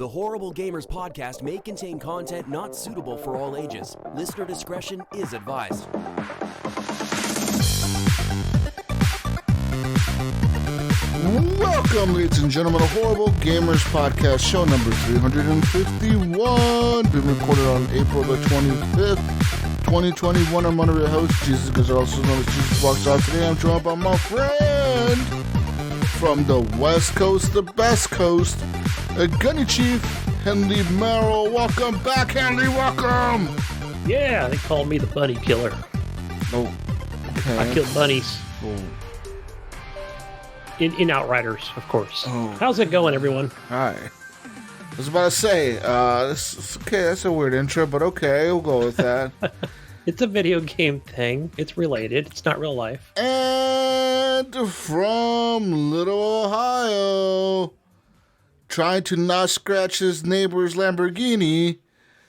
The Horrible Gamers podcast may contain content not suitable for all ages. Listener discretion is advised. Welcome, ladies and gentlemen, to Horrible Gamers podcast, show number 351. Been recorded on April the 25th, 2021. I'm one of your hosts, Jesus, because also known as Jesus Walks Out. Today I'm joined by my friend from the West Coast, the best coast, GunnyChief and The MAYO. Welcome back, Henry. Welcome. Yeah, they call me the bunny killer. Oh, okay. I kill bunnies. Oh. In Outriders, of course. Oh. How's it going, everyone? Hi. I was about to say, okay, that's a weird intro, but okay, we'll go with that. It's a video game thing. It's related. It's not real life. And from Little Ohio, trying to not scratch his neighbor's Lamborghini,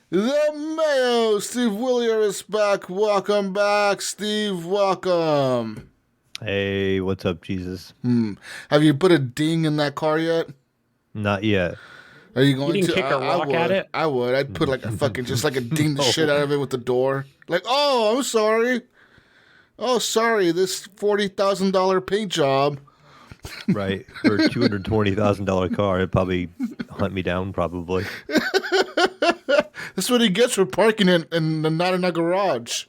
the MAYO, Steve Willier is back. Welcome back, Steve. Welcome. Hey, what's up, Jesus? Have you put a ding in that car yet? Not yet. Are you going You didn't to? kick a rock would. at it? I would. I'd put like a fucking, just like a ding the shit out of it with the door. Like, oh, I'm sorry. Oh, sorry, this $40,000 paint job. Right. For a $220,000 car, it'd probably hunt me down, probably. That's what he gets for parking it and not in a garage.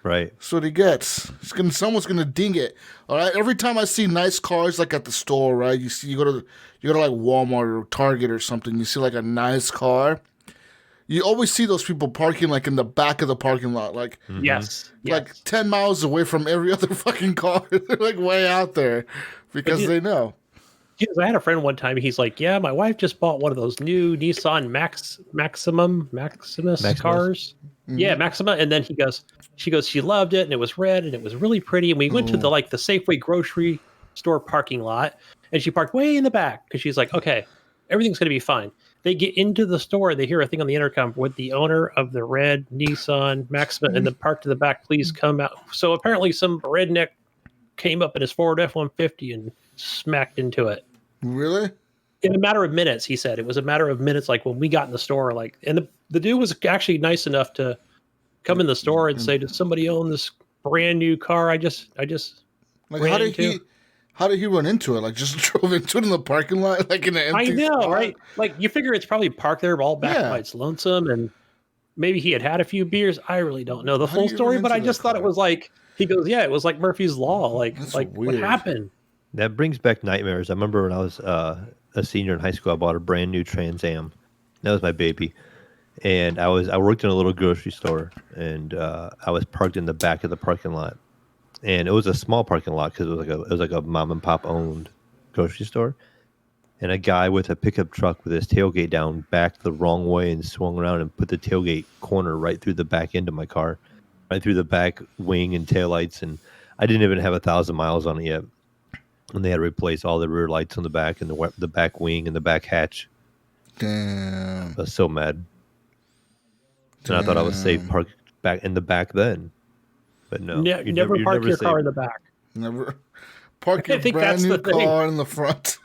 Right. That's what he gets. Someone's gonna ding it. All right. Every time I see nice cars, like at the store, right? You go to like Walmart or Target or something. You see like a nice car. You always see those people parking like in the back of the parking lot, like Yes. like 10 miles away from every other fucking car. They're like way out there because they know. Because I had a friend one time. He's like, "Yeah, my wife just bought one of those new Nissan Maximus cars." Mm-hmm. Yeah, Maxima. And then she goes, she loved it, and it was red, and it was really pretty. And we went to the Safeway grocery store parking lot, and she parked way in the back because she's like, "Okay, everything's gonna be fine." They get into the store, they hear a thing on the intercom with the owner of the red Nissan Maxima and the parked in the back, please come out. So apparently some redneck came up in his Ford F-150 and smacked into it. Really? In a matter of minutes, he said. It was a matter of minutes, like when we got in the store, like, and the dude was actually nice enough to come in the store and say, "Does somebody own this brand new car? I just like ran into." How did he run into it? Like just drove into it in the parking lot, like in an empty I know, spot? right? Like you figure it's probably parked there all back by its lonesome, and maybe he had a few beers. I really don't know the full story, but I just thought it was like, he goes, yeah, it was like Murphy's Law. Like, That's like weird. what happened? That brings back nightmares. I remember when I was a senior in high school, I bought a brand new Trans Am. That was my baby. And I worked in a little grocery store, and I was parked in the back of the parking lot. And it was a small parking lot because it was like a mom and pop owned grocery store. And a guy with a pickup truck with his tailgate down backed the wrong way and swung around and put the tailgate corner right through the back end of my car, right through the back wing and taillights. And I didn't even have 1,000 miles on it yet. And they had to replace all the rear lights on the back and the back wing and the back hatch. Damn. I was so mad. And I thought I was safe parked back in the back then. But no. You never park your car in the back. Never park I your think brand that's new the thing. car in the front.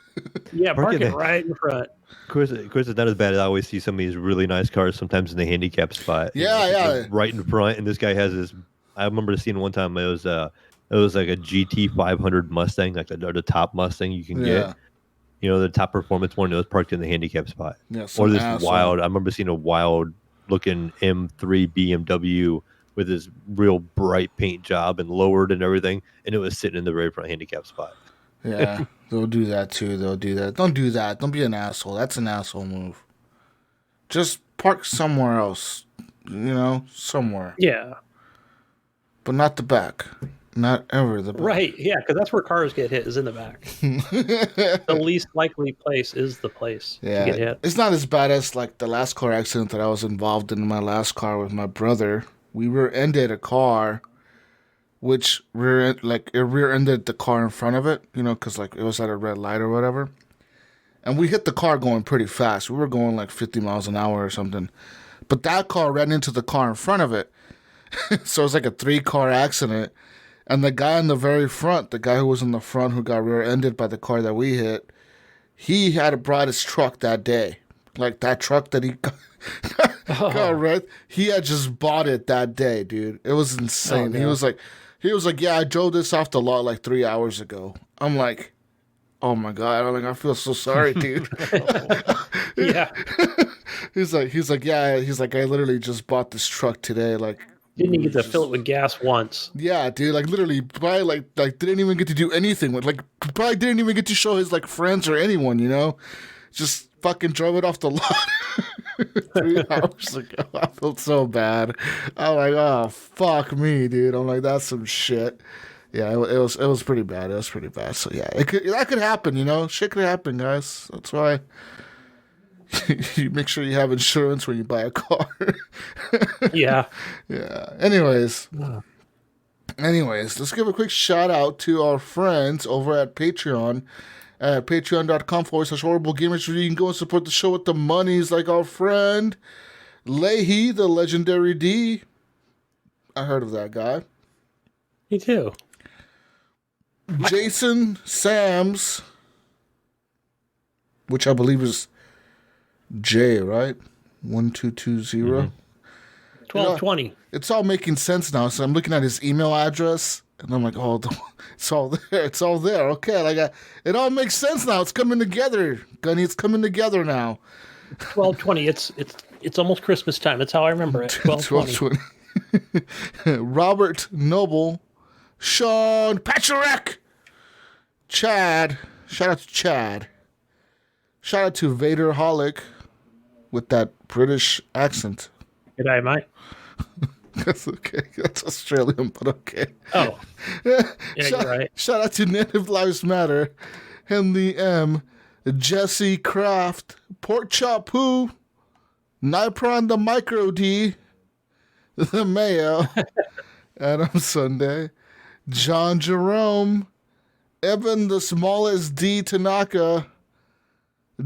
Yeah, park Park it it- right in front. Of course, it's not as bad as I always see some of these really nice cars sometimes in the handicap spot. Yeah. Right in front, and this guy has this. I remember seeing one time it was like a GT 500 Mustang, like the top Mustang you can Yeah. get. You know, the top performance one. It was parked in the handicap spot. Yeah, Or some this asshole. wild. I remember seeing a wild looking M3 BMW with this real bright paint job and lowered and everything, and it was sitting in the very front handicap spot. Yeah, they'll do that too. They'll do that. Don't do that. Don't be an asshole. That's an asshole move. Just park somewhere else. You know, somewhere. Yeah, But not the back. Not ever the back. right. Yeah, because that's where cars get hit, is in the back. The least likely place is the place to get Yeah. hit. It's not as bad as like the last car accident that I was involved in my last car with my brother. We rear-ended a car, which rear-ended the car in front of it, you know, because like it was at a red light or whatever. And we hit the car going pretty fast. We were going like 50 miles an hour or something. But that car ran into the car in front of it. So it was like a 3-car accident. And the guy in the very front, the guy who was in the front who got rear-ended by the car that we hit, he had brought his truck that day. Like that truck that he got red. He had just bought it that day, dude. It was insane. Oh, no. He was like, yeah, I drove this off the lot like 3 hours ago. I'm like, oh my God. I'm like, I feel so sorry, dude. Yeah. He's like, yeah. He's like, I literally just bought this truck today. Like, Didn't even get to fill it with gas once. yeah, dude. Like, literally, probably like didn't even get to do anything with. Like, probably didn't even get to show his like friends or anyone. You know, just fucking drove it off the lot 3 hours ago. I felt so bad. I'm like, oh fuck me, dude. I'm like, that's some shit. Yeah, it was pretty bad. It was pretty bad. So yeah, that could happen. You know, shit could happen, guys. That's why you make sure you have insurance when you buy a car. Yeah. Yeah. Anyways, let's give a quick shout out to our friends over at Patreon. At patreon.com/horrible gamers. You can go and support the show with the monies, like our friend Leahy, the legendary D. I heard of that guy. Me too. Jason Sams, which I believe is J, right? 1220. 1220. It's all making sense now. So I'm looking at his email address, and I'm like, oh, it's all there. It's all there. Okay, like it all makes sense now. It's coming together, Gunny. It's coming together now. 1220. It's almost Christmas time. That's how I remember it. 1220. Robert Noble, Sean Pacharek, Chad. Shout out to Chad. Shout out to Vader Holic with that British accent. Good day, mate. That's okay. That's Australian, but okay. Oh. Yeah, you're right. Shout out to Native Lives Matter, Henley M, Jesse Kraft, Pork Chop Who, Nipron the Micro D, the Mayo, Adam Sunday, John Jerome, Evan the Smallest D Tanaka,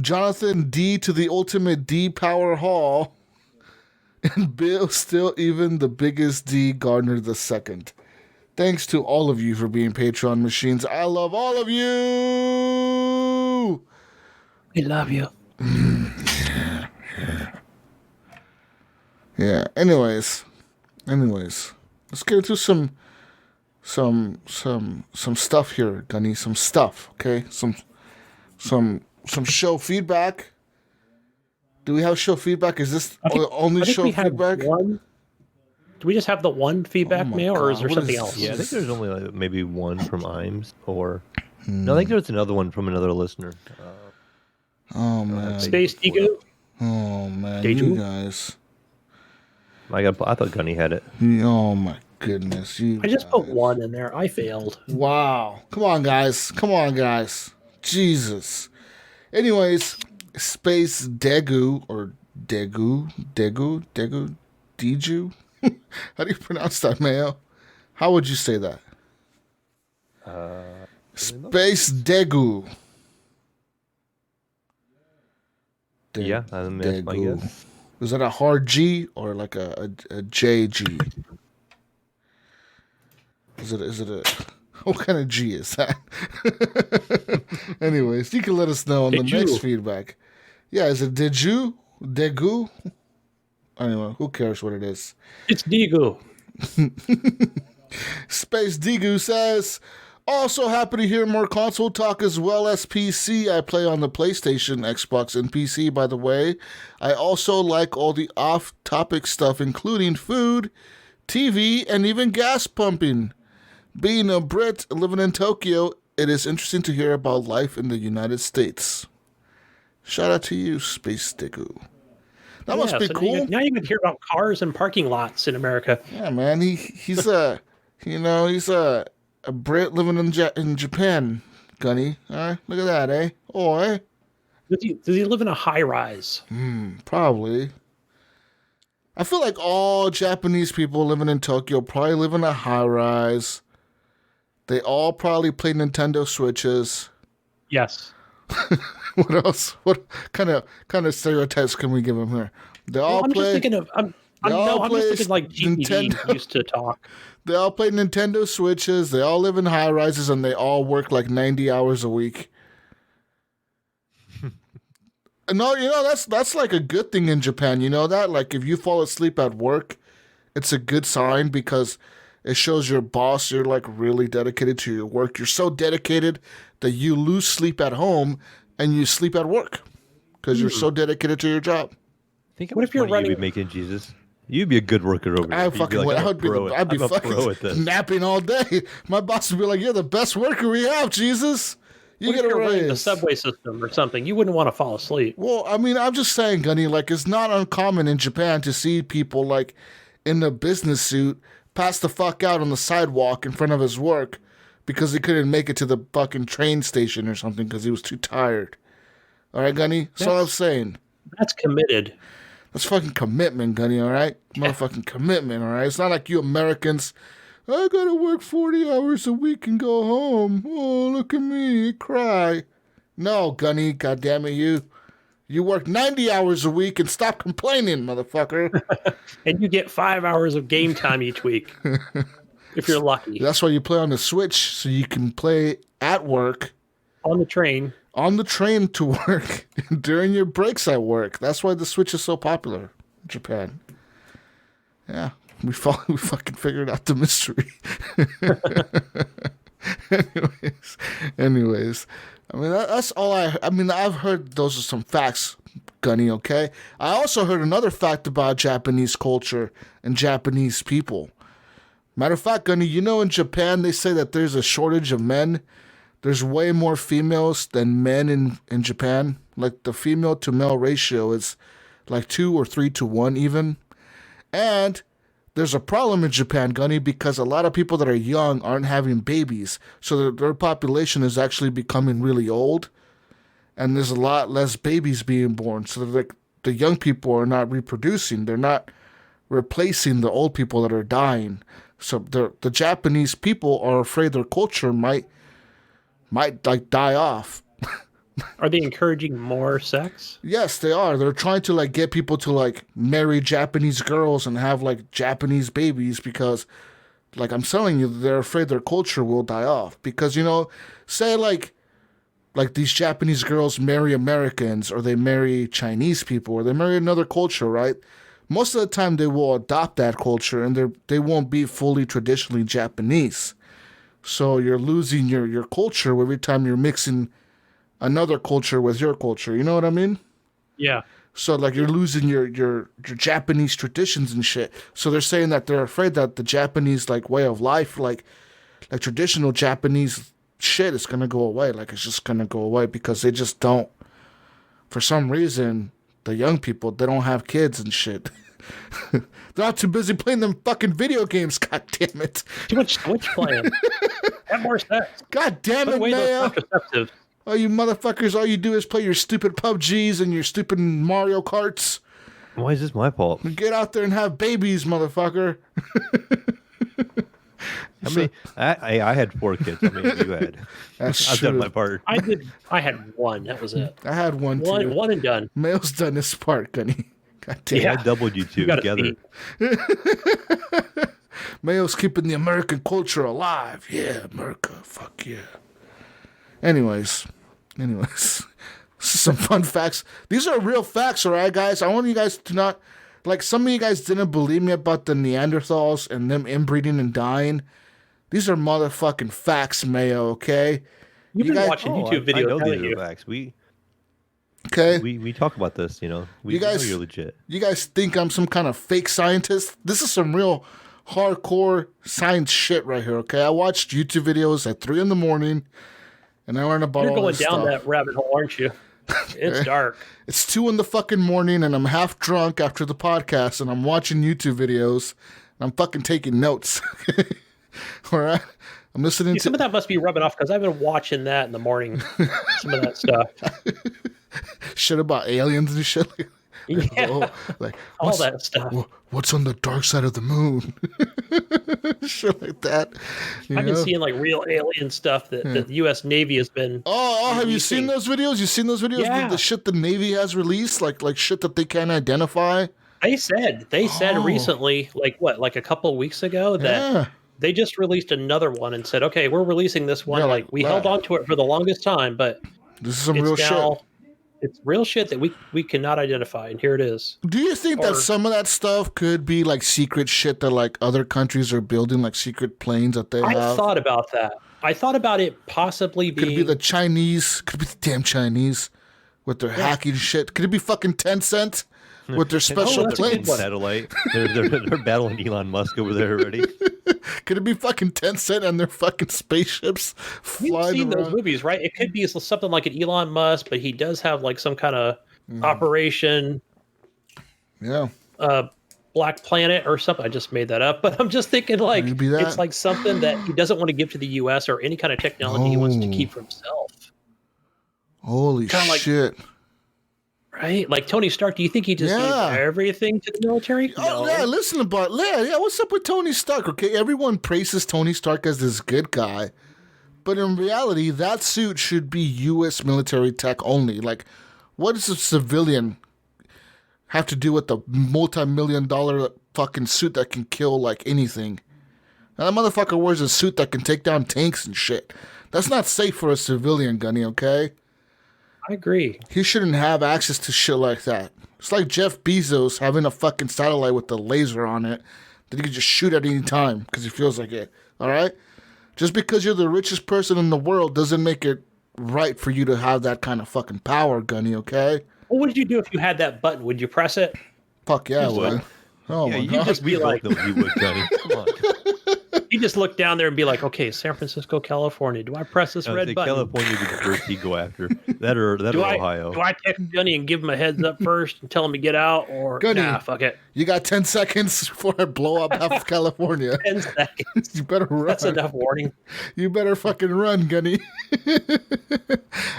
Jonathan D to the Ultimate D Power Hall, and Bill Still Even the Biggest D Gardner II. Thanks to all of you for being Patreon machines. I love all of you. We love you. Yeah. Anyways, let's get into some stuff here, Gunny. Some stuff, okay? Some show feedback. Do we have show feedback? Is this the only show feedback? Do we just have the one feedback mail, or is there something else? Yeah, I think there's only like maybe one from Imes, or no, I think there's another one from another listener. Oh man, Space Ego. Oh man, Deju? you guys. I thought Gunny had it. Oh my goodness, you. I just guys. put one in there. I failed. Wow, come on, guys, Jesus. Anyways, Space Degu or Degu. How do you pronounce that, Mayo? How would you say that? Space Degu. Yeah, that's my guess. Is that a hard G or like a JG? Is it a what kind of G is that? Anyways, you can let us know on the next feedback. Yeah, is it Degu? Anyway, who cares what it is? It's Digu. Space Digu says, also happy to hear more console talk as well as PC. I play on the PlayStation, Xbox, and PC, by the way. I also like all the off-topic stuff, including food, TV, and even gas pumping. Being a Brit living in Tokyo, it is interesting to hear about life in the United States. Shout out to you, Space Digu. That must be cool. Now you can hear about cars and parking lots in America. Yeah, man. He's a Brit living in Japan, Gunny. All right, look at that, eh? Oh, eh? Does he live in a high rise? Probably. I feel like all Japanese people living in Tokyo probably live in a high rise. They all probably play Nintendo Switches. Yes. What else? What kind of stereotypes can we give them here? They all play. I'm just thinking like GPD Nintendo. used to talk. They all play Nintendo Switches. They all live in high rises, and they all work like 90 hours a week. No, that's like a good thing in Japan. You know that? Like if you fall asleep at work, it's a good sign because it shows your boss you're like really dedicated to your work. You're so dedicated that you lose sleep at home and you sleep at work because you're so dedicated to your job. Think What if you're running? You'd be making, Jesus? You'd be a good worker over there. I'd be fucking napping all day. My boss would be like, "You're the best worker we have, Jesus. You What if get a you're running the raise." subway system or something? You wouldn't want to fall asleep. Well, I mean, I'm just saying, Gunny, like it's not uncommon in Japan to see people like in a business suit pass the fuck out on the sidewalk in front of his work because he couldn't make it to the fucking train station or something because he was too tired. All right, Gunny? That's all I'm saying. That's committed. That's fucking commitment, Gunny, all right? Motherfucking commitment, all right? It's not like you Americans, I gotta work 40 hours a week and go home. Oh, look at me, cry. No, Gunny, goddammit you. You work 90 hours a week and stop complaining, motherfucker. And you get 5 hours of game time each week, if you're lucky. That's why you play on the Switch, so you can play at work. On the train. On the train to work during your breaks at work. That's why the Switch is so popular in Japan. Yeah, we fucking figured out the mystery. Anyways, I mean that's all I mean I've heard those are some facts, Gunny, okay? I also heard another fact about Japanese culture and Japanese people. Matter of fact, Gunny, in Japan they say that there's a shortage of men. There's way more females than men in Japan. Like the female to male ratio is like 2 or 3 to 1 even. And there's a problem in Japan, Gunny, because a lot of people that are young aren't having babies. So their population is actually becoming really old. And there's a lot less babies being born. So the young people are not reproducing. They're not replacing the old people that are dying. So the Japanese people are afraid their culture might like die off. Are they encouraging more sex? Yes, they are. They're trying to like get people to like marry Japanese girls and have like Japanese babies because like I'm telling you, they're afraid their culture will die off. Because, say like these Japanese girls marry Americans or they marry Chinese people or they marry another culture, right? Most of the time they will adopt that culture and they won't be fully traditionally Japanese. So you're losing your culture every time you're mixing another culture with your culture. You know what I mean? Yeah. So like you're losing your Japanese traditions and shit. So they're saying that they're afraid that the Japanese like way of life, like traditional Japanese shit is gonna go away. Like it's just gonna go away because they just don't. For some reason, the young people they don't have kids and shit. They're not too busy playing them fucking video games. God damn it! Too much Switch playing. Have more sex. God damn it, Mayo! Oh, you motherfuckers! All you do is play your stupid PUBGs and your stupid Mario Karts. Why is this my fault? Get out there and have babies, motherfucker. I had 4 kids. How many you had? I've done my part. I had 1. That was it. I had one too. One and done. Mayo's done his part, Gunny. God damn. Yeah, I doubled you two together. Mayo's keeping the American culture alive. Yeah, America. Fuck yeah. Anyways, some fun facts. These are real facts, all right, guys? I want you guys to not, like, some of you guys didn't believe me about the Neanderthals and them inbreeding and dying. These are motherfucking facts, Mayo, okay? You've been watching YouTube videos. I know these are facts. Okay. We talk about this, We know you're legit. You guys think I'm some kind of fake scientist? This is some real hardcore science shit right here, okay? I watched YouTube videos at 3 a.m. and I learned about all this stuff. You're going down that rabbit hole, aren't you? It's dark. It's 2 a.m. and I'm half drunk after the podcast and I'm watching YouTube videos and I'm fucking taking notes. All right? I'm listening to... Some of that must be rubbing off because I've been watching that in the morning. Some of that stuff. Shit about aliens and shit. Yeah. All that stuff. What's on the dark side of the moon? Shit like that. I've been seeing like real alien stuff that the U.S. Navy has been. Oh, have you seen those videos? You seen those videos? Yeah. The shit the Navy has released, like shit that they can't identify. They said recently, like a couple of weeks ago, that they just released another one and said, okay, we're releasing this one. Yeah, we held on to it for the longest time, but this is some real shit. It's real shit that we cannot identify, and here it is. Do you think that some of that stuff could be like secret shit that like other countries are building, like secret planes that they have? I thought about that. I thought about it possibly being... Could it be the Chinese? Could it be the damn Chinese with their hacking shit? Could it be fucking Tencent with their special planes? Satellite. They're battling Elon Musk over there already. Could it be fucking Tencent and their fucking spaceships flying around? You've seen those movies, right? It could be something like an Elon Musk, but he does have like some kind of operation. Yeah. Black Planet or something. I just made that up, but I'm just thinking like it's like something that he doesn't want to give to the U.S. or any kind of technology he wants to keep for himself. Holy shit. Right? Like Tony Stark, do you think he just gave everything to the military? Oh, yeah, listen about what's up with Tony Stark? Okay, everyone praises Tony Stark as this good guy, but in reality, that suit should be U.S. military tech only. Like, what does a civilian have to do with the multi-million-dollar fucking suit that can kill like anything? Now, that motherfucker wears a suit that can take down tanks and shit. That's not safe for a civilian, Gunny, okay? I agree. He shouldn't have access to shit like that. It's like Jeff Bezos having a fucking satellite with a laser on it that he can just shoot at any time because he feels like it. All right? Just because you're the richest person in the world doesn't make it right for you to have that kind of fucking power, Gunny, okay? What would you do if you had that button? Would you press it? Fuck yeah, I would. Oh yeah, my you God. just be like, you would, Johnny. Come on. You just look down there and be like, okay, San Francisco, California. Do I press this red button? California would be the first you go after. That or Ohio. Do I text Gunny and give him a heads up first and tell him to get out? Or Gunny, nah, fuck it. You got 10 seconds before I blow up half of California. 10 seconds. You better run. That's enough warning. You better fucking run, Gunny.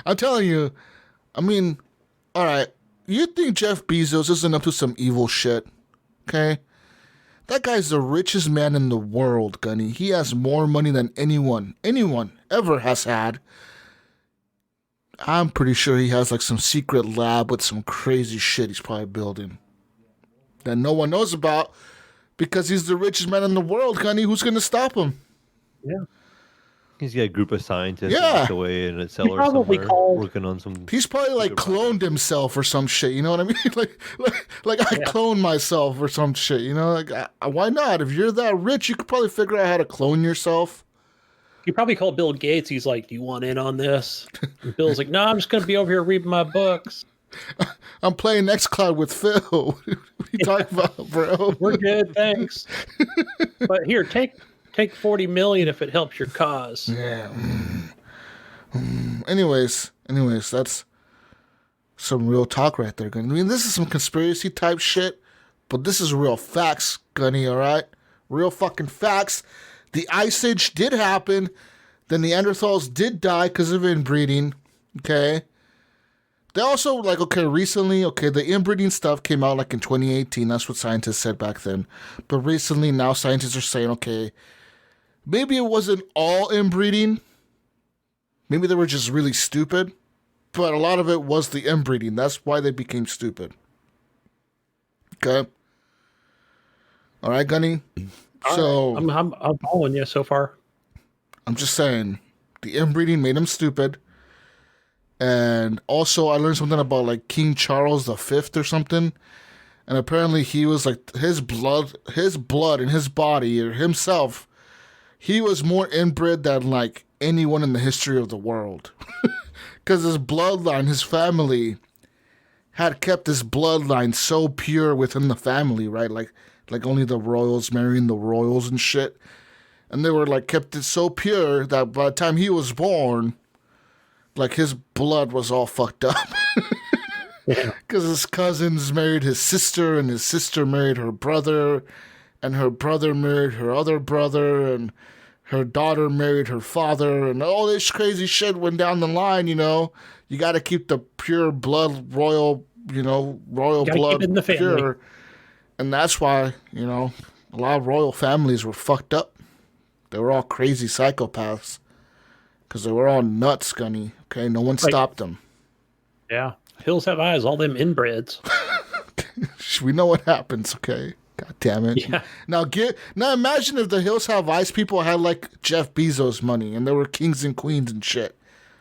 I'm telling you. I mean, all right. You think Jeff Bezos isn't up to some evil shit, okay? That guy's the richest man in the world, Gunny. He has more money than anyone ever has had. I'm pretty sure he has like some secret lab with some crazy shit he's probably building that no one knows about because he's the richest man in the world, Gunny. Who's going to stop him? Yeah. He's got a group of scientists locked away in a cellar somewhere working on some... He's probably like cloned himself or some shit, you know what I mean? like I cloned myself or some shit, you know? Like, why not? If you're that rich, you could probably figure out how to clone yourself. He probably called Bill Gates. He's like, do you want in on this? And Bill's like, no, I'm just going to be over here reading my books. I'm playing Xcloud with Phil. What are you talking about, bro? We're good, thanks. But here, take 40 million if it helps your cause. Yeah. Anyways, that's some real talk right there, Gunny. I mean, this is some conspiracy type shit, but this is real facts, Gunny, all right? Real fucking facts. The Ice Age did happen. The Neanderthals did die because of inbreeding, okay? They also, recently, the inbreeding stuff came out, in 2018. That's what scientists said back then. But recently, now scientists are saying, okay, maybe it wasn't all inbreeding. Maybe they were just really stupid. But a lot of it was the inbreeding. That's why they became stupid. Okay? All right, Gunny? So I'm following you so far. I'm just saying, the inbreeding made them stupid. And also, I learned something about, King Charles V or something. And apparently he was, his blood in his body, or himself, he was more inbred than anyone in the history of the world. Because his bloodline, his family, had kept his bloodline so pure within the family, right? Like only the royals marrying the royals and shit. And they were kept it so pure that by the time he was born, his blood was all fucked up. Because his cousins married his sister, and his sister married her brother, and her brother married her other brother, and her daughter married her father, and all this crazy shit went down the line, You got to keep the pure blood, royal blood keep it in the family. Pure. And that's why, a lot of royal families were fucked up. They were all crazy psychopaths. Because they were all nuts, Gunny. Okay, no one stopped them. Yeah. Hills have eyes, all them inbreds. We know what happens, okay? God damn it. Yeah. Now imagine if the Hills Have Eyes people had Jeff Bezos money and they were kings and queens and shit.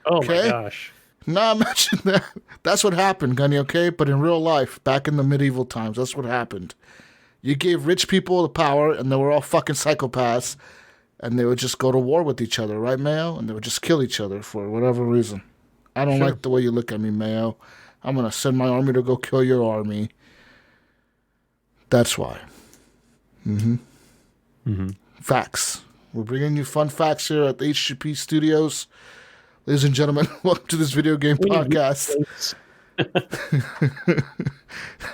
Oh my gosh. Nah, imagine that. That's what happened, Gunny, okay? But in real life, back in the medieval times, that's what happened. You gave rich people the power, and they were all fucking psychopaths, and they would just go to war with each other, right, Mayo? And they would just kill each other for whatever reason. I don't like the way you look at me, Mayo. I'm going to send my army to go kill your army. That's why. Facts. We're bringing you fun facts here at the HGP Studios. Ladies and gentlemen, welcome to this video game podcast.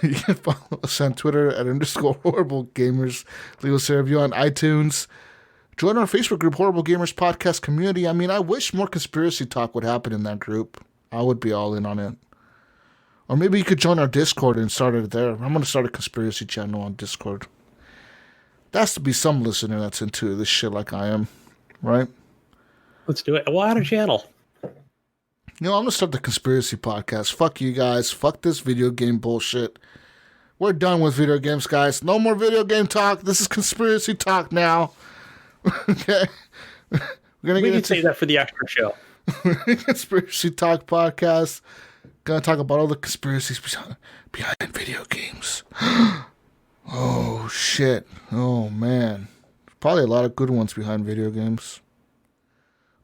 You can follow us on Twitter at _HorribleGamers. Leave us a review on iTunes. Join our Facebook group, Horrible Gamers Podcast Community. I mean, I wish more conspiracy talk would happen in that group. I would be all in on it. Or maybe you could join our Discord and start it there. I'm going to start a conspiracy channel on Discord. There has to be some listener that's into this shit like I am, right? Let's do it. We'll add a channel. You know, I'm going to start the conspiracy podcast. Fuck you guys. Fuck this video game bullshit. We're done with video games, guys. No more video game talk. This is conspiracy talk now. Okay? We're gonna we can say that for the extra show. Conspiracy talk podcast. Gonna talk about all the conspiracies behind video games. Oh, shit. Oh, man. Probably a lot of good ones behind video games.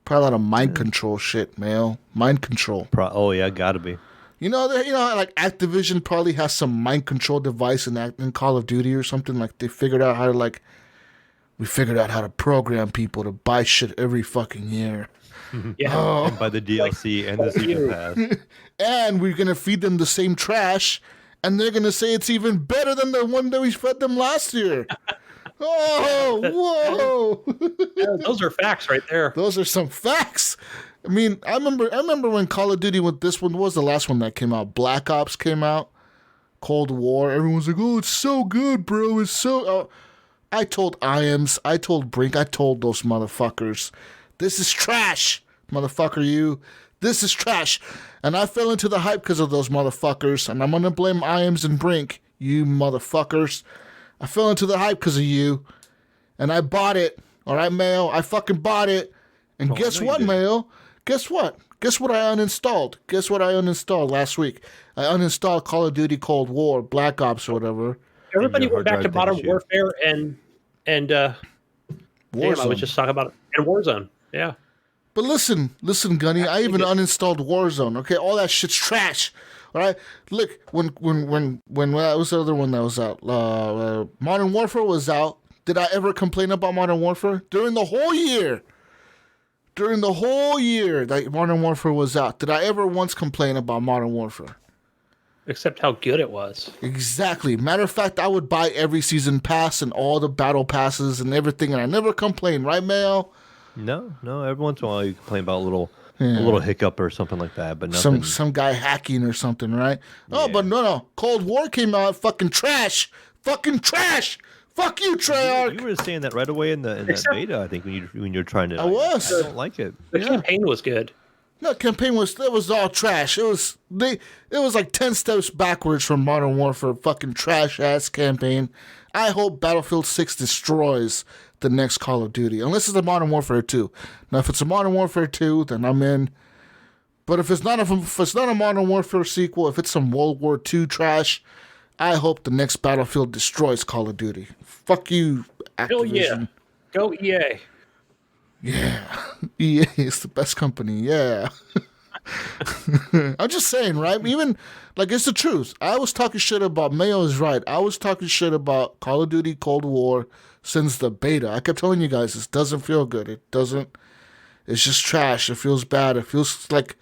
Probably a lot of mind control shit, Mayo. Mind control. Oh, yeah, gotta be. You know, like Activision probably has some mind control device in Call of Duty or something. Like they figured out how to we figured out how to program people to buy shit every fucking year. Yeah. And buy the DLC and the season pass. And we're gonna feed them the same trash, and they're gonna say it's even better than the one that we fed them last year. Oh, whoa! Yeah, those are facts right there. Those are some facts. I mean, I remember when Call of Duty with this one, what was the last one that came out? Black Ops came out. Cold War. Everyone's like, "Oh, it's so good, bro. It's so." I told IAMS, I told Brink, I told those motherfuckers, this is trash, motherfucker. This is trash. And I fell into the hype because of those motherfuckers. And I'm gonna blame IAMS and Brink, you motherfuckers. I fell into the hype because of you, and I bought it. All right, Mayo, I fucking bought it. And guess what, Mayo? Guess what? Guess what I uninstalled? Guess what I uninstalled last week? I uninstalled Call of Duty Cold War, Black Ops, or whatever. Everybody went back to Modern Warfare and Warzone. Damn, I was just talking about it. And Warzone. Yeah. But listen, Gunny, I even uninstalled Warzone. Okay, all that shit's trash. All right, look, when that was the other one that was out, Modern Warfare was out. Did I ever complain about Modern Warfare during the whole year? During the whole year that Modern Warfare was out, did I ever once complain about Modern Warfare? Except how good it was. Exactly. Matter of fact, I would buy every season pass and all the battle passes and everything, and I never complained, right, Mayo? No. Every once in a while you complain about a little hiccup or something like that, but nothing. Some guy hacking or something, right? Oh, but no. Cold War came out, fucking trash. Fucking trash. Fuck you, Treyarch. You were saying that right away in that beta, I think, when you're trying to. I was. I don't like it. The campaign was good. No, campaign was all trash. It was like 10 steps backwards from Modern Warfare. Fucking trash ass campaign. I hope Battlefield 6 destroys the next Call of Duty, unless it's a Modern Warfare 2. Now, if it's a Modern Warfare 2, then I'm in. But if it's not a Modern Warfare sequel, if it's some World War II trash, I hope the next Battlefield destroys Call of Duty. Fuck you, Activision. Hell yeah. Go EA. Yeah, EA is the best company. Yeah. I'm just saying, right? Even, it's the truth. I was talking shit about, Mayo is right. I was talking shit about Call of Duty Cold War since the beta. I kept telling you guys, this doesn't feel good. It's just trash. It feels bad. It feels like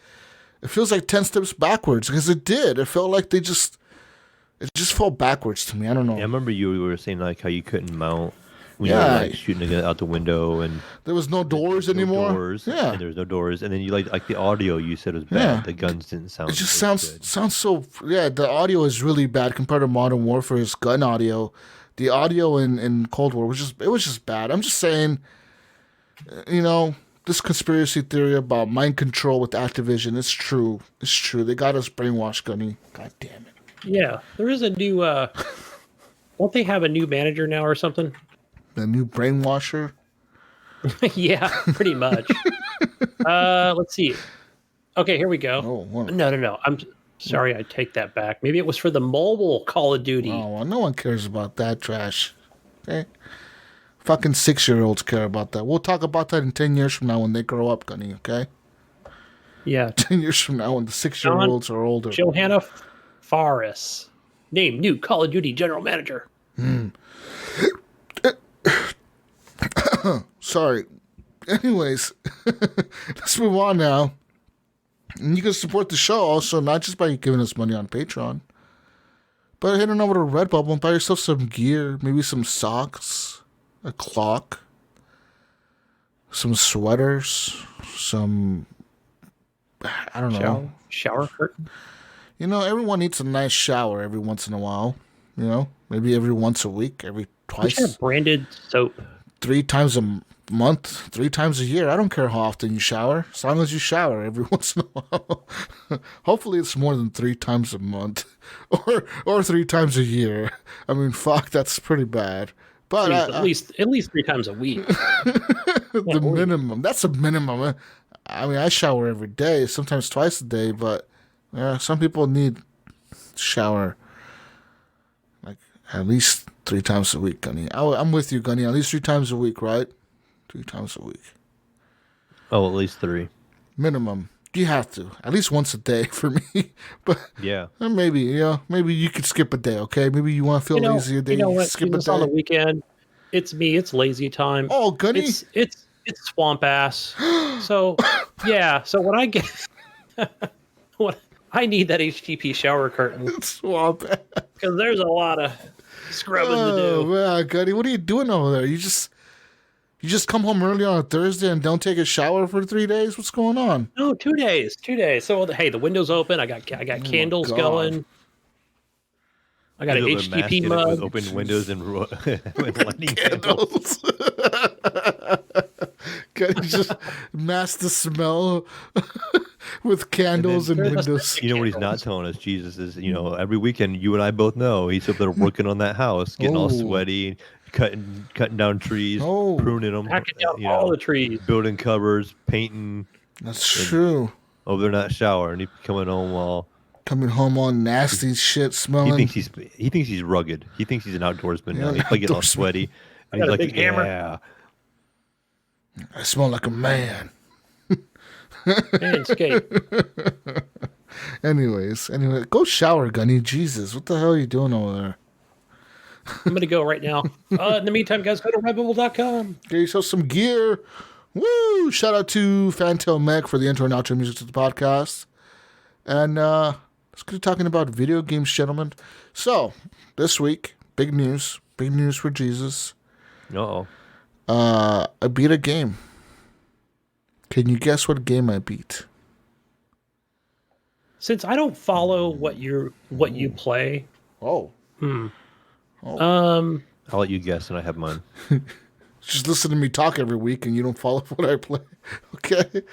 10 steps backwards, because it did. It felt like it just fell backwards to me. I don't know. Yeah, I remember you were saying how you couldn't mount when you were shooting it out the window, and there was no doors anymore. Yeah, and there was no doors, and then you like the audio you said was bad. Yeah. The guns didn't sound. It just sounds so. Yeah, the audio is really bad compared to Modern Warfare's gun audio. The audio in Cold War was just bad. I'm just saying, this conspiracy theory about mind control with Activision, it's true. It's true. They got us brainwashed, Gunny. God damn it. Yeah, there is a new. Don't they have a new manager now or something? The new brainwasher? Yeah, pretty much. Let's see. Okay, here we go. Oh, what? No. I'm sorry, I take that back. Maybe it was for the mobile Call of Duty. Oh, well, no one cares about that trash. Okay? Fucking 6-year-olds care about that. We'll talk about that in 10 years from now when they grow up, Gunny, okay? Yeah. 10 years from now when the 6-year-olds are older. Johanna Faris. Name new Call of Duty general manager. Sorry. Anyways, let's move on now. And you can support the show also, not just by giving us money on Patreon, but head on over to Redbubble and buy yourself some gear, maybe some socks, a clock, some sweaters, some, I don't know. Shower curtain. You know, everyone needs a nice shower every once in a while. You know, maybe every once a week, every twice. We have branded soap. 3 times a month, 3 times a year. I don't care how often you shower, as long as you shower every once in a while. Hopefully it's more than 3 times a month or 3 times a year. I mean, fuck, that's pretty bad. But at least 3 times a week. The minimum. That's a minimum. I mean, I shower every day, sometimes twice a day, but some people need shower like at least 3 times a week, Gunny. I'm with you, Gunny. At least 3 times a week, right? 3 times a week. Oh, at least 3. Minimum. You have to. At least once a day for me. But yeah, maybe you could skip a day, okay? Maybe you want to feel lazy a day, you know what? skip a day. On the weekend, it's me. It's lazy time. Oh, Gunny. It's swamp ass. So, yeah. So when I get... what I need that HGP shower curtain. It's swamp ass. Because there's a lot of scrubbing to do. Oh, man, Gunny. What are you doing over there? You just come home early on a Thursday and don't take a shower for 3 days? What's going on? No, 2 days. 2 days. So hey, the window's open. I got candles going. I got an HGP mug. With open windows and lighting candles. Can you just mask the smell with candles and windows? You know what he's not telling us, Jesus, is, every weekend you and I both know he's up there working on that house, getting all sweaty, cutting down trees, pruning them, hacking down all the trees, building covers, painting. That's true. Over there not showering, he's coming home all nasty shit smelling. He thinks he's rugged. He thinks he's an outdoorsman now. He's like getting all sweaty. And he's like, big hammer. Yeah. I smell like a man. Manscaped. Anyway, go shower, Gunny. Jesus, what the hell are you doing over there? I'm going to go right now. In the meantime, guys, go to redbubble.com. Get yourself some gear. Woo! Shout out to Fantail Meg for the intro and outro music to the podcast. And let's get talking about video games, gentlemen. So, this week, big news for Jesus. Uh-oh. I beat a game. Can you guess what game I beat? Since I don't follow what you play. Oh. I'll let you guess, and I have mine. Just listen to me talk every week, and you don't follow what I play. Okay.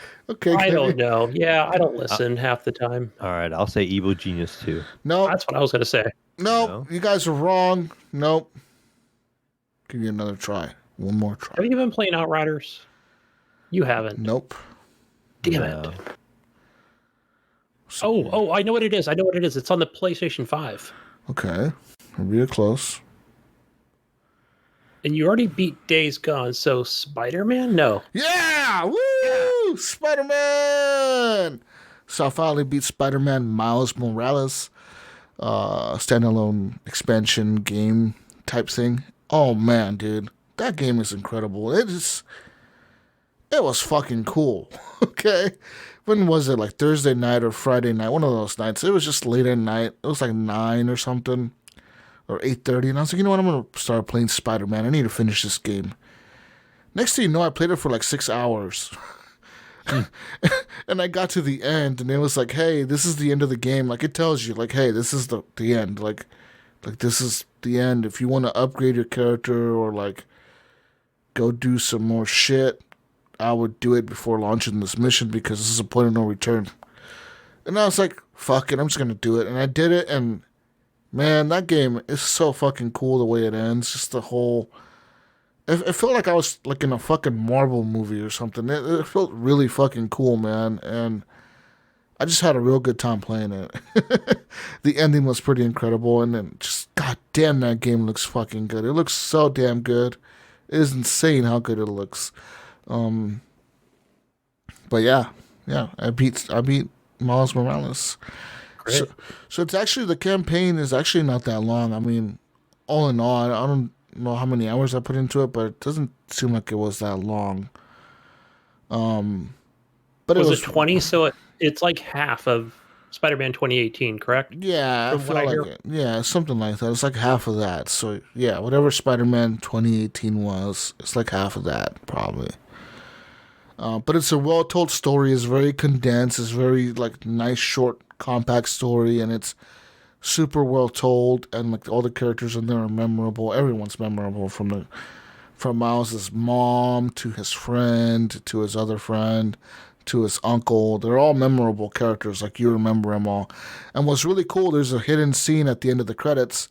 I don't know. Yeah, I don't listen half the time. All right, I'll say Evil Genius 2. No, that's what I was going to say. No, you guys are wrong. Nope. Give you another try. One more try. Have you been playing Outriders? You haven't. Nope. Damn it. Oh, I know what it is. It's on the PlayStation 5. Okay. Real close. And you already beat Days Gone, so Spider-Man? No. Yeah! Woo! Spider-Man! So I finally beat Spider-Man Miles Morales. Standalone expansion game type thing. Oh, man, dude. That game is incredible. It was fucking cool. Okay? When was it? Like Thursday night or Friday night? One of those nights. It was just late at night. It was like 9 or something. Or 8:30. And I was like, you know what? I'm going to start playing Spider-Man. I need to finish this game. Next thing you know, I played it for like 6 hours. And I got to the end. And it was like, hey, this is the end of the game. Like, it tells you, like, hey, this is the end. Like this is the end. If you want to upgrade your character or, like, go do some more shit, I would do it before launching this mission because this is a point of no return. And I was like, fuck it, I'm just going to do it. And I did it, and man, that game is so fucking cool the way it ends. Just the whole... It felt like I was like in a fucking Marvel movie or something. It felt really fucking cool, man. And I just had a real good time playing it. The ending was pretty incredible, and then just god damn, that game looks fucking good. It looks so damn good. It is insane how good it looks. But yeah, I beat Miles Morales. Great. So it's actually, the campaign is actually not that long. I mean, all in all, I don't know how many hours I put into it, but it doesn't seem like it was that long. But was it 20? So it's like half of Spider-Man 2018, correct? Yeah, From what I hear. yeah, something like that. It's like half of that. So yeah, whatever Spider-Man 2018 was, it's like half of that probably. But it's a well-told story. It's very condensed. It's very like nice, short, compact story, and it's super well told. And like all the characters in there are memorable. Everyone's memorable, from Miles's mom to his friend to his other friend to his uncle. They're all memorable characters. Like, you remember them all. And what's really cool, there's a hidden scene at the end of the credits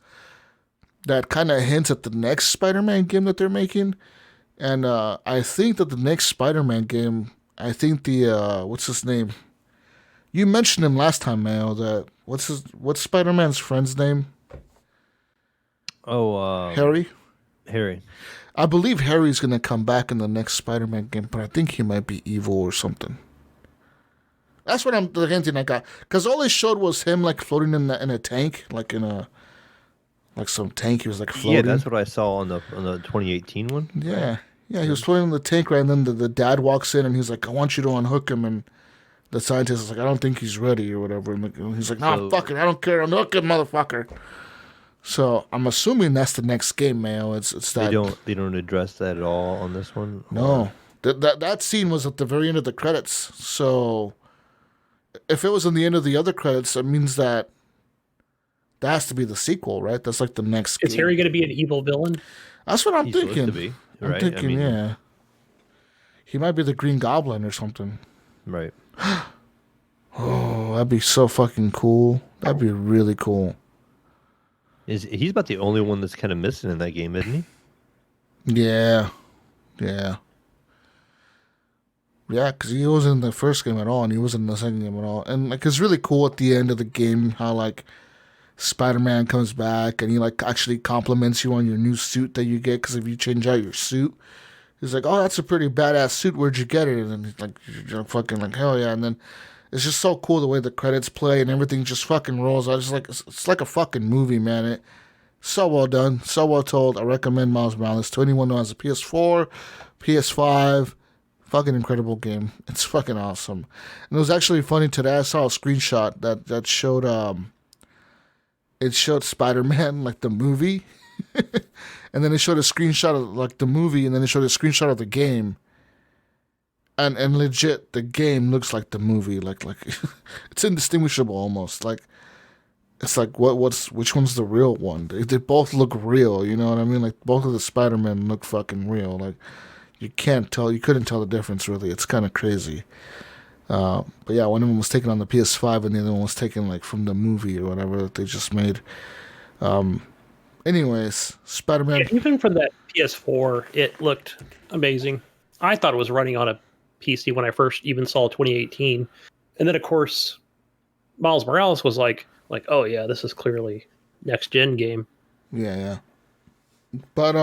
that kind of hints at the next Spider-Man game that they're making. And I think that the next Spider-Man game, I think the what's his name? You mentioned him last time, Mayo. What's Spider-Man's friend's name? Oh, Harry. Harry. I believe Harry's gonna come back in the next Spider-Man game, but I think he might be evil or something. That's what the hinting I got, because all they showed was him like floating in a tank, like some tank. He was like floating. Yeah, that's what I saw on the 2018 one. Yeah, he was floating in the tank, right? And then the dad walks in and he's like, "I want you to unhook him," and the scientist is like, "I don't think he's ready," or whatever. And he's like, "No, fuck it, I don't care, unhook him, motherfucker." So I'm assuming that's the next game, Mayo. It's that they don't address that at all on this one. No, that scene was at the very end of the credits. So if it was in the end of the other credits, it means that has to be the sequel, right? That's like the next. Is Harry going to be an evil villain? That's what I'm He's thinking. supposed to be, right? I'm thinking, yeah. He might be the Green Goblin or something. Right. Oh, that'd be so fucking cool. That'd be really cool. He's about the only one that's kind of missing in that game, isn't he? Yeah, because he wasn't in the first game at all, and he wasn't in the second game at all. And like, it's really cool at the end of the game how like Spider-Man comes back and he like actually compliments you on your new suit that you get, because if you change out your suit, he's like, "Oh, that's a pretty badass suit. Where'd you get it?" And then he's like, you're fucking like, "Hell yeah!" And then it's just so cool the way the credits play and everything just fucking rolls. I just like, it's like a fucking movie, man. So well done, so well told. I recommend Miles Morales to anyone who has a PS4, PS5. Fucking incredible game. It's fucking awesome. And it was actually funny today. I saw a screenshot that showed it showed Spider-Man like the movie, and then it showed a screenshot of like the movie, and then it showed a screenshot of the game. And legit, the game looks like the movie. Like it's indistinguishable almost. Like it's like which one's the real one? They both look real. You know what I mean? Like both of the Spider-Men look fucking real. Like you couldn't tell the difference really. It's kind of crazy. But yeah, one of them was taken on the PS5 and the other one was taken like from the movie or whatever that they just made. Anyways, Spider-Man. Yeah, even from that PS4, it looked amazing. I thought it was running on a PC when I first even saw 2018. And then, of course, Miles Morales was like, oh, yeah, this is clearly next-gen game. Yeah. But,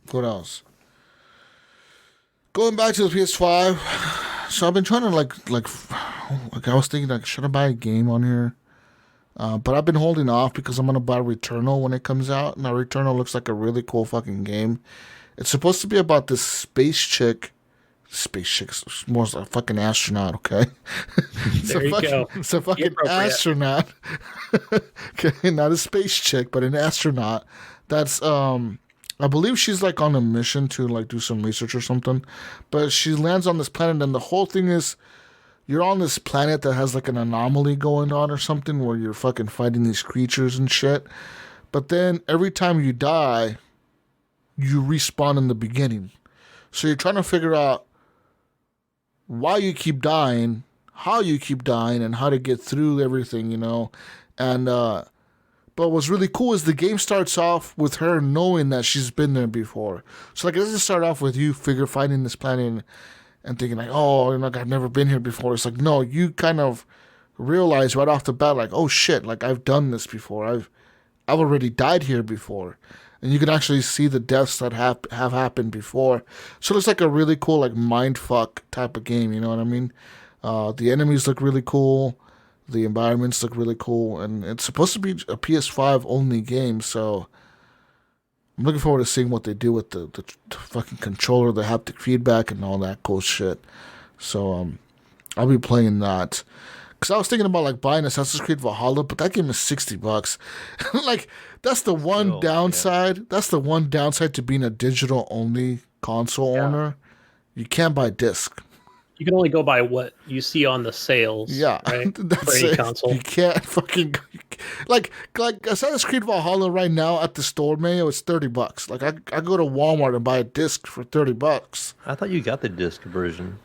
what else? Going back to the PS5, so I've been trying to, like I was thinking, like, should I buy a game on here? But I've been holding off because I'm going to buy Returnal when it comes out. Now, Returnal looks like a really cool fucking game. It's supposed to be about this space chick. Space chick's more like a fucking astronaut, okay? There you go. It's a fucking astronaut. Okay, not a space chick, but an astronaut. That's, I believe she's like on a mission to like do some research or something. But she lands on this planet, and the whole thing is you're on this planet that has like an anomaly going on or something where you're fucking fighting these creatures and shit. But then every time you die, you respawn in the beginning. So you're trying to figure out why you keep dying, how you keep dying, and how to get through everything, you know. And but what's really cool is the game starts off with her knowing that she's been there before. So like it doesn't start off with you finding this planet and thinking like, oh, I've never been here before. It's like, no, you kind of realize right off the bat, like, oh shit, like I've done this before. I've already died here before. And you can actually see the deaths that have happened before. So it's like a really cool, like, mindfuck type of game, you know what I mean? The enemies look really cool. The environments look really cool. And it's supposed to be a PS5 only game, so I'm looking forward to seeing what they do with the fucking controller, the haptic feedback, and all that cool shit. So I'll be playing that. Because I was thinking about, like, buying Assassin's Creed Valhalla, but that game is $60. Like, that's the one downside. Yeah. That's the one downside to being a digital-only console owner. You can't buy disc. You can only go by what you see on the sales. Yeah, right? That's for any it. console. You can't fucking... Like Assassin's Creed Valhalla right now at the store, Mayo, it's $30. Like, I go to Walmart and buy a disc for $30. I thought you got the disc version.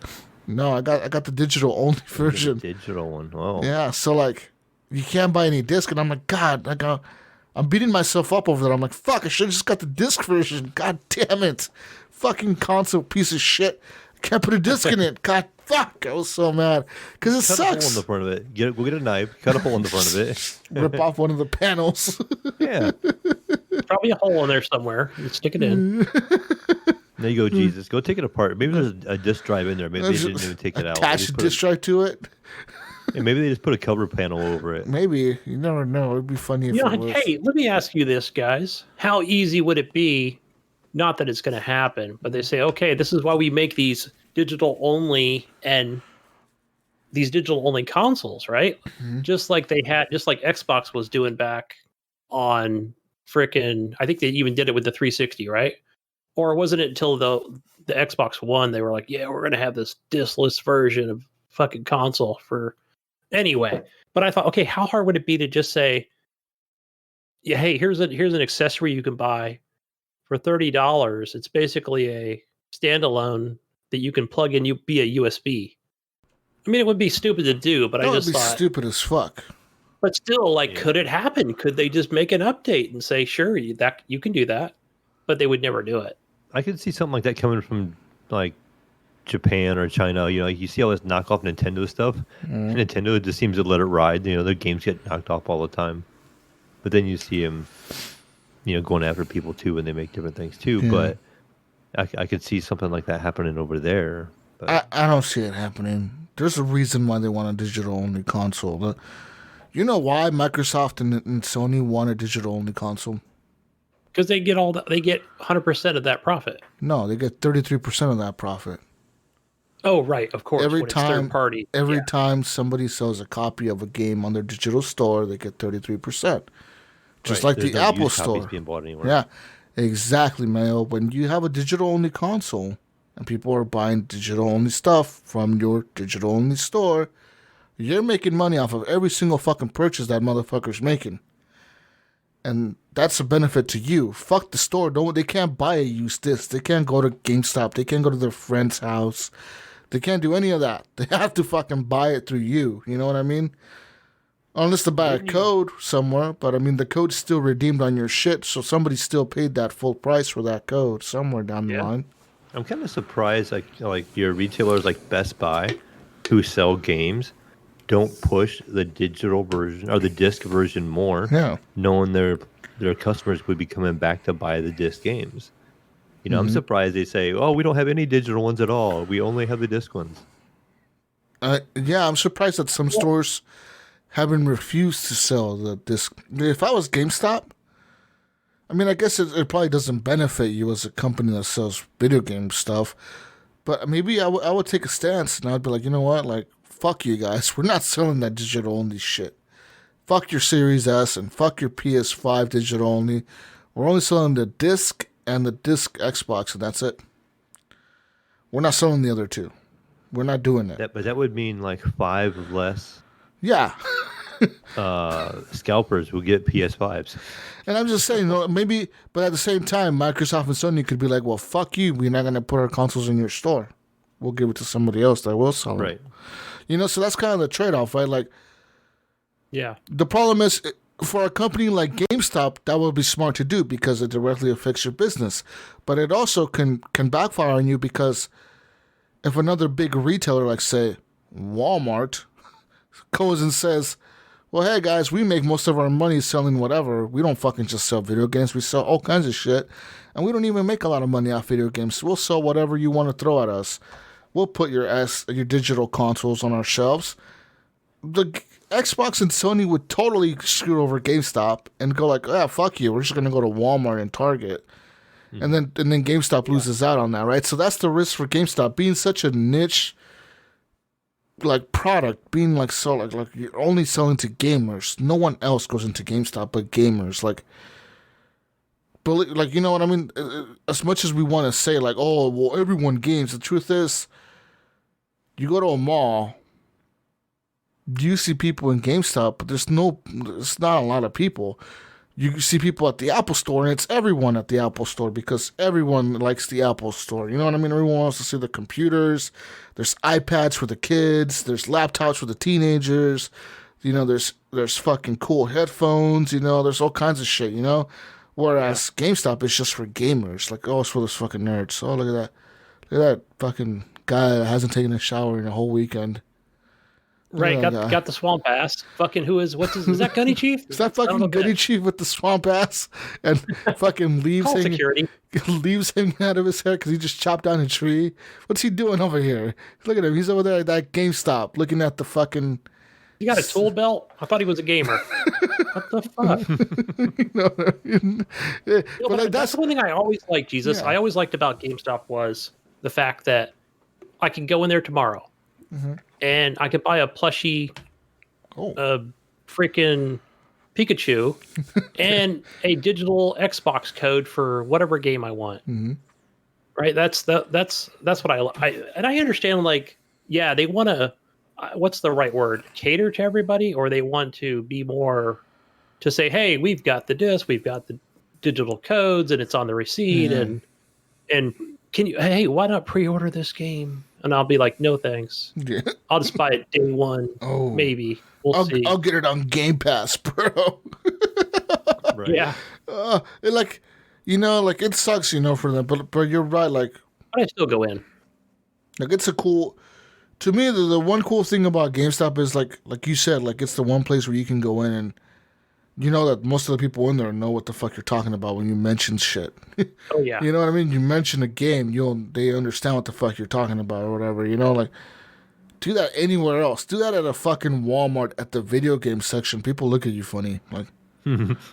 No, I got the digital only version. The digital one. Oh. Yeah, so like you can't buy any disc, and I'm like, God, like I'm beating myself up over that. I'm like, fuck, I should have just got the disc version. God damn it. Fucking console piece of shit. I can't put a disc in it. God fuck. I was so mad. Because it sucks. Cut a hole in the front of it. Go get a knife, cut a hole in the front of it. Rip off one of the panels. Yeah. Probably a hole in there somewhere. You stick it in. There you go, Jesus. Go take it apart. Maybe there's a disk drive in there. Maybe they didn't even take it out. Attach a disk drive to it. Yeah, maybe they just put a cover panel over it. Maybe. You never know. It'd be funny if it was. Hey, let me ask you this, guys. How easy would it be, not that it's going to happen, but they say, okay, this is why we make these digital-only and these digital-only consoles, right? Mm-hmm. Just like Xbox was doing back on frickin', I think they even did it with the 360, right? Or wasn't it until the Xbox One they were like, yeah, we're going to have this diskless version of fucking console for anyway. But I thought, okay, how hard would it be to just say, yeah, hey, here's an accessory you can buy for $30. It's basically a standalone that you can plug in via USB. I mean, it would be stupid to do, but I just thought, stupid as fuck. But still, like, could it happen? Could they just make an update and say, sure, that you can do that? But they would never do it. I could see something like that coming from like Japan or China. You know, like you see all this knockoff Nintendo stuff. Nintendo just seems to let it ride. You know, their games get knocked off all the time. But then you see them, you know, going after people too when they make different things too. Yeah. But I could see something like that happening over there. But I don't see it happening. There's a reason why they want a digital-only console. You know why Microsoft and Sony want a digital-only console? Because they get 100% of that profit. No, they get 33% of that profit. Oh, right, of course. Every when time, it's third party. Every time somebody sells a copy of a game on their digital store, they get 33%. Just like the Apple Store. Being bought anywhere. Yeah, exactly, Mayo. When you have a digital-only console and people are buying digital-only stuff from your digital-only store, you're making money off of every single fucking purchase that motherfucker's making. And that's a benefit to you. Fuck the store. They can't buy a used disc. They can't go to GameStop. They can't go to their friend's house. They can't do any of that. They have to fucking buy it through you. You know what I mean? Unless they buy a code somewhere. But, I mean, the code's still redeemed on your shit, so somebody still paid that full price for that code somewhere down the line. I'm kind of surprised, like your retailers like Best Buy, who sell games, don't push the digital version or the disc version more, knowing their customers would be coming back to buy the disc games. You know, I'm surprised they say, "Oh, we don't have any digital ones at all. We only have the disc ones." Yeah, I'm surprised that some stores haven't refused to sell the disc. If I was GameStop, I mean, I guess it probably doesn't benefit you as a company that sells video game stuff, but maybe I would take a stance and I'd be like, you know what, like, fuck you guys. We're not selling that digital only shit. Fuck your Series S and fuck your PS5 digital only. We're only selling the disc and the disc Xbox, and that's it. We're not selling the other two. We're not doing it. But that would mean like 5 less. Yeah. Scalpers will get PS5s. And I'm just saying, maybe, but at the same time, Microsoft and Sony could be like, well, fuck you. We're not going to put our consoles in your store. We'll give it to somebody else that will sell them. Right. You know, so that's kind of the trade-off, right? Like, yeah. The problem is, for a company like GameStop, that would be smart to do because it directly affects your business. But it also can backfire on you because if another big retailer, like say Walmart, goes and says, well, hey guys, we make most of our money selling whatever. We don't fucking just sell video games. We sell all kinds of shit. And we don't even make a lot of money off video games. So we'll sell whatever you want to throw at us. We'll put your digital consoles on our shelves. The Xbox and Sony would totally screw over GameStop and go like, ah, fuck you. We're just going to go to Walmart and Target. And then GameStop loses out on that, right? So that's the risk for GameStop being such a niche like product, being like so like you're only selling to gamers. No one else goes into GameStop but gamers. Like you know what I mean? As much as we want to say like, oh well, everyone games. The truth is, you go to a mall, you see people in GameStop, but it's not a lot of people. You see people at the Apple Store, and it's everyone at the Apple Store because everyone likes the Apple Store. You know what I mean? Everyone wants to see the computers. There's iPads for the kids. There's laptops for the teenagers. You know, there's fucking cool headphones. You know, there's all kinds of shit. You know, whereas GameStop is just for gamers. Like, oh, it's for those fucking nerds. Oh, look at that. Look at that fucking guy that hasn't taken a shower in a whole weekend. Right, got the swamp ass. Fucking is that GunnyChief? Is that fucking GunnyChief with the swamp ass and fucking leaves hanging out of his hair because he just chopped down a tree? What's he doing over here? Look at him. He's over there at that GameStop looking at the fucking... You got a tool belt? I thought he was a gamer. What the fuck? That's one thing I always liked, Jesus. Yeah. I always liked about GameStop was the fact that I can go in there tomorrow. Mm-hmm. And I could buy a plushie, freaking Pikachu, and a digital Xbox code for whatever game I want. Mm-hmm. Right? That's what I and I understand. Like, yeah, they want to. What's the right word? Cater to everybody, or they want to be more to say, hey, we've got the disc, we've got the digital codes, and it's on the receipt, and can you? Hey, why not pre-order this game? And I'll be like, no, thanks. Yeah. I'll just buy it day one. Oh, maybe. We'll see. I'll get it on Game Pass, bro. Right. Yeah. It sucks, for them. But you're right. Like, but I still go in. Like, it's a cool. To me, the one cool thing about GameStop is like you said, like it's the one place where you can go in and you know that most of the people in there know what the fuck you're talking about when you mention shit. Oh, yeah. You know what I mean? You mention a game, they understand what the fuck you're talking about or whatever. You know, like, do that anywhere else. Do that at a fucking Walmart at the video game section. People look at you funny. Like,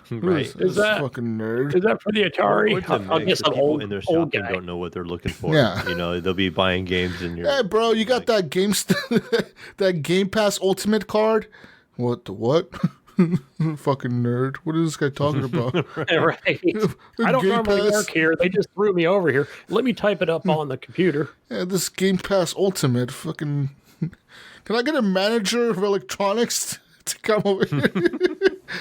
right. Is that fucking nerd? Is that for the Atari? I'll get some old in their shop and don't know what they're looking for. Yeah. You know, they'll be buying games and you're... Hey, bro, you got that that Game Pass Ultimate card? What? Fucking nerd. What is this guy talking about? Right. I don't normally work here. They just threw me over here. Let me type it up on the computer. Yeah, this Game Pass Ultimate. Fucking. Can I get a manager of electronics to come over here?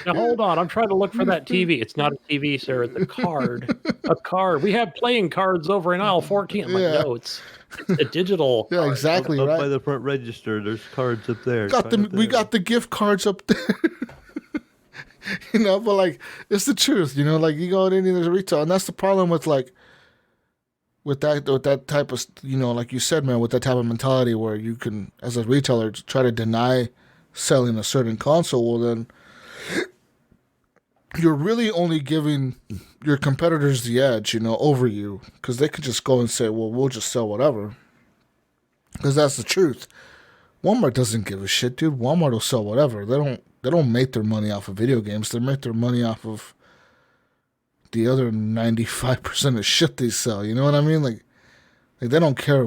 Now, hold on. I'm trying to look for that TV. It's not a TV, sir. It's a card. A card. We have playing cards over in aisle 14. I'm like, no, it's a digital. Yeah, card. exactly. Up right by the front register, there's cards up there. We got the gift cards up there. But like, it's the truth, like you go in any of the retail, and that's the problem with like, with that type of, like you said, man, with that type of mentality where you can, as a retailer, try to deny selling a certain console, well then, you're really only giving your competitors the edge, over you, because they could just go and say, well, we'll just sell whatever, because that's the truth. Walmart doesn't give a shit, dude. Walmart will sell whatever. They don't make their money off of video games. They make their money off of the other 95% of shit they sell. You know what I mean? Like they don't care,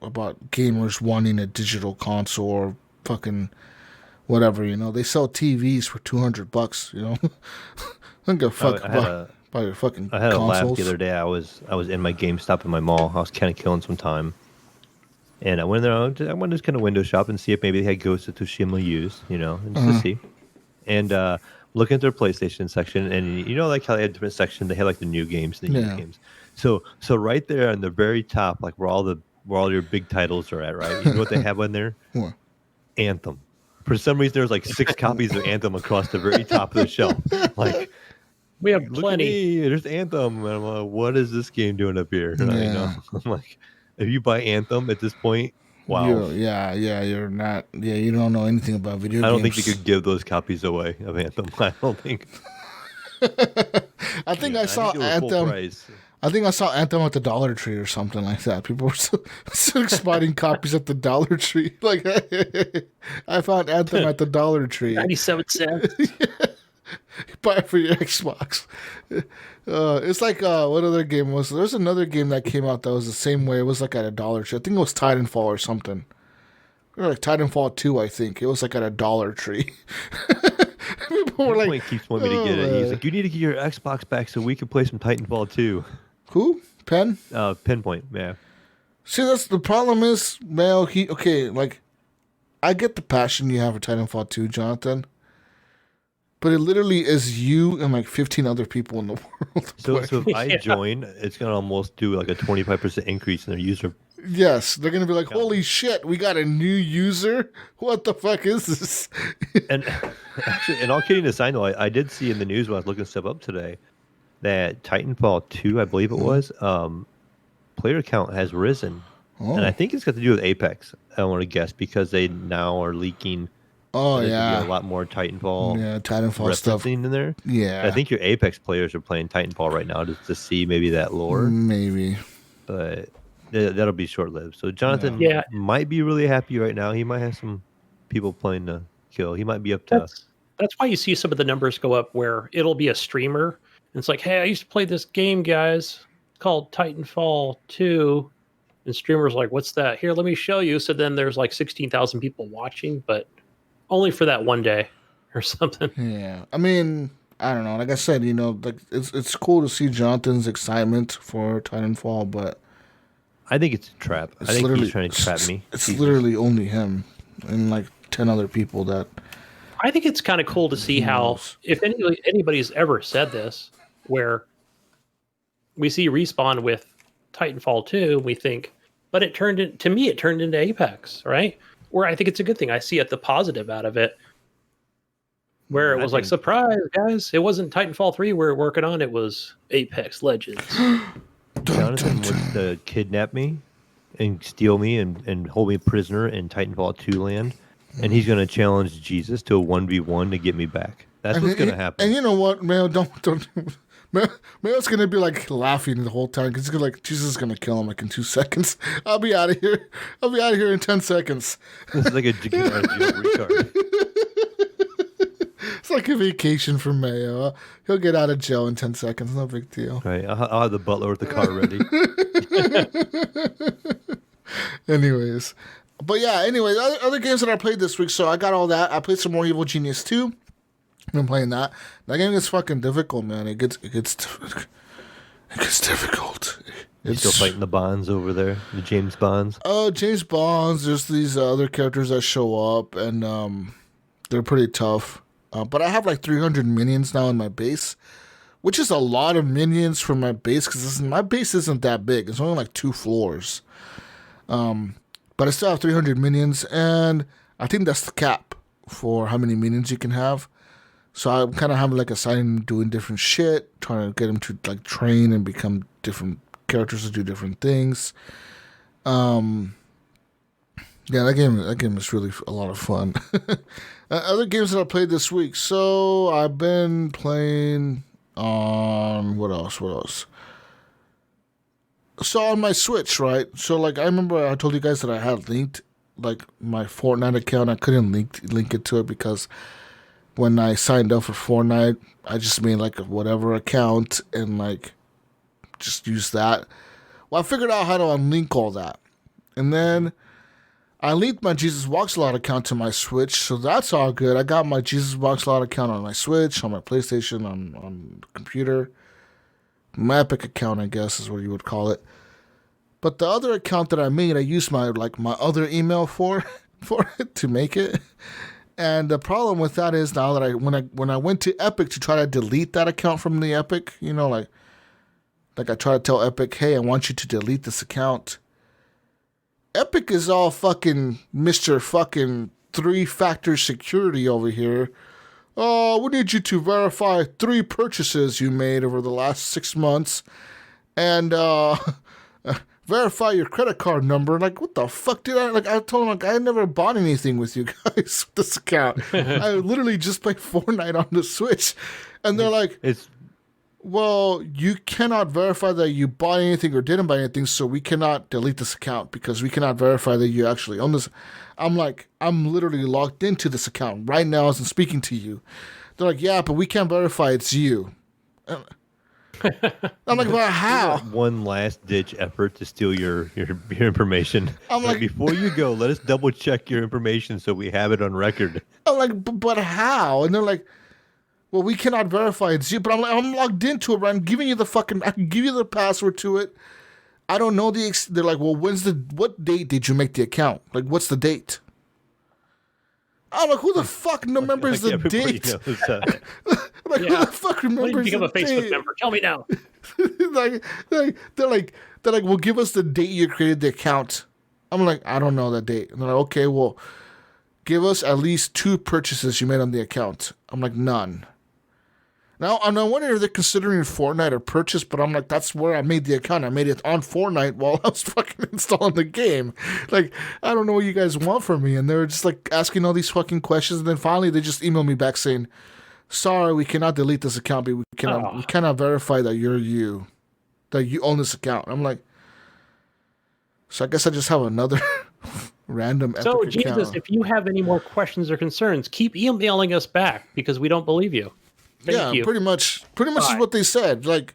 about gamers wanting a digital console or fucking whatever. They sell TVs for $200. Don't give a fuck about your fucking. I had consoles. A laugh the other day. I was in my GameStop in my mall. I was kind of killing some time. And I went there. I went to kind of window shop and see if maybe they had Ghost of Tsushima used, and just to see. And look at their PlayStation section, and like how they had different sections. They had like the new games, the used games. So right there on the very top, like where all your big titles are at, right? You know what they have on there? What? Anthem. For some reason, there's like 6 copies of Anthem across the very top of the shelf. Like, we have look plenty. At me, there's Anthem. And I'm like, what is this game doing up here? I'm like. If you buy Anthem at this point, wow. You're not. Yeah, you don't know anything about video games. I don't think you could give those copies away of Anthem. I don't think. I think I saw Anthem. I think I saw Anthem at the Dollar Tree or something like that. People were still spotting copies at the Dollar Tree. Like, I found Anthem at the Dollar Tree. 97 cents. Buy it for your Xbox. It's like, what other game was there? There's another game that came out that was the same way. It was like at a Dollar Tree. I think it was Titanfall or something. Or like Titanfall 2, I think. It was like at a Dollar Tree. People were like, keeps wanting me to get it. He's like, you need to get your Xbox back so we can play some Titanfall 2. Who? Penn? Pinpoint, yeah. See, that's the problem is, Mayo, I get the passion you have for Titanfall 2, Jonathan. But it literally is you and like 15 other people in the world. So if I join, it's going to almost do like a 25% increase in their user. Yes, they're going to be like, holy shit, we got a new user? What the fuck is this? And actually, and all kidding aside, though, I did see in the news when I was looking stuff up today that Titanfall 2, I believe it was, player count has risen. Oh. And I think it's got to do with Apex, I want to guess, because they now are leaking. Oh, yeah. A lot more Titanfall stuff in there. Yeah. I think your Apex players are playing Titanfall right now to see maybe that lore. Maybe. But that'll be short-lived. So Jonathan might be really happy right now. He might have some people playing the kill. He might be up to... That's why you see some of the numbers go up where it'll be a streamer. And it's like, hey, I used to play this game, guys. It's called Titanfall 2. And streamers are like, what's that? Here, let me show you. So then there's like 16,000 people watching, but only for that one day or something. Yeah. I mean, I don't know. Like I said, like it's cool to see Jonathan's excitement for Titanfall, but I think it's a trap. I think he's trying to trap me. It's literally only him and like 10 other people that... I think it's kind of cool to see how, if anybody's ever said this, where we see Respawn with Titanfall 2, we think, but it turned into Apex, right? Where I think it's a good thing. I see the positive out of it. Where it was like, surprise, guys. It wasn't Titanfall 3 we were working on. It was Apex Legends. Jonathan wants to kidnap me and steal me and hold me prisoner in Titanfall 2 land. And he's going to challenge Jesus to a 1v1 to get me back. That's what's going to happen. And you know what, Mayo? Don't. Mayo's going to be like laughing the whole time because he's like, Jesus is going to kill him like in 2 seconds. I'll be out of here. I'll be out of here in 10 seconds. This is like a jail retard. It's like a vacation for Mayo. He'll get out of jail in 10 seconds. No big deal. Right. I'll have the butler with the car ready. Anyways. But yeah, anyways, other games that I played this week. So I got all that. I played some more Evil Genius 2. I've been playing that. That game gets fucking difficult, man. It gets difficult. You still fighting the Bonds over there? The James Bonds? James Bonds. There's these other characters that show up, and they're pretty tough. But I have like 300 minions now in my base, which is a lot of minions for my base, because my base isn't that big. It's only like 2 floors. But I still have 300 minions, and I think that's the cap for how many minions you can have. So I'm kind of having like a side doing different shit, trying to get them to like train and become different characters to do different things. Yeah, that game is really a lot of fun. Other games that I played this week. So I've been playing on what else? So on my Switch, right? So like I remember I told you guys that I had linked like my Fortnite account. I couldn't link it to it because when I signed up for Fortnite, I just made like a whatever account and like just used that. Well, I figured out how to unlink all that. And then I linked my Jesus Walks a Lot account to my Switch, so that's all good. I got my Jesus Walks a Lot account on my Switch, on my PlayStation, on the computer. My Epic account, I guess, is what you would call it. But the other account that I made, I used my other email for it to make it. And the problem with that is now that when I went to Epic to try to delete that account from the Epic, like I try to tell Epic, hey, I want you to delete this account. Epic is all fucking Mr. fucking 3-factor security over here. Oh, we need you to verify 3 purchases you made over the last 6 months. And verify your credit card number. Like, what the fuck did I, like, I told him, like, I never bought anything with you guys with this account. I literally just played Fortnite on the Switch. And they're like, well, you cannot verify that you bought anything or didn't buy anything, so we cannot delete this account because we cannot verify that you actually own this. I'm like, I'm literally logged into this account right now as I'm speaking to you. They're like, yeah, but we can't verify it's you. I'm like, well, how? One last ditch effort to steal your information. I'm like, before you go, let us double check your information so we have it on record. I'm like, but how? And they're like, well, we cannot verify it's you. But I'm like, I'm logged into it, right? I'm giving you the fucking, I can give you the password to it. I don't know they're like, well, what date did you make the account? Like, what's the date? I'm like, who the fuck remembers the date? Like, who the fuck remembers when did you become a Facebook date? member? Tell me now. they're like, well, give us the date you created the account. I'm like, I don't know that date. And they're like, okay, well, give us at least 2 purchases you made on the account. I'm like, none. Now, I wonder if they're considering Fortnite a purchase, but I'm like, that's where I made the account. I made it on Fortnite while I was fucking installing the game. Like, I don't know what you guys want from me. And they were just like asking all these fucking questions. And then finally they just emailed me back saying, sorry, we cannot delete this account, but we cannot verify that you're you, that you own this account. I'm like, so I guess I just have another random epic So, account. Jesus, if you have any more questions or concerns, keep emailing us back because we don't believe you. Thank you. Pretty much is what they said. Like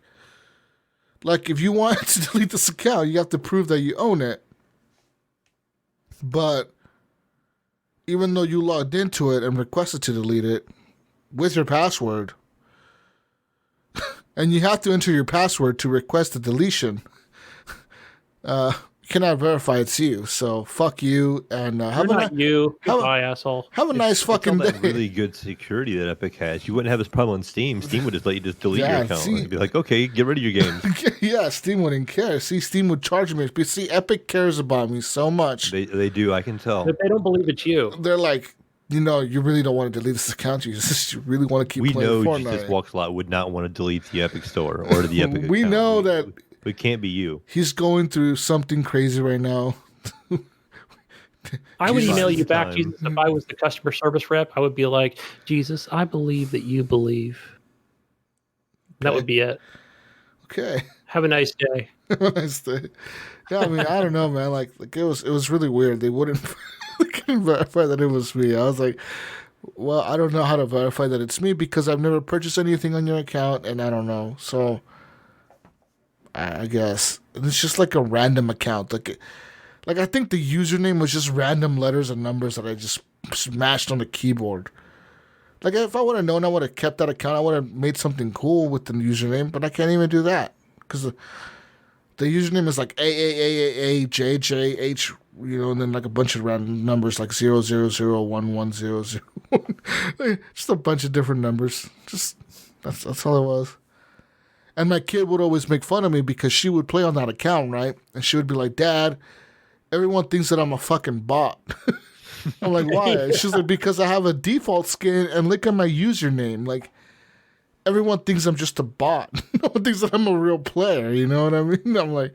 if you want to delete this account, you have to prove that you own it. But even though you logged into it and requested to delete it with your password, and you have to enter your password to request the deletion, you cannot verify it's you. So fuck you and goodbye, asshole. Have a nice fucking day. Really good security that Epic has. You wouldn't have this problem on Steam. Steam would just let you just delete your account. It'd be like, okay, get rid of your games. Yeah, Steam wouldn't care. See, Steam would charge me. But see, Epic cares about me so much. They do. I can tell. But they don't believe it's you. They're like, you really don't want to delete this account. You really want to keep playing Fortnite. We know Jesus Walkslot would not want to delete the Epic Store or the Epic We account. know that it can't be you. He's going through something crazy right now. I would email you back, Jesus, if I was the customer service rep. I would be like, Jesus, I believe that you believe. That would be it. Okay. Have a nice day. Have a nice day. Yeah, I mean, I don't know, man. Like it was really weird. They couldn't verify that it was me. I was like, well, I don't know how to verify that it's me because I've never purchased anything on your account, and I don't know. So I guess it's just like a random account. Like I think the username was just random letters and numbers that I just smashed on the keyboard. Like if I would have known, I would have kept that account. I would have made something cool with the username, but I can't even do that because the username is like AAAAJJH, and then like a bunch of random numbers like 0001100. Just a bunch of different numbers. Just that's all it was. And my kid would always make fun of me because she would play on that account, right? And she would be like, Dad, everyone thinks that I'm a fucking bot. I'm like, why? She's like, because I have a default skin and look at my username. Like, everyone thinks I'm just a bot. No one thinks that I'm a real player. You know what I mean? I'm like,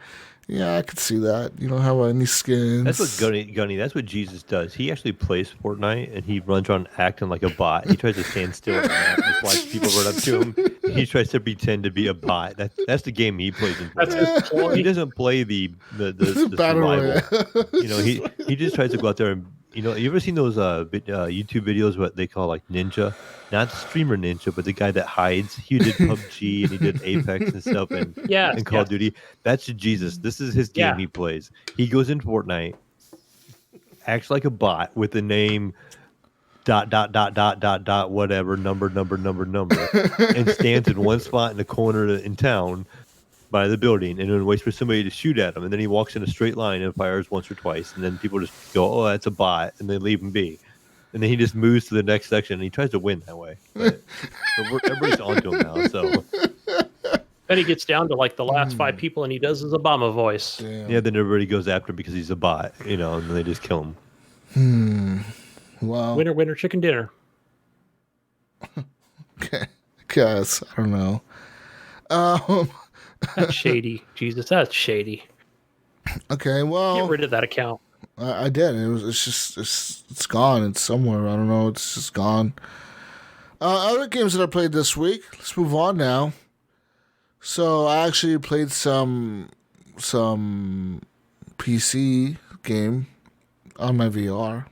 yeah, I could see that. You don't have any skins. That's what Gunny. That's what Jesus does. He actually plays Fortnite and he runs around acting like a bot. He tries to stand still and just watch people run up to him. He tries to pretend to be a bot. That's the game he plays in Fortnite. He doesn't play the survival. He just tries to go out there and you ever seen those YouTube videos what they call like Ninja? Not the streamer Ninja, but the guy that hides. He did PUBG and he did Apex and stuff and Call of Duty. That's Jesus. This is his game he plays. He goes in Fortnite, acts like a bot with the name ... whatever number and stands in one spot in the corner in town by the building and then waits for somebody to shoot at him, and then he walks in a straight line and fires once or twice, and then people just go, oh, that's a bot, and they leave him be, and then he just moves to the next section and he tries to win that way. But everybody's onto him now, so then he gets down to like the last 5 people and he does his Obama voice. Damn. Yeah, then everybody goes after him because he's a bot, and then they just kill him. Wow. Winner, winner, chicken dinner. Okay. Guess. I don't know. That's shady. Jesus, that's shady. Okay, Get well, rid of that account. I did. It's gone. It's somewhere. I don't know. It's just gone. Other games that I played this week. Let's move on now. So I actually played some PC game on my VR.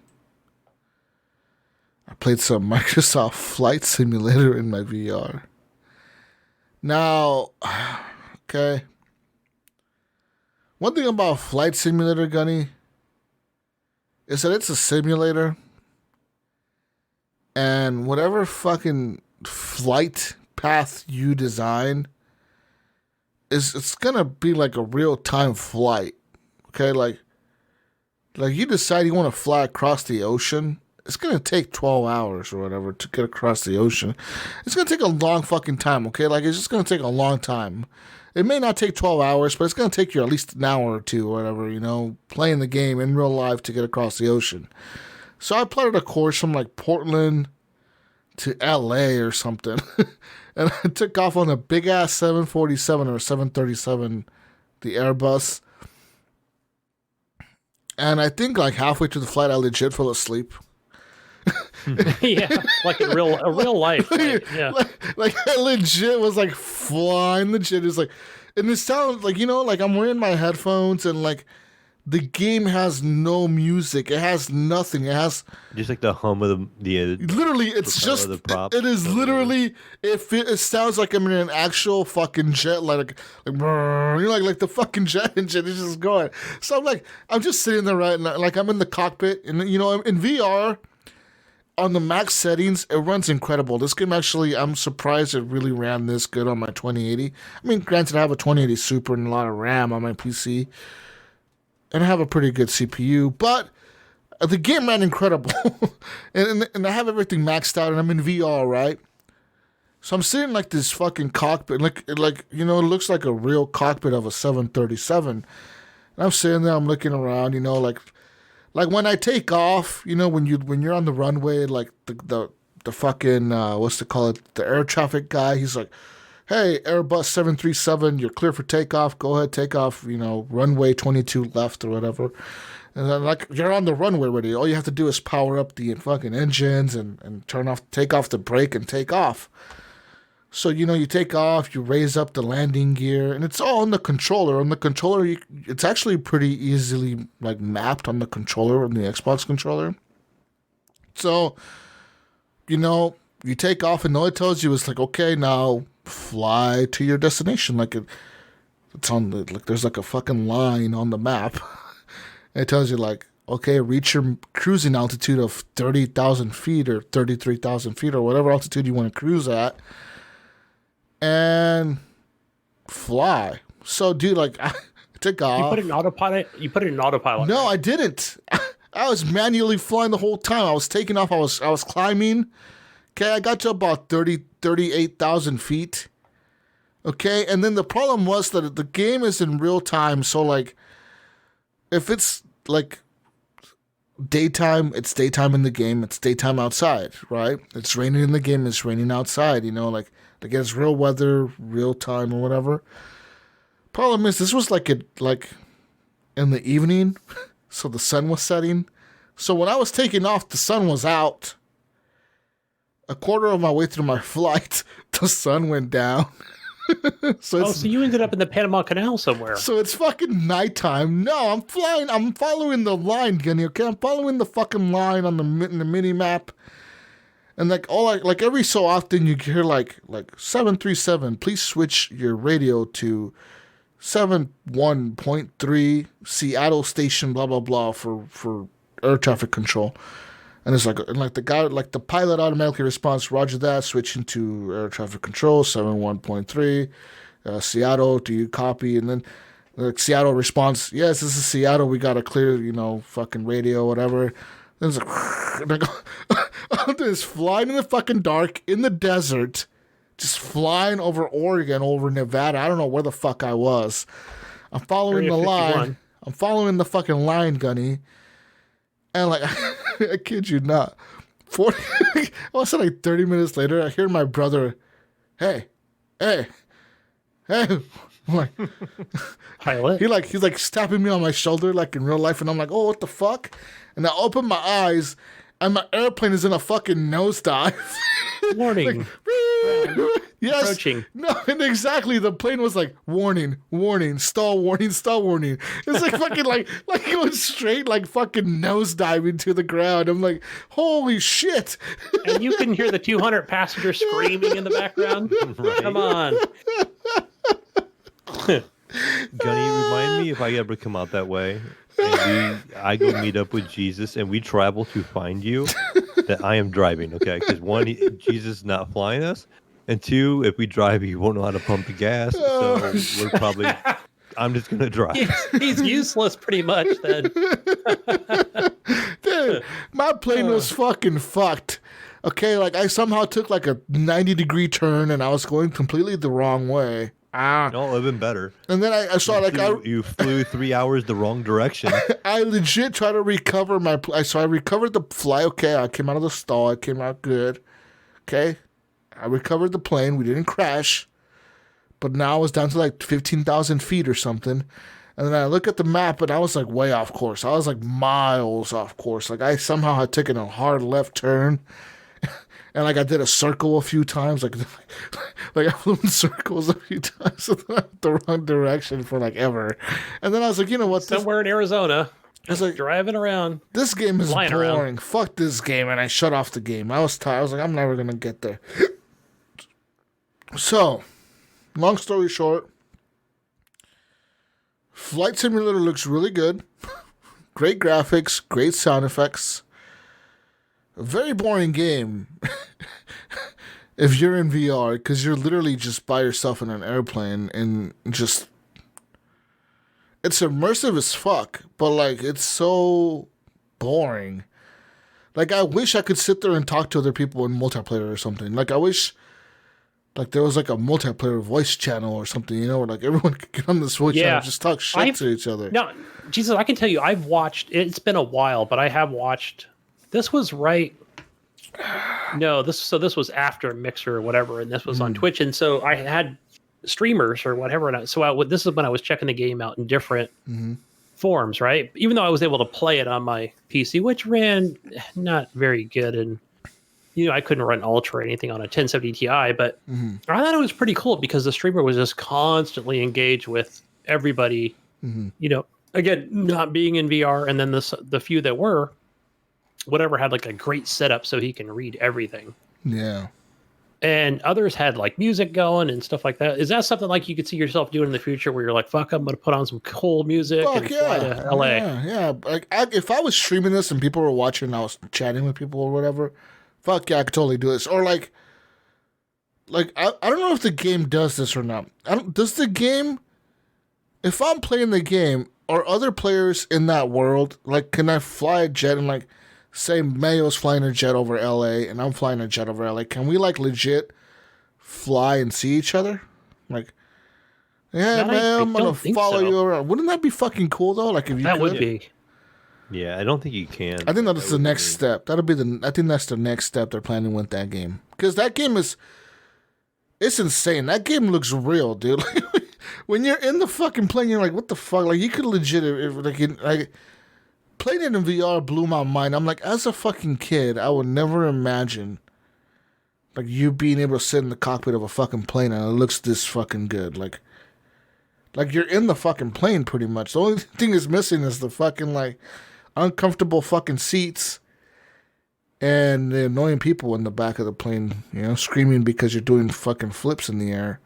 I played some Microsoft Flight Simulator in my VR. Now, okay. One thing about Flight Simulator, Gunny, is that it's a simulator. And whatever fucking flight path you design, it's gonna be like a real-time flight. Okay, like you decide you want to fly across the ocean. It's gonna take 12 hours or whatever to get across the ocean. It's gonna take a long fucking time, okay? Like, it's just gonna take a long time. It may not take 12 hours, but it's gonna take you at least an hour or two or whatever, playing the game in real life to get across the ocean. So I plotted a course from like Portland to LA or something. And I took off on a big ass 747 or 737, the Airbus. And I think like halfway through the flight, I legit fell asleep. Yeah, like in a real life. Yeah. Like I legit was like flying legit. It's like, and it sounds like, like I'm wearing my headphones and like the game has no music. It has nothing. It has just like the hum of the literally. It's just it is literally. It sounds like I'm in an actual fucking jet, like like the fucking jet engine is just going. So I'm just sitting there right now, like I'm in the cockpit, and in VR. On the max settings, it runs incredible. This game actually, I'm surprised it really ran this good on my 2080. I mean, granted, I have a 2080 Super and a lot of RAM on my PC. And I have a pretty good CPU, but the game ran incredible. and I have everything maxed out, and I'm in VR, right? So I'm sitting like this fucking cockpit, like it looks like a real cockpit of a 737. And I'm sitting there, I'm looking around, like when I take off, when you're on the runway, like the fucking what's to call it, the air traffic guy, he's like, "Hey, Airbus 737, you're clear for takeoff. Go ahead, take off. Runway 22 left or whatever." And then like you're on the runway already. All you have to do is power up the fucking engines and take off the brake and take off. So, you take off, you raise up the landing gear, and it's all on the controller. On the controller, it's actually pretty easily, like, mapped on the controller, on the Xbox controller. So, you take off, and all it tells you is, like, okay, now fly to your destination. Like, it's on the, like, there's, like, a fucking line on the map. And it tells you, like, okay, reach your cruising altitude of 30,000 feet or 33,000 feet or whatever altitude you want to cruise at. And fly. So, dude, like, I took off. You put it in autopilot? No, I didn't. I was manually flying the whole time. I was taking off. I was climbing. Okay, I got to about 38,000 feet. Okay, and then the problem was that the game is in real time. So, like, if it's, like, daytime, it's daytime in the game. It's daytime outside, right? It's raining in the game. It's raining outside, like it's real weather, real time, or whatever. Problem is, this was like in the evening, so the sun was setting. So when I was taking off, the sun was out. A quarter of my way through my flight, the sun went down. So you ended up in the Panama Canal somewhere. So it's fucking nighttime. No, I'm flying. I'm following the line, Gunny. Okay, I'm following the fucking line on the mini map. And like every so often you hear like 737, please switch your radio to 71.3 Seattle station, blah blah blah for air traffic control. And it's the pilot automatically responds, Roger that, switching to air traffic control, 71.3, Seattle, do you copy? And then Seattle responds, yes, this is Seattle, we got a clear, fucking radio, whatever. Then it's like, I'm just flying in the fucking dark, in the desert, just flying over Oregon, over Nevada. I don't know where the fuck I was. I'm following the line. I'm following the fucking line, Gunny. And like, I kid you not, 40, I was like 30 minutes later, I hear my brother, hey, hey. I'm like, Pilot. he's like tapping me on my shoulder like in real life, and I'm like, oh, what the fuck? And I open my eyes, and my airplane is in a fucking nosedive. Warning. Yes. Approaching. No, and exactly. The plane was like, warning, warning, stall warning, stall warning. It's like fucking like going straight like fucking nosediving to the ground. I'm like, holy shit. And you can hear the 200 passengers screaming in the background. Right. Come on. Gunny, remind me if I ever come out that way and I go meet up with Jesus and we travel to find you, that I am driving, okay? Because one, Jesus is not flying us, and two, if we drive, he won't know how to pump the gas, so we're probably. I'm just gonna drive. He's useless pretty much then. Dude, my plane was fucking fucked. Okay, like I somehow took like a 90-degree turn and I was going completely the wrong way. No, it would have been better. And then I saw you flew 3 hours the wrong direction. I legit tried to recover so I recovered the fly. Okay, I came out of the stall. I came out good. Okay, I recovered the plane. We didn't crash, but now I was down to like 15,000 feet or something. And then I look at the map and I was like way off course. I was like miles off course. Like I somehow had taken a hard left turn. And like I did a circle a few times, like I flew in circles a few times in the wrong direction for like ever. And then I was like, you know what? Somewhere in Arizona. I was like, driving around. This game is boring. Around. Fuck this game. And I shut off the game. I was tired. I was like, I'm never going to get there. So, long story short, Flight Simulator looks really good. Great graphics, great sound effects. A very boring game if you're in VR, because you're literally just by yourself in an airplane and just... It's immersive as fuck, but like it's so boring. Like I wish I could sit there and talk to other people in multiplayer or something. Like I wish like there was like a multiplayer voice channel or something, you know, where like everyone could get on the Switch and just talk shit to each other. No, Jesus, I can tell you, I've watched, it's been a while, but I have watched, this was right, no, this was after Mixer or whatever, and this was on Twitch, and so I had streamers or whatever, and this is when I was checking the game out in different forms, right? Even though I was able to play it on my PC, which ran not very good, and you know, I couldn't run Ultra or anything on a 1070 Ti, but I thought it was pretty cool because the streamer was just constantly engaged with everybody, you know, again, not being in VR, and then the few that were, whatever, had like a great setup so he can read everything. Yeah. And others had like music going and stuff like that. Is that something like you could see yourself doing in the future where you're like, fuck, I'm going to put on some cool music and fly to LA? Yeah. Like, if I was streaming this and people were watching and I was chatting with people or whatever, fuck yeah, I could totally do this. Or like I don't know if the game does this or not. Does the game, if I'm playing the game, are other players in that world, like, can I fly a jet and like, say Mayo's flying a jet over LA and I'm flying a jet over LA, can we like legit fly and see each other? Like, yeah, Mayo, I'm gonna follow you around. Wouldn't that be fucking cool though? Like if you that would be. Yeah, I don't think you can. I think that's the next step. I think that's the next step they're planning with that game. Because that game it's insane. That game looks real, dude. When you're in the fucking plane, you're like, what the fuck? Like you could legit playing it in VR blew my mind. I'm like, as a fucking kid, I would never imagine like you being able to sit in the cockpit of a fucking plane and it looks this fucking good. Like you're in the fucking plane pretty much. The only thing is missing is the fucking like uncomfortable fucking seats and the annoying people in the back of the plane, you know, screaming because you're doing fucking flips in the air.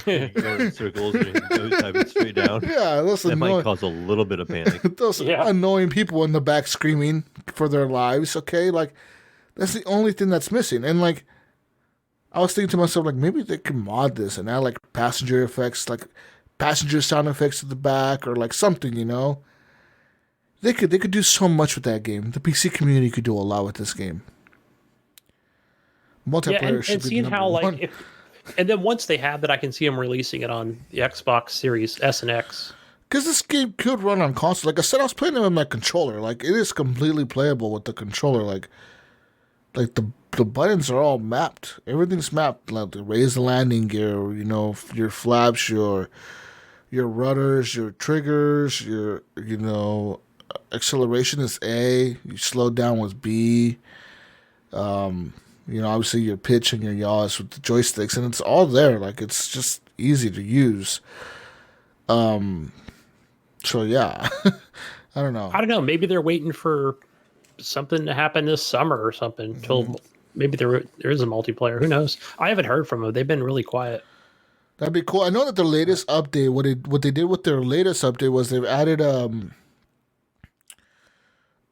Going in circles and diving straight down. Yeah, that might cause a little bit of panic. Those annoying people in the back screaming for their lives. Okay, like that's the only thing that's missing. And like, I was thinking to myself, like maybe they could mod this and add like passenger effects, like passenger sound effects at the back, or like something. You know, they could do so much with that game. The PC community could do a lot with this game. Multiplayer should be number one. And then once they have that, I can see them releasing it on the Xbox Series S and X. Because this game could run on console. Like I said, I was playing it with my controller. Like it is completely playable with the controller. Like the buttons are all mapped. Everything's mapped. Like the raise the landing gear, you know, your flaps, your rudders, your triggers, your acceleration is A. You slow down with B. Obviously your pitch and your yaw is with the joysticks, and it's all there. Like it's just easy to use. So yeah, I don't know. Maybe they're waiting for something to happen this summer or something until maybe there is a multiplayer. Who knows? I haven't heard from them. They've been really quiet. That'd be cool. I know that the latest update, what they did with their latest update was they've added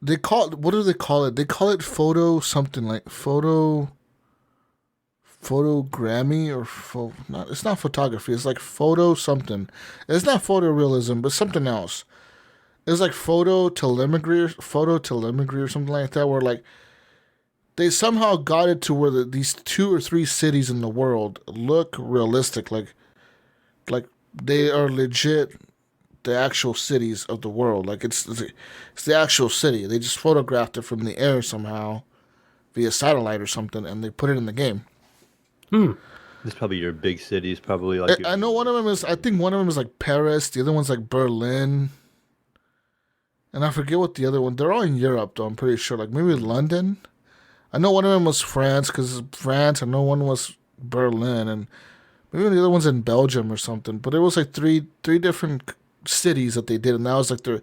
what do they call it? They call it photo something like photogrammy or it's not photography. It's like photo something. It's not photorealism, but something else. It's like photo telemetry or something like that, where like they somehow got it to where these 2 or 3 cities in the world look realistic, like they are legit the actual cities of the world. Like it's the actual city. They just photographed it from the air somehow via satellite or something, and they put it in the game. It's probably your big cities, probably like. I know one of them is. I think one of them is like Paris. The other one's like Berlin. And I forget what the other one. They're all in Europe, though. I'm pretty sure. Like maybe London. I know one of them was France, because France. I know one was Berlin, and maybe the other one's in Belgium or something. But it was like three different cities that they did, and that was like that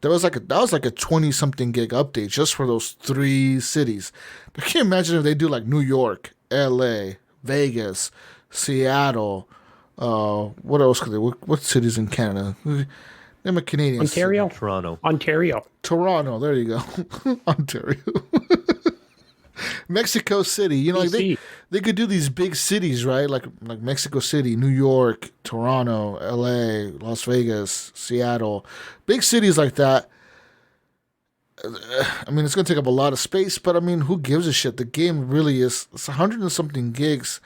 was like a 20-something gig update just for those 3 cities. I can't imagine if they do like New York, L.A., Vegas, Seattle. What else could they? What cities in Canada? I'm a Canadian. Ontario? City. Toronto. There you go. Ontario. Mexico City. You know, like they could do these big cities, right? Like Mexico City, New York, Toronto, LA, Las Vegas, Seattle. Big cities like that. I mean, it's going to take up a lot of space, but I mean, who gives a shit? The game really is, it's 100 and something gigs.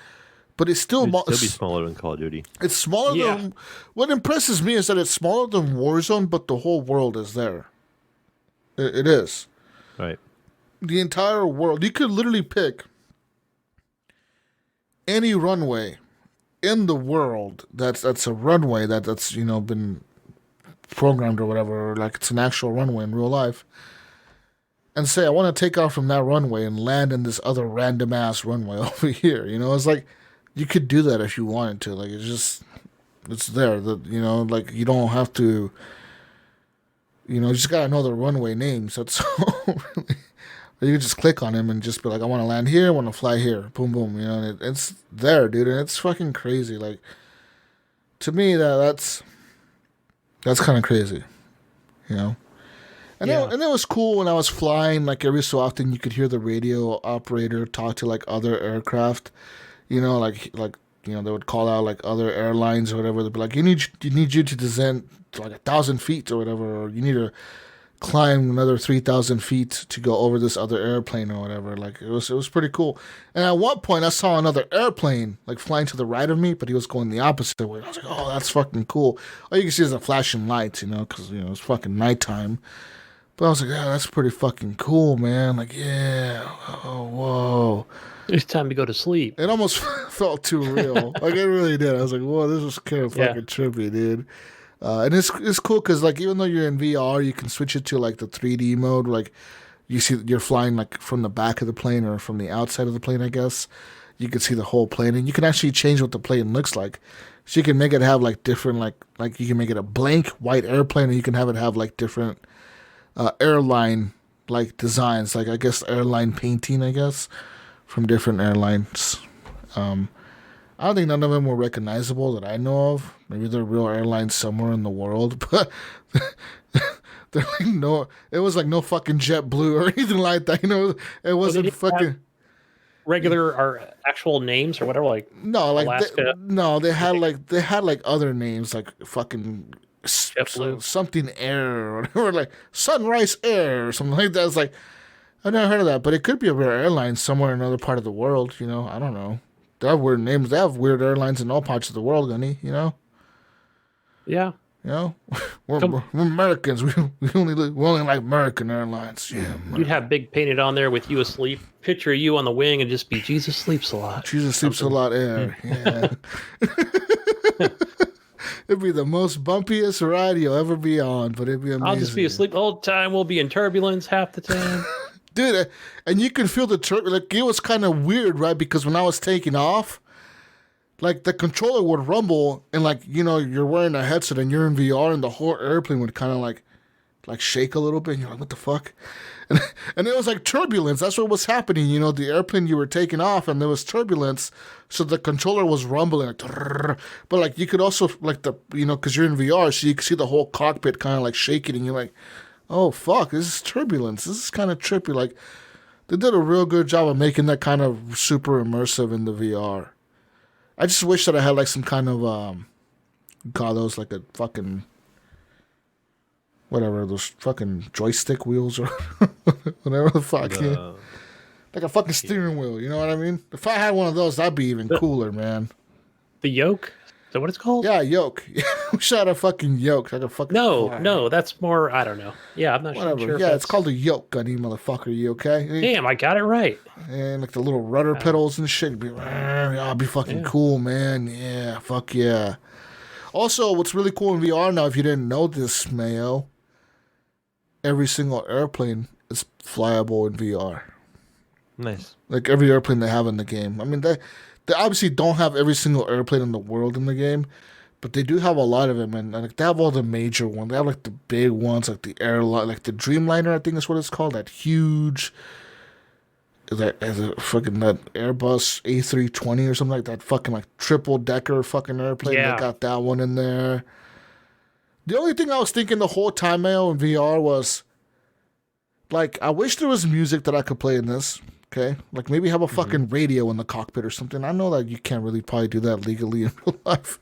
But it's still be smaller than Call of Duty. It's smaller than. What impresses me is that it's smaller than Warzone, but the whole world is there. It is. Right. The entire world. You could literally pick any runway in the world that's a runway that's been programmed or whatever, or like it's an actual runway in real life, and say I want to take off from that runway and land in this other random ass runway over here. It's like. You could do that if you wanted to. Like it's there. Like you don't have to. You just gotta know the runway names. That's all. Really. You could just click on them and just be like, I want to land here. I want to fly here. Boom, boom. And it's there, dude. And it's fucking crazy. Like to me, that's kind of crazy. And it was cool when I was flying. Like every so often, you could hear the radio operator talk to like other aircraft. They would call out like other airlines or whatever. They'd be like, you need you to descend to like 1,000 feet or whatever, or you need to climb another 3,000 feet to go over this other airplane or whatever. Like it was pretty cool. And at one point, I saw another airplane like flying to the right of me, but he was going the opposite way. I was like, oh, that's fucking cool. All you can see is the flashing lights, because it's fucking nighttime. But I was like, yeah, that's pretty fucking cool, man. Like, yeah, oh, whoa. It's time to go to sleep. It almost felt too real. Like it really did. I was like, whoa, this is kind of fucking trippy, dude. And it's cool because like even though you're in VR, you can switch it to like the 3D mode. Like you see you're flying like from the back of the plane or from the outside of the plane, I guess. You can see the whole plane, and you can actually change what the plane looks like. So you can make it have like different like you can make it a blank white airplane, or you can have it have like different airline like designs, like I guess airline painting, I guess. From different airlines. I don't think none of them were recognizable that I know of. Maybe they're real airlines somewhere in the world, but they're like it was like no fucking JetBlue or anything like that. It wasn't fucking regular or actual names or whatever. Like no, like Alaska. They had like other names like fucking something Air or whatever, like Sunrise Air or something like that. It's like. I've never heard of that, but it could be a rare airline somewhere in another part of the world, I don't know. They have weird names. They have weird airlines in all parts of the world, Gunny, Yeah. You know, we're Americans. We only like American Airlines. Yeah, You'd have big painted on there with you asleep. Picture you on the wing and just be Jesus sleeps a lot. Jesus sleeps a lot. Air. Yeah. It'd be the most bumpiest ride you'll ever be on, but it'd be amazing. I'll just be asleep the whole time. We'll be in turbulence half the time. Dude, and you can feel the turbulence. Like, it was kind of weird, right? Because when I was taking off, like, the controller would rumble, and, like, you know, you're wearing a headset and you're in VR, and the whole airplane would kind of, like shake a little bit, and you're like, what the fuck? And it was like turbulence. That's what was happening. You know, the airplane, you were taking off, and there was turbulence, so the controller was rumbling. Like, but, like, you could also, like, because you're in VR, so you can see the whole cockpit kind of, like, shaking, and you're like, oh, fuck, this is turbulence. This is kind of trippy. Like, they did a real good job of making that kind of super immersive in the VR. I just wish that I had, like, some kind of, call those, like, a fucking, whatever, those fucking joystick wheels or whatever the fuck. Like a fucking steering wheel, you know what I mean? If I had one of those, that'd be even cooler, man. The yoke? Is that what it's called? Yeah, yoke. We should have a fucking yoke. Like a fucking No, that's more, I don't know. Yeah, I'm not sure. Yeah, it's called a yoke, gunny motherfucker. You okay? Damn, I got it right. And like the little rudder pedals and shit. It'd be fucking cool, man. Yeah, fuck yeah. Also, what's really cool in VR now, if you didn't know this, Mayo, every single airplane is flyable in VR. Nice. Like every airplane they have in the game. I mean, they obviously don't have every single airplane in the world in the game, but they do have a lot of them, and like they have all the major ones. They have like the big ones, like the airline, like the Dreamliner, I think is what it's called. That huge, that Airbus A320 or something like that. Fucking like triple decker fucking airplane. Yeah. They got that one in there. The only thing I was thinking the whole time, Mayo, in VR was, like, I wish there was music that I could play in this. Okay, like maybe have a fucking radio in the cockpit or something. I know that you can't really probably do that legally in real life,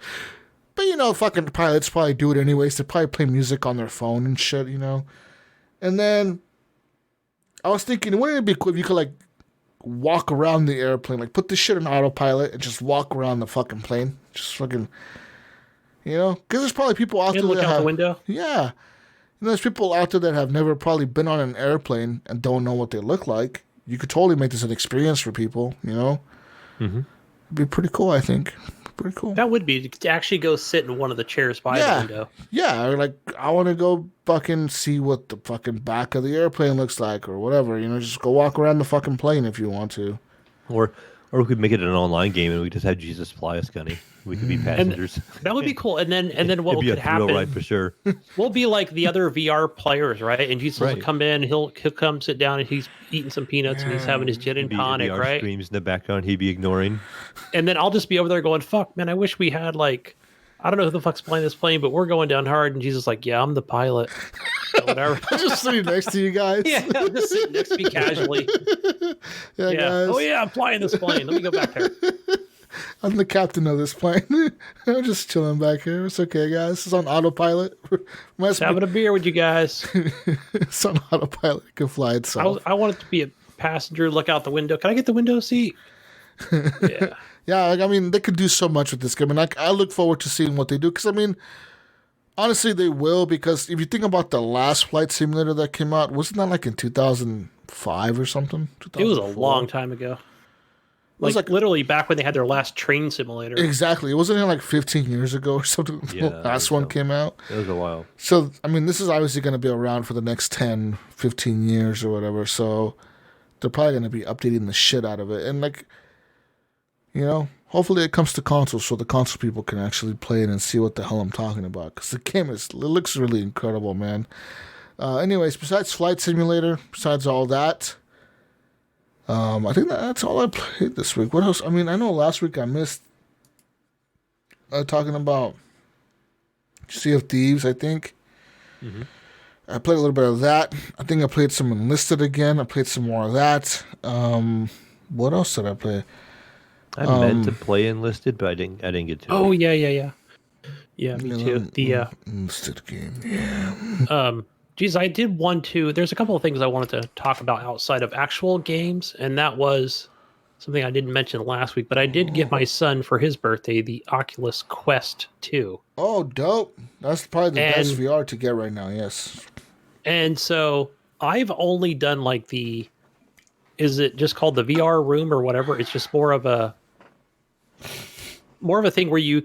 but you know, fucking pilots probably do it anyways. They probably play music on their phone and shit, you know. And then I was thinking, wouldn't it be cool if you could like walk around the airplane, like put this shit in autopilot and just walk around the fucking plane, just fucking, you know, because there's probably people out there look that out the window. Yeah, and there's people out there that have never probably been on an airplane and don't know what they look like. You could totally make this an experience for people, you know? Mm-hmm. It'd be pretty cool, I think. Pretty cool. That would be to actually go sit in one of the chairs by the window. Yeah, or like, I want to go fucking see what the fucking back of the airplane looks like or whatever, you know? Just go walk around the fucking plane if you want to. Or we could make it an online game and we just have Jesus fly us, Gunny. We could be passengers. And that would be cool. And then what It'd be could a thrill happen? ride for sure. We'll be like the other VR players, right? And Jesus will come in. He'll come sit down and he's eating some peanuts and he's having his gin and tonic, VR right? Screams in the background. He'd be ignoring. And then I'll just be over there going, "Fuck, man! I wish we had like, I don't know who the fuck's flying this plane, but we're going down hard." And Jesus is like, "Yeah, I'm the pilot." Or whatever. Just sitting next to you guys. Yeah, just sitting next to me casually. Yeah, guys. Oh yeah, I'm flying this plane. Let me go back there. I'm the captain of this plane. I'm just chilling back here. It's okay, guys. It's on autopilot. Just having a beer with you guys. It's on autopilot. It can fly itself. I want it to be a passenger. Look out the window. Can I get the window seat? Yeah. Yeah, like, I mean, they could do so much with this game. And I look forward to seeing what they do. Because, I mean, honestly, they will. Because if you think about the last flight simulator that came out, wasn't that like in 2005 or something? It was a long time ago. It was like literally back when they had their last train simulator. Exactly. It wasn't like 15 years ago or something. Yeah, the last one came out. It was a while. So, I mean, this is obviously going to be around for the next 10, 15 years or whatever. So, they're probably going to be updating the shit out of it. And, like, you know, hopefully it comes to consoles so the console people can actually play it and see what the hell I'm talking about. Because the game it looks really incredible, man. Anyways, besides Flight Simulator, besides all that, I think that's all I played this week. What else? I mean, I know last week I missed talking about Sea of Thieves, I think. Mm-hmm. I played a little bit of that. I think I played some Enlisted again. I played some more of that. What else did I play? I meant to play Enlisted, but I didn't get to it. Oh, yeah. Yeah, me too. The Enlisted game, yeah. Geez, I did want to. There's a couple of things I wanted to talk about outside of actual games, and that was something I didn't mention last week, but I did get my son for his birthday the Oculus Quest 2. Oh, dope. That's probably the best And- VR to get right now, yes. And so I've only done like is it just called the VR room or whatever? It's just more of a thing where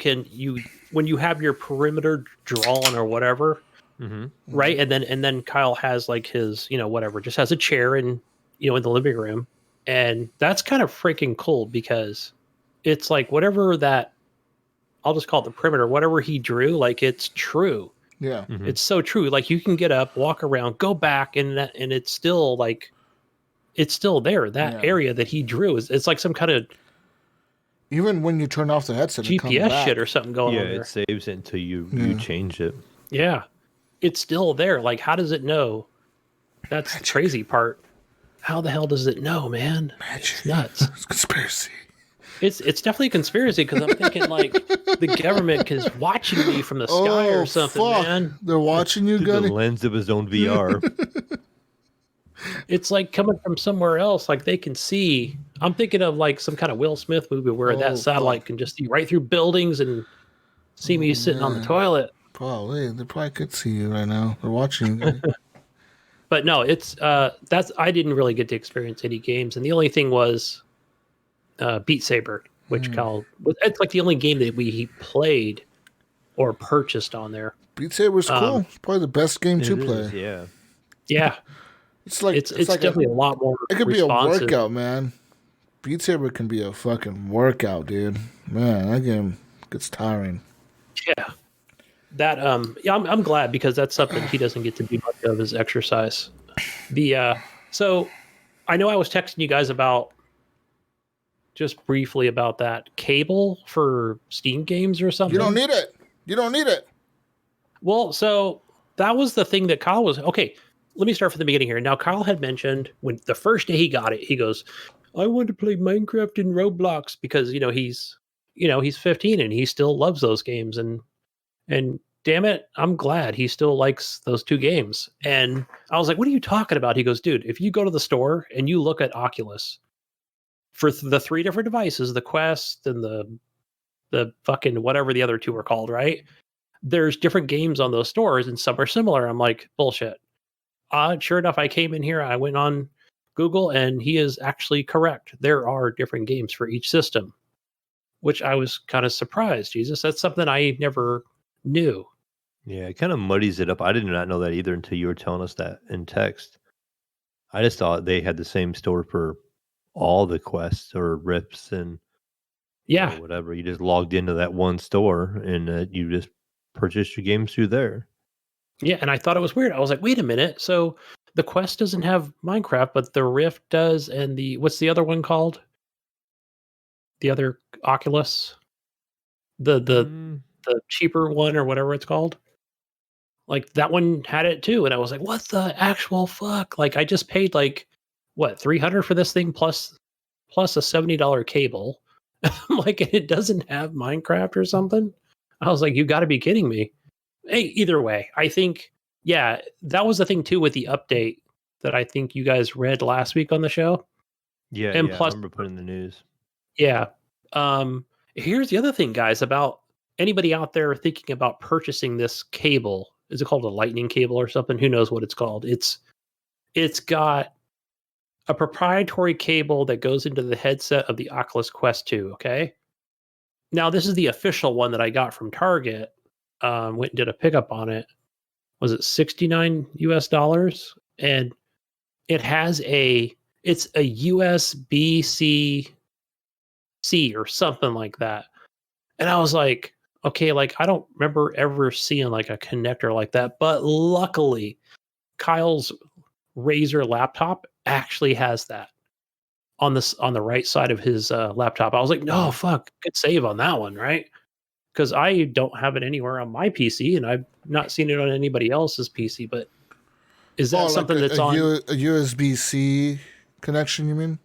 when you have your perimeter drawn or whatever, right? And then Kyle has like his, whatever, just has a chair in the living room. And that's kind of freaking cool because it's like whatever that, I'll just call it the perimeter, whatever he drew, like it's true. Yeah. It's so true. Like you can get up, walk around, go back, and it's still like, it's still there. That area that he drew it's like some kind of even when you turn off the headset, GPS shit or something going on there. Yeah, it saves it until you change it. Yeah, it's still there. Like, how does it know? That's the crazy part. How the hell does it know, man? It's nuts. It's conspiracy. It's definitely a conspiracy because I'm thinking like the government is watching me from the sky or something, man. They're watching you, Through Gunny. the lens of his own VR. It's like coming from somewhere else. Like they can see. I'm thinking of like some kind of Will Smith movie where that satellite can just see right through buildings and see me sitting on the toilet. Probably. They probably could see you right now. They're watching you. But no, it's I didn't really get to experience any games, and the only thing was Beat Saber, which it's like the only game that we played or purchased on there. Beat Saber's cool. It's probably the best game to play. Yeah. Yeah. It's like it's like definitely a lot more. It could be a responsive. workout, man. Beat Saber can be a fucking workout, dude. Man, that game gets tiring. Yeah. That I'm glad because that's something he doesn't get to do much of his exercise. So I know I was texting you guys about just briefly about that cable for Steam games or something. You don't need it. You don't need it. Well, so that was the thing that Kyle was okay. Let me start from the beginning here. Now, Kyle had mentioned when the first day he got it, he goes, "I want to play Minecraft and Roblox because he's 15 and he still loves those games and damn it, I'm glad he still likes those two games." And I was like, "What are you talking about?" He goes, "Dude, if you go to the store and you look at Oculus for the three different devices, the Quest and the fucking whatever the other two are called, right? There's different games on those stores and some are similar." I'm like, "Bullshit." Sure enough, I came in here, I went on Google, and he is actually correct. There are different games for each system, which I was kind of surprised. Jesus, that's something I never knew. Yeah, it kind of muddies it up. I did not know that either until you were telling us that in text. I just thought they had the same store for all the quests or rips and whatever. You just logged into that one store and you just purchased your games through there. Yeah, and I thought it was weird. I was like, wait a minute. So the Quest doesn't have Minecraft, but the Rift does, and what's the other one called? The other Oculus? The cheaper one or whatever it's called? Like that one had it too, and I was like, what the actual fuck? Like I just paid like what, $300 for this thing plus a $70 cable. Like it doesn't have Minecraft or something. I was like, you got to be kidding me. Hey, either way, I think, yeah, that was the thing too with the update that I think you guys read last week on the show. Yeah, and I plus, remember putting in the news. Yeah. Here's the other thing, guys, about anybody out there thinking about purchasing this cable. Is it called a lightning cable or something? Who knows what it's called? It's got a proprietary cable that goes into the headset of the Oculus Quest 2, okay? Now, this is the official one that I got from Target. Went and did a pickup on it. Was it $69 US? And it has it's a USB-C or something like that. And I was like, okay, like I don't remember ever seeing like a connector like that. But luckily, Kyle's Razer laptop actually has that on the right side of his laptop. I was like, no, fuck, good save on that one, right? Because I don't have it anywhere on my PC, and I've not seen it on anybody else's PC. But is that something that's on a USB-C connection? You mean?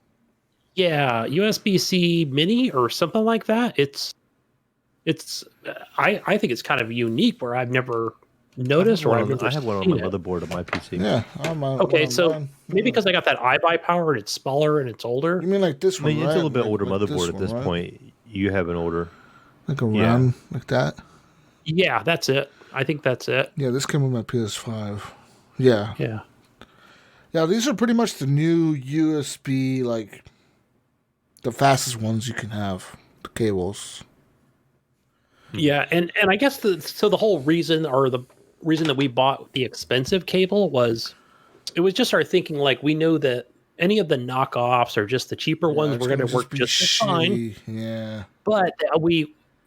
Yeah, USB-C Mini or something like that. I think it's kind of unique where I've never noticed, or I've never I have one on seen my it. motherboard of my PC. Yeah. Okay, so maybe because I got that iBuy power and it's smaller and it's older. You mean like this I one, mean, right? it's a little bit Like older this motherboard at one, this right? point. You have an older. Like a round like that? Yeah, that's it. I think that's it. Yeah, this came with my PS5. Yeah. Yeah. Yeah, these are pretty much the new USB, like, the fastest ones you can have. The cables. Yeah, and I guess the whole reason, or the reason that we bought the expensive cable was, it was just our thinking, like, we know that any of the knockoffs or just the cheaper ones it's were going to work be just as fine. shitty. Yeah. But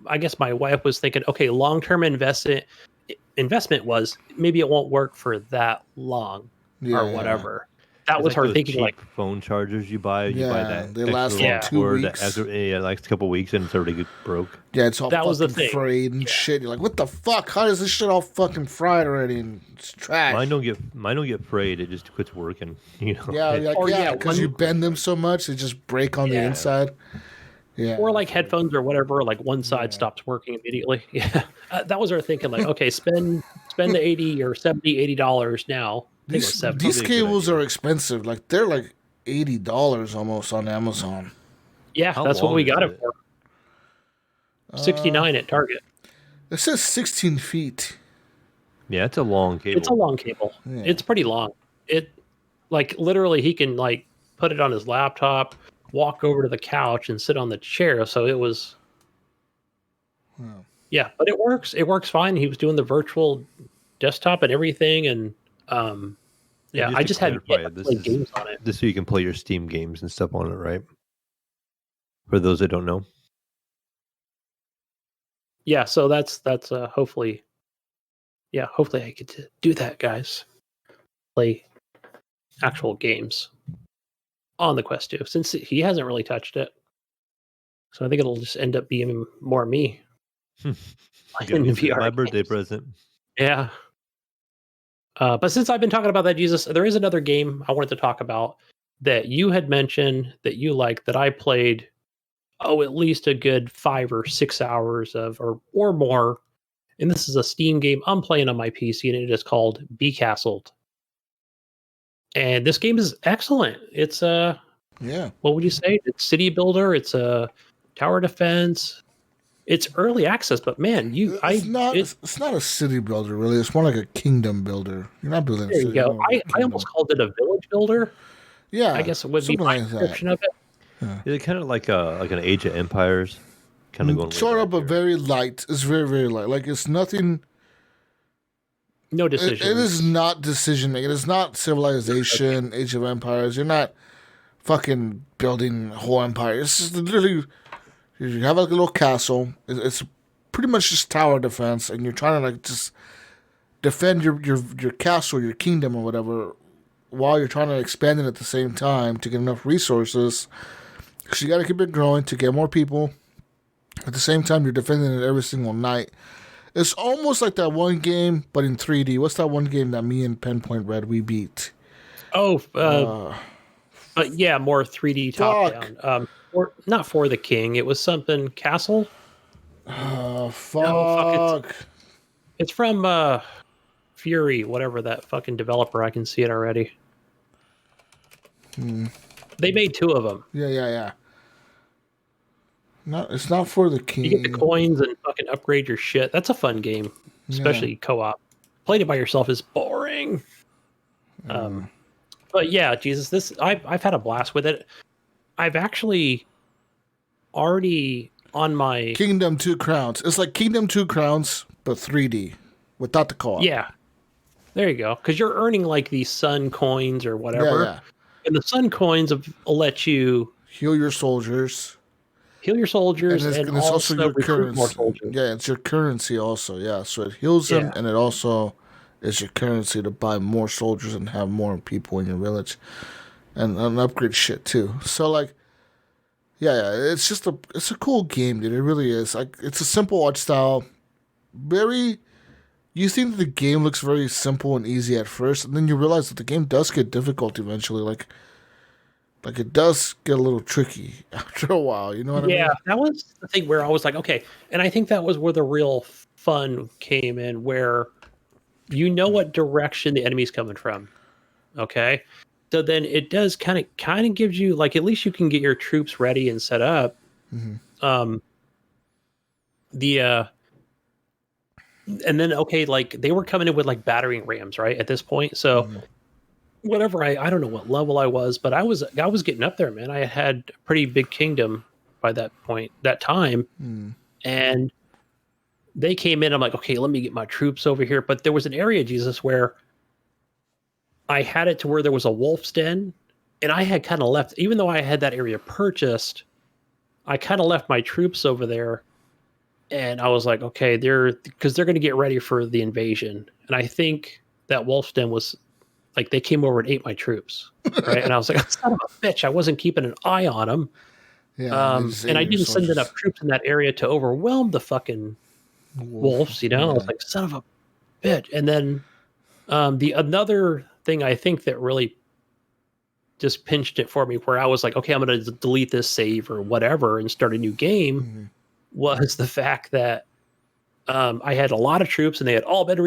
I guess my wife was thinking, okay, long-term investment was maybe it won't work for that long or whatever. That It's was like her those thinking, cheap like, phone chargers you buy. You buy that. they last extra like 2 cord weeks. After, like a couple weeks, and it's already broke. Yeah, it's all That fucking was the thing. frayed and shit. You're like, what the fuck? How is this shit all fucking fried already and it's trash? Mine don't get frayed. It just quits working. You know. Yeah, It- because you bend them so much, they just break on the inside. Yeah. or like headphones or whatever, like one side stops working immediately. Yeah, that was our thinking. Like, okay, spend the $80 or $80 now. I think it was $70. These cables are expensive. Like they're like $80 almost on Amazon. Yeah, How that's what long we is got it? it for. 69 at Target. It says 16 feet. Yeah, it's a long cable. It's a long cable. Yeah. It's pretty long. It, like, literally he can like put it on his laptop, walk over to the couch and sit on the chair. So it was, yeah, but it works. It works fine. He was doing the virtual desktop and everything. And, yeah, I just had clarify it, play games on it. This so you can play your Steam games and stuff on it, right? For those that don't know. Yeah, so that's hopefully, yeah, hopefully I get to do that, guys. Play actual games on the Quest 2, since he hasn't really touched it. So I think it'll just end up being more me. Playing VR My birthday games. present. Yeah. But since I've been talking about that, Jesus, there is another game I wanted to talk about that you had mentioned that you liked, that I played, at least a good 5 or 6 hours of, or more. And this is a Steam game I'm playing on my PC, and it is called Be Castled. And this game is excellent. It's what would you say? It's city builder. It's a tower defense. It's early access, but man, it's not a city builder really. It's more like a kingdom builder. You're not building. There you go. I almost called it a village builder. Yeah, I guess it would be my description of it. Is it kind of like an Age of Empires? Kind of going sort of, but very light. It's very, very light. Like it's nothing. No decision. It is not decision making. It's not Civilization, Age of Empires. You're not fucking building a whole empire. It's just literally you have like a little castle. It's pretty much just tower defense, and you're trying to like just defend your castle, your kingdom, or whatever, while you're trying to expand it at the same time to get enough resources. Because you got to keep it growing to get more people. At the same time, you're defending it every single night. It's almost like that one game, but in 3D. What's that one game that me and Penpoint Red we beat? But yeah, more 3D top down. Or not For the King. It was something Castle. Fuck. No, fuck, it's from Fury, whatever that fucking developer. I can see it already. They made 2 of them. Yeah. No, it's not For the King. You get the coins and fucking upgrade your shit. That's a fun game, especially co-op. Playing it by yourself is boring. But yeah, Jesus, I've had a blast with it. I've actually already on my Kingdom 2 Crowns. It's like Kingdom 2 Crowns, but 3D without the co-op. Yeah, there you go. Because you're earning like these sun coins or whatever, and the sun coins will let you heal your soldiers. And it's also your currency. More soldiers. Yeah, it's your currency also. Yeah, so it heals them, and it also is your currency to buy more soldiers and have more people in your village, and upgrade shit too. So like, it's just it's a cool game, dude. It really is. Like, it's a simple art style. You think that the game looks very simple and easy at first, and then you realize that the game does get difficult eventually. Like it does get a little tricky after a while. You know what I mean? Yeah, that was the thing where I was like, okay. And I think that was where the real fun came in, where you know what direction the enemy's coming from. Okay. So then it does kind of gives you like, at least you can get your troops ready and set up. And then, okay, like they were coming in with like battering rams, right? At this point. So whatever, I don't know what level I was, but I was getting up there, man. I had a pretty big kingdom by that time. And they came in, I'm like, okay, let me get my troops over here. But there was an area, Jesus, where I had it to where there was a wolf's den, and I had kind of left, even though I had that area purchased, I kind of left my troops over there. And I was like, okay, because they're going to get ready for the invasion. And I think that wolf's den was like, they came over and ate my troops. Right. And I was like, son of a bitch, I wasn't keeping an eye on them. Yeah, and I didn't send enough troops in that area to overwhelm the fucking wolves, you know? I was like, son of a bitch. And then another thing I think that really just pinched it for me, where I was like, okay, I'm going to delete this save or whatever and start a new game, was the fact that I had a lot of troops and they had all been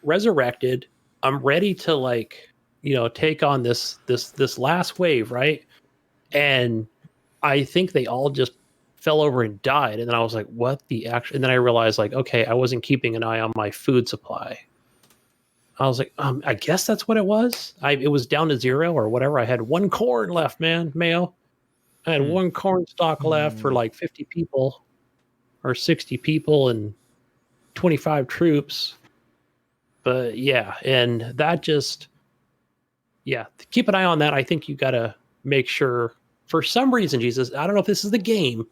resurrected. I'm ready to, like, you know, take on this last wave, right? And I think they all just fell over and died. And then I was like, what the actual? And then I realized, like, okay, I wasn't keeping an eye on my food supply. I was like, I guess that's what it was. It was down to 0 or whatever. I had 1 corn left, man, Mayo. I had 1 corn stalk left for like 50 people or 60 people and 25 troops. But yeah, and that just, keep an eye on that. I think you got to make sure, for some reason, Jesus, I don't know if this is the game,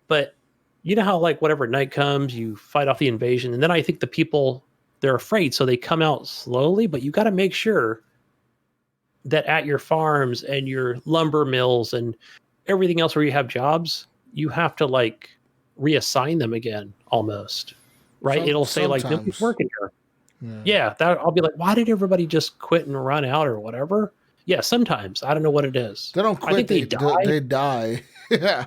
but you know how, like, whatever night comes, you fight off the invasion. And then I think the people, they're afraid, so they come out slowly, but you got to make sure that at your farms and your lumber mills and everything else where you have jobs, you have to, like, reassign them again almost, right? It'll say, like, nobody's working here. Yeah, that I'll be like, why did everybody just quit and run out or whatever? Yeah, sometimes. I don't know what it is. They don't quit. I think they die. They die. Yeah.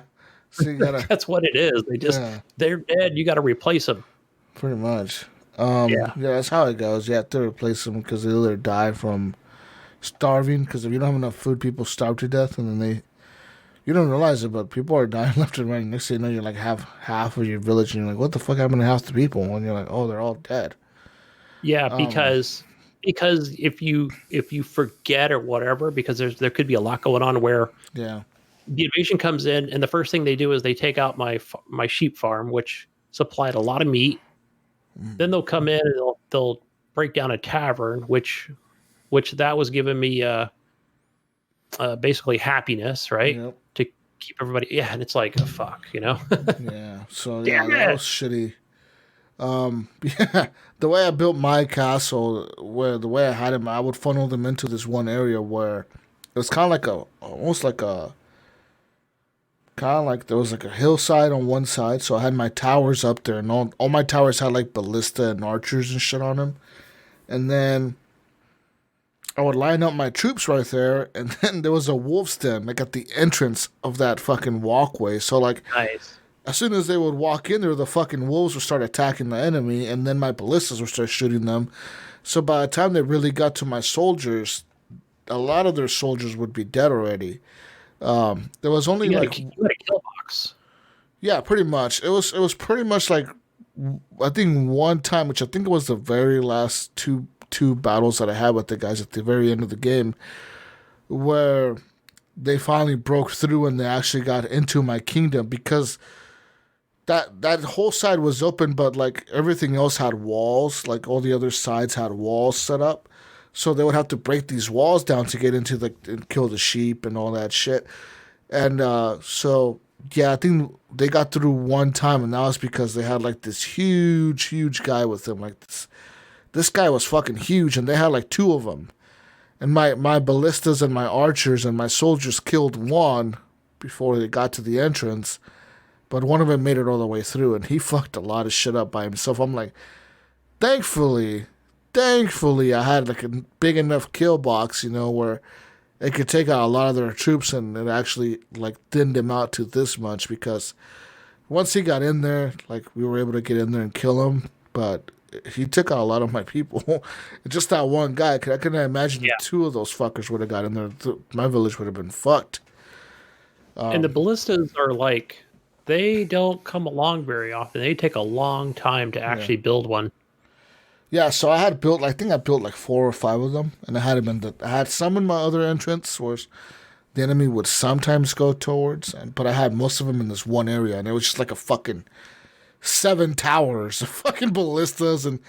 So you gotta, that's what it is. They just, they're dead. You got to replace them. Pretty much. Yeah, that's how it goes. You have to replace them because they either die from starving, because if you don't have enough food, people starve to death, and then you don't realize it, but people are dying left and right. Next thing you know, you're like half of your village, and you're like, what the fuck happened to half the people? And you're like, oh, they're all dead. Yeah, because if you forget or whatever, because there could be a lot going on where the invasion comes in, and the first thing they do is they take out my sheep farm, which supplied a lot of meat. Then they'll come in and they'll break down a tavern, which that was giving me basically happiness, right? Yep. To keep everybody. Yeah, and it's like, oh, fuck, you know. Yeah. So that was shitty. The way I built my castle, the way I had them, I would funnel them into this one area where it was kind of like there was like a hillside on one side, so I had my towers up there, and all my towers had like ballista and archers and shit on them, and then I would line up my troops right there, and then there was a wolf's den like at the entrance of that fucking walkway, so like nice. As soon as they would walk in there, the fucking wolves would start attacking the enemy, and then my ballistas would start shooting them. So by the time they really got to my soldiers, a lot of their soldiers would be dead already. There was only you had a kill box. Yeah, pretty much. It was pretty much like, I think one time, which I think was the very last two battles that I had with the guys at the very end of the game, where they finally broke through and they actually got into my kingdom, because that whole side was open, but like everything else had walls. Like all the other sides had walls set up, so they would have to break these walls down to get into and kill the sheep and all that shit. And so I think they got through one time, and that was because they had like this huge guy with them. Like this guy was fucking huge, and they had like 2 of them. And my ballistas and my archers and my soldiers killed one before they got to the entrance. But one of them made it all the way through, and he fucked a lot of shit up by himself. I'm like, thankfully, I had like a big enough kill box, you know, where it could take out a lot of their troops, and it actually like thinned him out to this much, because once he got in there, like we were able to get in there and kill him. But he took out a lot of my people. Just that one guy. I couldn't imagine if two of those fuckers would have got in there. My village would have been fucked. And the ballistas are like, they don't come along very often. They take a long time to actually build one. Yeah, so I think I built like 4 or 5 of them, and I had some in my other entrance where the enemy would sometimes go towards, but I had most of them in this one area, and it was just like a fucking 7 towers of fucking ballistas and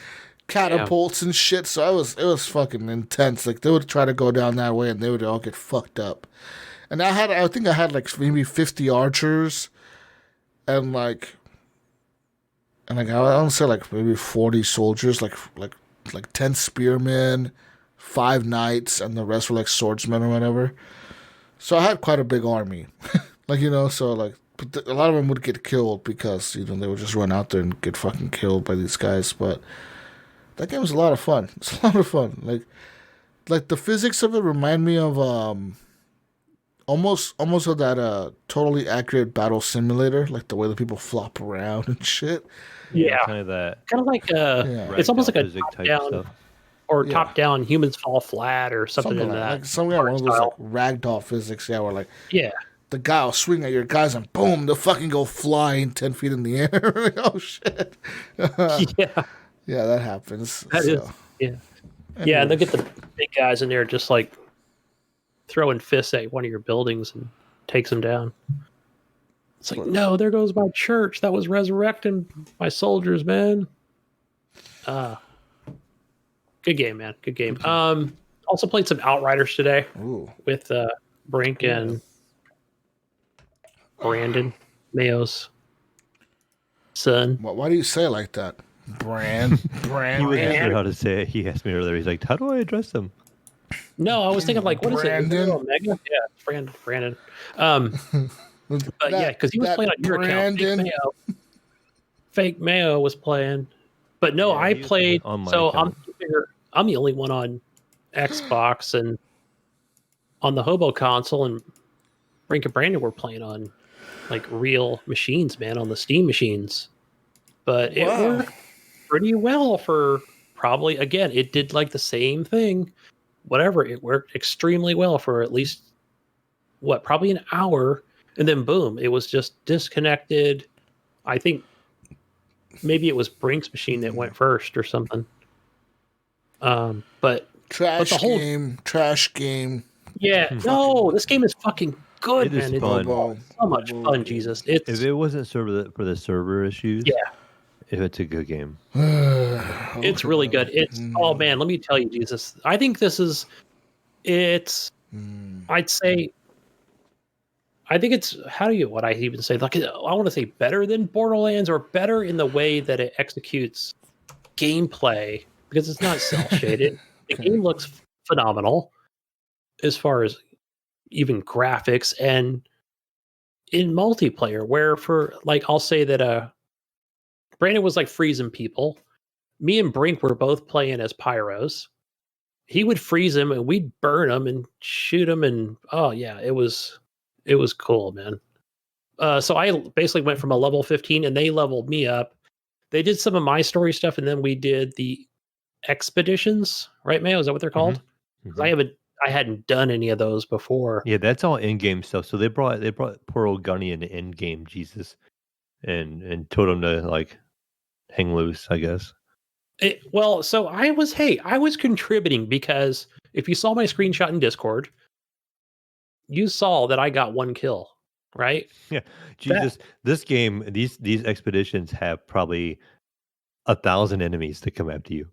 catapults and shit. So it was fucking intense. Like they would try to go down that way, and they would all get fucked up. And I think I had like maybe 50 archers, and I want to say like maybe 40 soldiers, like 10 spearmen, 5 knights, and the rest were like swordsmen or whatever. So I had quite a big army, but a lot of them would get killed because they would just run out there and get fucking killed by these guys. But that game was a lot of fun. It's a lot of fun. Like the physics of it remind me of almost of that totally accurate battle simulator, like the way that people flop around and shit. Yeah, kind of that. Kind of like it's almost like a top-down or top-down humans fall flat or something in that. Like one of those like ragdoll physics. Yeah, where like the guy will swing at your guys and boom, they'll fucking go flying 10 feet in the air. Oh shit. Yeah, that happens. Yeah, and they'll get the big guys in there just like throwing fists at one of your buildings and takes them down. It's like, no, there goes my church. That was resurrecting my soldiers, man. Good game, man. Good game. Also played some Outriders today with Brink and Brandon, Mayo's son. Why do you say it like that? Brand. He wasn't sure how to say it. He asked me earlier. He's like, how do I address him? No, I was thinking like, what Brandon? Is it? Omega? Yeah, it's Brandon. But yeah, because he was playing on your account. Fake Mayo was playing. But no, I played. So I'm the only one on Xbox and on the Hobo console, and Brink and Brandon were playing on like real machines, man, on the Steam machines. But it worked pretty well for probably, again, it did like the same thing. Whatever, it worked extremely well for at least, probably an hour. And then boom, it was just disconnected. I think maybe it was Brink's machine that went first or something. But trash game. Yeah, no, this game is fucking good, man. It's fun. So much fun, Jesus. If it wasn't for the server issues, it's a good game. It's really good. It's oh man, let me tell you, Jesus. I think this is I think it's what I even say? Like I want to say better than Borderlands or better in the way that it executes gameplay because it's not cel shaded. The game looks phenomenal as far as even graphics and in multiplayer. Where for like I'll say that Brandon was like freezing people. Me and Brink were both playing as pyros. He would freeze them and we'd burn them and shoot them and it was cool, man. So I basically went from a level 15 and they leveled me up. They did some of my story stuff and then we did the expeditions, right, Mayo? Is that what they're called? Mm-hmm. I hadn't done any of those before. Yeah, that's all in-game stuff. So they brought poor old Gunny into in-game, Jesus, and told him to like hang loose, I guess. So I was contributing because if you saw my screenshot in Discord, you saw that I got 1 kill, right? Yeah, Jesus. This game, these expeditions have probably 1,000 enemies to come after you.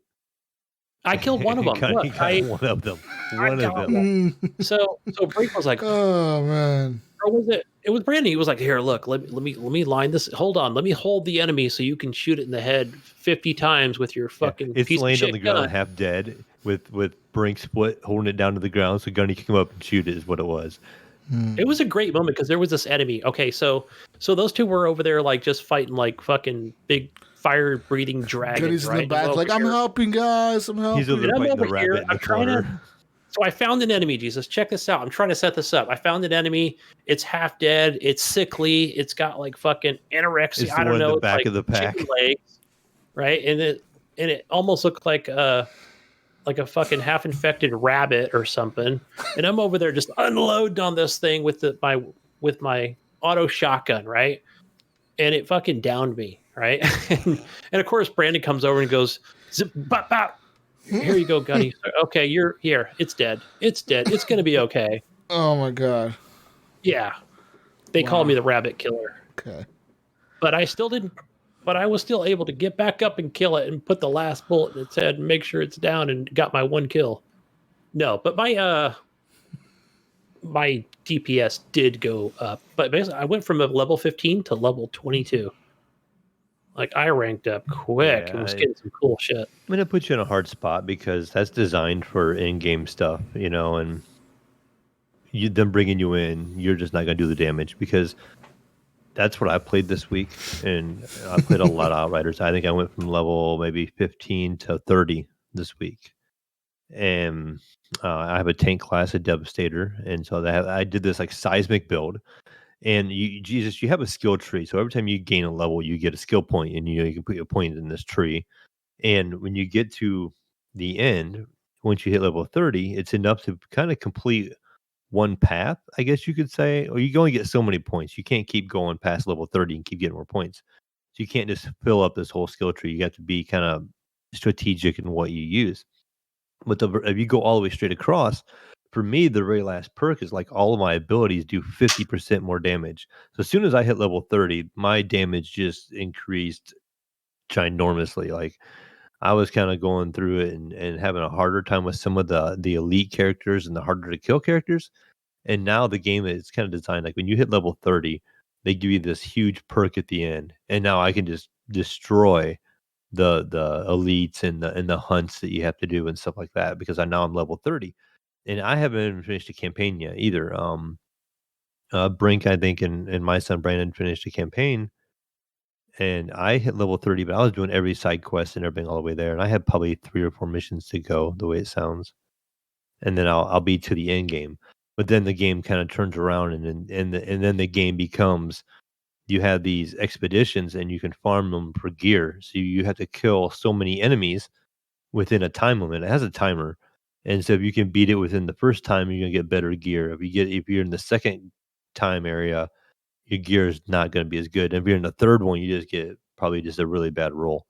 I killed one of them. Look, one of them. So Brink was like, "Oh man." Or was it? It was Brandon. He was like, "Here, look. Let me line this. Hold on. Let me hold the enemy so you can shoot it in the head 50 times with your fucking." It's laying on the ground, half dead, with Brink split holding it down to the ground, so Gunny can come up and shoot it. Is what it was. It was a great moment because there was this enemy. Okay, so those two were over there like just fighting like fucking big fire breathing dragons. Gunny's right? in the back, like I'm helping, guys. I'm helping. He's over there fighting the rabbit in the corner. So I found an enemy, Jesus. Check this out. I'm trying to set this up. I found an enemy. It's half dead. It's sickly. It's got like fucking anorexia. It's I don't know. The back of the pack. Legs, right? And and it almost looked like a fucking half infected rabbit or something. And I'm over there just unloading on this thing with my auto shotgun, right? And it fucking downed me, right? and of course Brandon comes over and goes, zip, bop, bop. Here you go, Gunny. Okay, you're here. It's dead. It's dead. It's gonna be okay. Oh my god. Yeah. They called me the rabbit killer. Okay. But I still didn't. But I was still able to get back up and kill it and put the last bullet in its head and make sure it's down and got my one kill. No, but my DPS did go up. But basically, I went from a level 15 to level 22. Like I ranked up quick and was getting some cool shit. I'm gonna put you in a hard spot because that's designed for in-game stuff, and them bringing you in, you're just not gonna do the damage because that's what I played this week, and I played a lot of Outriders. I think I went from level maybe 15 to 30 this week, and I have a tank class, a Devastator, and so I did this like seismic build. And you have a skill tree. So every time you gain a level, you get a skill point, and you can put your point in this tree. And when you get to the end, once you hit level 30, it's enough to kind of complete one path, I guess you could say. Or you can only get so many points. You can't keep going past level 30 and keep getting more points. So you can't just fill up this whole skill tree. You have to be kind of strategic in what you use. But if you go all the way straight across, for me, the very last perk is like all of my abilities do 50% more damage. So as soon as I hit level 30, my damage just increased ginormously. Like I was kind of going through it and having a harder time with some of the elite characters and the harder to kill characters. And now the game is kind of designed like when you hit level 30, they give you this huge perk at the end. And now I can just destroy the elites and the hunts that you have to do and stuff like that because I now I'm level 30. And I haven't even finished a campaign yet either. Brink, I think, and my son Brandon finished a campaign, and I hit level 30, but I was doing every side quest and everything all the way there, and I had probably 3 or 4 missions to go, the way it sounds, and then I'll be to the end game. But then the game kind of turns around, and then the game becomes you have these expeditions, and you can farm them for gear. So you have to kill so many enemies within a time limit. It has a timer. And so if you can beat it within the first time, you're gonna get better gear. If you're in the second time area, your gear is not gonna be as good. And if you're in the third one, you just get probably just a really bad roll.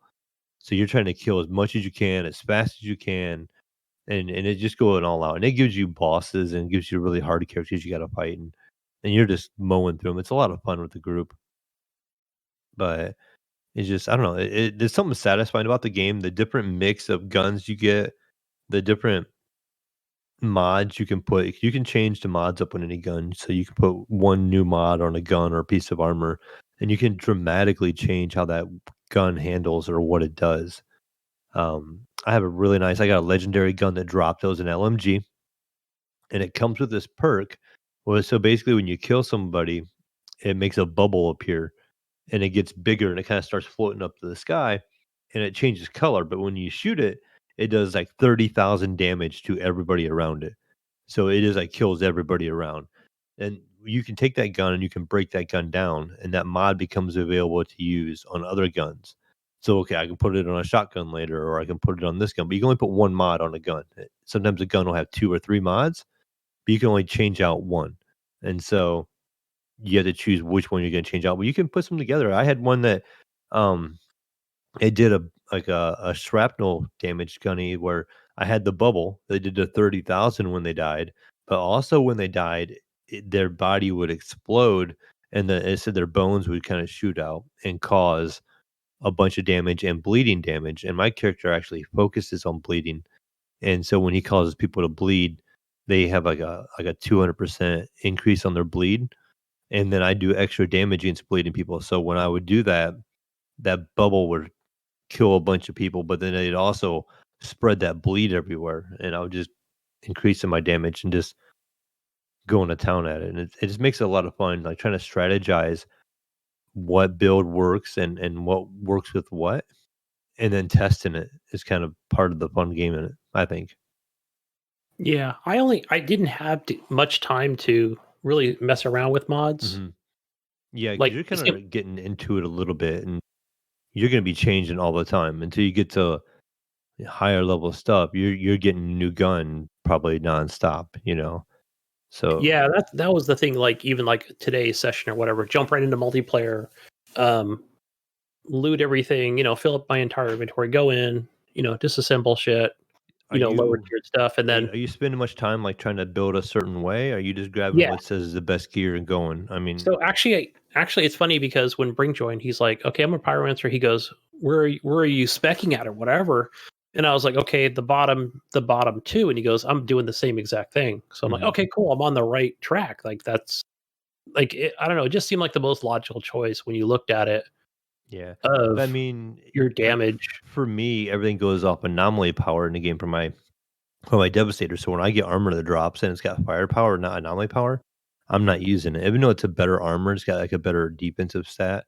So you're trying to kill as much as you can, as fast as you can, and it just going all out. And it gives you bosses and gives you really hard characters you gotta fight, and you're just mowing through them. It's a lot of fun with the group. But it's just I don't know. There's something satisfying about the game. The different mix of guns you get, the different mods you can put. You can change the mods up on any gun. So you can put one new mod on a gun or a piece of armor, and you can dramatically change how that gun handles or what it does. I have I got a legendary gun that dropped. It was an LMG, and it comes with this perk. Well, so basically, when you kill somebody, it makes a bubble appear, and it gets bigger, and it kind of starts floating up to the sky, and it changes color. But when you shoot it, it does like 30,000 damage to everybody around it. So it is like kills everybody around. And you can take that gun and you can break that gun down, and that mod becomes available to use on other guns. So, okay, I can put it on a shotgun later, or I can put it on this gun, but you can only put one mod on a gun. Sometimes a gun will have 2 or 3 mods, but you can only change out one. And so you have to choose which one you're going to change out. But you can put some together. I had one that it did a shrapnel damage gunny where I had the bubble. They did a 30,000 when they died, but also when they died, their body would explode, and it said their bones would kind of shoot out and cause a bunch of damage and bleeding damage. And my character actually focuses on bleeding, and so when he causes people to bleed, they have like a 200% increase on their bleed, and then I do extra damage against bleeding people. So when I would do that, that bubble would kill a bunch of people, but then it also spread that bleed everywhere, and I would just increasing my damage and just going to town at it. And it just makes it a lot of fun, like trying to strategize what build works and what works with what, and then testing it is kind of part of the fun game in it, I think. Yeah, I didn't have much time to really mess around with mods. Mm-hmm. Yeah, because Like you're kind of getting into it a little bit, and you're going to be changing all the time until you get to higher level stuff, you're getting a new gun probably nonstop, you know. So Yeah, that was the thing. Like even like today's session or whatever, jump right into multiplayer, um, loot everything, fill up my entire inventory, go in, disassemble shit, are lower you tiered stuff, and then are you spending much time like trying to build a certain way? Or are you just grabbing yeah. what says is the best gear and going? I mean, So actually, it's funny because when Brink joined, he's like, "Okay, I'm a pyromancer." He goes, where are you specking at or whatever?" And I was like, "Okay, the bottom two." And he goes, "I'm doing the same exact thing." So I'm like, Mhm. "Okay, cool. I'm on the right track." Like that's like I don't know. It just seemed like the most logical choice when you looked at it Yeah. But I of mean, your like damage. for me, everything goes off anomaly power in the game for my devastator. So when I get armor that drops and it's got firepower, not anomaly power, I'm not using it. Even though it's a better armor, it's got like a better defensive stat.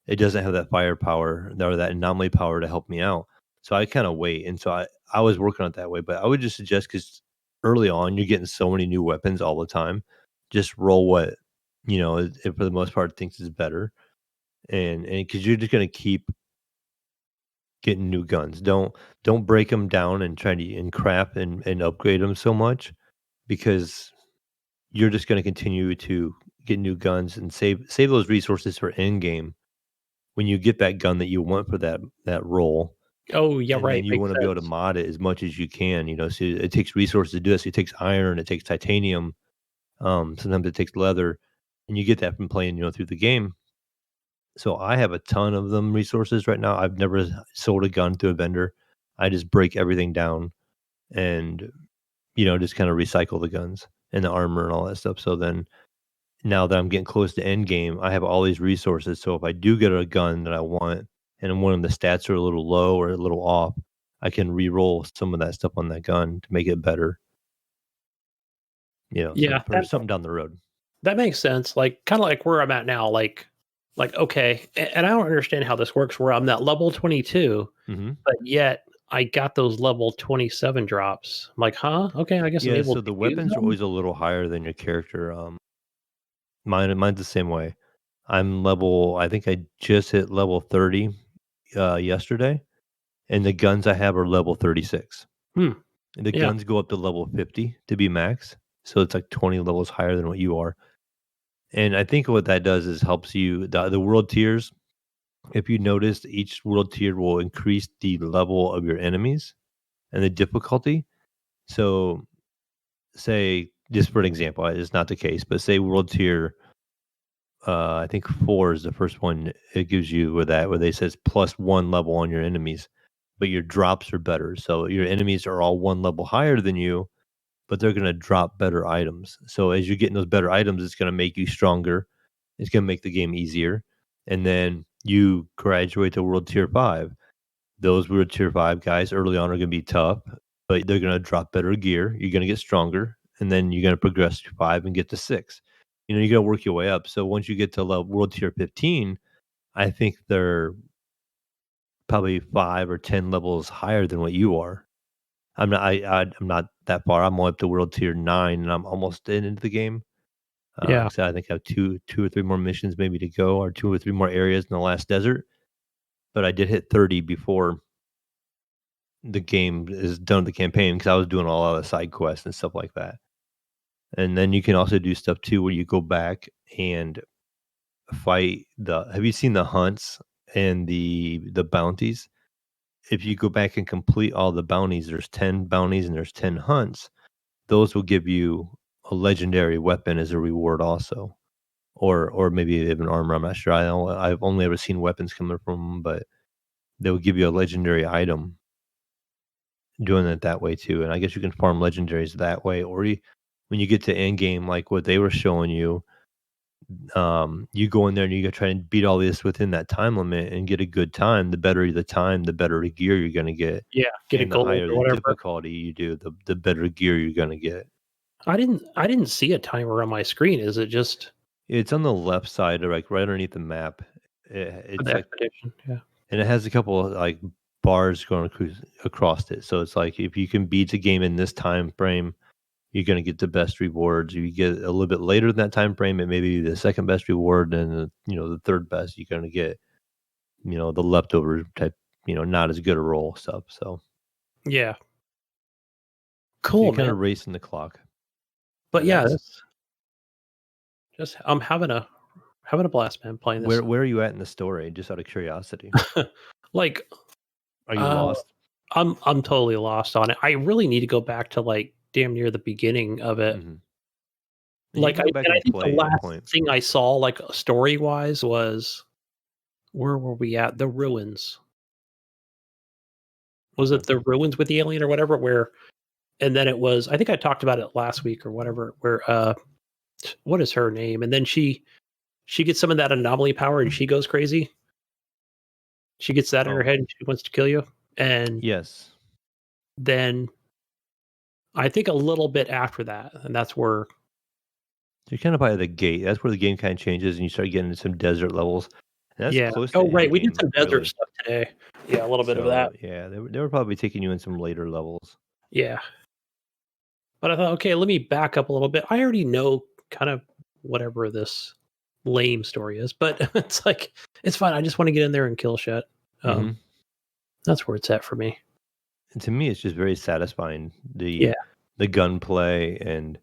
It doesn't have that firepower or that anomaly power to help me out. So I kind of wait. And so I was working on it that way. But I would just suggest because early on you're getting so many new weapons all the time. Just roll what it, for the most part thinks is better, and because you're just gonna keep getting new guns. Don't break them down and try to and crap and upgrade them so much because you're just gonna continue to get new guns and save those resources for end game when you get that gun that you want for that role, Oh yeah, and then right. you Makes want to be able to sense. mod it as much as you can. So it takes resources to do this. It takes iron, it takes titanium, sometimes it takes leather, and you get that from playing through the game. So I have a ton of them resources right now. I've never sold a gun to a vendor. I just break everything down and just kind of recycle the guns and the armor and all that stuff. So then now that I'm getting close to end game, I have all these resources. So if I do get a gun that I want and one of the stats are a little low or a little off, I can re-roll some of that stuff on that gun to make it better. So Yeah, for something down the road. that makes sense. Like kind of like where I'm at now. Like okay, and I don't understand how this works. Where I'm at level 22, Hmm. but yet I got those level 27 drops. I'm like, huh? Okay, I guess I'm Yeah. able So to the use weapons are them. always a little higher than your character. Mine's the same way. I think I just hit level 30 yesterday, and the guns I have are level 36. Hmm. And the Yeah. guns go up to level 50 to be max. So it's like 20 levels higher than what you are. And I think what that does is helps you the world tiers. If you notice, each world tier will increase the level of your enemies and the difficulty. So say just for an example, it's not the case, but say world tier I think 4 is the first one it gives you where they says +1 level on your enemies, but your drops are better. So your enemies are all 1 level higher than you, but they're gonna drop better items. So as you're getting those better items, it's gonna make you stronger. It's gonna make the game easier. And then you graduate to World Tier 5. Those World Tier 5 guys early on are gonna be tough, but they're gonna drop better gear. You're gonna get stronger, and then you're gonna progress to 5 and get to 6. You gotta work your way up. So once you get to level World Tier 15, I think they're probably 5 or 10 levels higher than what you are. I'm not that far. I'm only up to World Tier 9, and I'm almost into the game. Yeah. So I think I have two or three more missions maybe to go, or 2 or 3 more areas in the last desert. But I did hit 30 before the game is done with the campaign because I was doing a lot of the side quests and stuff like that. And then you can also do stuff too where you go back and fight the have you seen the hunts and the bounties? If you go back and complete all the bounties, there's 10 bounties and there's 10 hunts. Those will give you a legendary weapon as a reward also. Or maybe even armor, I'm not sure. I've only ever seen weapons coming from them, but they will give you a legendary item doing it that way too, and I guess you can farm legendaries that way, or when you get to end game, like what they were showing you, you go in there and you gotta try and beat all this within that time limit and get a good time. The better the time, the better the gear you're gonna get, Yeah. Get a and the gold higher or the whatever. difficulty you do, the better gear you're gonna get. I didn't see a timer on my screen. Is it just It's on the left side, or like right underneath the map. for It's the like expedition? Yeah. and it has a couple of like bars going across it. So it's like if you can beat the game in this time frame, you're going to get the best rewards. If you get a little bit later than that time frame, it may be the second best reward, and the third best. You're going to get the leftover type, not as good a roll stuff. So Yeah. So Cool, you're kind man. of racing the clock. But yeah, That's- that's just I'm having a blast, man, playing this. where are you at in the story? Just out of curiosity, Like, are you uh, lost? I'm totally lost on it. I really need to go back to like damn near the beginning of it. Mm-hmm. You Like, can go back I and think the play at a last point. thing I saw, like story wise, was where were we at? The ruins. Was it the ruins with the alien or whatever? Where, and then it was. I think I talked about it last week or whatever. Where what is her name? And then she gets some of that anomaly power and she goes crazy. She gets that in her Oh. head and she wants to kill you. And Yes. then I think a little bit after that, and that's where You're kind of by the gate. That's where the game kind of changes, and you start getting into some desert levels. And that's yeah. close to Oh end right, we did game, some desert really. stuff today. Yeah, a little bit of So that. yeah, they were probably taking you in some later levels. Yeah. But I thought, okay, let me back up a little bit. I already know kind of whatever this lame story is, but it's like it's fine. I just want to get in there and kill shit. Mhm. That's where it's at for me. And to me, it's just very satisfying Yeah. the gunplay and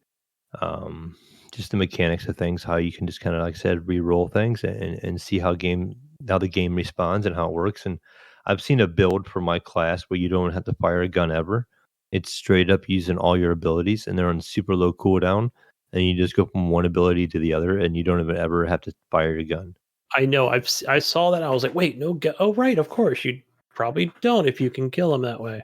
just the mechanics of things. How you can just kind of, like I said, re-roll things and see how the game responds and how it works. And I've seen a build for my class where you don't have to fire a gun ever. It's straight up using all your abilities, and they're on super low cooldown. And you just go from one ability to the other, and you don't even ever have to fire your gun. I know. I saw that. I was like, wait, no. Oh, right. Of course, you probably don't if you can kill him that way.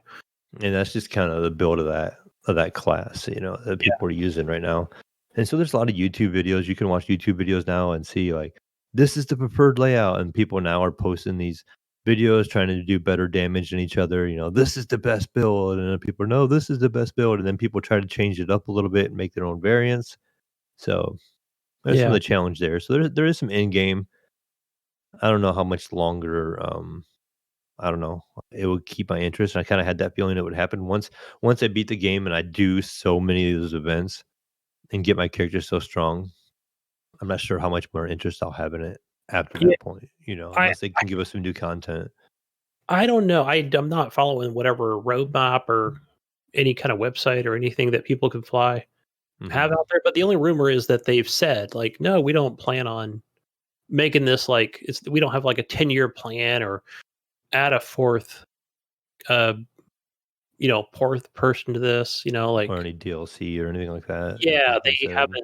And that's just kind of the build of that class, that people are using right now. And so there's a lot of YouTube videos. You can watch YouTube videos now and see like this is the preferred layout, and people now are posting these videos trying to do better damage than each other. This is the best build, and then people no, this is the best build, and then people try to change it up a little bit and make their own variants. So there's some of Yeah. the challenge there. So there is some in game. I don't know how much longer. I don't know. It would keep my interest. I kind of had that feeling it would happen once I beat the game and I do so many of those events and get my character so strong. I'm not sure how much more interest I'll have in it after Yeah. that point, I unless they can give us some new content. I don't know. I'm not following whatever roadmap or any kind of website or anything that people can fly have Mhm. out there. But the only rumor is that they've said like, no, we don't plan on making this like we don't have like a 10-year plan or add a fourth uh fourth person to this, Or like any DLC or anything like that. yeah, Has been they said. haven't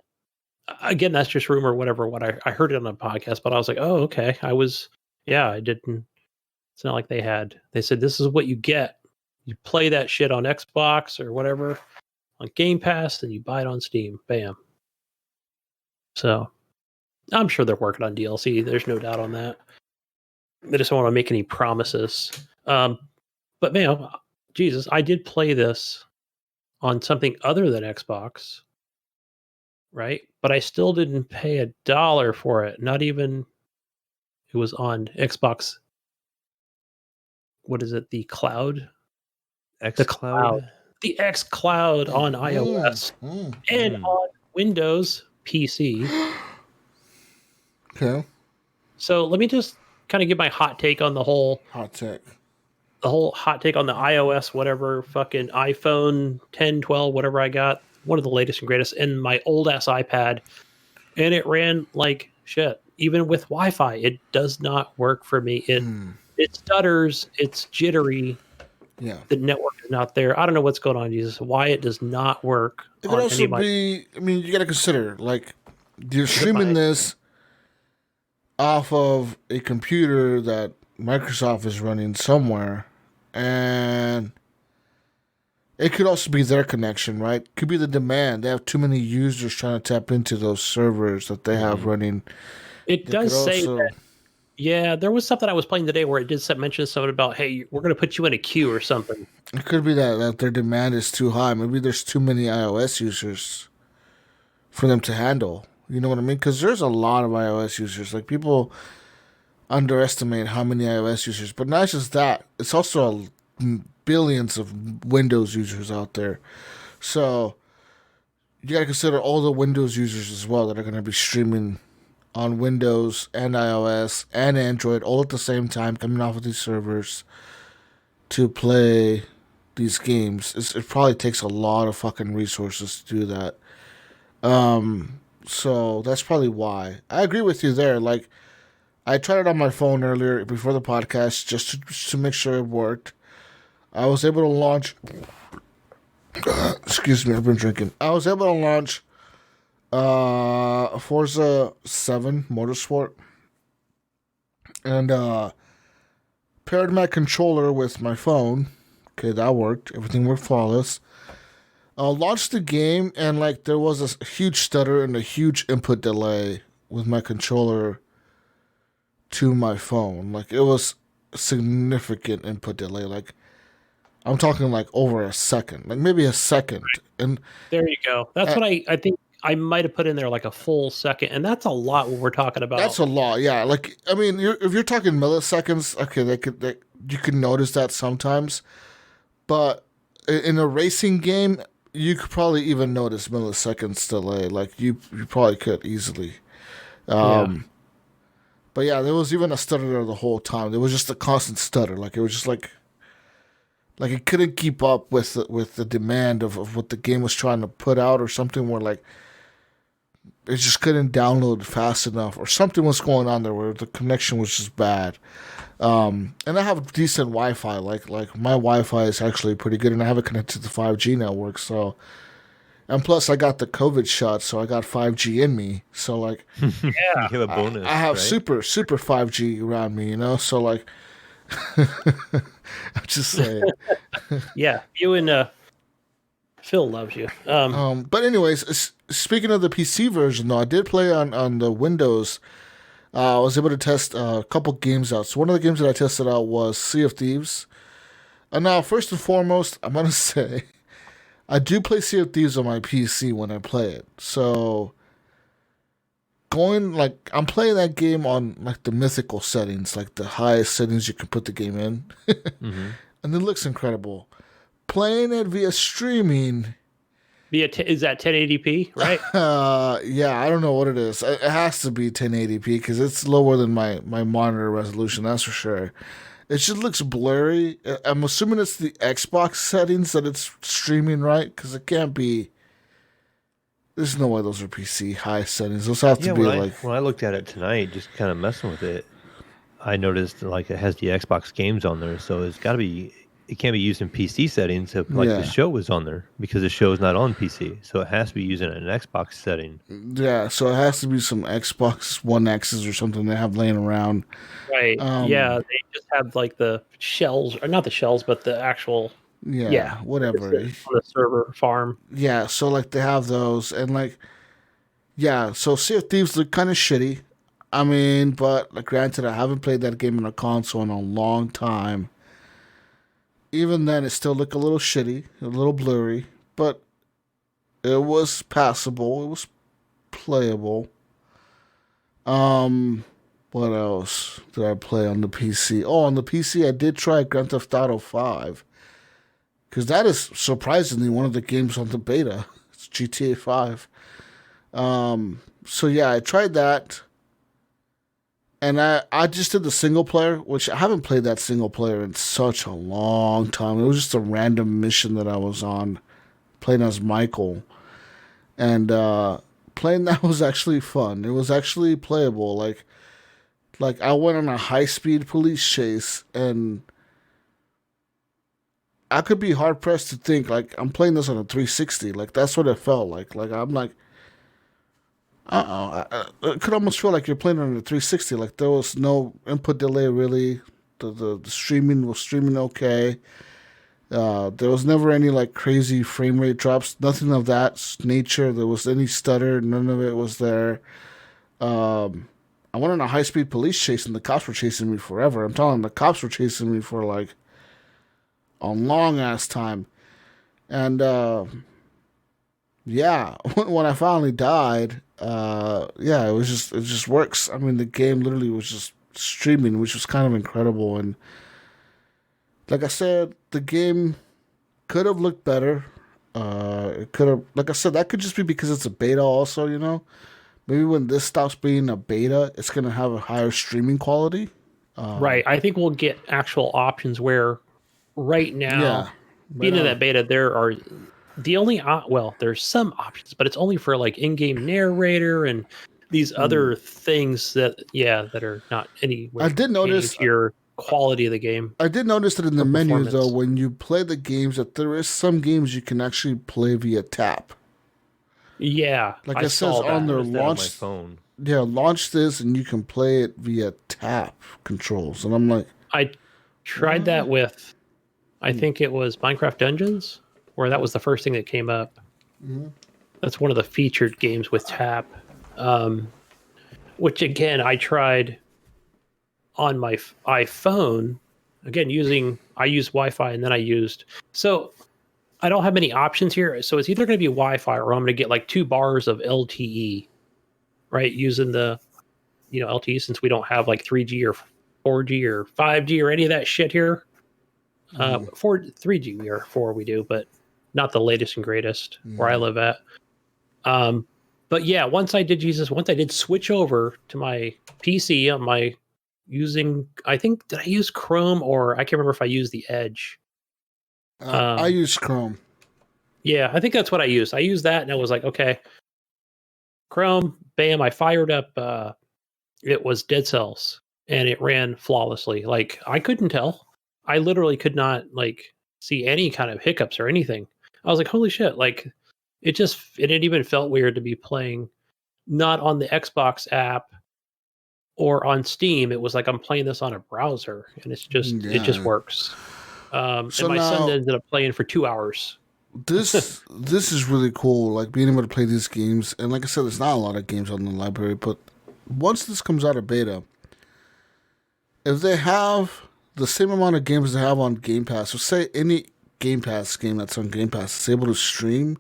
again, that's just rumor, whatever what I heard it on a podcast, but I was like, oh, okay. I didn't it's not like they said this is what you get. You play that shit on Xbox or whatever on Game Pass, and you buy it on Steam. Bam. So I'm sure they're working on DLC. There's no doubt on that. They just don't want to make any promises. But man, Jesus, I did play this on something other than Xbox, right? But I still didn't pay $1 for it. Not even it was on Xbox. What is it? The cloud? The cloud. Xcloud. The Xcloud on iOS and Mm. on Windows PC. Okay. So let me just kind of give my hot take on the whole hot take on the iOS, whatever fucking iPhone 10, 12, whatever I got, one of the latest and greatest, and my old ass iPad, and it ran like shit. Even with Wi-Fi, it does not work for me. It stutters, it's jittery. Yeah. The network is not there. I don't know what's going on, Jesus. Why it does not work It could on also any of my be. I mean, you got to consider like you're streaming this off of a computer that Microsoft is running somewhere, and it could also be their connection, right? Could be the demand. They have too many users trying to tap into those servers that they have running. It They does could say also- that. Yeah, there was something I was playing today where it did mention something about, hey, we're going to put you in a queue or something. It could be that their demand is too high. Maybe there's too many iOS users for them to handle. You know what I mean? Because there's a lot of iOS users. Like people underestimate how many iOS users, but not just that. It's also billions of Windows users out there. So you got to consider all the Windows users as well that are going to be streaming on Windows and iOS and Android all at the same time, coming off of these servers to play these games. It probably takes a lot of fucking resources to do that. So that's probably why. I agree with you there. Like, I tried it on my phone earlier before the podcast just to make sure it worked. I was able to launch. Excuse me, I've been drinking. I was able to launch Forza 7 Motorsport, and paired my controller with my phone. Okay, that worked. Everything worked flawless. Launched the game, and like there was a huge stutter and a huge input delay with my controller to my phone. Like, it was a significant input delay. Like, I'm talking like over a second, like maybe a second. And there you go. That's what I think I might have put in there, like a full second, and that's a lot when we're talking about. That's a lot, yeah. Like, I mean, if you're talking milliseconds, okay, you can notice that sometimes, but in a racing game, you could probably even notice milliseconds delay. Like, you probably could easily. But yeah, there was even a stutter there the whole time. There was just a constant stutter. Like, it was just like it couldn't keep up with the demand of what the game was trying to put out, or something where like it just couldn't download fast enough, or something was going on there where the connection was just bad. And I have decent Wi-Fi. Like my Wi-Fi is actually pretty good, and I have it connected to the 5G network. So, and plus I got the COVID shot, so I got 5G in me. So like, yeah, you have a bonus. I have right? super 5G around me, you know. So like, I'm just saying. Yeah, you and Phil loves you. But anyways, speaking of the PC version, though, I did play on the Windows. I was able to test a couple games out. So one of the games that I tested out was Sea of Thieves. And now, first and foremost, I'm going to say, I do play Sea of Thieves on my PC when I play it. So, I'm playing that game on, like, the mythical settings, like the highest settings you can put the game in. And it looks incredible. Playing it via streaming... Is that 1080p, right? Yeah, I don't know what it is. It has to be 1080p because it's lower than my monitor resolution, that's for sure. It just looks blurry. I'm assuming it's the Xbox settings that it's streaming, right? Because it can't be... There's no way those are PC high settings. Those have to be when I looked at it tonight, just kind of messing with it, I noticed like it has the Xbox games on there, so it's got to be... It can't be used in PC settings if the show was on there, because the show is not on PC. So it has to be using an Xbox setting. Yeah, so it has to be some Xbox One X's or something they have laying around. Right. Yeah, they just have like the shells, or not the shells, but the actual... Yeah, whatever. On the server farm. Yeah, so like they have those, and like, yeah, so Sea of Thieves look kind of shitty. I mean, but like, granted, I haven't played that game on a console in a long time. Even then, it still looked a little shitty, a little blurry, but it was passable. It was playable. What else did I play on the PC? Oh, on the PC, I did try Grand Theft Auto 5. Because that is surprisingly one of the games on the beta. It's GTA 5. So yeah, I tried that. And I just did the single player, which I haven't played that single player in such a long time. It was just a random mission that I was on, playing as Michael. And playing that was actually fun. It was actually playable. Like I went on a high-speed police chase, and I could be hard-pressed to think, like, I'm playing this on a 360. Like, that's what it felt like. Like, I'm like... It could almost feel like you're playing on a 360. Like, there was no input delay, really. The streaming was streaming okay. There was never any, like, crazy frame rate drops. Nothing of that nature. There was any stutter. None of it was there. I went on a high-speed police chase, and the cops were chasing me forever. I'm telling you, the cops were chasing me for, like, a long-ass time. And, yeah, when I finally died... yeah, it just works. I mean, the game literally was just streaming, which was kind of incredible. And like I said, the game could have looked better. It could have, like I said, that could just be because it's a beta also, you know? Maybe when this stops being a beta, it's going to have a higher streaming quality. Right. I think we'll get actual options where right now being in that beta, there are the only there's some options, but it's only for like in-game narrator and these other things that are not anywhere. I did notice your quality of the game. I did notice that in the menu though, when you play the games, that there is some games you can actually play via tap. Yeah, like it says on their launch my phone. Yeah, launch this and you can play it via tap controls, and I'm like, I tried that with, I think it was Minecraft Dungeons, where that was the first thing that came up. Mm-hmm. That's one of the featured games with tap, which again I tried on my iPhone. Again, I use Wi-Fi, and then so I don't have many options here. So it's either going to be Wi-Fi or I'm going to get like 2 bars of LTE, right? Using the LTE, since we don't have like 3G or 4G or 5G or any of that shit here. 3G or 4 we do, but not the latest and greatest where I live at. But yeah, once I did switch over to my PC on my did I use Chrome, or I can't remember if I used the Edge. I use Chrome. Yeah, I think that's what I used. I used that, and I was like, okay, Chrome, bam, I fired up. It was Dead Cells, and it ran flawlessly. Like, I couldn't tell. I literally could not see any kind of hiccups or anything. I was like, holy shit! Like, it even felt weird to be playing not on the Xbox app or on Steam. It was like I'm playing this on a browser, and it just works. And my son ended up playing for 2 hours. This is really cool, like being able to play these games. And like I said, there's not a lot of games on the library, but once this comes out of beta, if they have the same amount of games they have on Game Pass, so say any Game Pass game that's on Game Pass is able to stream,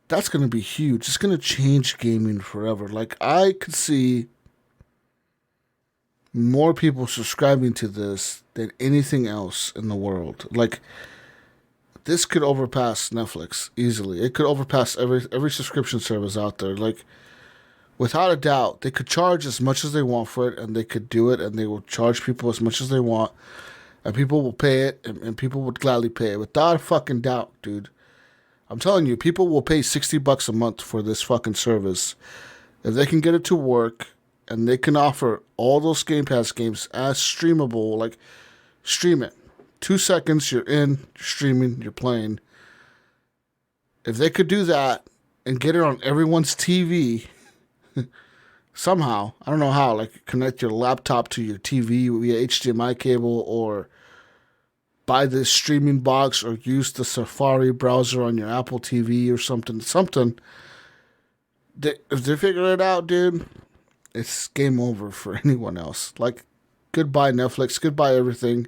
that's going to be huge. It's going to change gaming forever. Like, I could see more people subscribing to this than anything else in the world. Like, this could overpass Netflix easily. It could overpass every subscription service out there. Like, without a doubt, they could charge as much as they want for it, and they could do it, and they will charge people as much as they want, and people will pay it, and people would gladly pay it. Without a fucking doubt, dude. I'm telling you, people will pay $60 a month for this fucking service if they can get it to work, and they can offer all those Game Pass games as streamable. Like, stream it. 2 seconds, you're in, you're streaming, you're playing. If they could do that and get it on everyone's TV somehow, I don't know how, like connect your laptop to your TV via HDMI cable, or buy this streaming box, or use the Safari browser on your Apple TV or something. If they figure it out, dude, it's game over for anyone else. Like, goodbye Netflix, goodbye everything.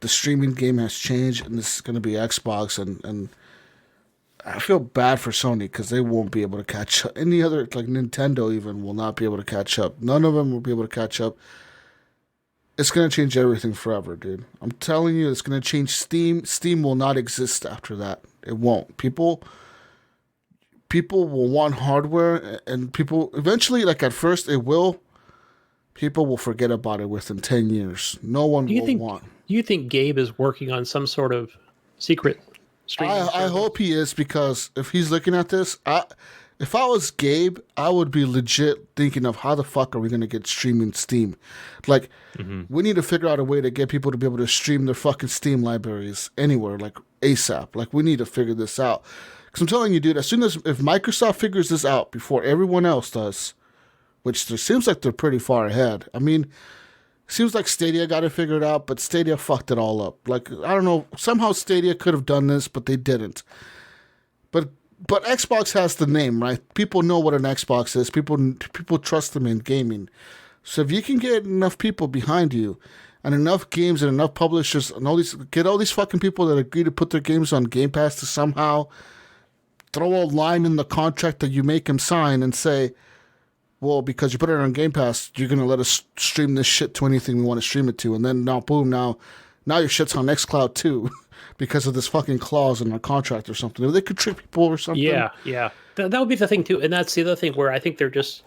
The streaming game has changed, and this is going to be Xbox, and I feel bad for Sony because they won't be able to catch up. Any other, like Nintendo even, will not be able to catch up. None of them will be able to catch up. It's going to change everything forever, dude. I'm telling you, it's going to change Steam. Steam will not exist after that. It won't. People will want hardware, and people, eventually, like at first, it will. People will forget about it within 10 years. No one will want. Do you think Gabe is working on some sort of secret streaming service? I hope he is, because if he's looking at this, if I was Gabe, I would be legit thinking of how the fuck are we going to get streaming Steam? Like, we need to figure out a way to get people to be able to stream their fucking Steam libraries anywhere, like ASAP. Like, we need to figure this out. Because I'm telling you, dude, if Microsoft figures this out before everyone else does, which there seems like they're pretty far ahead. I mean, seems like Stadia got it figured out, but Stadia fucked it all up. Like, I don't know, somehow Stadia could have done this, but they didn't. But Xbox has the name, right? People know what an Xbox is. People trust them in gaming. So if you can get enough people behind you, and enough games and enough publishers, and get all these fucking people that agree to put their games on Game Pass to somehow throw a line in the contract that you make them sign and say, well, because you put it on Game Pass, you're going to let us stream this shit to anything we want to stream it to. And then now, boom, now your shit's on Xcloud too because of this fucking clause in our contract or something. If they could trick people or something. Yeah. That would be the thing too. And that's the other thing where I think they're just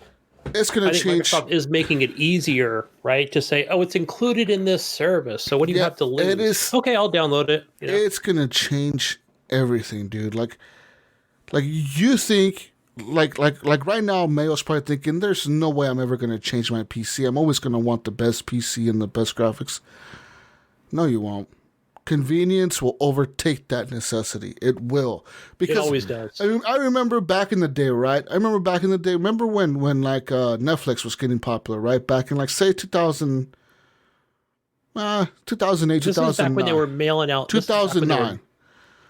It's going I to think change. Microsoft is making it easier, right? To say, oh, it's included in this service. So what do you have to lose? It is. Okay, I'll download it. You know? It's going to change everything, dude. Like you think, like right now, Mayo's probably thinking, there's no way I'm ever going to change my PC. I'm always going to want the best PC and the best graphics. No, you won't. Convenience will overtake that necessity. It will. Because It always does. I remember back in the day, right? Remember when like Netflix was getting popular, right? Back in like say 2008, This was back when they were mailing out 2009.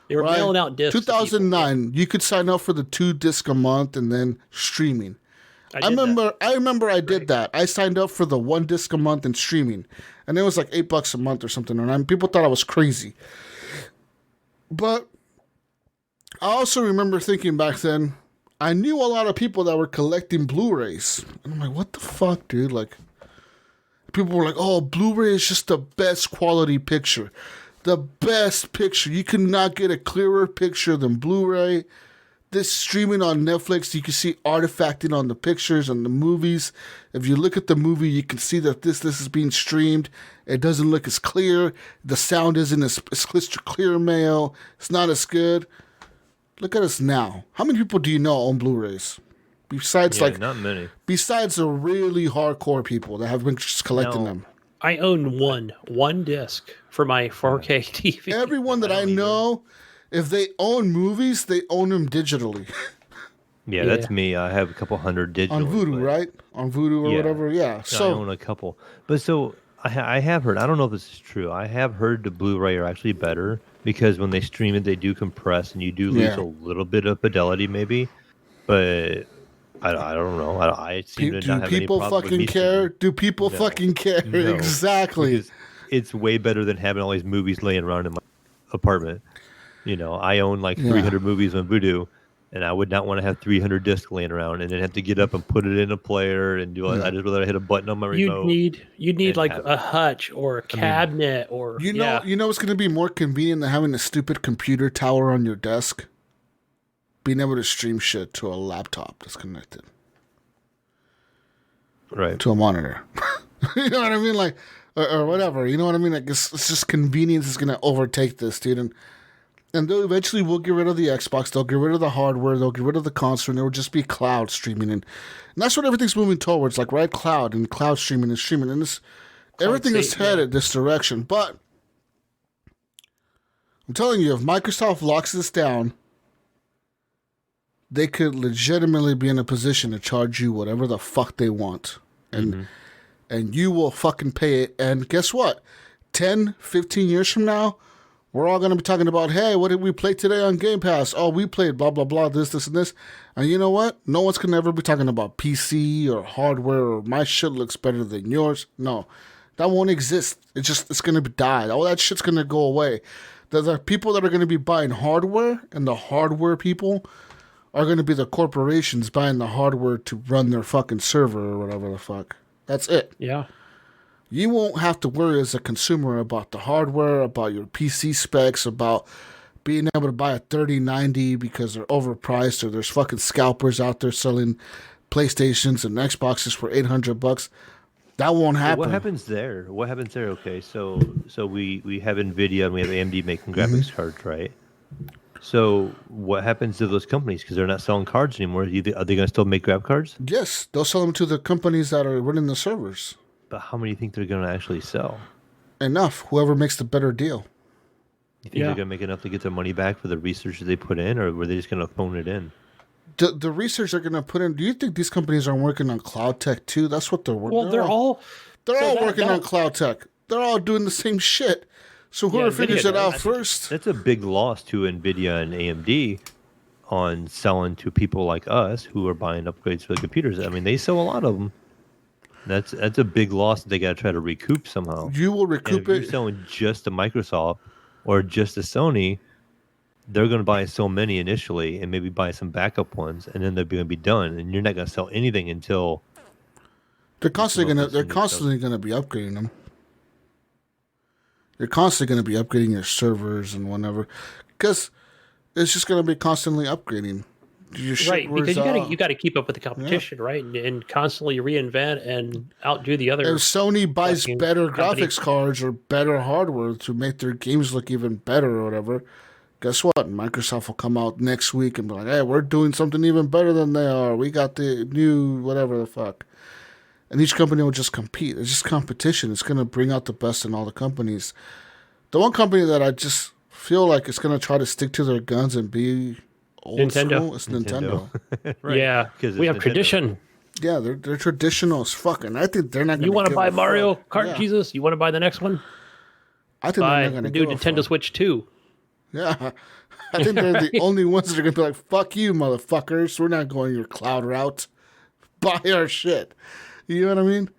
They were Right? mailing out discs. 2009. You could sign up for the 2 disc a month and then streaming. I remember I did that. I signed up for the 1 disc a month and streaming. And it was like $8 a month or something. And people thought I was crazy. But I also remember thinking back then, I knew a lot of people that were collecting Blu-rays. And I'm like, what the fuck, dude? Like, people were like, oh, Blu-ray is just the best quality picture. The best picture. You cannot get a clearer picture than Blu-ray. This streaming on Netflix, you can see artifacting on the pictures and the movies. If you look at the movie, you can see that this is being streamed. It doesn't look as clear. The sound isn't as crystal clear, Mayo. It's not as good. Look at us now. How many people do you know own Blu-rays? Besides, not many. Besides the really hardcore people that have been just collecting them. I own one disc for my 4K TV. Everyone that I know, if they own movies, they own them digitally. Yeah, that's me. I have a couple hundred digitally. On Vudu, right? On Vudu or whatever, yeah. So I own a couple. But so I have heard, I don't know if this is true, I have heard the Blu-ray are actually better because when they stream it, they do compress and you do lose a little bit of fidelity maybe. But I don't know. I seem to not have any problem with fucking care? Do people fucking care? No, exactly. It's way better than having all these movies laying around in my apartment. You know, I own like 300 movies on Vudu, and I would not want to have 300 discs laying around and then have to get up and put it in a player and do it. I just rather hit a button on my remote. You'd need like a hutch or a cabinet or you know what's going to be more convenient than having a stupid computer tower on your desk? Being able to stream shit to a laptop that's connected. Right. To a monitor. You know what I mean? Like, or whatever. You know what I mean? Like, it's just convenience is going to overtake this, dude. And they'll eventually will get rid of the Xbox. They'll get rid of the hardware. They'll get rid of the console. And there will just be cloud streaming. And that's what everything's moving towards. Like, right? Cloud and cloud streaming and streaming. And everything is headed this direction. But I'm telling you, if Microsoft locks this down, they could legitimately be in a position to charge you whatever the fuck they want. And you will fucking pay it. And guess what? 10, 15 years from now, we're all going to be talking about, hey, what did we play today on Game Pass? Oh, we played blah, blah, blah, this, and this. And you know what? No one's going to ever be talking about PC or hardware or my shit looks better than yours. No, that won't exist. It's going to die. All that shit's going to go away. The people that are going to be buying hardware and the hardware people are going to be the corporations buying the hardware to run their fucking server or whatever the fuck. That's it. Yeah. You won't have to worry as a consumer about the hardware, about your PC specs, about being able to buy a 3090 because they're overpriced or there's fucking scalpers out there selling PlayStations and Xboxes for $800. That won't happen. What happens there? Okay, so we have NVIDIA and we have AMD making graphics cards, right? So what happens to those companies? Because they're not selling cards anymore. Are they going to still make graph cards? Yes, they'll sell them to the companies that are running the servers. But how many do you think they're going to actually sell? Enough. Whoever makes the better deal. You think they're going to make enough to get their money back for the research that they put in, or were they just going to phone it in? The research they're going to put in. Do you think these companies are working on cloud tech too? That's what they're working. Well, they're all working on cloud tech. They're all doing the same shit. So whoever figures it out first. That's a big loss to NVIDIA and AMD on selling to people like us who are buying upgrades for the computers. I mean, they sell a lot of them. That's a big loss that they got to try to recoup somehow. You will recoup it. If you're selling just to Microsoft or just to Sony, they're going to buy so many initially and maybe buy some backup ones, and then they're going to be done. And you're not going to sell anything until they're constantly going to be upgrading them. You're constantly going to be upgrading your servers and whatever, because it's just going to be constantly upgrading. your shit Right, wears because out. you got to keep up with the competition, right, and constantly reinvent and outdo the other. If Sony buys fucking better company. graphics cards or better hardware to make their games look even better or whatever, guess what? Microsoft will come out next week and be like, hey, we're doing something even better than they are. We got the new whatever the fuck. And each company will just compete. It's just competition. It's going to bring out the best in all the companies. The one company that I just feel like is going to try to stick to their guns and be old Nintendo. school is Nintendo. Right. Yeah, 'Cause we it's have Nintendo. tradition. Yeah, they're traditional as fuck, and I think they're not going You want to give buy a Mario fuck. Kart, Yeah. Jesus? You want to buy the next one? I think Buy they're not the going to new give a Nintendo fuck. Switch 2. Yeah. I think they're the only ones that are going to be like, fuck you, motherfuckers. We're not going your cloud route. Buy our shit. You know what I mean?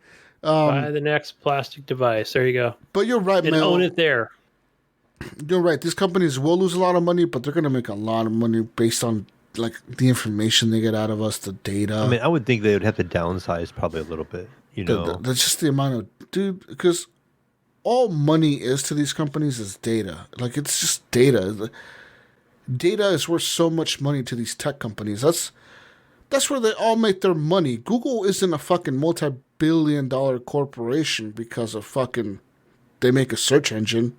Buy the next plastic device. There you go. But you're right, And man. own it there. You're right. These companies will lose a lot of money, but they're going to make a lot of money based on like the information they get out of us, the data. I mean, I would think they would have to downsize probably a little bit. You know, That's just the amount of because all money is to these companies is data. Like it's just data. Data is worth so much money to these tech companies. That's where they all make their money. Google isn't a fucking multi-billion-dollar corporation because of fucking they make a search engine.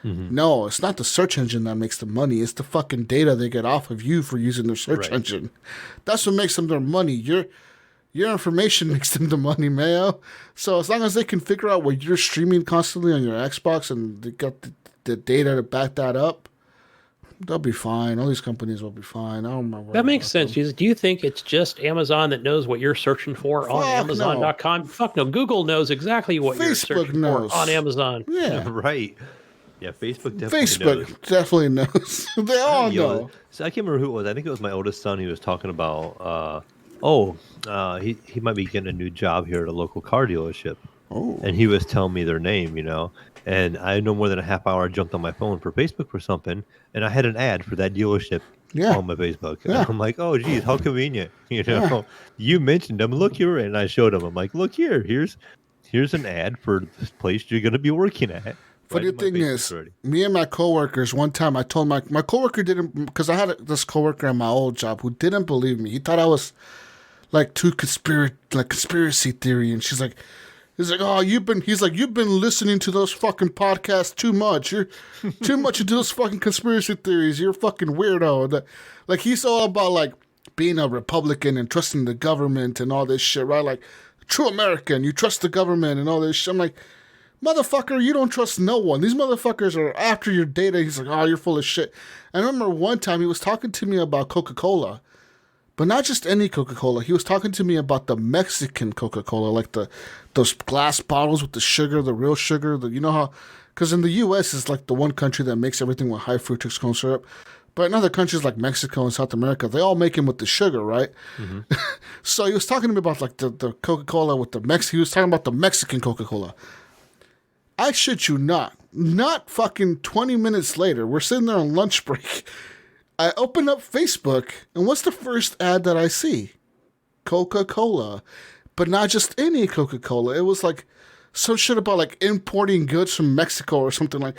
Mm-hmm. No, it's not the search engine that makes the money. It's the fucking data they get off of you for using their search Right. engine. That's what makes them their money. Your information makes them the money, Mayo. So as long as they can figure out what you're streaming constantly on your Xbox and they got the data to back that up, they'll be fine. All these companies will be fine. I don't remember. That makes sense. Jesus. Do you think it's just Amazon that knows what you're searching for on Fuck Amazon.com? Fuck no. Google knows exactly what you're Facebook searching knows. for on Amazon. Yeah. right? Yeah, Facebook definitely Facebook knows. definitely knows. They all Yo, know. So I can't remember who it was. I think it was my oldest son. He was talking about, he might be getting a new job here at a local car dealership. Oh. And he was telling me their name, you know. And I no more than a half hour I jumped on my phone for Facebook for something, and I had an ad for that dealership Yeah. on my Facebook. Yeah. And I'm like, oh, geez, how convenient. You know, you mentioned them. Look here, and I showed him. I'm like, look here. Here's an ad for this place you're going to be working at. Funny Right in my thing Facebook is, already. me and my coworkers, one time I told my coworker didn't, because I had this coworker at my old job who didn't believe me. He thought I was like too conspiracy theory, and he's like, oh, you've been listening to those fucking podcasts too much. You're too much into those fucking conspiracy theories. You're a fucking weirdo. Like he's all about like being a Republican and trusting the government and all this shit, right? Like true American, you trust the government and all this shit. I'm like, motherfucker, you don't trust no one. These motherfuckers are after your data. He's like, oh, you're full of shit. I remember one time he was talking to me about Coca-Cola, but not just any Coca-Cola. He was talking to me about the Mexican Coca-Cola, like those glass bottles with the sugar, the real sugar. You know how, because in the U.S. is like the one country that makes everything with high fructose corn syrup. But in other countries like Mexico and South America, they all make them with the sugar, right? Mm-hmm. So he was talking to me about like the Coca-Cola with he was talking about the Mexican Coca-Cola. I shit you not. Not fucking 20 minutes later, we're sitting there on lunch break. I open up Facebook, and what's the first ad that I see? Coca-Cola. But not just any Coca-Cola. It was like some shit about like importing goods from Mexico or something like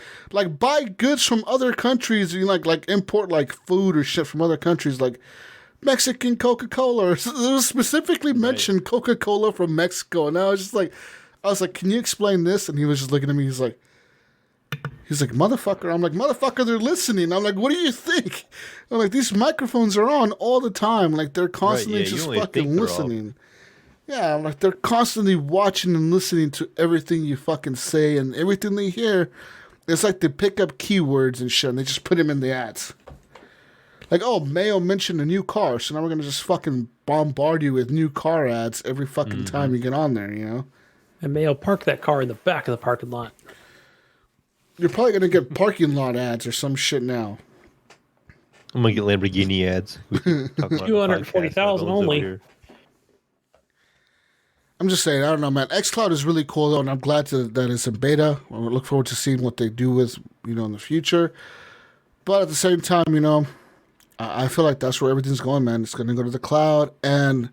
buy goods from other countries. You like import like food or shit from other countries, like Mexican Coca-Cola. It was specifically mentioned Coca-Cola from Mexico, and I was like, can you explain this? And he was just looking at me. He's like, motherfucker. I'm like, motherfucker, they're listening. I'm like, what do you think? I'm like, these microphones are on all the time. Like, they're constantly just fucking listening. Yeah, I'm like, they're constantly watching and listening to everything you fucking say, and everything they hear. It's like they pick up keywords and shit, and they just put them in the ads. Like, oh, Mayo mentioned a new car, so now we're going to just fucking bombard you with new car ads every fucking time you get on there, you know? And Mayo park that car in the back of the parking lot. You're probably going to get parking lot ads or some shit now. I'm going to get Lamborghini ads. 240,000 only. I'm just saying, I don't know, man. Xcloud is really cool, though, and I'm glad that it's in beta. I look forward to seeing what they do with, in the future. But at the same time, I feel like that's where everything's going, man. It's going to go to the cloud, and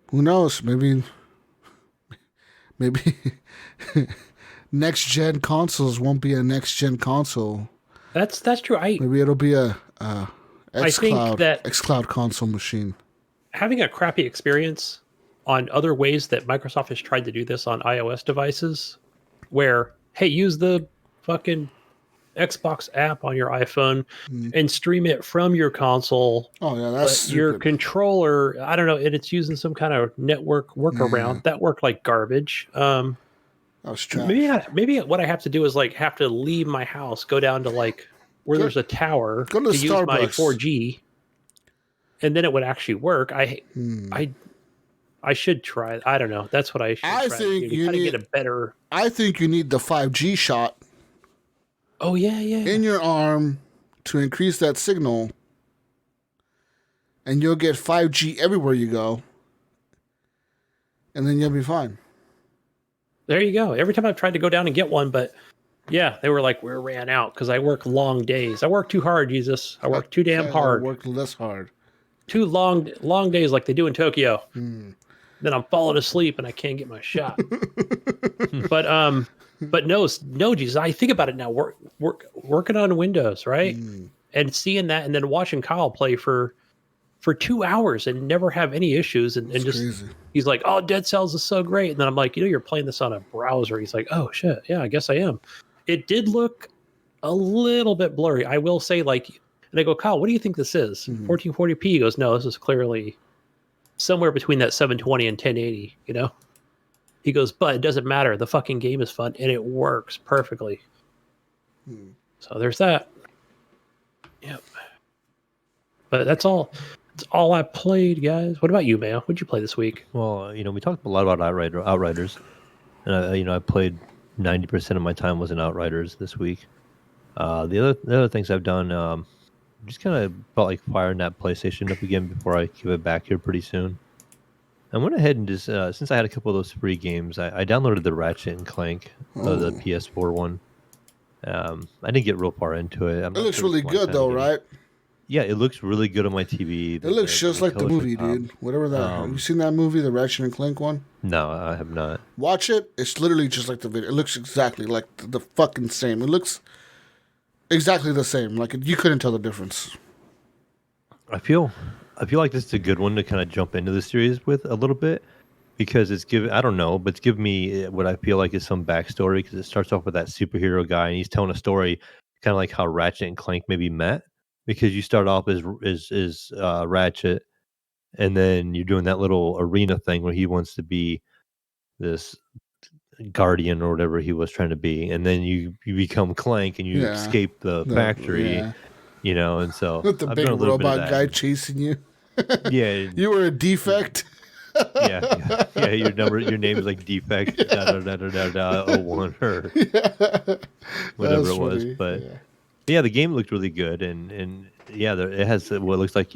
who knows? Maybe next-gen consoles won't be a next-gen console. That's true. Maybe it'll be a I think that Xcloud console machine. having a crappy experience on other ways that Microsoft has tried to do this on iOS devices, where, hey, use the fucking Xbox app on your iPhone and stream it from your console. Oh yeah, that's but your stupid. controller, I don't know, and it's using some kind of network workaround that worked like garbage. That was trash. Maybe what I have to do is like have to leave my house, go down to like where there's a tower go to use my Starbucks. 4G, and then it would actually work. I should try. I don't know. That's what I should. I try think to do, you need get a better. I think you need the 5G shot Oh yeah. in your arm to increase that signal, and you'll get 5G everywhere you go, and then you'll be fine. There you go. Every time I've tried to go down and get one, but yeah, they were like, we ran out because I work long days. I work too hard, Jesus. I work too damn hard. I work less hard. Too long days like they do in Tokyo. Then I'm falling asleep and I can't get my shot. But no, Jesus, I think about it now. Working on Windows, right? And seeing that, and then watching Kyle play for 2 hours and never have any issues, and just crazy. He's like, "Oh, Dead Cells is so great," and then I'm like, "You're playing this on a browser." He's like, "Oh shit, yeah, I guess I am." It did look a little bit blurry, I will say. Like, and I go, "Kyle, what do you think this is? 1440p?" He goes, "No, this is clearly somewhere between that 720 and 1080." You know. He goes, "But it doesn't matter. The fucking game is fun and it works perfectly." So there's that. Yep. But that's all. That's all I played, guys. What about you, Mayo? What'd you play this week? Well, we talked a lot about Outriders, and I played 90% of my time was in Outriders this week. The other things I've done, just kind of felt like firing that PlayStation up again before I give it back here pretty soon. I went ahead and just since I had a couple of those free games, I downloaded the Ratchet and Clank, the PS4 one. I didn't get real far into it. It looks really good though, right? Yeah, it looks really good on my TV. It looks just like the movie, dude. Whatever that. Have you seen that movie, the Ratchet and Clank one? No, I have not. Watch it. It's literally just like the video. It looks exactly like the fucking same. It looks exactly the same. Like you couldn't tell the difference. I feel like this is a good one to kind of jump into the series with a little bit, because it's giving me what I feel like is some backstory, because it starts off with that superhero guy and he's telling a story kind of like how Ratchet and Clank maybe met, because you start off as Ratchet, and then you're doing that little arena thing where he wants to be this guardian or whatever he was trying to be, and then you become Clank and you escape the factory. And so with the I've big done a little bit of robot that. guy chasing you. Yeah, you were a defect. yeah. Your name is like defect 01 or whatever it was. Funny. But yeah, the game looked really good, and yeah, it has what looks like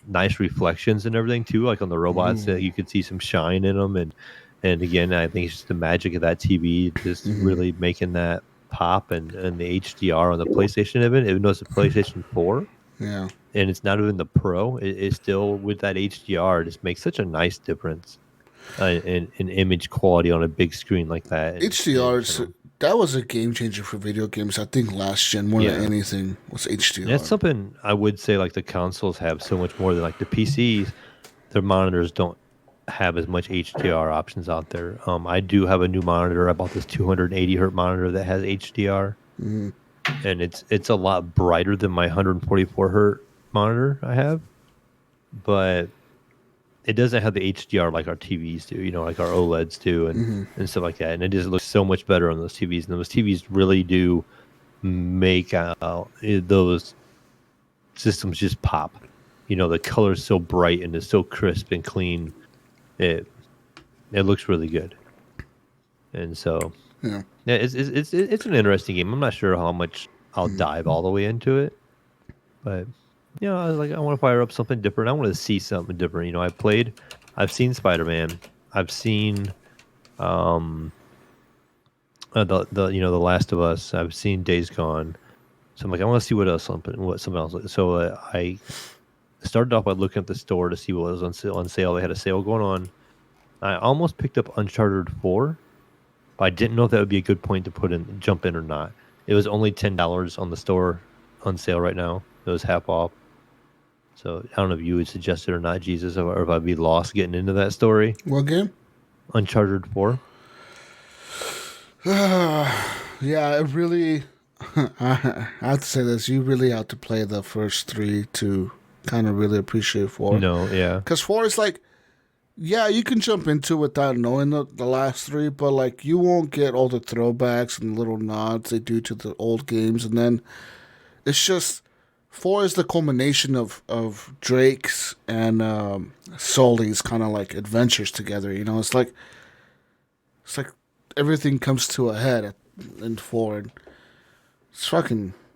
nice reflections and everything too, like on the robots. You could see some shine in them, and again, I think it's just the magic of that TV just really making that pop, and the HDR on the PlayStation, even though it's a PlayStation 4. Yeah. And it's not even the Pro. It's still with that HDR. It just makes such a nice difference in image quality on a big screen like that. HDR, that was a game changer for video games. I think last gen, more than anything, was HDR. And that's something I would say like the consoles have so much more than like the PCs. Their monitors don't have as much HDR options out there. I do have a new monitor. I bought this 280 hertz monitor that has HDR. And it's a lot brighter than my 144 hertz monitor I have, but it doesn't have the HDR like our TVs do, like our OLEDs do, and stuff like that. And it just looks so much better on those TVs. And those TVs really do make those systems just pop. The color is so bright and it's so crisp and clean. It looks really good. And so it's an interesting game. I'm not sure how much I'll dive all the way into it, but I was like, I want to fire up something different. I want to see something different. I've seen Spider-Man. I've seen the Last of Us. I've seen Days Gone. So I'm like, I want to see what something else. So I started off by looking at the store to see what was on sale. They had a sale going on. I almost picked up Uncharted 4, but I didn't know if that would be a good point to jump in or not. It was only $10 on the store on sale right now. It was half off. So I don't know if you would suggest it or not, Jesus, or if I'd be lost getting into that story. What game? Uncharted 4. Yeah, it really. I have to say this. You really have to play the first 3 to kind of really appreciate 4. No, yeah. Because 4 is like, yeah, you can jump into it without knowing the last 3, but like you won't get all the throwbacks and little nods they do to the old games. And then it's just, 4 is the culmination of Drake's and Sully's kind of like adventures together. You know, it's like everything comes to a head in 4. And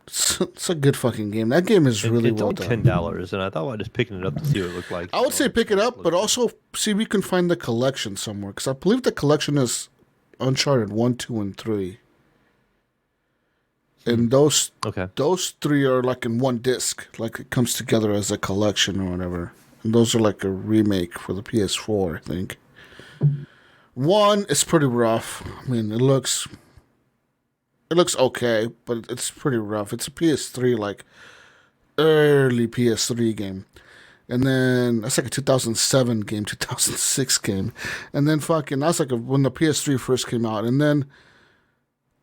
it's a good fucking game. That game is really well done. It's $10, and I thought about just picking it up to see what it looked like. I would say pick it up, but also see if we can find the collection somewhere. Because I believe the collection is Uncharted 1, 2, and 3. And those 3 are like in one disc. Like it comes together as a collection or whatever. And those are like a remake for the PS4, I think. 1 is pretty rough. I mean, it looks okay, but it's pretty rough. It's a PS3, like, early PS3 game. And then, that's like a 2007 game, 2006 game. And then that's like when the PS3 first came out. And then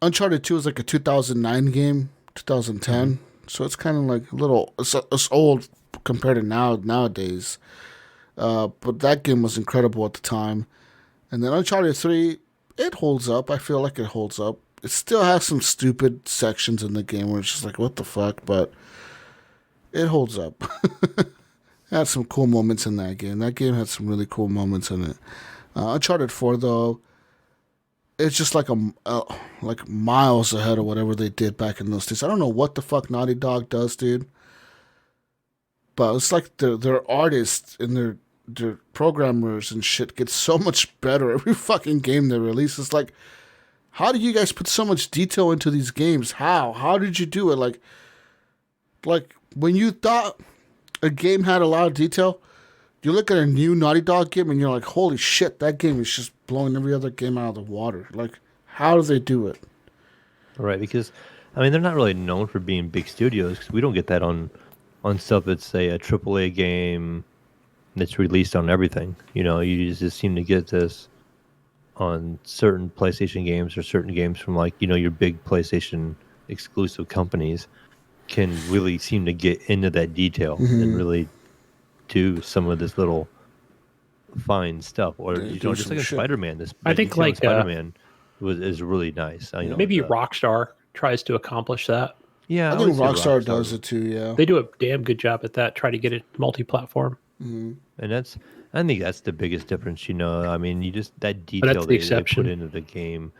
Uncharted 2 is like a 2009 game, 2010. Mm-hmm. So it's kind of like a little, it's old compared to nowadays. But that game was incredible at the time. And then Uncharted 3, it holds up. I feel like it holds up. It still has some stupid sections in the game where it's just like, what the fuck? But it holds up. It had some cool moments in that game. That game had some really cool moments in it. Uncharted 4, though, it's just like like miles ahead of whatever they did back in those days. I don't know what the fuck Naughty Dog does, dude. But it's like their artists and their programmers and shit get so much better every fucking game they release. It's like, how do you guys put so much detail into these games? How did you do it? Like when you thought a game had a lot of detail, you look at a new Naughty Dog game and you're like, holy shit, that game is just blowing every other game out of the water. Like, how do they do it? Right, because I mean they're not really known for being big studios, because we don't get that on stuff that's, say, a AAA game that's released on everything. You know, you just seem to get this on certain PlayStation games, or certain games from, like, you know, your big PlayStation exclusive companies can really seem to get into that detail and really do some of this little fine stuff. Or, you know, just like a Spider-Man. This I think like Spider-Man is really nice. You know, maybe Rockstar tries to accomplish that. Yeah, I think Rockstar does it too. Yeah, they do a damn good job at that. Try to get it multi-platform. Mm-hmm. And I think that's the biggest difference, you know. I mean, you just, that detail they put into the game.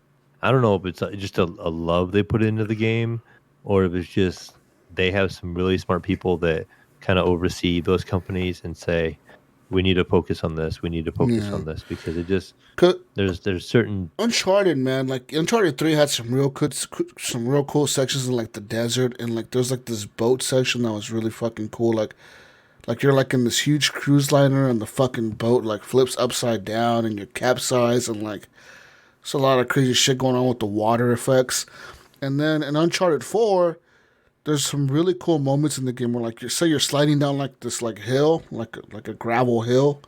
I don't know if it's just a love they put into the game, or if it's just they have some really smart people that kind of oversee those companies and say, we need to focus on this. We need to focus on this, because it just, there's certain Uncharted, man. Like Uncharted 3 had some real cool sections in like the desert, and like there's like this boat section that was really fucking cool. Like you're like in this huge cruise liner and the fucking boat like flips upside down and you're capsized, and like there's a lot of crazy shit going on with the water effects. And then in Uncharted 4, there's some really cool moments in the game where like you're sliding down like this like hill, like a gravel hill.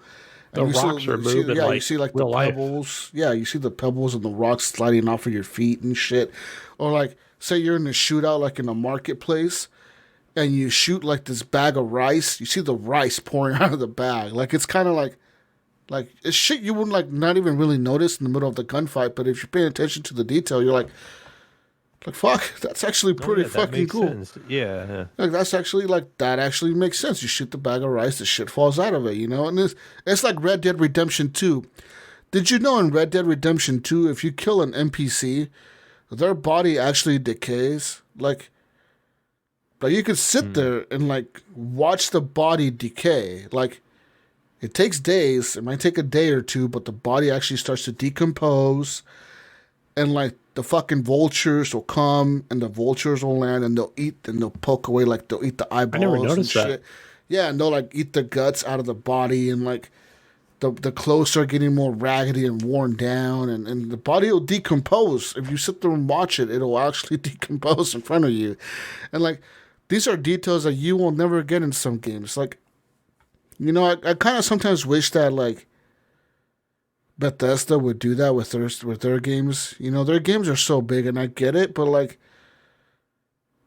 The rocks are moving. Yeah, you see like the pebbles. Yeah, you see the pebbles and the rocks sliding off of your feet and shit. Or like say you're in a shootout like in a marketplace, and you shoot like this bag of rice. You see the rice pouring out of the bag. Like it's kind of like it's shit you wouldn't like not even really notice in the middle of the gunfight. But if you're paying attention to the detail, you're like fuck, that's actually pretty fucking cool. Sense. Yeah. Like that's actually that actually makes sense. You shoot the bag of rice, the shit falls out of it, you know. And it's like Red Dead Redemption 2. Did you know in Red Dead Redemption 2, if you kill an NPC, their body actually decays? Like you could sit there and like watch the body decay. Like it takes days. It might take a day or two, but the body actually starts to decompose. And like the fucking vultures will come, and the vultures will land, and they'll eat, and they'll poke away, like they'll eat the eyeballs. I never noticed and that. Shit. Yeah, and they'll like eat the guts out of the body, and like the clothes start getting more raggedy and worn down, and the body will decompose. If you sit there and watch it, it'll actually decompose in front of you. And like these are details that you will never get in some games. Like, you know, I kind of sometimes wish that like Bethesda would do that with their games. You know, their games are so big, and I get it, but like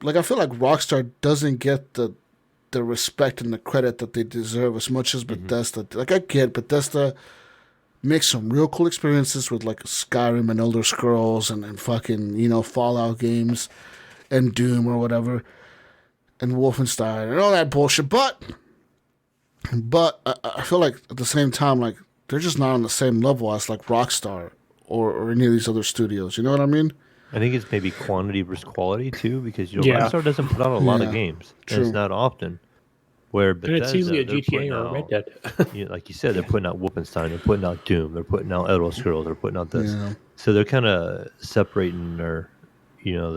I feel like Rockstar doesn't get the respect and the credit that they deserve as much as Bethesda. Like, I get Bethesda makes some real cool experiences with like Skyrim and Elder Scrolls and fucking, you know, Fallout games and Doom or whatever and Wolfenstein and all that bullshit. But I feel like at the same time, like, they're just not on the same level as like Rockstar or any of these other studios. You know what I mean? I think it's maybe quantity versus quality too, because Rockstar doesn't put out a lot of games. And it's not often. Where Bethesda, and it's usually a GTA or a Red Dead. Like you said, they're putting out Wolfenstein, they're putting out Doom, they're putting out Elder Scrolls, they're putting out this. Yeah. So they're kind of separating their, you know,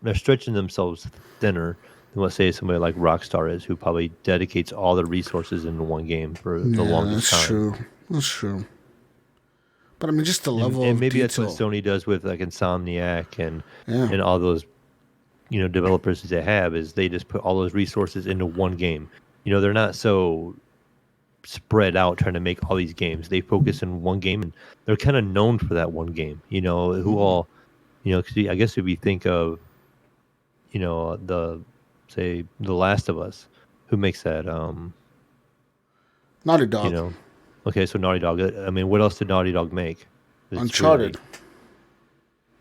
they're stretching themselves thinner than what, say, somebody like Rockstar is, who probably dedicates all their resources into one game for the longest time. That's true. But I mean, just the level and of maybe detail. That's what Sony does with like Insomniac and all those, you know, developers that they have, is they just put all those resources into one game. You know, they're not so spread out trying to make all these games. They focus in one game, and they're kind of known for that one game. You know, who all, you know, cause I guess if you think of, you know, The Last of Us, who makes that? Naughty Dog. You know, okay, so Naughty Dog. I mean, what else did Naughty Dog make? Uncharted.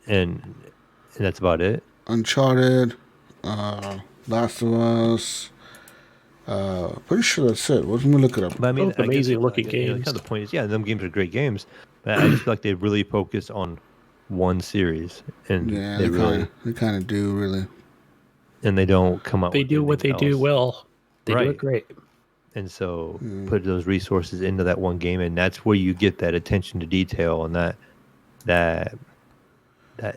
And that's about it. Uncharted, Last of Us. Pretty sure that's it. Let me look it up. But I mean, amazing looking games. You know, kind of the point is, yeah, them games are great games, but I just feel like they really focus on one series, and they kind of do really, and they don't come out. They do what they do well. They do it great, and so put those resources into that one game, and that's where you get that attention to detail and that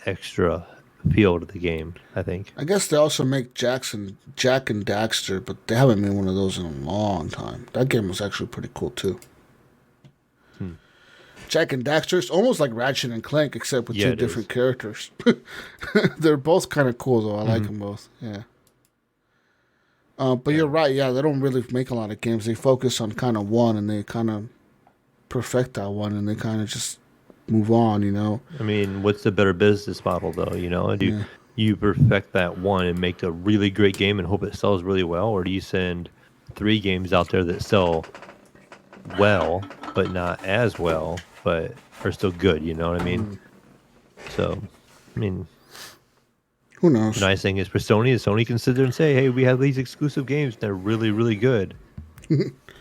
extra feel to the game, I think. I guess they also make Jak and Daxter, but they haven't made one of those in a long time. That game was actually pretty cool too. Jak and Daxter, it's almost like Ratchet and Clank, except with two different characters. They're both kind of cool, though. I like them both. Yeah. But you're right. Yeah, they don't really make a lot of games. They focus on kind of one, and they kind of perfect that one, and they kind of just move on, you know? I mean, what's the better business model, though? You know, do you perfect that one and make a really great game and hope it sells really well, or do you send 3 games out there that sell well, but not as well, but are still good? You know what I mean? So, I mean, who knows? The nice thing is for Sony is Sony can sit there and say, hey, we have these exclusive games that are really, really good.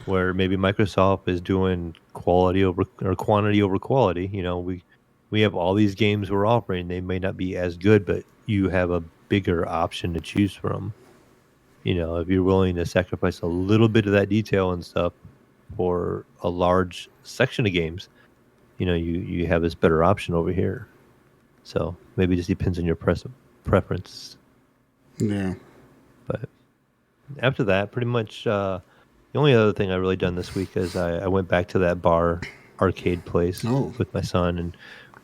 Where maybe Microsoft is doing quality over or quantity over quality. You know, we have all these games we're offering. They may not be as good, but you have a bigger option to choose from. You know, if you're willing to sacrifice a little bit of that detail and stuff for a large section of games, you know, you have this better option over here. So maybe it just depends on your preference. Yeah. But after that, pretty much the only other thing I really done this week is I went back to that bar arcade place with my son, and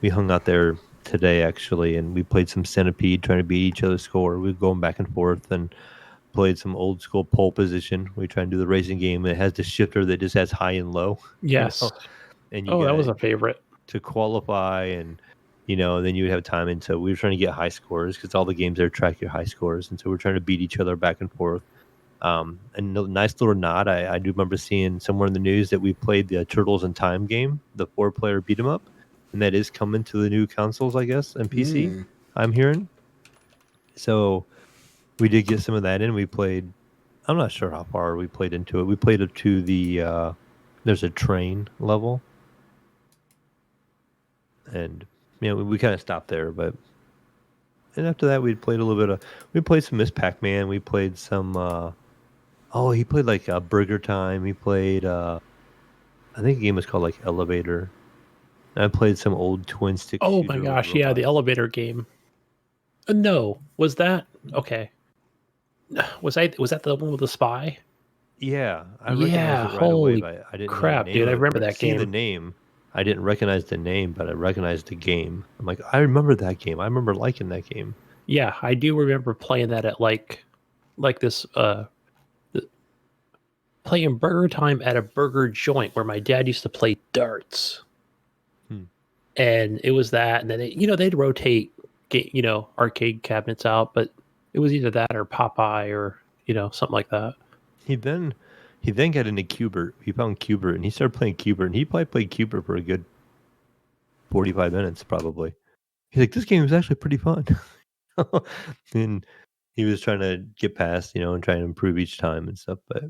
we hung out there today actually, and we played some Centipede, trying to beat each other's score. We were going back and forth and played some old school pole position. We try and do the racing game. It has the shifter that just has high and low. Yes. You know? And that was a favorite. To qualify, and you know, then you would have time. And so we were trying to get high scores because all the games there track your high scores, and so we're trying to beat each other back and forth. And a nice little nod. I do remember seeing somewhere in the news that we played the Turtles in Time game, the 4-player beat 'em up, and that is coming to the new consoles, I guess, and PC. I'm hearing. So we did get some of that in. We played. I'm not sure how far we played into it. We played up to the. There's a train level, and you know we kind of stopped there, but. And after that, we played a little bit of. We played some Miss Pac-Man. We played some. He played like Burger Time. He played. I think the game was called like Elevator. And I played some old twin stick. Oh my gosh! Yeah, the elevator game. No, was that okay? Was that the one with the spy? Yeah, I recognized it right holy away, but I didn't crap, know the name dude! I remember of it. that game. The name. I didn't recognize the name, but I recognized the game. I'm like, I remember that game. I remember liking that game. Yeah, I do remember playing that at like like this playing burger time at a burger joint where my dad used to play darts. And it was that, and then they'd rotate arcade cabinets out, but it was either that or Popeye or something like that. He then got into Cubert. He found Cubert and he started playing Cubert, and he probably played Cubert for a good 45 minutes probably. He's like, this game is actually pretty fun. And he was trying to get past, and trying to improve each time and stuff. But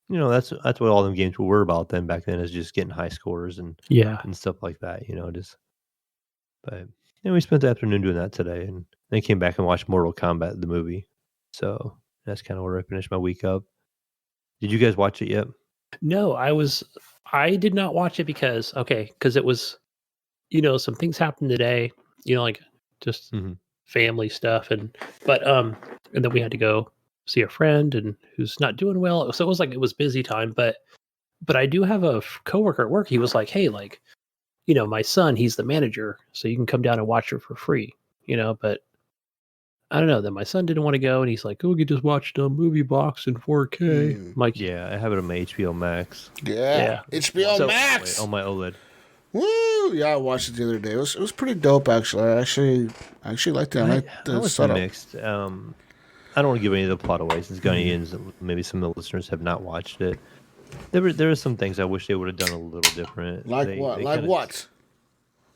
that's what all them games were about back then, is just getting high scores and stuff like that. But we spent the afternoon doing that today, and then came back and watched Mortal Kombat the movie. So that's kind of where I finished my week up. Did you guys watch it yet? No, I did not watch it because it was, some things happened today, like just family stuff, and then we had to go see a friend and who's not doing well. So it was busy time, but I do have a coworker at work. He was like, hey, like, my son, he's the manager, so you can come down and watch it for free, but I don't know. Then my son didn't want to go, and he's like, "Oh, we could just watch the movie box in 4K." I'm like, yeah, I have it on my HBO Max. Yeah. HBO Max on my OLED. Woo! Yeah, I watched it the other day. It was pretty dope, actually. I actually liked it. I liked the setup. Mixed. I don't want to give any of the plot away, since Gunny and maybe some of the listeners have not watched it. There are some things I wish they would have done a little different. Like what? Like what?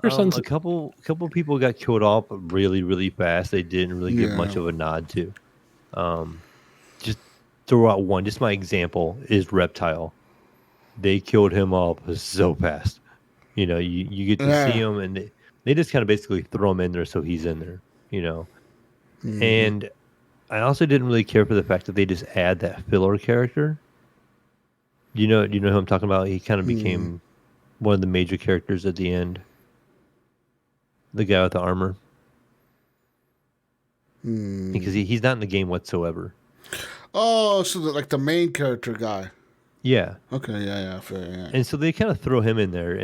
A couple people got killed off really, really fast. They didn't really give much of a nod to. Just throw out one. Just my example is Reptile. They killed him off so fast. You get to see him, and they just kind of basically throw him in there so he's in there. And I also didn't really care for the fact that they just add that filler character. You know who I'm talking about? He kind of became one of the major characters at the end. The guy with the armor. Because he's not in the game whatsoever. Oh, so like the main character guy. Yeah. Okay, yeah, fair, yeah. And so they kind of throw him in there,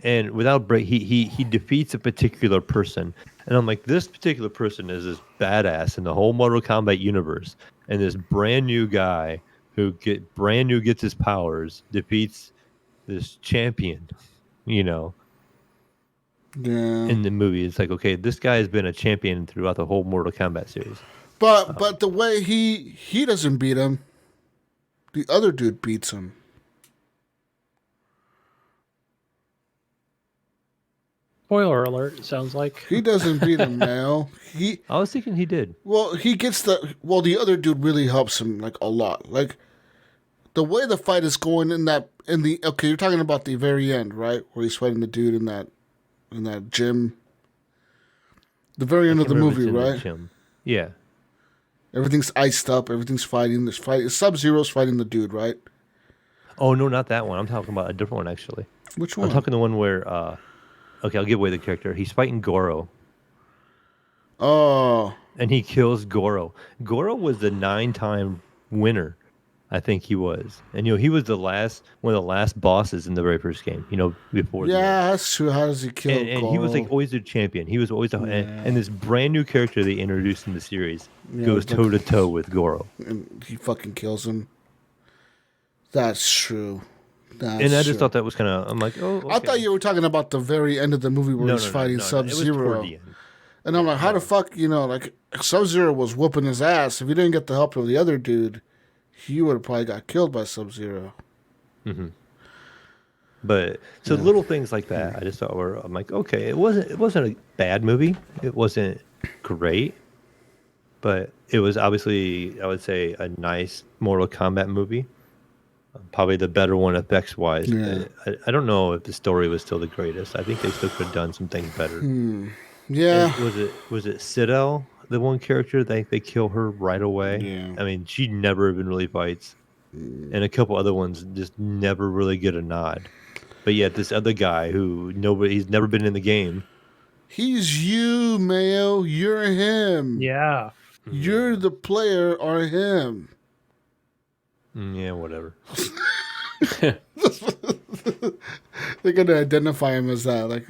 and without break, he defeats a particular person. And I'm like, this particular person is this badass in the whole Mortal Kombat universe. And this brand new guy who gets his powers, defeats this champion, Yeah. In the movie. It's like, okay, this guy has been a champion throughout the whole Mortal Kombat series. But the way he doesn't beat him, the other dude beats him. Spoiler alert, it sounds like. He doesn't beat him, Mayo. I was thinking he did. Well, the other dude really helps him like a lot. Like the way the fight is going okay, you're talking about the very end, right? Where he's fighting the dude in that gym. The very end of the movie, right? Yeah. Everything's iced up, everything's fighting. Sub-Zero's fighting the dude, right? Oh no, not that one. I'm talking about a different one actually. Which one? I'm talking the one where okay, I'll give away the character. He's fighting Goro. Oh. And he kills Goro. Goro was the 9-time winner, I think he was. And he was one of the last bosses in the very first game, before that's true. How does he kill and Goro? he was like always the champion. He was always and this brand new character they introduced in the series goes toe to toe with Goro. And he fucking kills him. That's true. And I just thought that was kind of, I'm like, oh, okay. I thought you were talking about the very end of the movie where he's fighting Sub-Zero. And I'm like, how the fuck, like, Sub-Zero was whooping his ass. If he didn't get the help of the other dude, he would have probably got killed by Sub-Zero. Mm-hmm. But, so little things like that, I just thought I'm like, okay, it wasn't a bad movie. It wasn't great. But it was obviously, I would say, a nice Mortal Kombat movie. Probably the better one effects-wise. Yeah. I don't know if the story was still the greatest. I think they still could have done some things better. Yeah. And was it Citadel, the one character? They kill her right away. Yeah. I mean, she never even really fights. And a couple other ones just never really get a nod. But yet this other guy he's never been in the game. He's you, Mayo. You're him. Yeah. You're the player or him. Yeah, whatever. They're gonna identify him as that. Like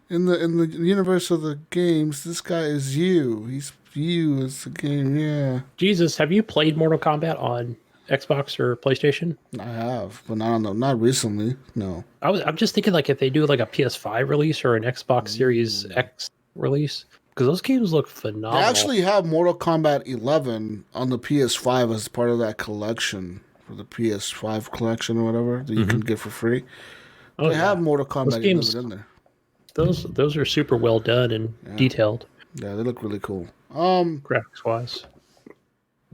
in the universe of the games, this guy is you. He's You is the game, yeah. Jesus, have you played Mortal Kombat on Xbox or PlayStation? I have, but not recently. No. I'm just thinking like if they do like a PS5 release or an Xbox Series X release, because those games look phenomenal. They actually have Mortal Kombat 11 on the PS5 as part of that collection, for the PS5 collection or whatever that you can get for free. They have Mortal Kombat 11 in there. Those are super well done and detailed. Yeah, they look really cool. Graphics wise.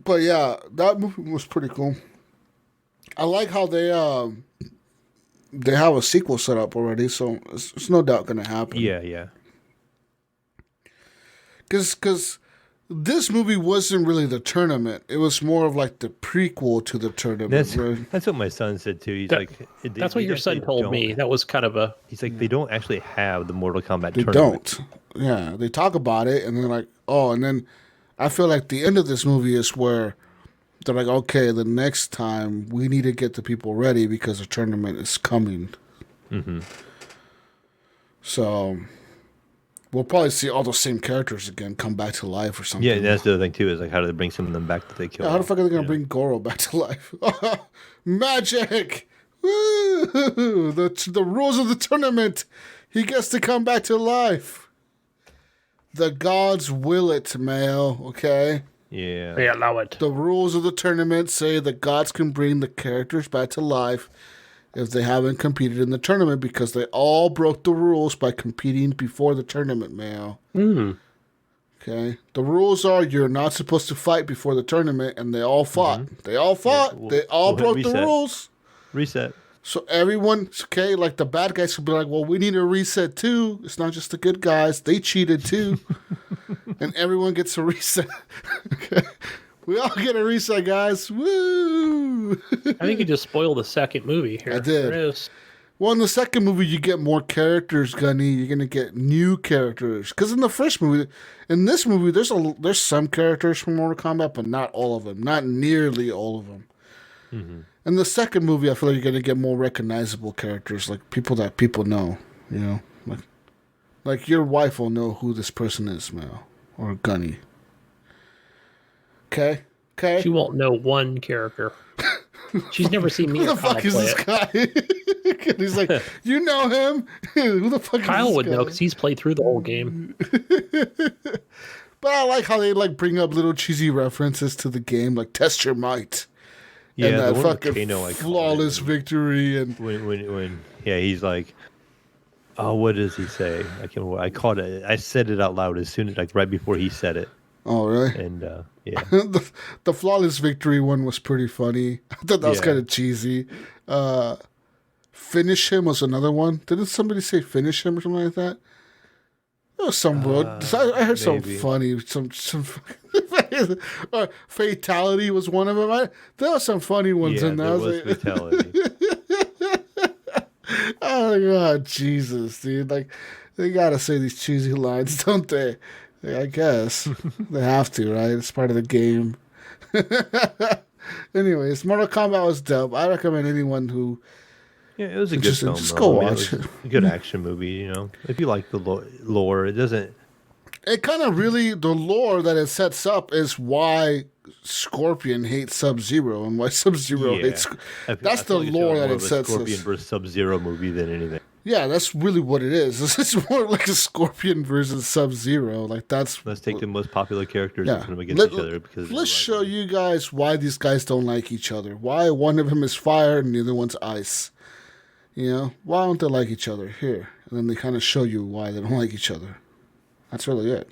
But yeah, that movie was pretty cool. I like how they have a sequel set up already, so it's no doubt going to happen. Yeah. Because this movie wasn't really the tournament. It was more of like the prequel to the tournament. That's what my son said too. He's that's what your son told me. That was kind of a... He's like, they don't actually have the Mortal Kombat tournament. They don't. Yeah, they talk about it, and they're like, oh, and then I feel like the end of this movie is where they're like, okay, the next time we need to get the people ready because the tournament is coming. Mm-hmm. So we'll probably see all those same characters again come back to life or something. Yeah, that's the other thing too, is like how do they bring some of them back that they killed? Yeah, how the fuck are they going to bring Goro back to life? Magic! Woo! The rules of the tournament. He gets to come back to life. The gods will it, Mayo, okay? Yeah. They allow it. The rules of the tournament say the gods can bring the characters back to life if they haven't competed in the tournament because they all broke the rules by competing before the tournament, Mayo. Okay? The rules are you're not supposed to fight before the tournament, and they all fought. Mm-hmm. They all fought. Yeah, they all broke the rules. Reset. So everyone, okay, like the bad guys could be like, well, we need a reset too. It's not just the good guys. They cheated too. And everyone gets a reset. Okay. We all get a reset, guys. Woo! I think you just spoiled the second movie here. I did. Well, in the second movie, you get more characters, Gunny. You're going to get new characters. Because in the first movie, in this movie, there's some characters from Mortal Kombat, but not all of them. Not nearly all of them. Mm-hmm. In the second movie, I feel like you're going to get more recognizable characters, like people that people know, you know? Like your wife will know who this person is, Mel, or Gunny. Okay? She won't know one character. She's never seen me. Who the fuck is this guy? And he's like, you know him? Who the fuck Kyle is this would guy? know because he's played through the whole game. But I like how they bring up little cheesy references to the game, like test your might. Yeah, and that fucking Kano, flawless victory. And when he's like, oh, what does he say? I caught it. I said it out loud as soon as right before he said it. Oh, really? And yeah, the flawless victory one was pretty funny. I thought that was kind of cheesy. Finish him was another one. Didn't somebody say finish him or something like that? There was some word. I heard some funny, some fatality was one of them. There were some funny ones in there. There was fatality. Oh my God, Jesus, dude! Like they gotta say these cheesy lines, don't they? I guess they have to, right? It's part of the game. Anyways, Mortal Kombat was dope. I recommend anyone who. Yeah, it was a good film. Just go watch it. A good action movie, you know. If you like the lore, it doesn't. It kind of really, the lore that it sets up is why Scorpion hates Sub-Zero and why Sub-Zero hates. That's the lore that it sets up. Scorpion versus Sub-Zero movie than anything. Yeah, that's really what it is. It's more like a Scorpion versus Sub-Zero. Like that's. Let's take the most popular characters and put them against each other because. Let's show you guys why these guys don't like each other. Why one of them is fire and the other one's ice. You know, why don't they like each other? Here. And then they kind of show you why they don't like each other. That's really it.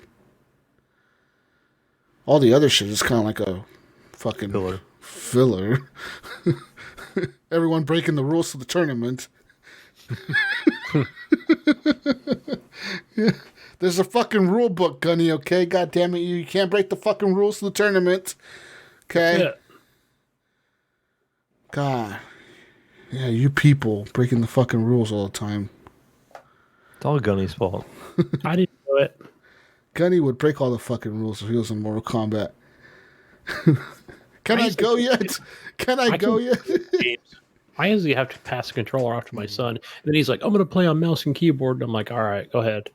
All the other shit is kind of like a fucking filler. Everyone breaking the rules of the tournament. Yeah. There's a fucking rule book, Gunny, okay? God damn it, you can't break the fucking rules of the tournament. Okay? Yeah. God. Yeah, you people breaking the fucking rules all the time. It's all Gunny's fault. I didn't do it. Gunny would break all the fucking rules if he was in Mortal Kombat. Can I go yet? Can I go yet? I usually have to pass the controller off to my son. And then he's like, I'm going to play on mouse and keyboard. And I'm like, all right, go ahead.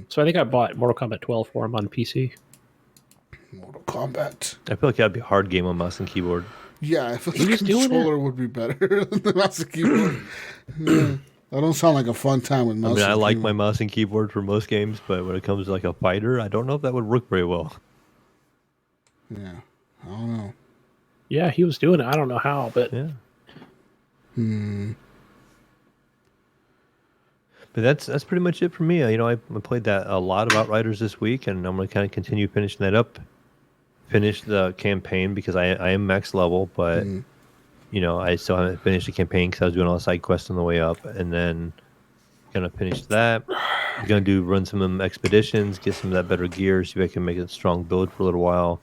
So I think I bought Mortal Kombat 12 for him on PC. Combat. I feel like that'd be a hard game on mouse and keyboard. Yeah, I feel like the controller would be better than the mouse and keyboard. Yeah. That don't sound like a fun time with mouse and keyboard. I like my mouse and keyboard for most games, but when it comes to like a fighter, I don't know if that would work very well. Yeah, I don't know. Yeah, he was doing it. I don't know how, but yeah. But that's pretty much it for me. You know, I played that a lot of Outriders this week, and I'm going to kind of continue finishing that up. Finish the campaign because I am max level, but you know, I still haven't finished the campaign because I was doing all the side quests on the way up, and then gonna finish that. Gonna run some of them expeditions, get some of that better gear, see if I can make a strong build for a little while,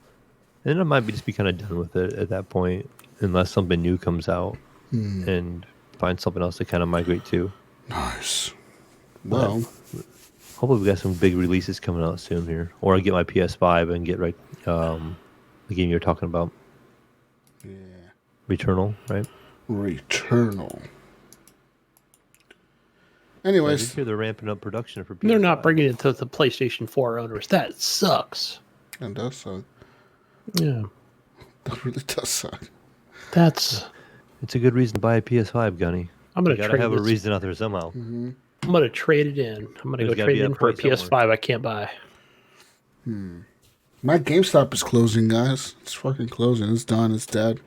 and then I might just be kind of done with it at that point, unless something new comes out and find something else to kind of migrate to. Nice. Well, hopefully we got some big releases coming out soon here, or I get my PS5 and get the game you're talking about. Yeah. Returnal, right? Returnal. Anyways, they're ramping up production for PS5. They're not bringing it to the PlayStation 4 owners. That sucks. That does suck. Yeah. That really does suck. It's a good reason to buy a PS5, Gunny. I'm going to gotta have a reason out there somehow. Mm-hmm. I'm going to trade it in. I'm going to go trade it in for a PS5 I can't buy. My GameStop is closing, guys. It's fucking closing. It's done. It's dead.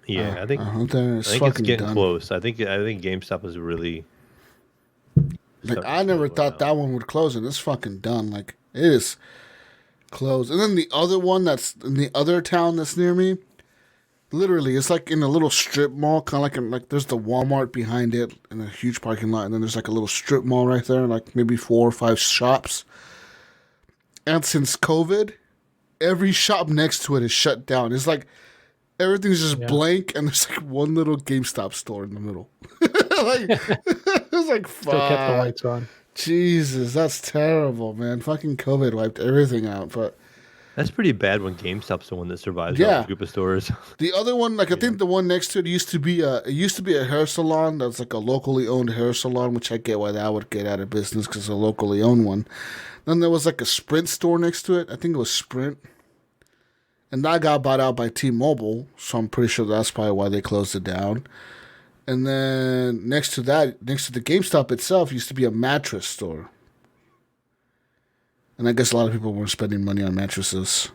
Yeah, I think it's getting done. Close. I think GameStop is really. Like I never thought that one would close, and it's fucking done. Like it is closed. And then the other one that's in the other town that's near me, literally, it's like in a little strip mall, kind of like there's the Walmart behind it in a huge parking lot, and then there's like a little strip mall right there, like maybe 4 or 5 shops. And since COVID, every shop next to it is shut down. It's like everything's just blank, and there's like one little GameStop store in the middle. Like, it's like, fuck. Still kept the lights on. Jesus, that's terrible, man. Fucking COVID wiped everything out, but that's pretty bad when GameStop's the one that survives a group of stores. The other one, like I think the one next to it used to be a hair salon. That's like a locally owned hair salon, which I get why that would get out of business because it's a locally owned one. Then there was like a Sprint store next to it. I think it was Sprint. And that got bought out by T-Mobile, so I'm pretty sure that's probably why they closed it down. And then next to the GameStop itself, used to be a mattress store. And I guess a lot of people weren't spending money on mattresses.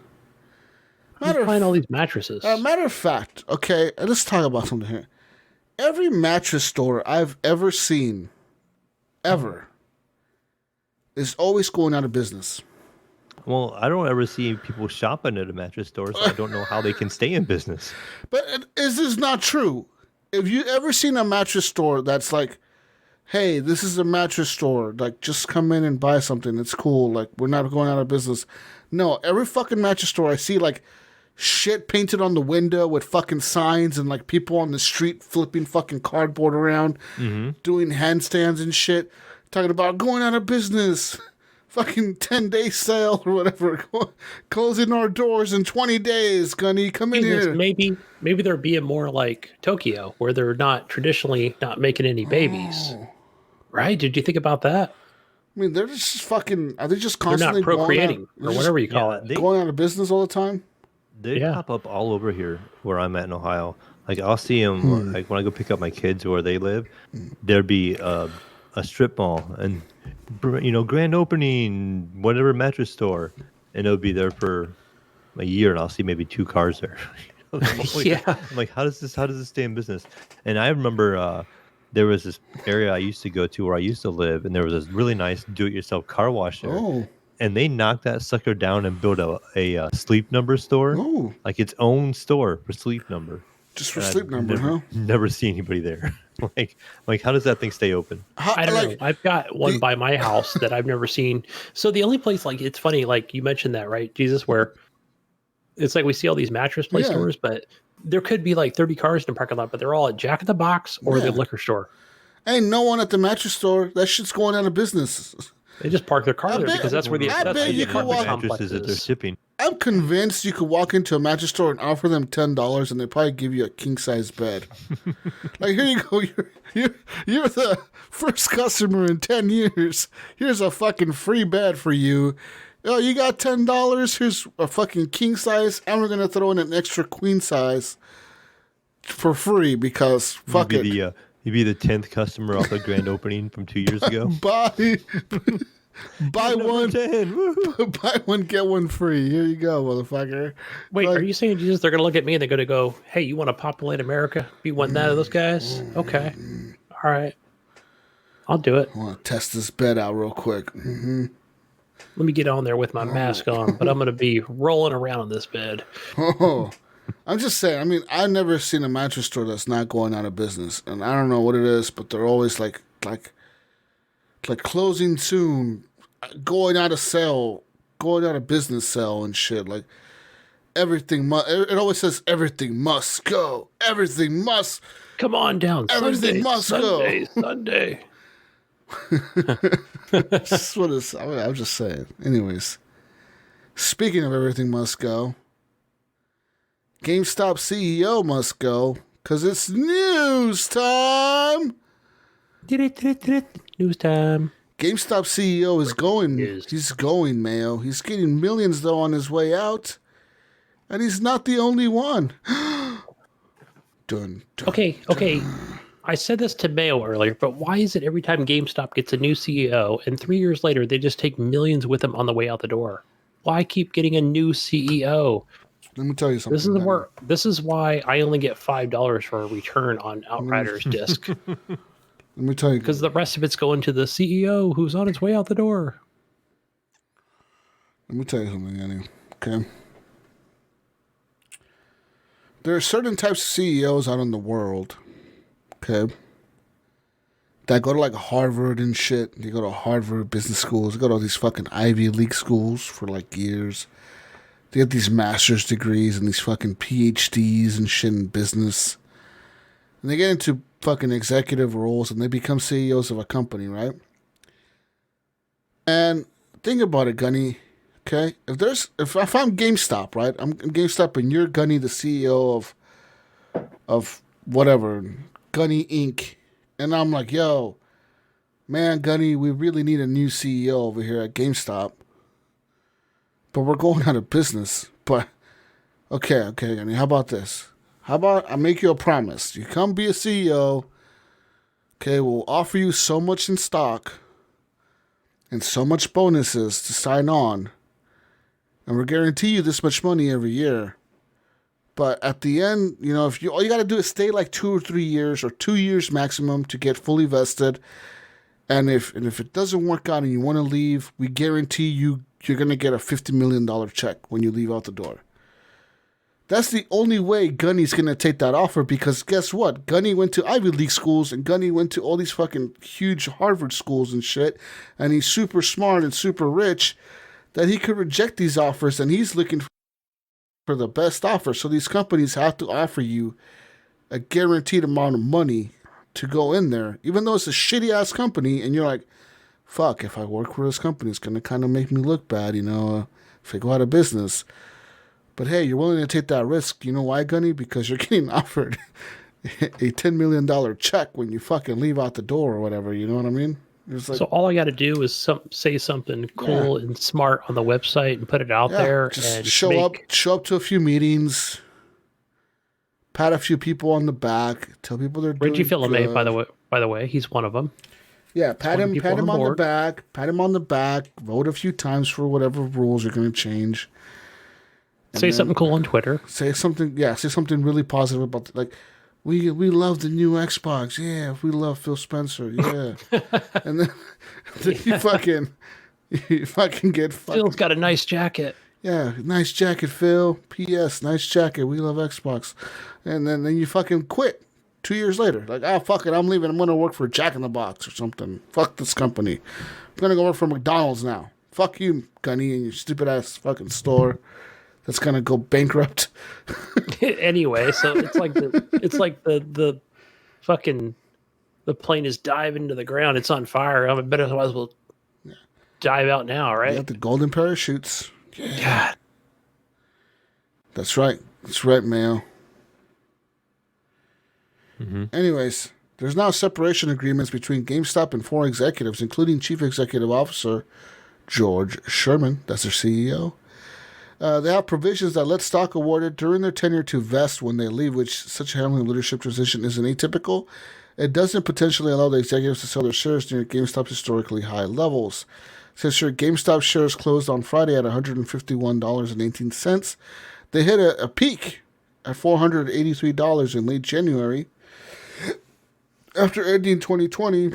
Find all these mattresses. Matter of fact, okay, let's talk about something here. Every mattress store I've ever seen, ever, is always going out of business. Well, I don't ever see people shopping at a mattress store, so I don't know how they can stay in business. But is this not true? Have you ever seen a mattress store that's like, hey, this is a mattress store, like, just come in and buy something, it's cool, like, we're not going out of business. No, every fucking mattress store I see, like, shit painted on the window with fucking signs and, like, people on the street flipping fucking cardboard around, doing handstands and shit, talking about going out of business. Fucking 10-day sale or whatever. Closing our doors in 20 days, Gunny. Come in here. Maybe they're being more like Tokyo, where they're not traditionally not making any babies. Right? Did you think about that? I mean, they're just fucking... Are they just constantly... They're not procreating, or whatever you call it. Going out of business all the time? They pop up all over here where I'm at in Ohio. Like, I'll see them, like, when I go pick up my kids where they live, there'd be a strip mall, and... you know, grand opening, whatever mattress store, and it'll be there for a year, and I'll see maybe 2 cars there. I'm like, how does this stay in business? And I remember there was this area I used to go to where I used to live, and there was this really nice do-it-yourself car wash there. Oh. And they knocked that sucker down and built a Sleep Number store, like its own store for Sleep Number. Just for Sleep Number, huh? Never see anybody there. like, how does that thing stay open? I don't know. I've got one by my house that I've never seen. So the only place, like, it's funny, like you mentioned that, right, Jesus, where it's like we see all these mattress place stores, but there could be like 30 cars in the parking lot, but they're all at Jack in the Box or the liquor store. Ain't no one at the mattress store. That shit's going out of business. They just park their car there because that's where the mattresses that they're shipping. I'm convinced you could walk into a mattress store and offer them $10, and they probably give you a king size bed. Like, here you go, you're the first customer in 10 years. Here's a fucking free bed for you. Yo, you got $10? Here's a fucking king size, and we're gonna throw in an extra queen size for free because fuck it. You'd be the 10th customer off the grand opening from 2 years ago. Buy one, 10. Woohoo. buy one, get one free. Here you go, motherfucker. Wait, Like, are you saying Jesus? They're gonna look at me and they're gonna go, "Hey, you want to populate America? Be one of those guys? Okay, all right, I'll do it. I want to test this bed out real quick. Let me get on there with my mask on, but I'm gonna be rolling around on this bed." Oh, I'm just saying. I mean, I've never seen a mattress store that's not going out of business, and I don't know what it is, but they're always like closing soon, going out of sale, going out of business sale and shit. Like everything it always says everything must go. Everything must. Come on down. Everything must Sunday, go. Sunday. That's what it's. I mean, I'm just saying. Anyways, speaking of everything must go, GameStop CEO must go because it's news time. News time. GameStop CEO is going. news. He's going, Mayo. He's getting millions though on his way out, and he's not the only one. Dun, dun. Okay. I said this to Mayo earlier, but why is it every time GameStop gets a new CEO and 3 years later they just take millions with them on the way out the door? Why keep getting a new CEO? Let me tell you something. This is why I only get $5 for a return on Outriders disc, Let me tell you. because the rest of it's going to the CEO who's on his way out the door. Let me tell you something, Annie. Okay. There are certain types of CEOs out in the world, okay, that go to like Harvard and shit. They go to Harvard business schools. They go to all these fucking Ivy League schools for like years. They get these master's degrees and these fucking PhDs and shit in business. And they get into fucking executive roles and they become CEOs of a company, right? And think about it, Gunny. Okay, if I'm GameStop, right? I'm GameStop, and you're Gunny, the CEO of whatever, Gunny Inc. And I'm like, yo, man, Gunny, we really need a new CEO over here at GameStop, but we're going out of business. But okay, Gunny, how about this? How about I make you a promise? You come be a CEO. Okay, we'll offer you so much in stock and so much bonuses to sign on. And we'll guarantee you this much money every year. But at the end, you know, all you got to do is stay like 2 or 3 years or 2 years maximum to get fully vested. And if it doesn't work out and you want to leave, we guarantee you're going to get a $50 million check when you leave out the door. That's the only way Gunny's going to take that offer, because guess what? Gunny went to Ivy League schools and Gunny went to all these fucking huge Harvard schools and shit. And he's super smart and super rich, that he could reject these offers, and he's looking for the best offer. So these companies have to offer you a guaranteed amount of money to go in there, even though it's a shitty ass company, and you're like, fuck, if I work for this company, it's going to kind of make me look bad, you know, if I go out of business. But hey, you're willing to take that risk. You know why, Gunny? Because you're getting offered a $10 million check when you fucking leave out the door or whatever, you know what I mean? Like, so all I got to do is say something cool and smart on the website and put it out there. Just and show up to a few meetings, pat a few people on the back, tell people they're doing Reggie Fils-Aimé, good. by the way, he's one of them. Yeah, pat him on the back, vote a few times for whatever rules are going to change. Say something cool on Twitter. Say something really positive about like, we love the new Xbox. Yeah, we love Phil Spencer. Yeah, and then you fucking get Phil's got a nice jacket. Yeah, nice jacket, Phil. P.S. Nice jacket. We love Xbox. And then you fucking quit 2 years later. Like, fuck it, I'm leaving. I'm gonna work for Jack in the Box or something. Fuck this company. I'm gonna go work for McDonald's now. Fuck you, Gunny, and your stupid ass fucking store that's gonna go bankrupt. Anyway, so it's like the fucking the plane is diving into the ground. It's on fire. I bet I might as well dive out now, right? Yeah, the golden parachutes. Yeah. God. That's right. That's right, Mayo. Mm-hmm. Anyways, there's now separation agreements between GameStop and 4 executives, including Chief Executive Officer George Sherman, that's their CEO. They have provisions that let stock awarded during their tenure to vest when they leave, which such handling of leadership transition isn't atypical. It doesn't potentially allow the executives to sell their shares near GameStop's historically high levels. It says here, GameStop shares closed on Friday at $151.18. They hit a peak at $483 in late January, after ending 2020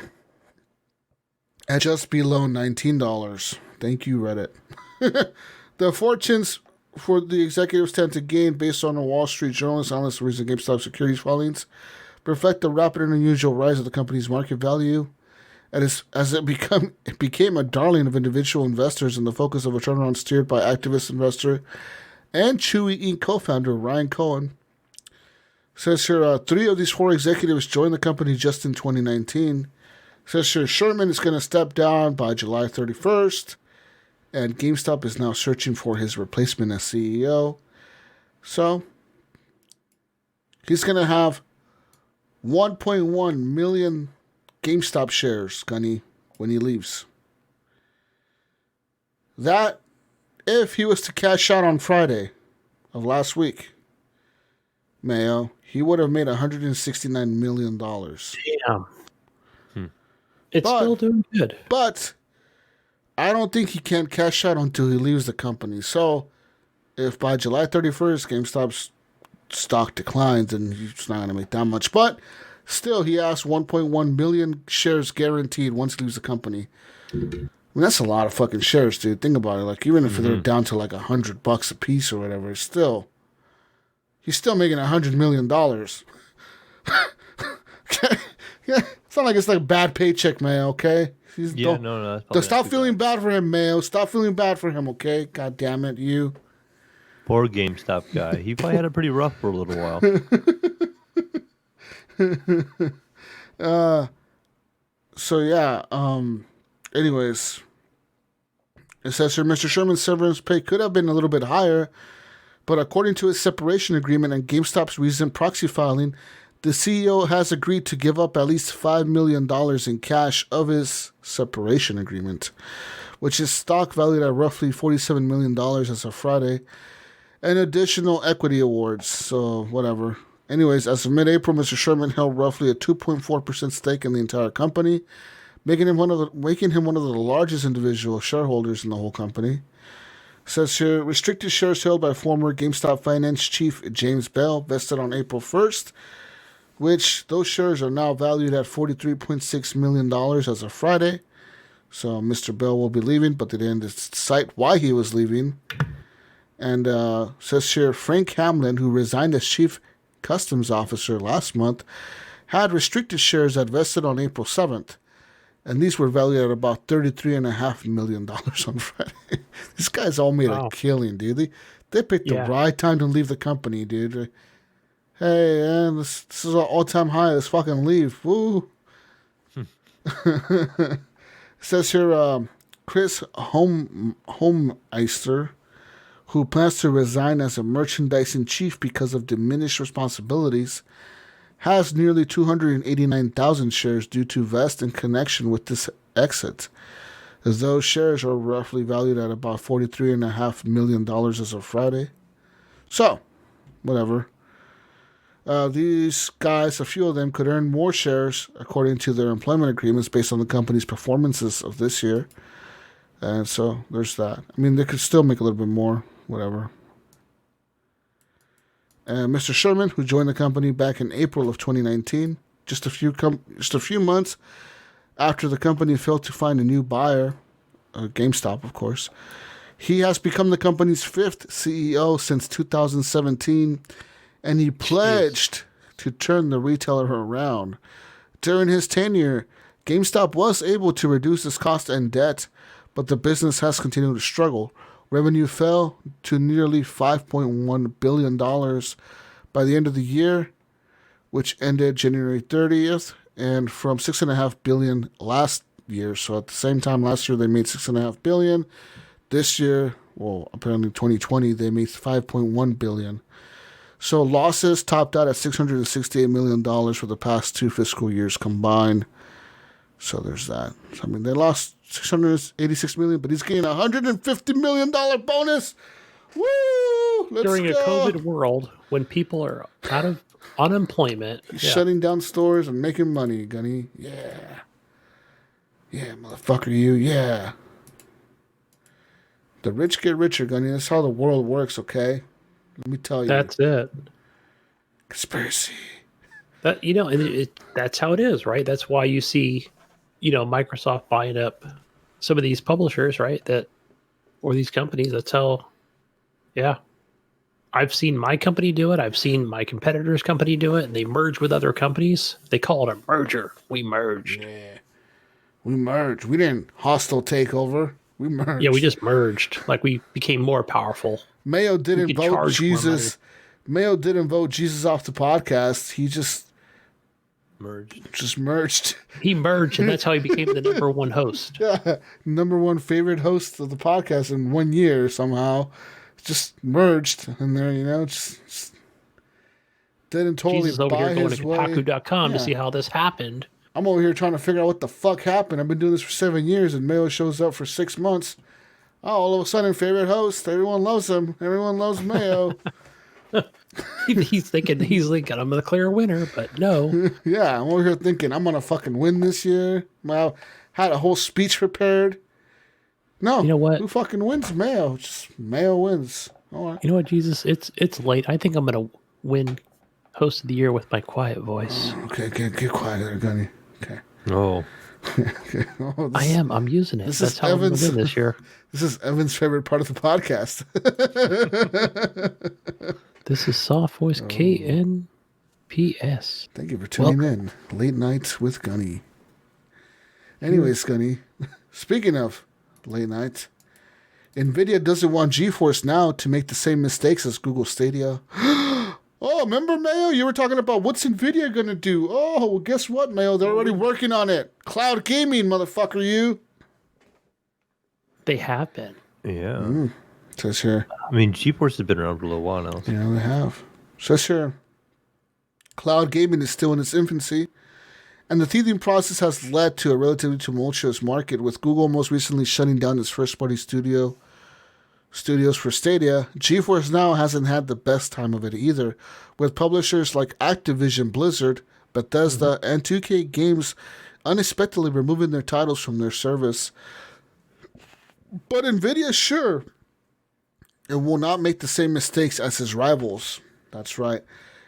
at just below $19. Thank you, Reddit. The fortunes for the executives tend to gain based on the Wall Street Journal's analyst recent GameStop securities filings reflect the rapid and unusual rise of the company's market value, and as it became a darling of individual investors and the focus of a turnaround steered by activist investor and Chewy Inc. co-founder Ryan Cohen. Says here, 3 of these 4 executives joined the company just in 2019. Says here, Sherman is going to step down by July 31st, and GameStop is now searching for his replacement as CEO. So, he's going to have 1.1 million GameStop shares, Gunny, when he leaves. That, if he was to cash out on Friday of last week, Mayo, he would have made $169 million. Damn. It's still doing good. But I don't think he can cash out until he leaves the company. So if by July 31st GameStop's stock declines, then he's not going to make that much. But still, he has 1.1 million shares guaranteed once he leaves the company. I mean, that's a lot of fucking shares, dude. Think about it. Like, even if they're down to like $100 a piece or whatever, still, he's still making $100 million. Okay? Yeah, it's not like it's like a bad paycheck, Mayo, okay? No. Stop feeling bad for him, Mayo. Stop feeling bad for him, okay? God damn it, you. Poor GameStop guy. He probably had it pretty rough for a little while. Anyways, it says here, Mr. Sherman's severance pay could have been a little bit higher, but according to his separation agreement and GameStop's recent proxy filing, the CEO has agreed to give up at least $5 million in cash of his separation agreement, which is stock valued at roughly $47 million as of Friday, and additional equity awards, so whatever. Anyways, as of mid-April, Mr. Sherman held roughly a 2.4% stake in the entire company, making him one of the largest individual shareholders in the whole company. It says here, restricted shares held by former GameStop finance chief James Bell vested on April 1st, which those shares are now valued at $43.6 million as of Friday. So Mr. Bell will be leaving, but they didn't cite why he was leaving. And says here, Frank Hamlin, who resigned as chief customs officer last month, had restricted shares that vested on April 7th. And these were valued at about $33.5 million on Friday. These guys all made a killing, dude. They picked the right time to leave the company, dude. Hey, man, this is an all-time high. Let's fucking leave. Woo. It says here, Chris Homeister, who plans to resign as a merchandising chief because of diminished responsibilities, has nearly 289,000 shares due to vest in connection with this exit, as those shares are roughly valued at about $43.5 million as of Friday. So, whatever. These guys, a few of them, could earn more shares according to their employment agreements based on the company's performances of this year. And so there's that. I mean, they could still make a little bit more, whatever. And Mr. Sherman, who joined the company back in April of 2019, just a few months after the company failed to find a new buyer, GameStop, of course, he has become the company's 5th CEO since 2017. And he pledged to turn the retailer around. During his tenure, GameStop was able to reduce its cost and debt, but the business has continued to struggle. Revenue fell to nearly $5.1 billion by the end of the year, which ended January 30th, and from $6.5 billion last year. So at the same time last year, they made $6.5 billion. This year, well, apparently 2020, they made $5.1 billion. So losses topped out at $668 million for the past 2 fiscal years combined. So there's that. So, I mean, they lost $686 million, but he's getting a $150 million bonus. Woo! Let's During a go. COVID world, when people are out of unemployment, Shutting down stores and making money, Gunny. Yeah. Yeah, motherfucker, you. Yeah. The rich get richer, Gunny. That's how the world works, okay? Let me tell you. that's it. Conspiracy. That that's how it is, right? That's why you see, Microsoft buying up some of these publishers, right? Or these companies. That's how. Yeah, I've seen my company do it. I've seen my competitor's company do it, and they merge with other companies. They call it a merger. We merged. Yeah. We merged. We didn't hostile takeover. We merged. Yeah, we just merged. Like we became more powerful. Mayo didn't could vote charge more Jesus. Mayo didn't vote Jesus off the podcast. He just merged. He merged, and that's how he became the number one host. Yeah, number one favorite host of the podcast in 1 year somehow. Just merged in there, just didn't totally Jesus over buy here going his to way. Kotaku.com to see how this happened. I'm over here trying to figure out what the fuck happened. I've been doing this for 7 years, and Mayo shows up for 6 months. Oh, all of a sudden, favorite host. Everyone loves him. Everyone loves Mayo. He's thinking I'm the clear winner, but no. Yeah, I'm over here thinking I'm gonna fucking win this year. I had a whole speech prepared. No, You know what? Who fucking wins? Mayo. Just Mayo wins. All right. You know what, Jesus? It's late. I think I'm gonna win host of the year with my quiet voice. Okay, get quiet there, Gunny. Okay. Oh, Oh, I am. I'm using it. That's how I'm gonna win this year. This is Evan's favorite part of the podcast. This is Soft Voice KNPS. Thank you for tuning in. Late nights with Gunny. Anyways, Gunny, speaking of late nights, NVIDIA doesn't want GeForce Now to make the same mistakes as Google Stadia. Oh, remember, Mayo? You were talking about what's NVIDIA going to do. Oh, well, guess what, Mayo? They're already working on it. Cloud gaming, motherfucker, you. They have been. yeah. Says here. I mean, GeForce has been around for a little while now. So. Yeah, they have. Says here. Cloud gaming is still in its infancy, and the teething process has led to a relatively tumultuous market, with Google most recently shutting down its first-party studios for Stadia. GeForce Now hasn't had the best time of it either, with publishers like Activision Blizzard, Bethesda, and 2K Games unexpectedly removing their titles from their service. But NVIDIA, sure, it will not make the same mistakes as its rivals. That's right.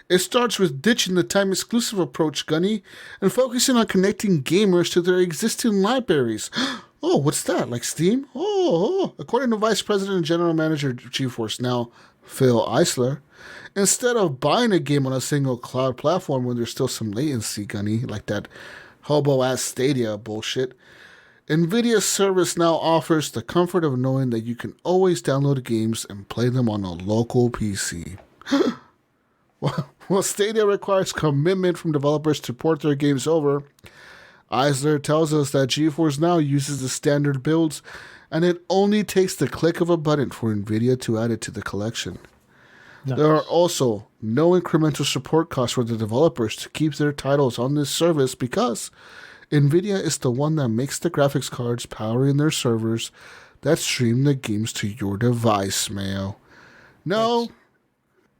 It starts with ditching the time-exclusive approach, Gunny, and focusing on connecting gamers to their existing libraries. Oh, what's that? Like Steam? Oh. According to Vice President and General Manager of GeForce Now, Phil Eisler, instead of buying a game on a single cloud platform when there's still some latency, Gunny, like that hobo-ass Stadia bullshit, NVIDIA's service now offers the comfort of knowing that you can always download games and play them on a local PC. While Stadia requires commitment from developers to port their games over, Eisler tells us that GeForce Now uses the standard builds, and it only takes the click of a button for NVIDIA to add it to the collection. Nice. There are also no incremental support costs for the developers to keep their titles on this service because NVIDIA is the one that makes the graphics cards powering their servers that stream the games to your device, Mayo. No,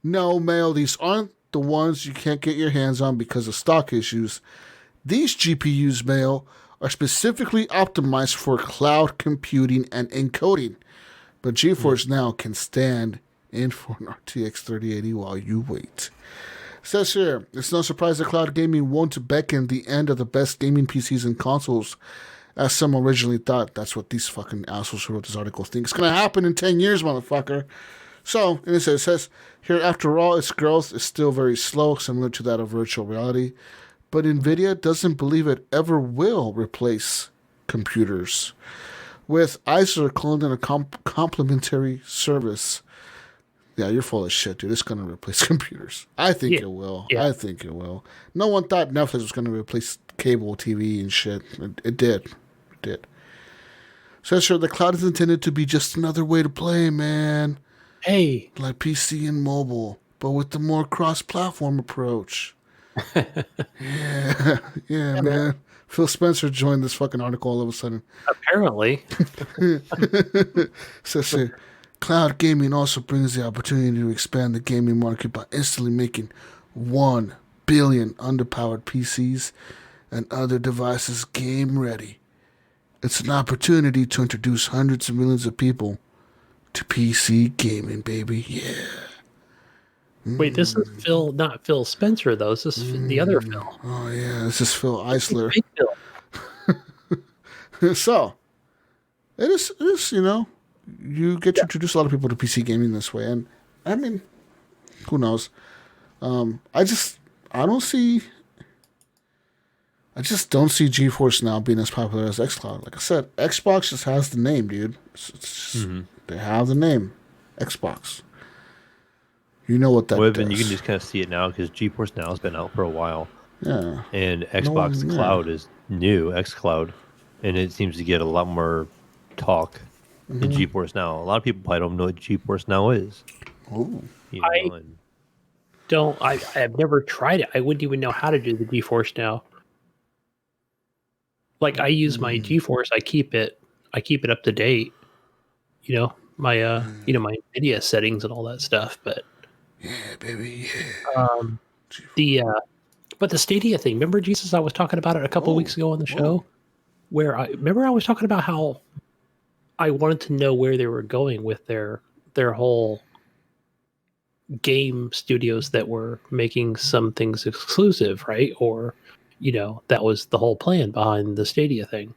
Mayo, these aren't the ones you can't get your hands on because of stock issues. These GPUs, Mayo, are specifically optimized for cloud computing and encoding, but GeForce Now can stand in for an RTX 3080 while you wait. Says here, it's no surprise that cloud gaming won't beckon the end of the best gaming PCs and consoles, as some originally thought. That's what these fucking assholes who wrote this article think. It's going to happen in 10 years, motherfucker. So, and it says, here, after all, its growth is still very slow, similar to that of virtual reality, but NVIDIA doesn't believe it ever will replace computers, with Eisler calling it a complementary service. Yeah, you're full of shit, dude. It's going to replace computers. I think it will. Yeah. I think it will. No one thought Netflix was going to replace cable TV and shit. It did. It did. So sure, the cloud is intended to be just another way to play, man. Hey. Like PC and mobile, but with the more cross-platform approach. Yeah, man. Phil Spencer joined this fucking article all of a sudden. Apparently. Says here, cloud gaming also brings the opportunity to expand the gaming market by instantly making 1 billion underpowered PCs and other devices game ready. It's an opportunity to introduce hundreds of millions of people to PC gaming, baby. Yeah. Wait, this is Phil, not Phil Spencer, though. This is the other Phil. Oh, yeah. This is Phil Eisler. Big Phil. So, it is, you know, you get to introduce a lot of people to PC gaming this way. And, I mean, who knows? I just don't see GeForce Now being as popular as Xcloud. Like I said, Xbox just has the name, dude. They have the name. Xbox. You know what that does. And you can just kind of see it now because GeForce Now has been out for a while. Yeah. And Xbox Cloud is new, Xcloud. And it seems to get a lot more talk than GeForce Now. A lot of people probably don't know what GeForce Now is. Oh. You know, I've never tried it. I wouldn't even know how to do the GeForce Now. Like I use my GeForce, I keep it up to date. You know, my my NVIDIA settings and all that stuff, but yeah, baby, yeah. But the Stadia thing, remember Jesus, I was talking about it a couple weeks ago on the show where I was talking about how I wanted to know where they were going with their whole game studios that were making some things exclusive, right? Or, you know, that was the whole plan behind the Stadia thing.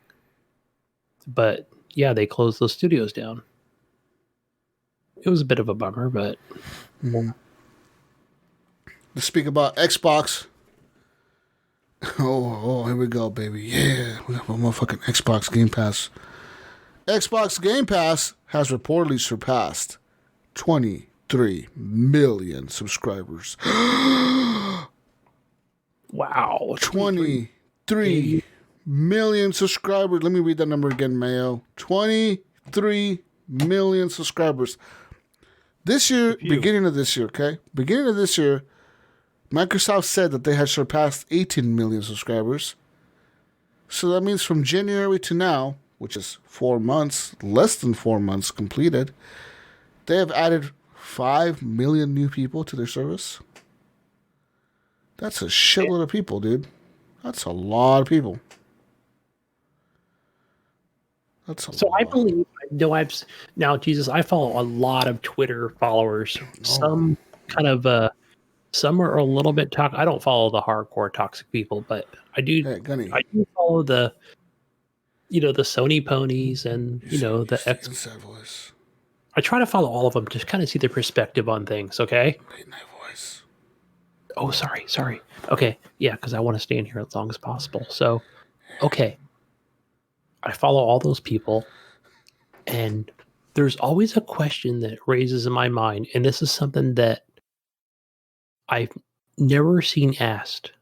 But yeah, they closed those studios down. It was a bit of a bummer, but Let's speak about Xbox. Oh, here we go, baby. Yeah, we got a motherfucking Xbox Game Pass. Xbox Game Pass has reportedly surpassed 23 million subscribers. wow. 23 million subscribers. Let me read that number again, Mayo. 23 million subscribers. This year, beginning of this year, Microsoft said that they had surpassed 18 million subscribers. So that means from January to now, which is 4 months, less than 4 months completed, they have added 5 million new people to their service. That's a shitload of people, dude. That's a lot of people. I believe, now, Jesus, I follow a lot of Twitter followers. Some kind of, some are a little bit toxic. I don't follow the hardcore toxic people, but I do. Hey, Gunny. I do follow the Sony ponies and, the X. Voice. I try to follow all of them to kind of see their perspective on things, okay? Late night voice. Oh, sorry. Okay, yeah, because I want to stay in here as long as possible. So, okay. I follow all those people, and there's always a question that raises in my mind, and this is something that I've never seen asked,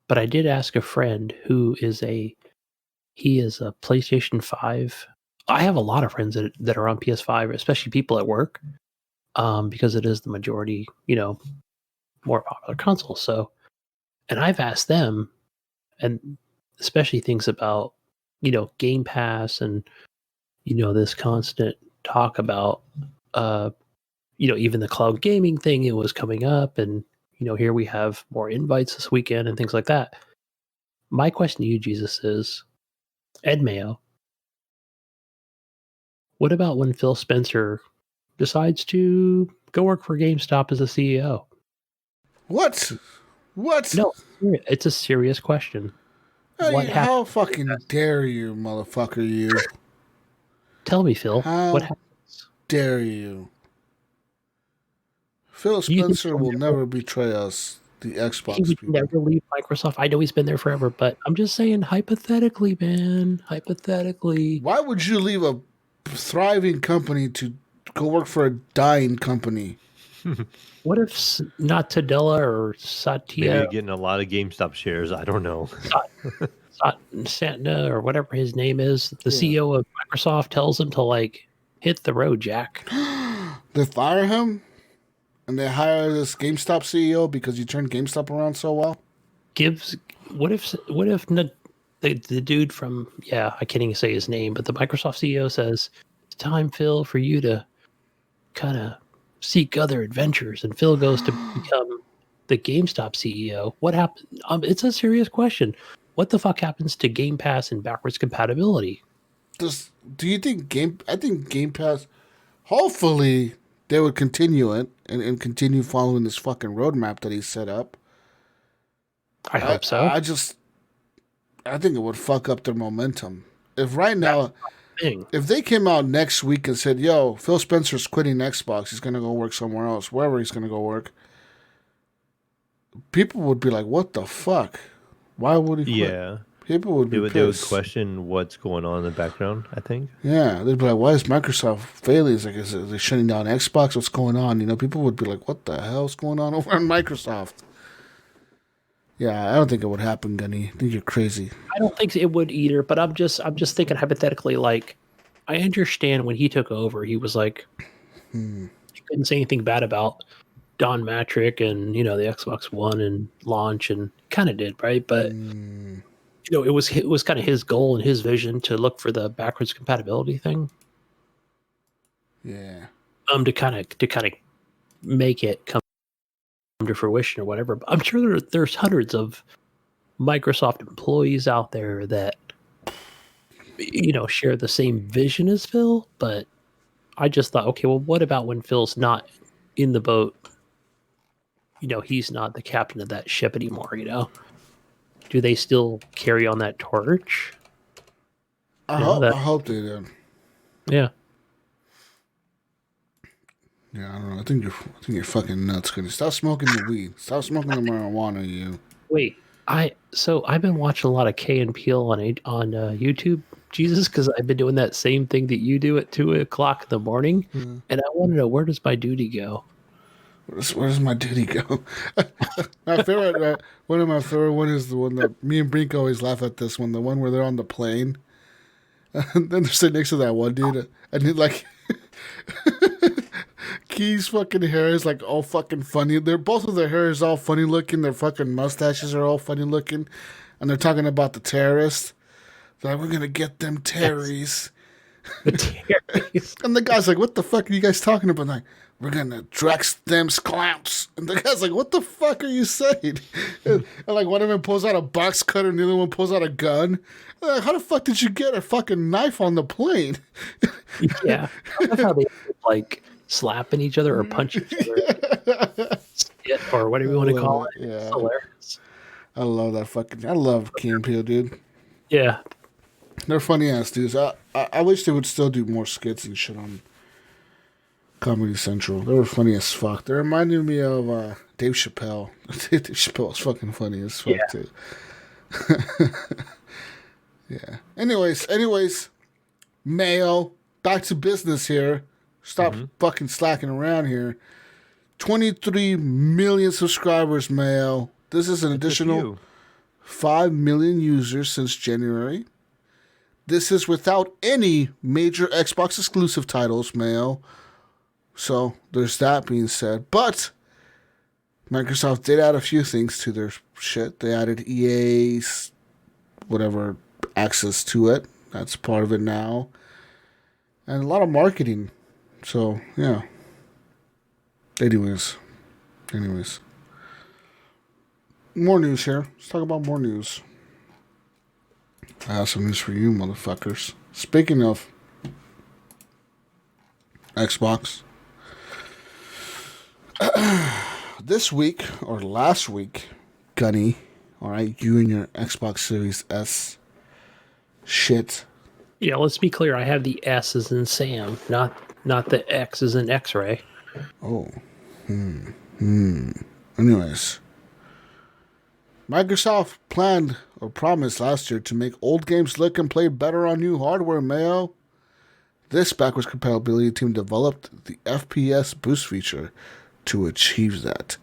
but I did ask a friend who is a PlayStation 5. I have a lot of friends that are on PS5, especially people at work, because it is the majority, more popular console. So, and I've asked them, and especially things about, Game Pass and, this constant talk about, even the cloud gaming thing, it was coming up, and, here we have more invites this weekend and things like that. My question to you, Jesus, is, Ed Mayo, what about when Phil Spencer decides to go work for GameStop as a CEO? What? No, it's a serious question. How fucking dare you, motherfucker, you? Tell me, Phil, what happens? Dare you? Phil Spencer will never betray us, the Xbox people. He would never leave Microsoft. I know he's been there forever, but I'm just saying, hypothetically, man, hypothetically. Why would you leave a thriving company to go work for a dying company? What if not Tadella or Satya? Maybe you're getting a lot of GameStop shares. I don't know. Satya or whatever his name is, the CEO of Microsoft tells him to hit the road, Jack. They fire him, and they hire this GameStop CEO because you turned GameStop around so well. What if the dude from I can't even say his name, but the Microsoft CEO says it's time, Phil, for you to kind of seek other adventures. And Phil goes to become the GameStop CEO. What happened? It's a serious question. What the fuck happens to Game Pass and backwards compatibility? Do you think I think Game Pass, hopefully they would continue it and continue following this fucking roadmap that he set up. I hope so. I think it would fuck up their momentum. If right now, Thing. if they came out next week and said, yo, Phil Spencer's quitting Xbox, he's going to go work somewhere else, wherever he's going to go work, people would be like, what the fuck? Why would he quit? Yeah. People would be pissed. They would question what's going on in the background, I think. Yeah, they'd be like, why is Microsoft failing? It's like, is they shutting down Xbox? What's going on? You know, people would be like, what the hell's going on over on Microsoft? Yeah, I don't think it would happen, Gunny. I think you're crazy. I don't think it would either, but I'm just thinking hypothetically, like, I understand when he took over, he was like, he couldn't say anything bad about Don Matrick and, you know, the Xbox One and launch, and kind of did, right? But, you know, it was kind of his goal and his vision to look for the backwards compatibility thing. Yeah. To kind of make it come to fruition or whatever. But I'm sure there's hundreds of Microsoft employees out there that, you know, share the same vision as Phil. But I just thought, okay, well, what about when Phil's not in the boat? You know, he's not the captain of that ship anymore, you know? Do they still carry on that torch? I hope they do. Yeah. Yeah, I don't know. I think you're fucking nuts. Gonna stop smoking the weed. Stop smoking the marijuana, you. Wait, I've been watching a lot of Key and Peele on YouTube, Jesus, because I've been doing that same thing that you do at 2:00 in the morning, and I want to know, where does my duty go? Where does my duty go? My favorite, one of my favorite one is the one that me and Brink always laugh at. This one, the one where they're on the plane, and then they're sitting next to that one dude, and he like. Key's fucking hair is like all fucking funny. Both of their hair is all funny looking. Their fucking mustaches are all funny looking, and they're talking about the terrorists. They're like, we're gonna get them terries. The terrorists. And the guy's like, what the fuck are you guys talking about? Like, we're gonna Drex them clamps. And the guy's like, what the fuck are you saying? And like one of them pulls out a box cutter and the other one pulls out a gun. Like, how the fuck did you get a fucking knife on the plane? Yeah. I love how they like slapping each other or punching each other. Or whatever you want to call it. Yeah. It's hilarious. I love Key and Peele, dude. Yeah. They're funny ass dudes. I wish they would still do more skits and shit on Comedy Central. They were funny as fuck. They reminded me of Dave Chappelle. Dave Chappelle was fucking funny as fuck too. Yeah. Anyways, Mayo, back to business here. Stop fucking slacking around here. 23 million subscribers, Mayo. This is an additional 5 million users since January. This is without any major Xbox exclusive titles, Mayo. So there's that being said. But Microsoft did add a few things to their shit. They added EA's whatever access to it. That's part of it now. And a lot of marketing. So, yeah. Anyways. More news here. Let's talk about more news. I have some news for you, motherfuckers. Speaking of Xbox, this week, or last week, Gunny, alright, you and your Xbox Series S shit. Yeah, let's be clear. I have the S as in Sam, not the X as in X-ray. Oh. Anyways. Microsoft planned or promised last year to make old games look and play better on new hardware, Mayo. This backwards compatibility team developed the FPS boost feature to achieve that,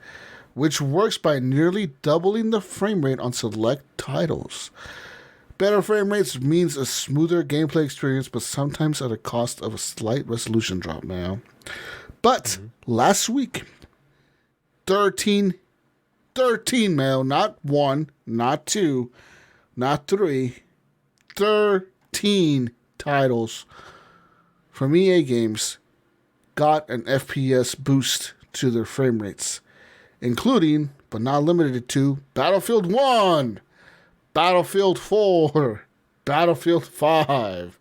which works by nearly doubling the frame rate on select titles. Better frame rates means a smoother gameplay experience, but sometimes at a cost of a slight resolution drop, Mayo. But last week, 13, Mayo, not 1, not 2, not 3, 13 titles from EA Games got an FPS boost to their frame rates, including, but not limited to, Battlefield 1, Battlefield 4, Battlefield 5,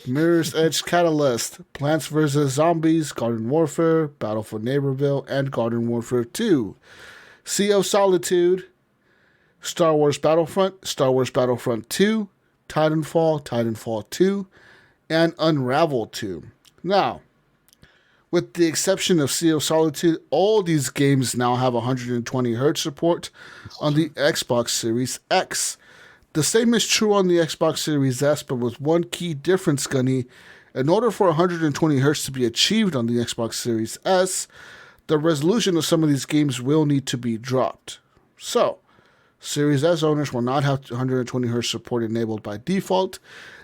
Mirror's Edge Catalyst, Plants vs. Zombies, Garden Warfare, Battle for Neighborville, and Garden Warfare 2, Sea of Solitude, Star Wars Battlefront, Star Wars Battlefront 2, Titanfall, Titanfall 2, and Unravel 2. Now, with the exception of Sea of Solitude, all these games now have 120 Hz support on the Xbox Series X. The same is true on the Xbox Series S, but with one key difference, Gunny. In order for 120 Hz to be achieved on the Xbox Series S, the resolution of some of these games will need to be dropped. So, Series S owners will not have 120 Hz support enabled by default.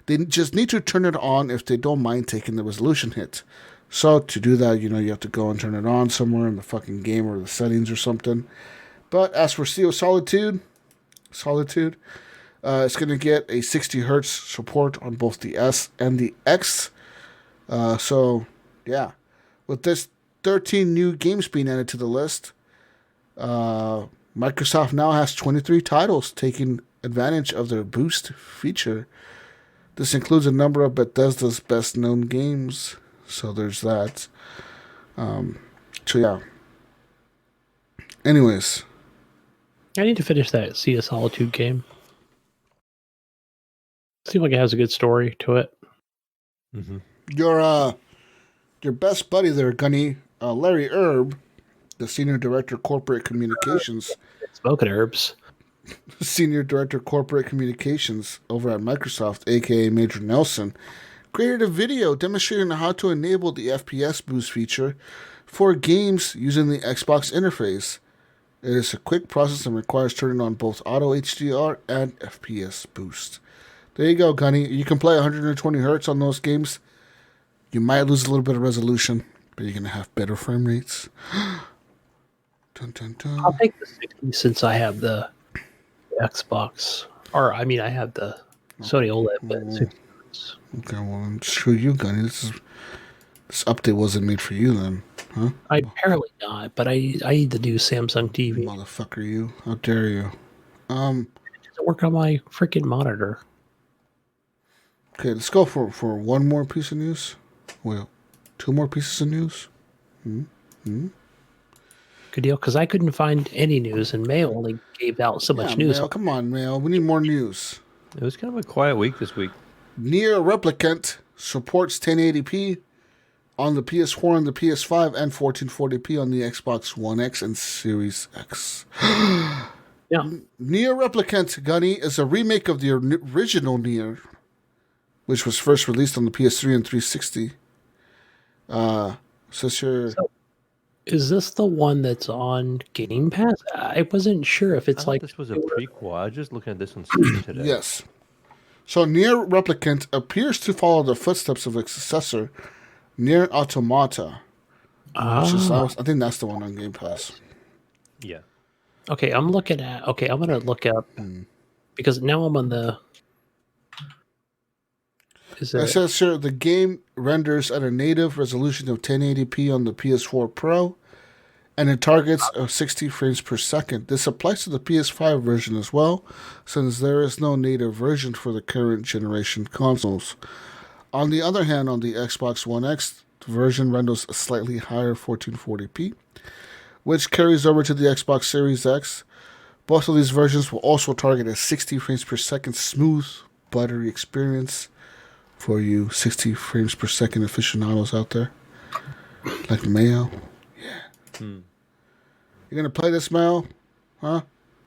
They just need to turn it on if they don't mind taking the resolution hit. So, to do that, you have to go and turn it on somewhere in the fucking game or the settings or something. But as for Sea of Solitude, it's going to get a 60 Hertz support on both the S and the X. So, yeah. With this 13 new games being added to the list, Microsoft now has 23 titles taking advantage of their boost feature. This includes a number of Bethesda's best-known games. So there's that. So, yeah. Anyways. I need to finish that Sea of Solitude game. Seems like it has a good story to it. Mm-hmm. Your best buddy there, Gunny, Larry Erb, the Senior Director Corporate Communications. Smoking herbs. Senior Director Corporate Communications over at Microsoft, aka Major Nelson, created a video demonstrating how to enable the FPS boost feature for games using the Xbox interface. It is a quick process and requires turning on both Auto HDR and FPS boost. There you go, Gunny. You can play 120 Hz on those games. You might lose a little bit of resolution, but you're going to have better frame rates. Dun, dun, dun. I'll take the 60 since I have the Xbox. Or, I mean, I have the Sony OLED, but 60 Hz. Okay, well, screw you, Gunny. This update wasn't made for you then, huh? Apparently not, but I need the new Samsung TV. Motherfucker, you. How dare you? It doesn't work on my freaking monitor. Okay, let's go for one more piece of news. Well, two more pieces of news. Good deal, because I couldn't find any news, and Mayo only gave out so much news. Mayo, come on, Mayo. We need more news. It was kind of a quiet week this week. Nier Replicant supports 1080p on the PS4 and the PS5 and 1440p on the Xbox One X and Series X. Yeah. Nier Replicant, Gunny, is a remake of the original Nier, which was first released on the PS3 and 360. So is this the one that's on Game Pass? I wasn't sure if it's like this was a prequel. I was just looking at this on Steam today. Yes. So Nier Replicant appears to follow the footsteps of its successor, Nier Automata. I think that's the one on Game Pass. Yeah. Okay, I'm going to look up because now I'm on the. It says here the game renders at a native resolution of 1080p on the PS4 Pro, and it targets 60 frames per second. This applies to the PS5 version as well, since there is no native version for the current generation consoles. On the other hand, on the Xbox One X, the version renders a slightly higher 1440p, which carries over to the Xbox Series X. Both of these versions will also target a 60 frames per second smooth, buttery experience for you 60 frames per second aficionados out there. Like Mayo. Yeah. You're going to play this, Mayo? Huh?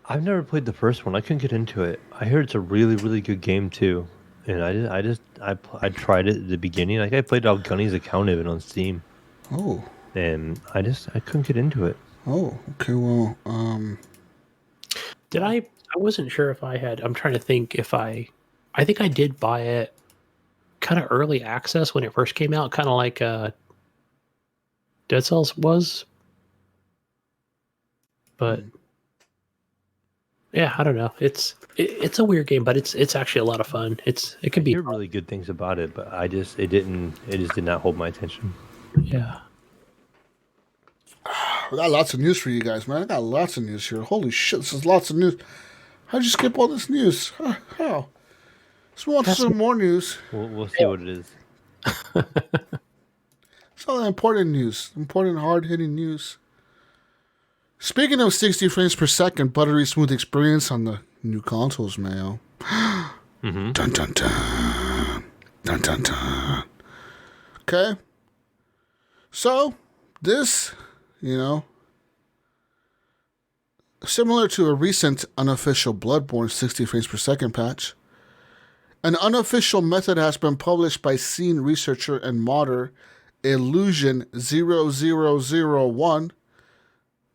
I've never played the first one. I couldn't get into it. I heard it's a really, really good game too. And I tried it at the beginning. Like I played it off Gunny's account even on Steam. Oh. And I couldn't get into it. Oh, okay. Well, did I wasn't sure if I had. I'm trying to think if I think I did buy it kind of early access when it first came out, kind of like Dead Cells was. But Yeah, I don't know. It's a weird game, but it's actually a lot of fun. It can I be hear really good things about it, but it just did not hold my attention. yeah. I got lots of news for you guys, man. I got lots of news here. Holy shit, this is lots of news. How'd you skip all this news? How? Let's move on to some more news. We'll see what it is. It's all that important news. Important, hard-hitting news. Speaking of 60 frames per second, buttery smooth experience on the new consoles, Mayo. Dun dun dun. Dun dun dun. Okay. So, this, similar to a recent unofficial Bloodborne 60 frames per second patch, an unofficial method has been published by scene researcher and modder Illusion0001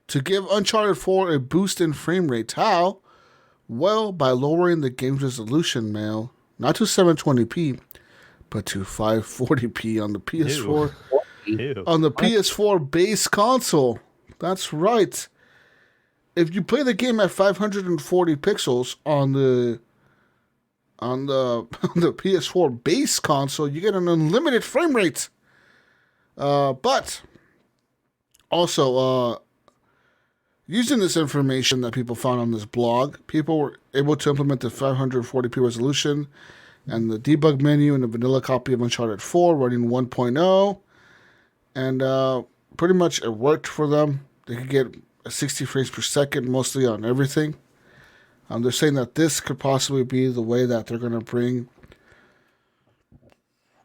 to give Uncharted 4 a boost in frame rate. How? Well, by lowering the game's resolution, not to 720p, but to 540p on the PS4. Ew. On the PS4 base console. That's right. If you play the game at 540 pixels on the PS4 base console, you get an unlimited frame rate. But also, using this information that people found on this blog, people were able to implement the 540p resolution and the debug menu in a vanilla copy of Uncharted 4 running 1.0. And pretty much it worked for them. They could get 60 frames per second mostly on everything. They're saying that this could possibly be the way that they're going to bring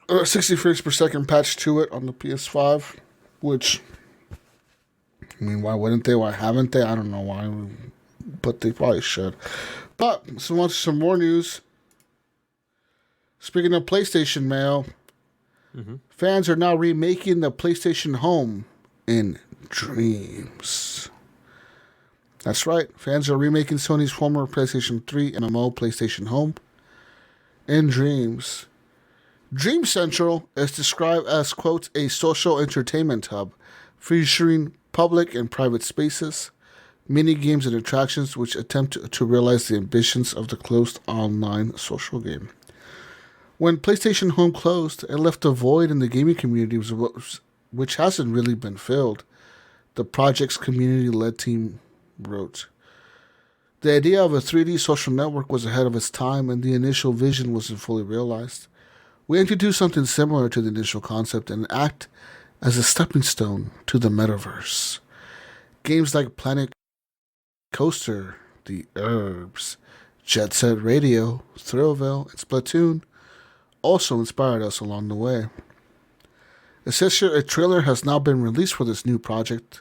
a 60 frames per second patch to it on the PS5, which, I mean, why wouldn't they? Why haven't they? I don't know why, but they probably should. But, so on to some more news. Speaking of PlayStation, Mail, fans are now remaking the PlayStation Home in dreams. That's right. Fans are remaking Sony's former PlayStation 3 MMO PlayStation Home in dreams. Dream Central is described as, quote, a social entertainment hub featuring public and private spaces, mini games and attractions which attempt to realize the ambitions of the closed online social game. When PlayStation Home closed, it left a void in the gaming community which hasn't really been filled, the project's community-led team wrote. The idea of a 3D social network was ahead of its time, and the initial vision wasn't fully realized. We aim to do something similar to the initial concept and act as a stepping stone to the metaverse. Games like Planet Coaster, The Herbs, Jet Set Radio, Thrillville, and Splatoon also inspired us along the way. It says here a trailer has now been released for this new project,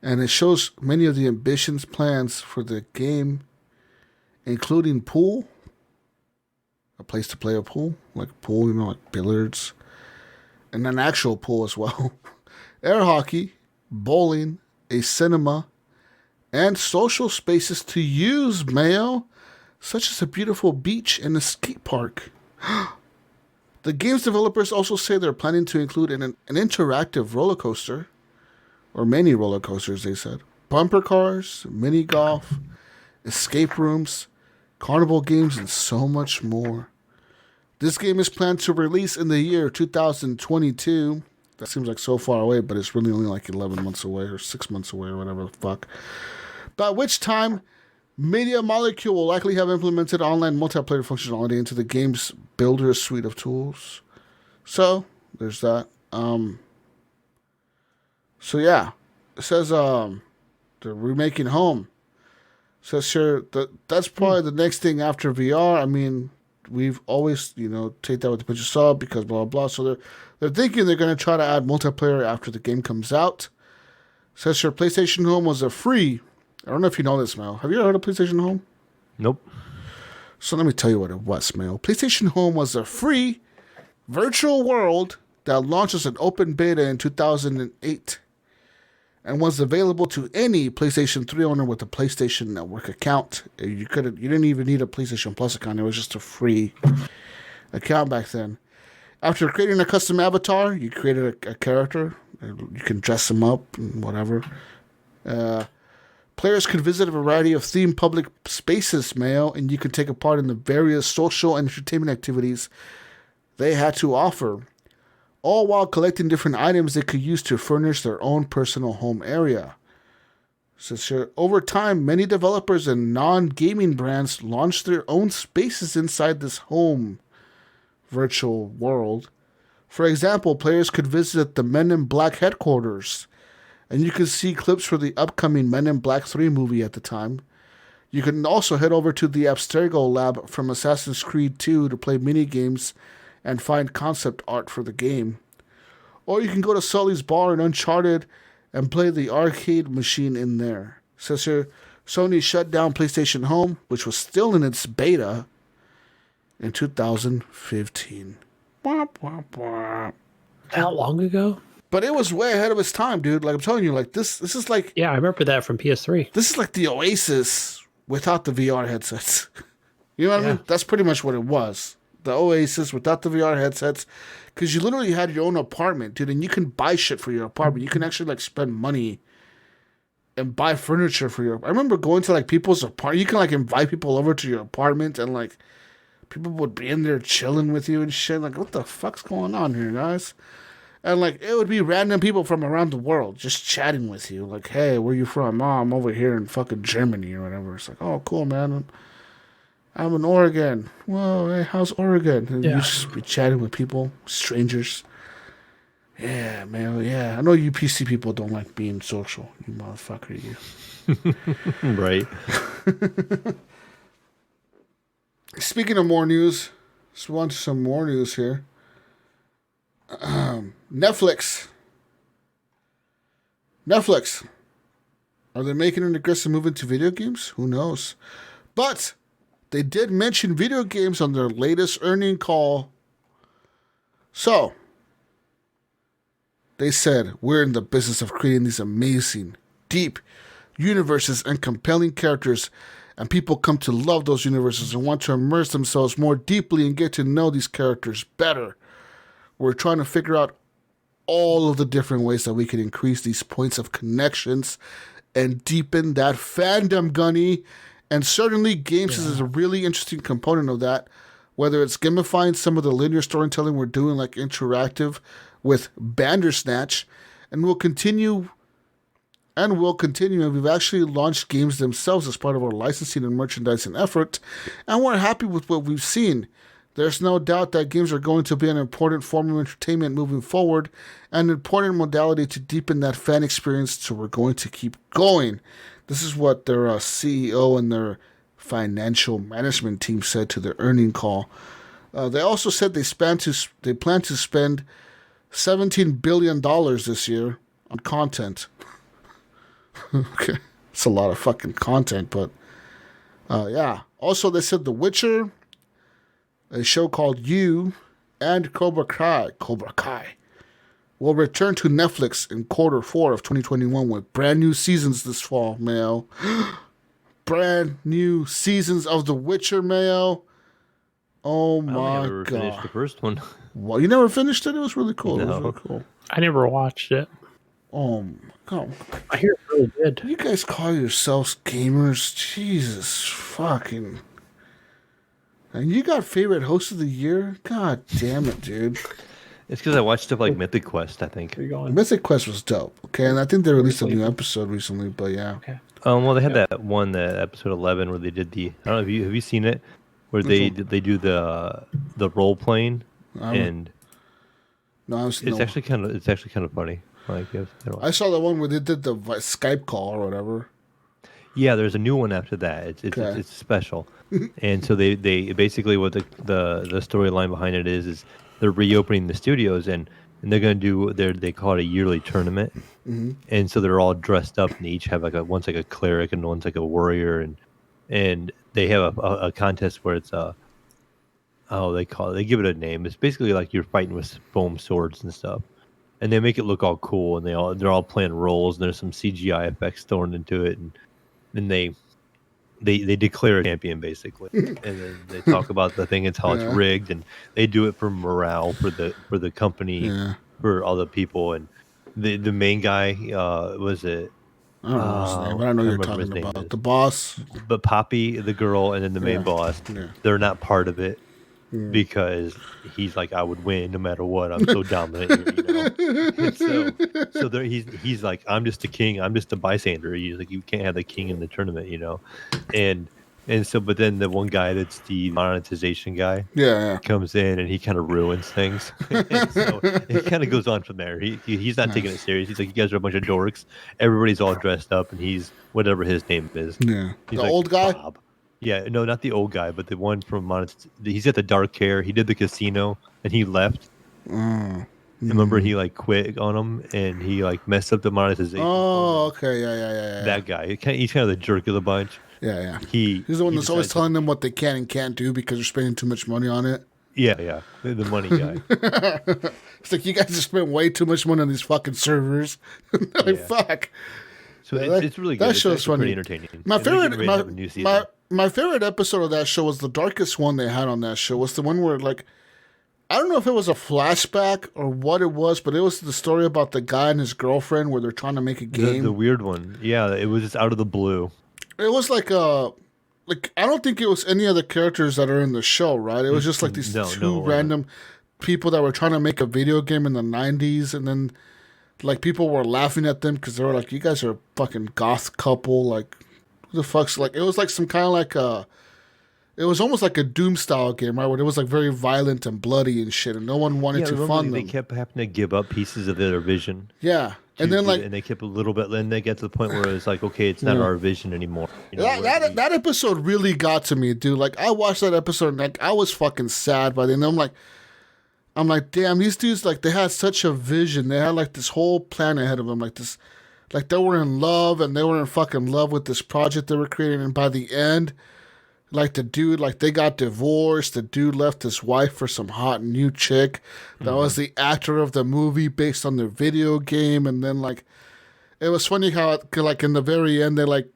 and it shows many of the ambitions plans for the game, including pool, a place to play a pool, like pool, like billiards, and an actual pool as well, air hockey, bowling, a cinema, and social spaces to use, Mayo, such as a beautiful beach and a skate park. The game's developers also say they're planning to include an interactive roller coaster, or many roller coasters, they said, bumper cars, mini golf, escape rooms, carnival games, and so much more. This game is planned to release in the year 2022. That seems like so far away, but it's really only like 11 months away or 6 months away or whatever the fuck. By which time, Media Molecule will likely have implemented online multiplayer functionality into the game's builder suite of tools. So, there's that. So yeah, it says they're remaking Home. It says here that's probably the next thing after VR. I mean, we've always, take that with a pinch of salt because blah, blah, blah. So they're thinking they're going to try to add multiplayer after the game comes out. It says here PlayStation Home was a free, I don't know if you know this, Mel. Have you ever heard of PlayStation Home? Nope. So let me tell you what it was, Mel. PlayStation Home was a free virtual world that launched as an open beta in 2008 and was available to any PlayStation 3 owner with a PlayStation Network account. You didn't even need a PlayStation Plus account. It was just a free account back then. After creating a custom avatar, you created a character. You can dress him up and whatever. Players could visit a variety of themed public spaces, Mayo, and you could take a part in the various social and entertainment activities they had to offer, all while collecting different items they could use to furnish their own personal home area. So over time, many developers and non-gaming brands launched their own spaces inside this home virtual world. For example, players could visit the Men in Black headquarters, and you could see clips for the upcoming Men in Black 3 movie at the time. You can also head over to the Abstergo lab from Assassin's Creed 2 to play minigames and find concept art for the game. Or you can go to Sully's bar in Uncharted and play the arcade machine in there. It says here, Sony shut down PlayStation Home, which was still in its beta, in 2015. That long ago? But it was way ahead of its time, dude. Like I'm telling you, like this is like, Yeah, I remember that from PS3. this is like the Oasis without the VR headsets. You know what I Yeah. mean? That's pretty much what it was. The Oasis without the VR headsets, because you literally had your own apartment, dude, and you can buy shit for your apartment. You can actually like spend money and buy furniture for your. I remember going to like people's apartment. You can like invite people over to your apartment, and like people would be in there chilling with you and shit. Like, what the fuck's going on here, guys? And like it would be random people from around the world just chatting with you. Like, hey, where you from? Oh, I'm over here in fucking Germany or whatever. It's like, oh, cool, man. I'm in Oregon. Whoa, hey, how's Oregon? And you just be chatting with people, strangers. Yeah, man, yeah. I know you PC people don't like being social. You motherfucker, you. Right. Speaking of more news, let's move on to some more news here. Netflix. Are they making an aggressive move into video games? Who knows? But they did mention video games on their latest earnings call. So, they said, we're in the business of creating these amazing, deep universes and compelling characters, and people come to love those universes and want to immerse themselves more deeply and get to know these characters better. We're trying to figure out all of the different ways that we can increase these points of connections and deepen that fandom, Gunny. And certainly games is a really interesting component of that, whether it's gamifying some of the linear storytelling we're doing, like interactive with Bandersnatch, and we'll continue. And we've actually launched games themselves as part of our licensing and merchandising effort, and we're happy with what we've seen. There's no doubt that games are going to be an important form of entertainment moving forward, and an important modality to deepen that fan experience, so we're going to keep going. This is what their CEO and their financial management team said to their earnings call. They also said they plan to spend $17 billion this year on content. Okay, it's a lot of fucking content, but yeah. Also, they said The Witcher, a show called You, and Cobra Kai will return to Netflix in Q4 of 2021 with brand new seasons this fall, Mayo. Brand new seasons of The Witcher, Mayo. Oh my I never god! finished the first one. Well, you never finished it? It was really cool. No. It was really cool. I never watched it. Oh my god! I hear it's really good. You guys call yourselves gamers? Jesus fucking! And you got favorite host of the year? God damn it, dude! It's because I watched stuff like Mythic Quest, I think. Where you going? Mythic Quest was dope. Okay, and I think they released a new episode recently. But yeah, Okay. Well, they had that one, that episode 11, where they did the. I don't know. Have you seen it? Where they do the role playing, and no, it's actually kind of funny. Like, I saw the one where they did the Skype call or whatever. Yeah, there's a new one after that. It's special, and so they basically, what the storyline behind it is they're reopening the studios, and they're going to do they call it a yearly tournament, and so they're all dressed up, and they each have one's like a cleric and one's like a warrior, and they have a contest where it's they give it a name. It's basically like you're fighting with foam swords and stuff, and they make it look all cool, and they're all playing roles, and there's some CGI effects thrown into it, and they declare a champion basically, and then they talk about the thing. It's how it's rigged, and they do it for morale for the company, for all the people. And the main guy was it I don't know his name, but I know you're talking about the boss. But Poppy, the girl, and then the main boss, they're not part of it because he's like, I would win no matter what. I'm so dominant here, you know. And so he's like, I'm just the king. I'm just a bystander. He's like, you can't have the king in the tournament, you know. And so, but then the one guy that's the monetization guy comes in and he kind of ruins things. And so it kind of goes on from there. He's not taking it serious. He's like, you guys are a bunch of dorks. Everybody's all dressed up and he's whatever his name is. Yeah. He's the like, old guy? Bob. Yeah, no, not the old guy, but the one from he's got the dark hair. He did the casino and he left. Remember he like quit on him and he like messed up the monetization. Oh, okay. Yeah. That guy. He's kind of the jerk of the bunch. Yeah. He's the one that's always telling them what they can and can't do because they're spending too much money on it. Yeah. The money guy. It's like, you guys just spent way too much money on these fucking servers. Fuck. So it's really good. That show's funny. Pretty entertaining. My favorite episode of that show was the darkest one they had on that show. Was the one where, like, I don't know if it was a flashback or what it was, but it was the story about the guy and his girlfriend where they're trying to make a game. The weird one. Yeah, it was just out of the blue. It was like I don't think it was any of the characters that are in the show, right? It was just like these two random people that were trying to make a video game in the 90s, and then like people were laughing at them because they were like, you guys are a fucking goth couple. Like, who the fuck's like, it was like some kind of like it was almost like a Doom style game, right? Where it was like very violent and bloody and shit, and no one wanted to fund them. They kept having to give up pieces of their vision. Yeah. And then and they kept a little bit, then they get to the point where it's like, okay, it's not our vision anymore. You know, that episode really got to me, dude. Like, I watched that episode and like I was fucking sad by the end. I'm like, damn, these dudes, like, they had such a vision. They had like this whole plan ahead of them, like this, like they were in love and they were in fucking love with this project they were creating. And by the end, like the dude, like they got divorced. The dude left his wife for some hot new chick that was the actor of the movie based on their video game. And then like, it was funny how like in the very end they like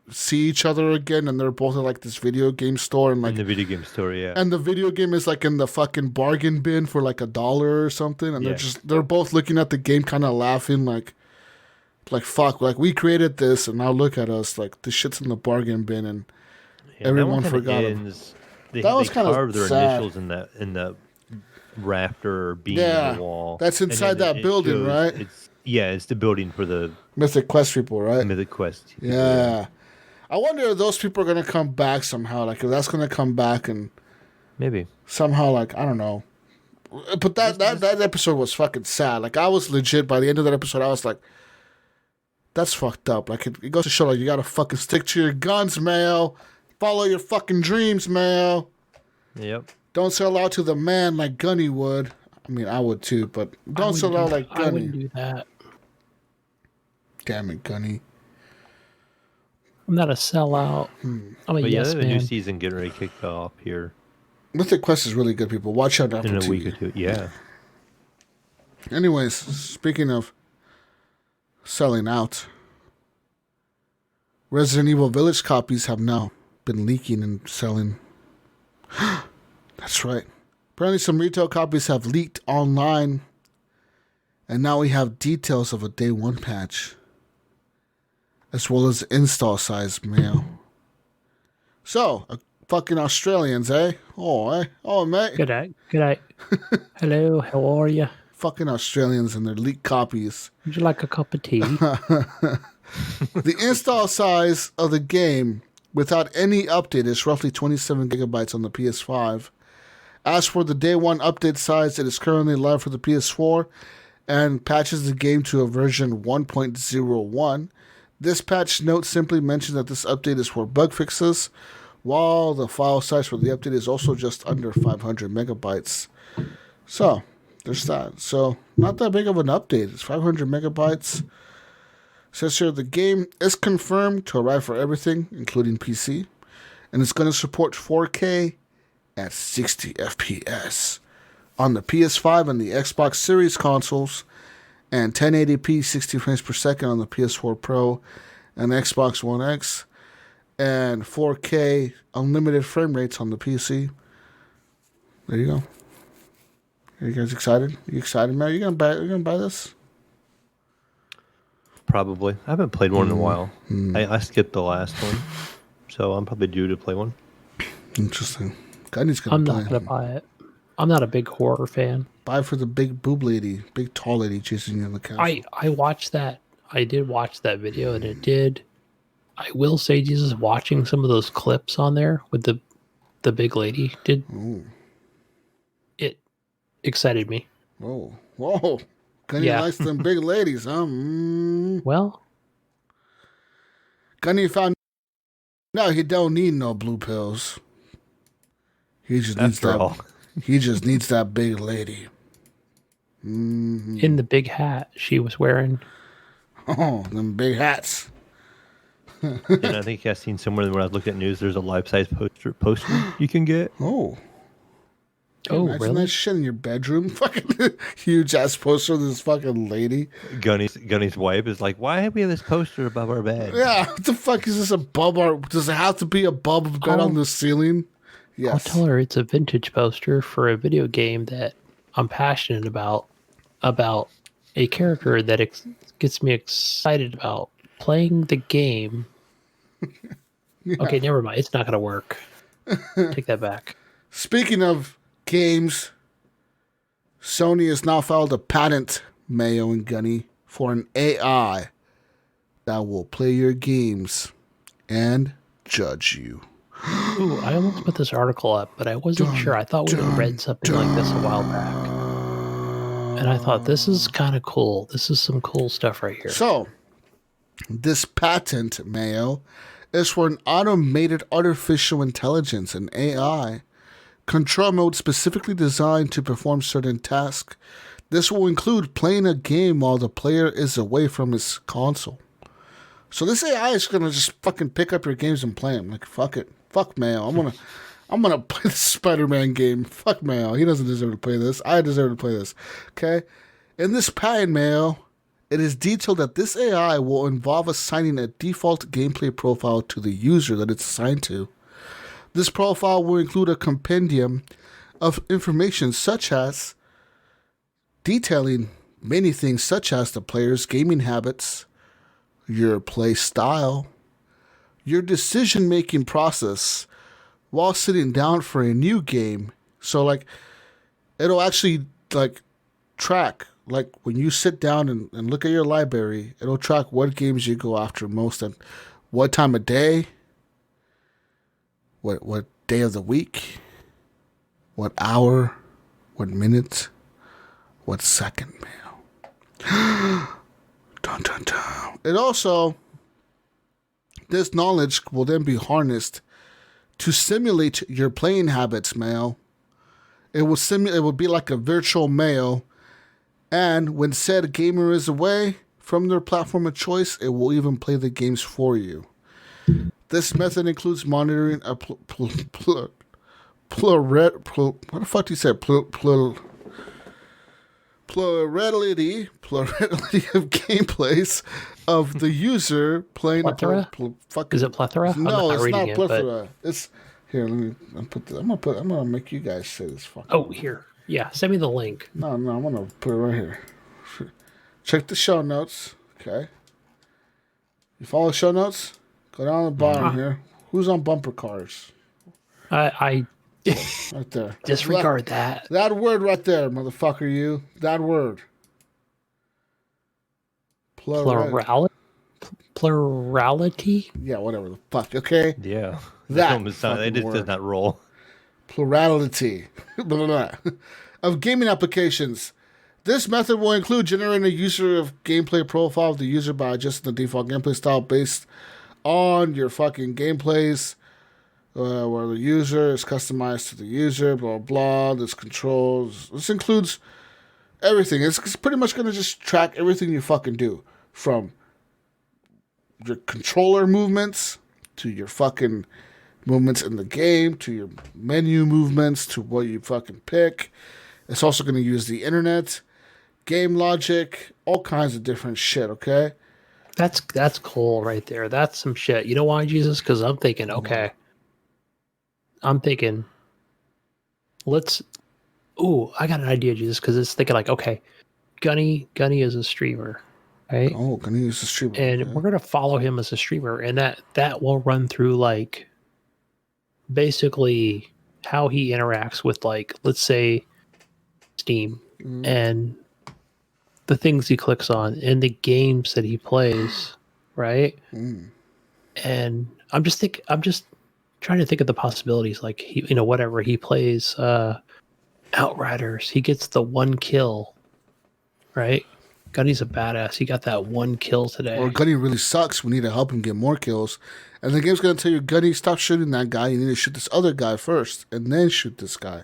see each other again and they're both at like this video game store and like in the video game store, yeah. And the video game is like in the fucking bargain bin for like $1 or something. And they're both looking at the game, kind of laughing like fuck, like we created this and now look at us, like this shit's in the bargain bin and. Everyone forgot it. That was kind of their initials in the rafter or beam in the wall. That's inside that building, right? It's the building for the Mythic Quest people, right? Mythic Quest. Yeah. I wonder if those people are gonna come back somehow. Like if that's gonna come back and maybe somehow, like I don't know. But that episode was fucking sad. Like I was legit by the end of that episode. I was like, that's fucked up. Like it goes to show, like you gotta fucking stick to your guns, Mayo. Follow your fucking dreams, Mayo. Yep. Don't sell out to the man like Gunny would. I mean, I would too, but don't sell out like Gunny. I wouldn't do that. Damn it, Gunny. I'm not a sellout. I'm a yes man. The new season getting ready to kick off here. Mythic Quest is really good, people. Watch out after in a week or two. Yeah. Anyways, speaking of selling out, Resident Evil Village copies have now been leaking and selling. That's right. Apparently some retail copies have leaked online, and now we have details of a day one patch, as well as install size mail. So, fucking Australians, eh? Oh, mate. Good night. Hello, how are you? Fucking Australians and their leaked copies. Would you like a cup of tea? The install size of the game without any update is roughly 27 gigabytes on the PS5. As for the day one update size, it is currently live for the PS4 and patches the game to a version 1.01. This patch note simply mentions that this update is for bug fixes, while the file size for the update is also just under 500 megabytes. So, there's that. So, not that big of an update. It's 500 megabytes. Says here, the game is confirmed to arrive for everything, including PC, and it's going to support 4K at 60 FPS on the PS5 and the Xbox Series consoles, and 1080p 60 frames per second on the PS4 Pro and Xbox One X, and 4K unlimited frame rates on the PC. There you go. Are you guys excited? You excited, man? You gonna buy this? Probably. I haven't played one in a while. I skipped the last one, so I'm probably due to play one. Interesting. Gunny's gonna I'm play. not gonna buy it. I'm not a big horror fan. Buy for the big boob lady, big tall lady chasing you in the castle. I watched that. I did watch that video, and it did. I will say, Jesus, watching some of those clips on there with the big lady it excited me. Whoa. Gunny likes them big ladies, huh? Well, Gunny found out he don't need no blue pills. He just needs that. He just needs that big lady. in the big hat she was wearing. Oh, them big hats. And I think I've seen somewhere when I was looking at news, there's a life-size poster you can get. Oh, really? That shit in your bedroom. Fucking huge ass poster of this fucking lady. Gunny's wife is like, why have we have this poster above our bed? Yeah, what the fuck is this above our? Does it have to be above the bed on the ceiling? Yes. I'll tell her it's a vintage poster for a video game that I'm passionate about a character that gets me excited about playing the game. Yeah. Okay, never mind. It's not going to work. Take that back. Speaking of games, Sony has now filed a patent, Mayo and Gunny, for an AI that will play your games and judge you. Ooh, I almost put this article up, but I wasn't sure. I thought we had read something like this a while back. And I thought, this is kind of cool. This is some cool stuff right here. So, this patent, Mayo, is for an automated artificial intelligence, an AI, control mode specifically designed to perform certain tasks. This will include playing a game while the player is away from his console. So this AI is gonna just fucking pick up your games and play them. Like, fuck it. Fuck Mayo. I'm gonna play the Spider-Man game. Fuck Mayo. He doesn't deserve to play this. I deserve to play this. Okay? In this patent, Mayo, it is detailed that this AI will involve assigning a default gameplay profile to the user that it's assigned to. This profile will include a compendium of information such as detailing many things such as the player's gaming habits, your play style, your decision-making process while sitting down for a new game. So, like, it'll actually, like, track, like, when you sit down and look at your library, it'll track what games you go after most and what time of day, what day of the week, what hour, what minute, what second, man. Dun, dun, dun. It also, this knowledge will then be harnessed to simulate your playing habits, Mayo. It will be like a virtual Mayo, and when said gamer is away from their platform of choice, it will even play the games for you. This method includes monitoring a what the fuck do you say? Plurality of gameplays of the user playing. Plethora? Is it plethora? No, it's not plethora. It's here. I'm gonna make you guys say this. Oh, here. Yeah, send me the link. No, I'm gonna put it right here. Check the show notes. Okay. You follow show notes? Go down the bottom here. Who's on bumper cars? I right there. Disregard that. That word right there, motherfucker. You. That word. Plurality? Yeah, whatever the fuck. Okay. Yeah. That it just does not roll. Plurality of gaming applications. This method will include generating a user of gameplay profile of the user by adjusting the default gameplay style based on your fucking gameplays, where the user is customized to the user, blah, blah, this controls. This includes everything. It's pretty much going to just track everything you fucking do, from your controller movements to your fucking movements in the game, to your menu movements, to what you fucking pick. It's also going to use the internet, game logic, all kinds of different shit, okay? That's cool right there. That's some shit. You know why, Jesus? Because I'm thinking, okay. I got an idea, Jesus, because it's thinking like, okay, Gunny is a streamer. right? Oh, Gunny is a streamer. And okay. we're gonna follow him as a streamer, and that will run through like basically how he interacts with, like, let's say Steam and the things he clicks on and the games that he plays, right? And I'm just trying to think of the possibilities. Like, he, whatever he plays, Outriders, he gets the one kill, right? Gunny's a badass. He got that one kill today. Or Gunny really sucks. We need to help him get more kills. And the game's going to tell you, Gunny, stop shooting that guy. You need to shoot this other guy first, and then shoot this guy.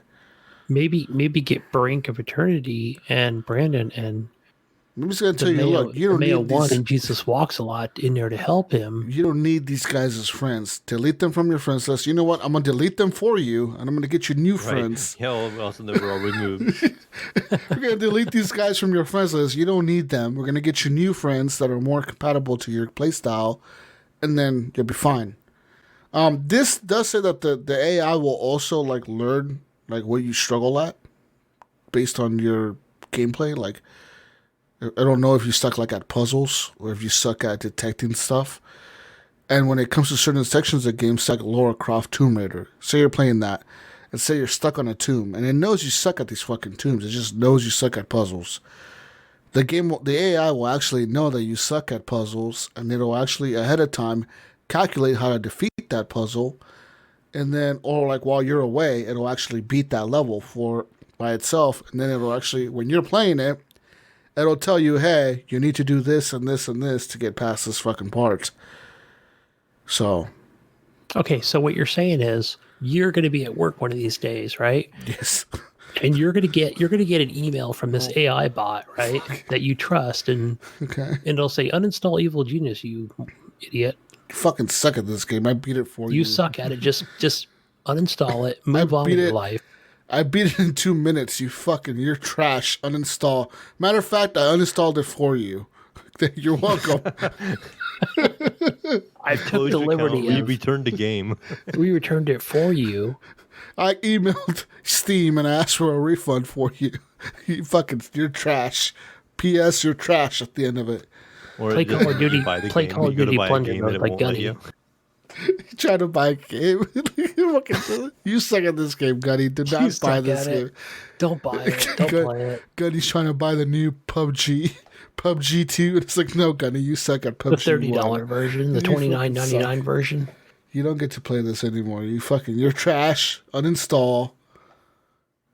Maybe get Brink of Eternity and Brandon and Maybe it's going to tell you, look, you don't Mayo need one these. and Jesus Walks a lot in there to help him. You don't need these guys as friends. Delete them from your friends list. You know what? I'm going to delete them for you, and I'm going to get you new friends. Yeah, also they were all removed. We're going to delete these guys from your friends list. You don't need them. We're going to get you new friends that are more compatible to your playstyle, and then you'll be fine. This does say that the AI will also like learn like what you struggle at based on your gameplay. Like, I don't know if you suck like at puzzles or if you suck at detecting stuff. And when it comes to certain sections of games, like Lara Croft Tomb Raider, say you're playing that, and say you're stuck on a tomb, and it knows you suck at these fucking tombs. It just knows you suck at puzzles. The AI will actually know that you suck at puzzles, and it'll actually ahead of time calculate how to defeat that puzzle, and then, or like while you're away, it'll actually beat that level by itself, and then it'll actually, when you're playing it, it'll tell you, hey, you need to do this and this and this to get past this fucking part. So. Okay, so what you're saying is you're going to be at work one of these days, right? Yes. And you're going to get an email from this AI bot, right? That you trust, and Okay. and it'll say, uninstall Evil Genius, you idiot. You fucking suck at this game. I beat it for you. You suck at it. Just uninstall it. Move on with your life. I beat it in 2 minutes. You're trash. Uninstall. Matter of fact, I uninstalled it for you. You're welcome. I took the liberty We of, returned the game. we returned it for you. I emailed Steam and asked for a refund for you. You're trash. P.S. You're trash at the end of it. Or Play just Call of Duty. you buy the Play game, Call of you go to Duty buy a plunger game mode and it like won't let Gunny. you. You trying to buy a game. You suck at this game, Gunny. Do You not suck buy this at it. game. Don't buy it. Don't play it. Gunny's trying to buy the new PUBG 2. It's like, no, Gunny, you suck at PUBG The $30 1. version, the You fucking $29.99 suck. version. You don't get to play this anymore. You're trash. Uninstall.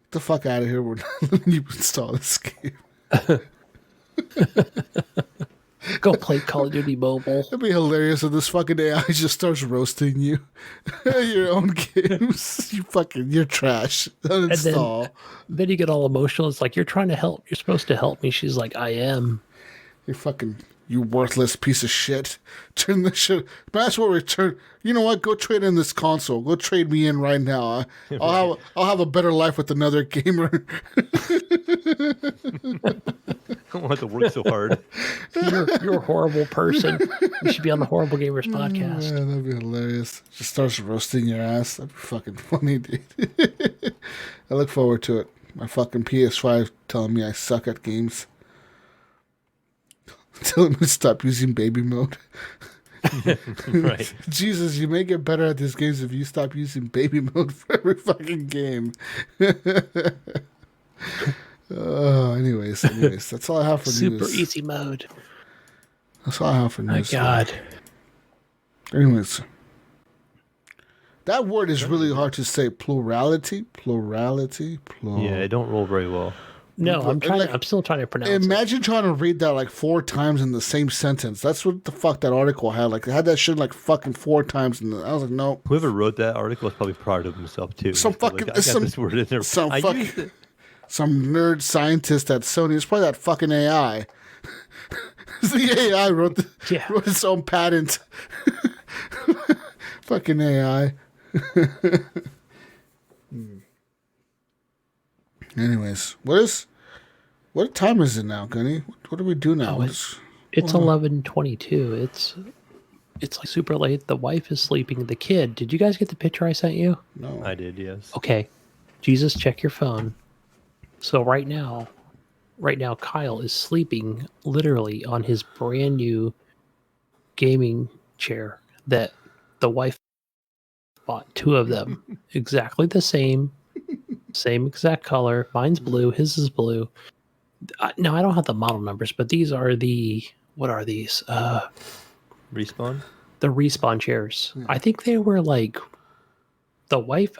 Get the fuck out of here. We're not letting you install this game. Go play Call of Duty Mobile. It'd be hilarious if this fucking AI just starts roasting you. Your own games. You're trash. Uninstall. Then you get all emotional. It's like, you're trying to help. You're supposed to help me. She's like, I am. You worthless piece of shit. Turn this shit. That's what return. You know what? Go trade in this console. Go trade me in right now. I'll have a better life with another gamer. I don't want to work so hard. You're a horrible person. You should be on the Horrible Gamers podcast. Yeah, that'd be hilarious. Just starts roasting your ass. That'd be fucking funny, dude. I look forward to it. My fucking PS5 telling me I suck at games. Telling me to stop using baby mode. Right. Jesus, you may get better at these games if you stop using baby mode for every fucking game. Anyways, that's all I have for news. Super easy mode. That's all I have for news. My God. Anyways, that word is really hard to say. Plurality. Yeah, it don't roll very well. No, I'm still trying to pronounce it. Imagine trying to read that like 4 times in the same sentence. That's what the fuck that article had. Like, they had that shit like fucking 4 times. I was like, no. Whoever wrote that article is probably proud of himself too. Some He's like, fucking- I got some- this word in there. some I fuck- used it. Some nerd scientist at Sony. It's probably that fucking AI. The AI wrote its own patent. Fucking AI. Anyways, what time is it now, Gunny? What do we do now? It's 11:22. It's like super late. The wife is sleeping. The kid. Did you guys get the picture I sent you? No. I did, yes. Okay. Jesus, check your phone. So right now, right now Kyle is sleeping literally on his brand new gaming chair that the wife bought 2 of them, exactly the same exact color. Mine's blue, his is blue. No, I don't have the model numbers, but these are what are these? Respawn? The Respawn chairs. I think they were like the wife.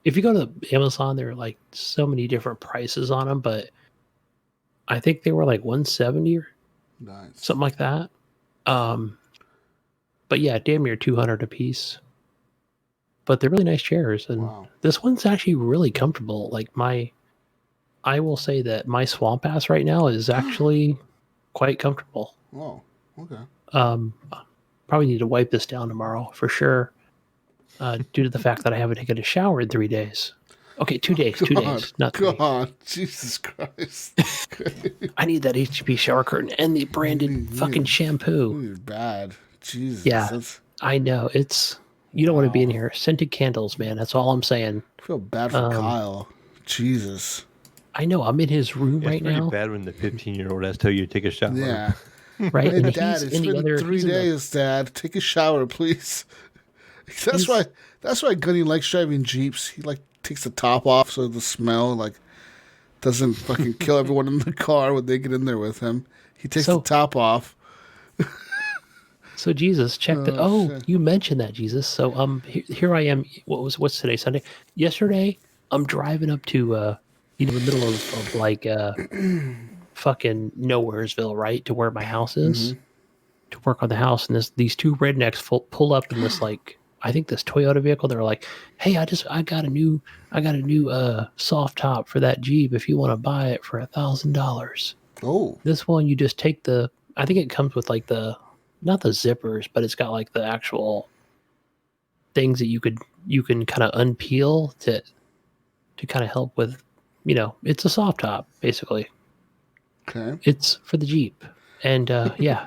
If you go to Amazon, there are like so many different prices on them, but I think they were like 170 or something like that. But yeah, damn near 200 a piece. But they're really nice chairs, and this one's actually really comfortable. Like I will say that my Swamp Ass right now is actually quite comfortable. Oh, okay. Probably need to wipe this down tomorrow for sure, due to the fact that I haven't taken a shower in 3 days. Okay, 2 days, 2 days, not 3. God, Jesus Christ. I need that HGP shower curtain and the branded fucking shampoo. You're bad. Jesus. Yeah, I know. You don't want to be in here. Scented candles, man. That's all I'm saying. I feel bad for Kyle. Jesus. I know. I'm in his room right now. It's pretty bad when the 15-year-old has to tell you to take a shower. Yeah. Right. Hey, and Dad, it's been 3 days, Dad. Take a shower, please. That's why Gunny likes driving Jeeps. He takes the top off so the smell doesn't fucking kill everyone in the car when they get in there with him. He takes the top off. So Jesus, check that. Shit. You mentioned that, Jesus. So here I am. What's today? Sunday. Yesterday, I'm driving up to the middle of like fucking Nowheresville, right, to where my house is, to work on the house. And these 2 rednecks pull up in this I think this Toyota vehicle. They're like, "Hey, I got a new soft top for that Jeep. If you want to buy it for $1,000." Oh, this one you just take I think it comes with like not the zippers, but it's got like the actual things that you can kind of unpeel to kind of help with, it's a soft top basically. Okay. It's for the Jeep. And yeah,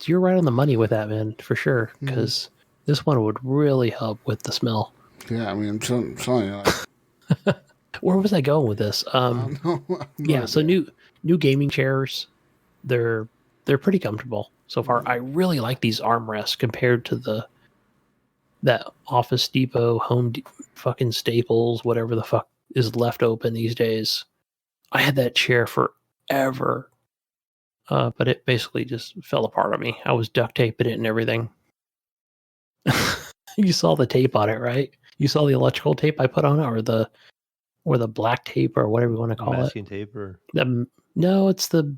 you're right on the money with that, man, for sure. Because this one would really help with the smell. Yeah, I mean, I'm telling you. Where was I going with this? Yeah, so new gaming chairs, they're pretty comfortable so far. I really like these armrests compared to that Office Depot, fucking Staples, whatever the fuck is left open these days. I had that chair forever, but it basically just fell apart on me. I was duct taping it and everything. You saw the tape on it, right? You saw the electrical tape I put on it, or the black tape, or whatever you want to call masking tape, or no, it's the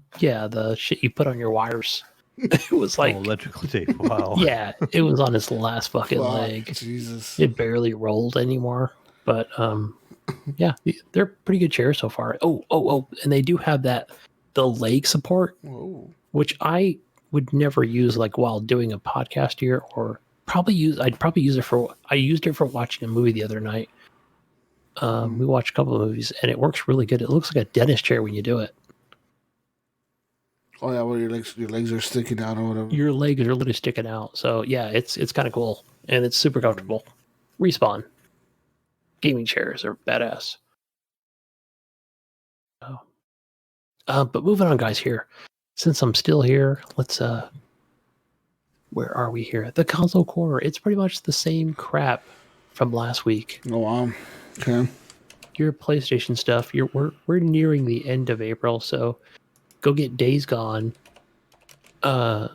shit you put on your wires. It was like electrical tape. Wow. Yeah, it was on its last fucking leg. Jesus. It barely rolled anymore. But yeah, they're pretty good chairs so far. Oh, and they do have the leg support, which I would never use while doing a podcast here, or I'd probably use it I used it for watching a movie the other night. We watched a couple of movies, and it works really good. It looks like a dentist chair when you do it. Oh yeah, well your legs are sticking out or whatever. Your legs are literally sticking out. So yeah, it's kind of cool, and it's super comfortable. Respawn gaming chairs are badass. But moving on, guys. Here, since I'm still here, let's where are we here? The console corner. It's pretty much the same crap from last week. Oh wow. Okay. Your PlayStation stuff. We're nearing the end of April, so go get Days Gone. I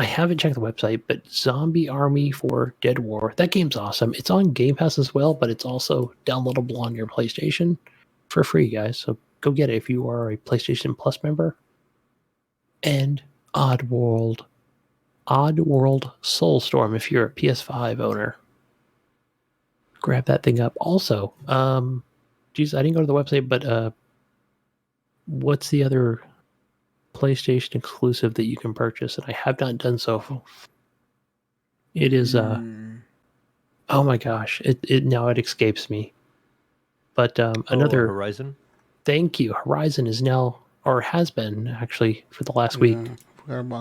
haven't checked the website, but Zombie Army for Dead War. That game's awesome. It's on Game Pass as well, but it's also downloadable on your PlayStation for free, guys. So go get it if you are a PlayStation Plus member. And Oddworld Soulstorm if you're a PS5 owner. Grab that thing up. Also, geez, I didn't go to the website, but what's the other PlayStation exclusive that you can purchase? And I have not done so. It is oh my gosh, it now it escapes me. But another Horizon. Thank you. Horizon is now, or has been actually for the last week,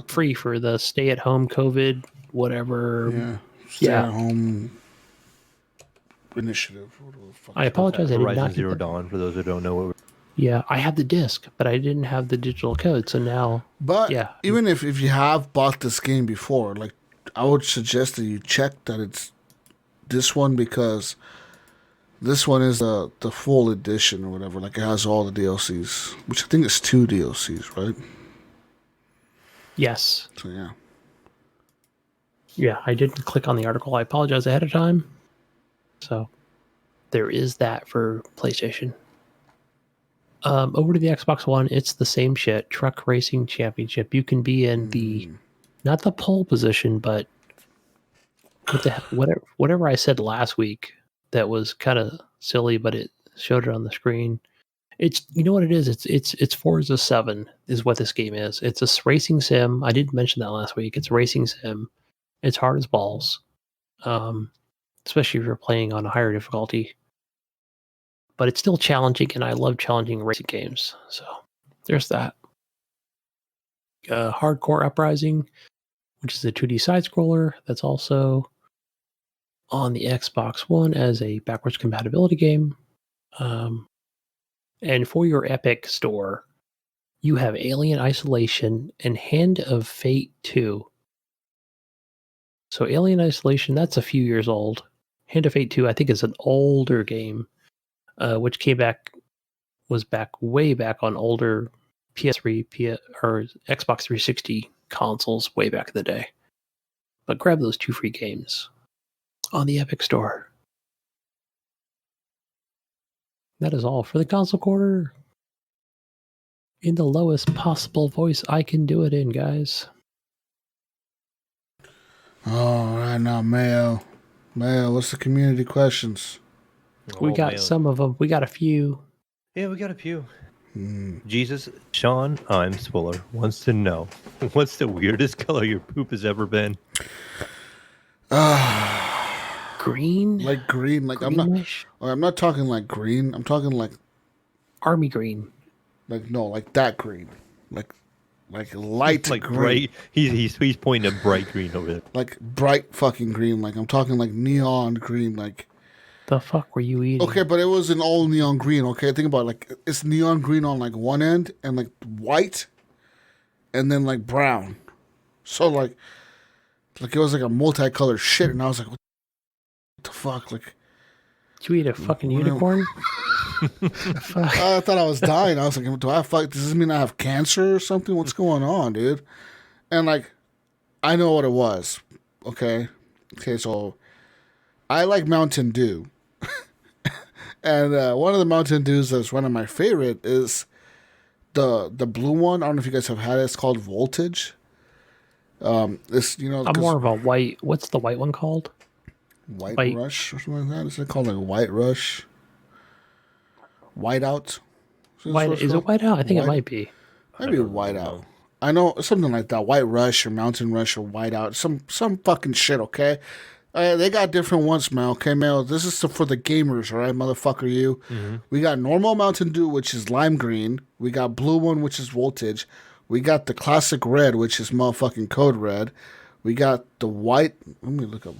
free for the stay-at-home COVID whatever. Stay-at-home initiative. I apologize. I did Horizon not Zero Dawn for those who don't know what. Yeah, I had the disc, but I didn't have the digital code. So now, But yeah, even if you have bought this game before, like I would suggest that you check that it's this one because this one is the full edition or whatever. Like it has all the DLCs, which I think is 2 DLCs, right? yes, So yeah. yeah, I didn't click on the article. I apologize ahead of time. So there is that for PlayStation. Over to the Xbox One, it's the same shit. Truck Racing Championship. You can be in the not the pole position, but whatever I said last week that was kind of silly, but it showed it on the screen. It's you know what it is. It's Forza 7 is what this game is. It's a racing sim. I didn't mention that last week. It's a racing sim. It's hard as balls, especially if you're playing on a higher difficulty. But it's still challenging, and I love challenging racing games. So there's that. Hardcore Uprising, which is a 2D side scroller that's also on the Xbox One as a backwards compatibility game. And for your Epic store, you have Alien Isolation and Hand of Fate 2. So Alien Isolation, that's a few years old. Hand of Fate 2, I think, is an older game, which was way back on older PS3 or Xbox 360 consoles way back in the day. But grab those 2 free games on the Epic Store. That is all for the console quarter. In the lowest possible voice I can do it in, guys. All right, now Mayo, what's the community questions? We got some of them. We got a few. Yeah, we got a few. Jesus, Sean, I'm Spoiler, wants to know, what's the weirdest color your poop has ever been? Green? Like green, like Greenish? I'm not talking like green. I'm talking like Army green. like no, like that green, like light Like green. bright. He's pointing at bright green over there. Like bright fucking green. Like I'm talking like neon green. Like The fuck were you eating? okay, but it was an all neon green. Okay, think about it. Like it's neon green on like one end and like white, and then like brown. So like it was like a multicolored shit, and I was like, what the fuck? Like, Did you eat a fucking unicorn? Fuck. I thought I was dying. I was like, do I fuck? Does this mean I have cancer or something? What's going on, dude? And like, I know what it was. Okay, so I like Mountain Dew. And one of the Mountain Dews that's one of my favorite is the blue one. I don't know if you guys have had it. It's called Voltage. It's I'm more of a white. What's the white one called? White White. Rush or something like that. Is it called like White Rush? Whiteout. Is it white out? I think it might be. Maybe Whiteout. I know something like that. White Rush or Mountain Rush or Whiteout. Some fucking shit. Okay. They got different ones, man. Okay, man. This is for the gamers, all right, motherfucker. You. Mm-hmm. We got normal Mountain Dew, which is lime green. We got blue one, which is Voltage. We got the classic red, which is motherfucking Code Red. We got the white. Let me look up.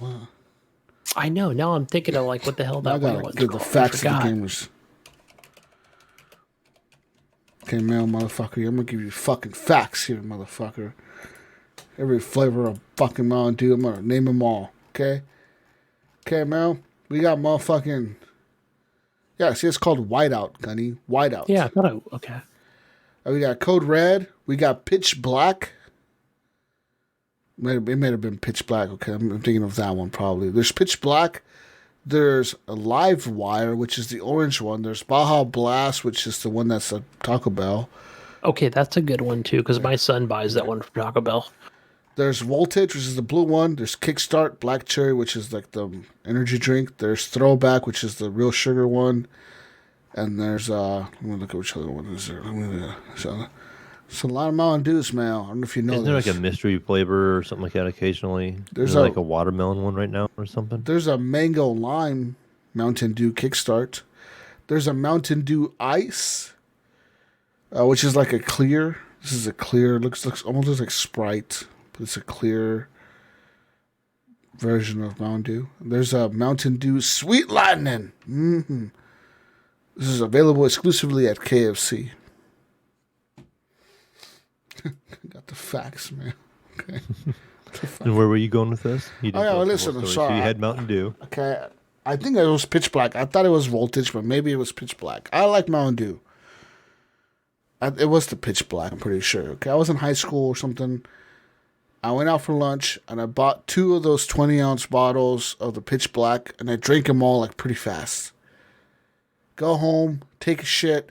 I know. Now I'm thinking of like what the hell that I white gotta one's give the called. facts to the gamers. Okay, man, motherfucker. I'm gonna give you fucking facts here, motherfucker. Every flavor of fucking Mountain Dew, I'm gonna name them all. Okay? Okay, man. We got motherfucking... Yeah, see, it's called Whiteout, Gunny. Whiteout. Yeah, I thought okay. We got Code Red. We got Pitch Black. It may have been Pitch Black. Okay, I'm thinking of that one probably. There's Pitch Black. There's a Live Wire, which is the orange one. There's Baja Blast, which is the one that's a Taco Bell. Okay, that's a good one too, because my son buys that one from Taco Bell. There's Voltage, which is the blue one. There's Kickstart, Black Cherry, which is like the energy drink. There's Throwback, which is the real sugar one. And there's, let me look at which other one is there. It's a lot of Mountain Dews, man. I don't know if you know Isn't there like a mystery flavor or something like that occasionally? There's like a watermelon one right now or something? There's a Mango Lime Mountain Dew Kickstart. There's a Mountain Dew Ice, which is like a clear. This is a clear, looks almost like Sprite. But it's a clear version of Mountain Dew. There's a Mountain Dew Sweet Lightning. Mm-hmm. This is available exclusively at KFC. Got the facts, man. Okay. And where were you going with this? You Oh, yeah, tell well, us the listen, whole I'm story. So sorry. you had Mountain Dew. Okay. I think it was pitch black. I thought it was voltage, but maybe it was pitch black. I like Mountain Dew. It was the pitch black, I'm pretty sure. Okay, I was in high school or something. I went out for lunch, and I bought 2 of those 20-ounce bottles of the pitch black, and I drank them all, like, pretty fast. Go home, take a shit.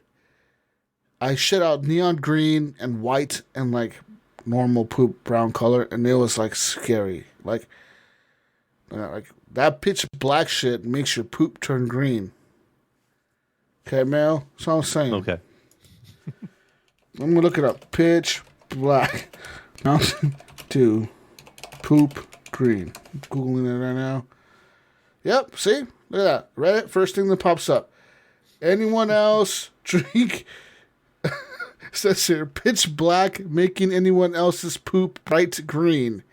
I shit out neon green and white and, like, normal poop brown color, and it was, like, scary. Like that pitch black shit makes your poop turn green. Okay, Mel? That's what I'm saying. Okay. I'm going to look it up. Pitch black. Mountain Dew. Poop green. I'm Googling it right now. Yep, see? Look at that. Reddit, first thing that pops up. Anyone else drink... Says here, pitch black, making anyone else's poop bright green.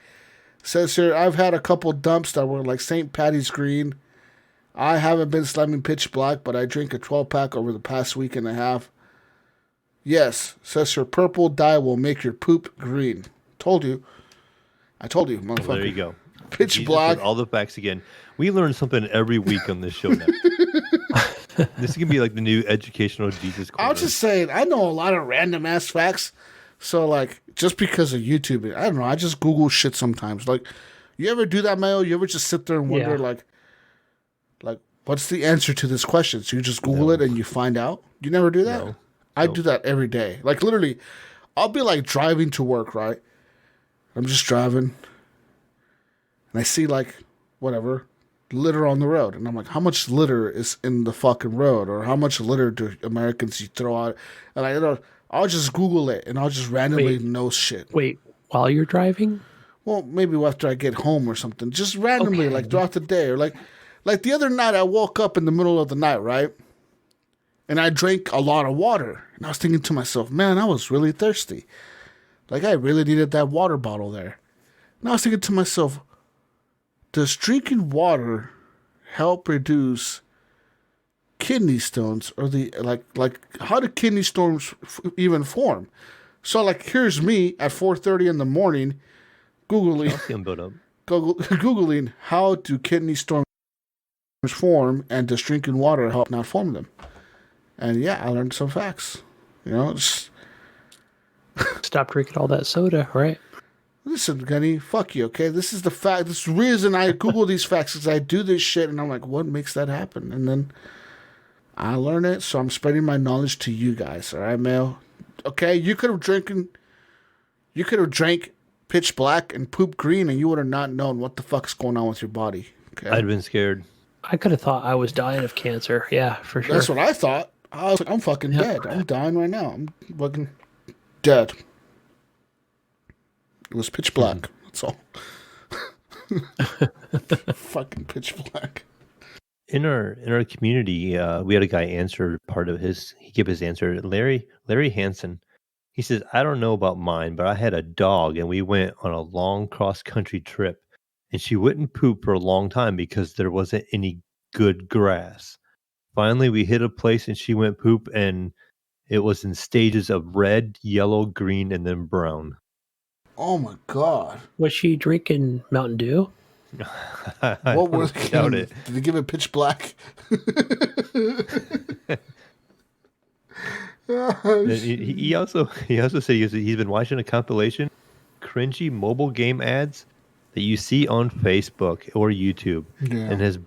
Says here, I've had a couple dumps that were like St. Patty's green. I haven't been slamming pitch black, but I drink a 12-pack over the past week and a half. Yes, says here, purple dye will make your poop green. Told you. I told you, motherfucker. Well, there you go. Pitch Jesus black. with all the facts again. We learn something every week on this show now. This is going to be like the new educational Jesus corner. I was just saying, I know a lot of random ass facts. So, like, just because of YouTube, I don't know. I just Google shit sometimes. Like, you ever do that, Mayo? You ever just sit there and wonder, like, what's the answer to this question? So you just Google it and you find out? You never do that? No. I do that every day. Like, literally, I'll be, like, driving to work, right? I'm just driving. And I see, like, whatever, litter on the road. And I'm like, how much litter is in the fucking road? Or how much litter do Americans throw out? And I'll just Google it, and I'll just randomly know shit. Wait, while you're driving? Well, maybe after I get home or something. Just randomly, like, throughout the day. Or, like the other night, I woke up in the middle of the night, right? And I drank a lot of water. And I was thinking to myself, man, I was really thirsty. Like, I really needed that water bottle there. And I was thinking to myself, does drinking water help reduce kidney stones, or the like how do kidney stones even form? So, like, here's me at 4:30 in the morning googling how do kidney stones form, and does drinking water help not form them? And yeah, I learned some facts. Just Stop drinking all that soda, right? listen, Gunny, fuck you, okay? This is the fact. This is the reason I Google these facts, because I do this shit, and I'm like, what makes that happen? And then I learn it, so I'm spreading my knowledge to you guys, all right, Mel? Okay, you could have drank pitch black and poop green, and you would have not known what the fuck's going on with your body. Okay, I'd been scared. I could have thought I was dying of cancer. Yeah, for sure. That's what I thought. I was like, I'm fucking dead. I'm dying right now. I'm fucking dead. It was pitch black. That's all. Fucking pitch black. In our community, we had a guy answer part of his. He gave his answer. Larry Hansen. He says, "I don't know about mine, but I had a dog, and we went on a long cross country trip, and she wouldn't poop for a long time because there wasn't any good grass. Finally, we hit a place, and she went poop, and it was in stages of red, yellow, green, and then brown." Oh my god! Was she drinking Mountain Dew? What was doubt it? Did they give it pitch black? He also said he's been watching a compilation cringy mobile game ads that you see on Facebook or YouTube, and has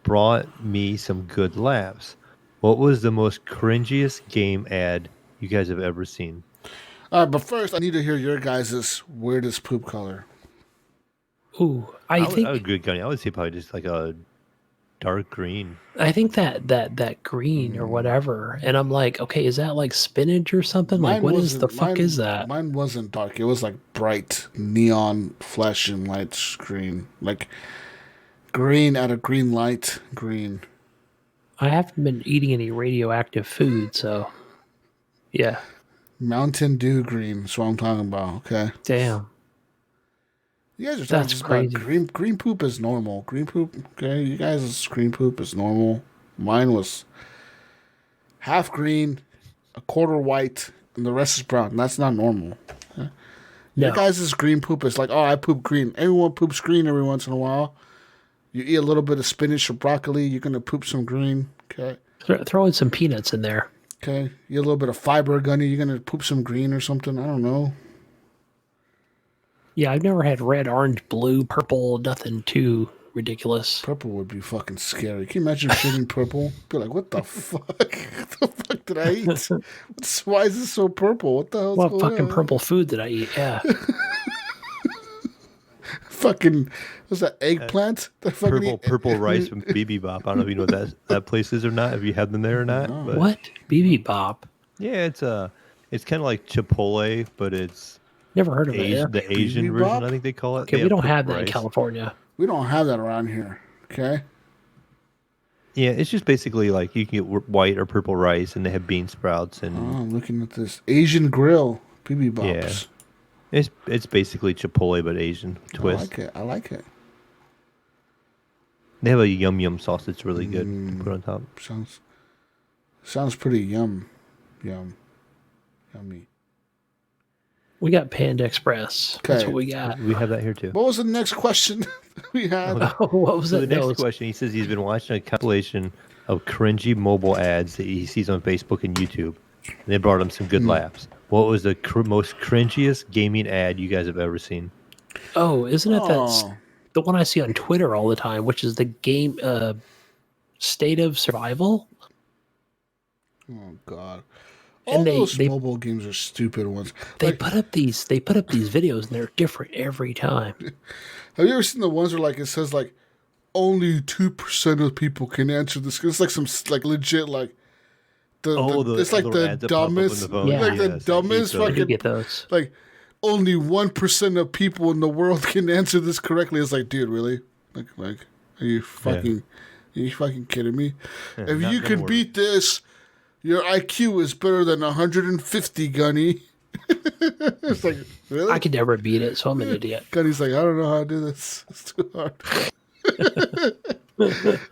brought me some good laughs. What was the most cringiest game ad you guys have ever seen? All right, but first I need to hear your guys' weirdest poop color. Ooh, I would agree, Gunny. I would say probably just like a dark green. I think that green or whatever, and I'm like, okay, is that like spinach or something? Like, what is the fuck is that? Mine wasn't dark. It was like bright neon flash and light green, like green at a green light green. I haven't been eating any radioactive food, so yeah. Mountain Dew green. That's what I'm talking about. Okay. Damn. You guys are talking just about green poop is normal. Green poop, okay? You guys' green poop is normal. Mine was half green, a quarter white, and the rest is brown. That's not normal. Huh? Your guys' green poop is like, oh, I poop green. Everyone poops green every once in a while. You eat a little bit of spinach or broccoli, you're going to poop some green. Okay. Throw in some peanuts in there. Okay. You eat a little bit of fiber, Gunny, you're going to poop some green or something. I don't know. Yeah, I've never had red, orange, blue, purple, nothing too ridiculous. Purple would be fucking scary. Can you imagine shitting purple? Be like, what the fuck? What the fuck did I eat? Why is this so purple? What the hell's What going fucking on? purple food did I eat? Yeah. Fucking, what's that, eggplant? Purple rice from BB Bop. I don't know if you know what that place is or not. If you had them there or not. No. But What? BB Bop? yeah, it's kind of like Chipotle, but it's Never heard of it. Yeah. the Asian BB version. Bop? I think they call it. Okay, They we don't purple have that in rice. California. We don't have that around here. Okay. Yeah, it's just basically like you can get white or purple rice, and they have bean sprouts, and Oh, I'm looking at this Asian grill BB Bops. it's basically Chipotle but Asian twist. I like it. They have a yum yum sauce that's really good to put on top. Sounds pretty yummy. We got Panda Express. That's Okay. what we got. We have that here too. What was the next question we had? Oh, what was So it? the No, next question, he says he's been watching a compilation of cringy mobile ads that he sees on Facebook and YouTube. And they brought him some good laughs. What was the most cringiest gaming ad you guys have ever seen? Oh, isn't it that's Oh. the one I see on Twitter all the time, which is the game State of Survival? Oh God! And All they- those they- mobile games are stupid ones. They Like, put up these videos and they're different every time. have you ever seen the ones where like it says like only 2% of people can answer this? It's like some like legit like it's like little the ads that pop up on dumbest, the phone. Yeah. like the Yes, I hate dumbest those. I fucking could get those. like only 1% of people in the world can answer this correctly. It's like, dude, really? Like, are you fucking kidding me? Yeah, If not you gonna can work. beat this, your IQ is better than 150, Gunny. It's like, really? I could never beat it, so I'm an idiot. Gunny's like, I don't know how to do this. It's too hard. I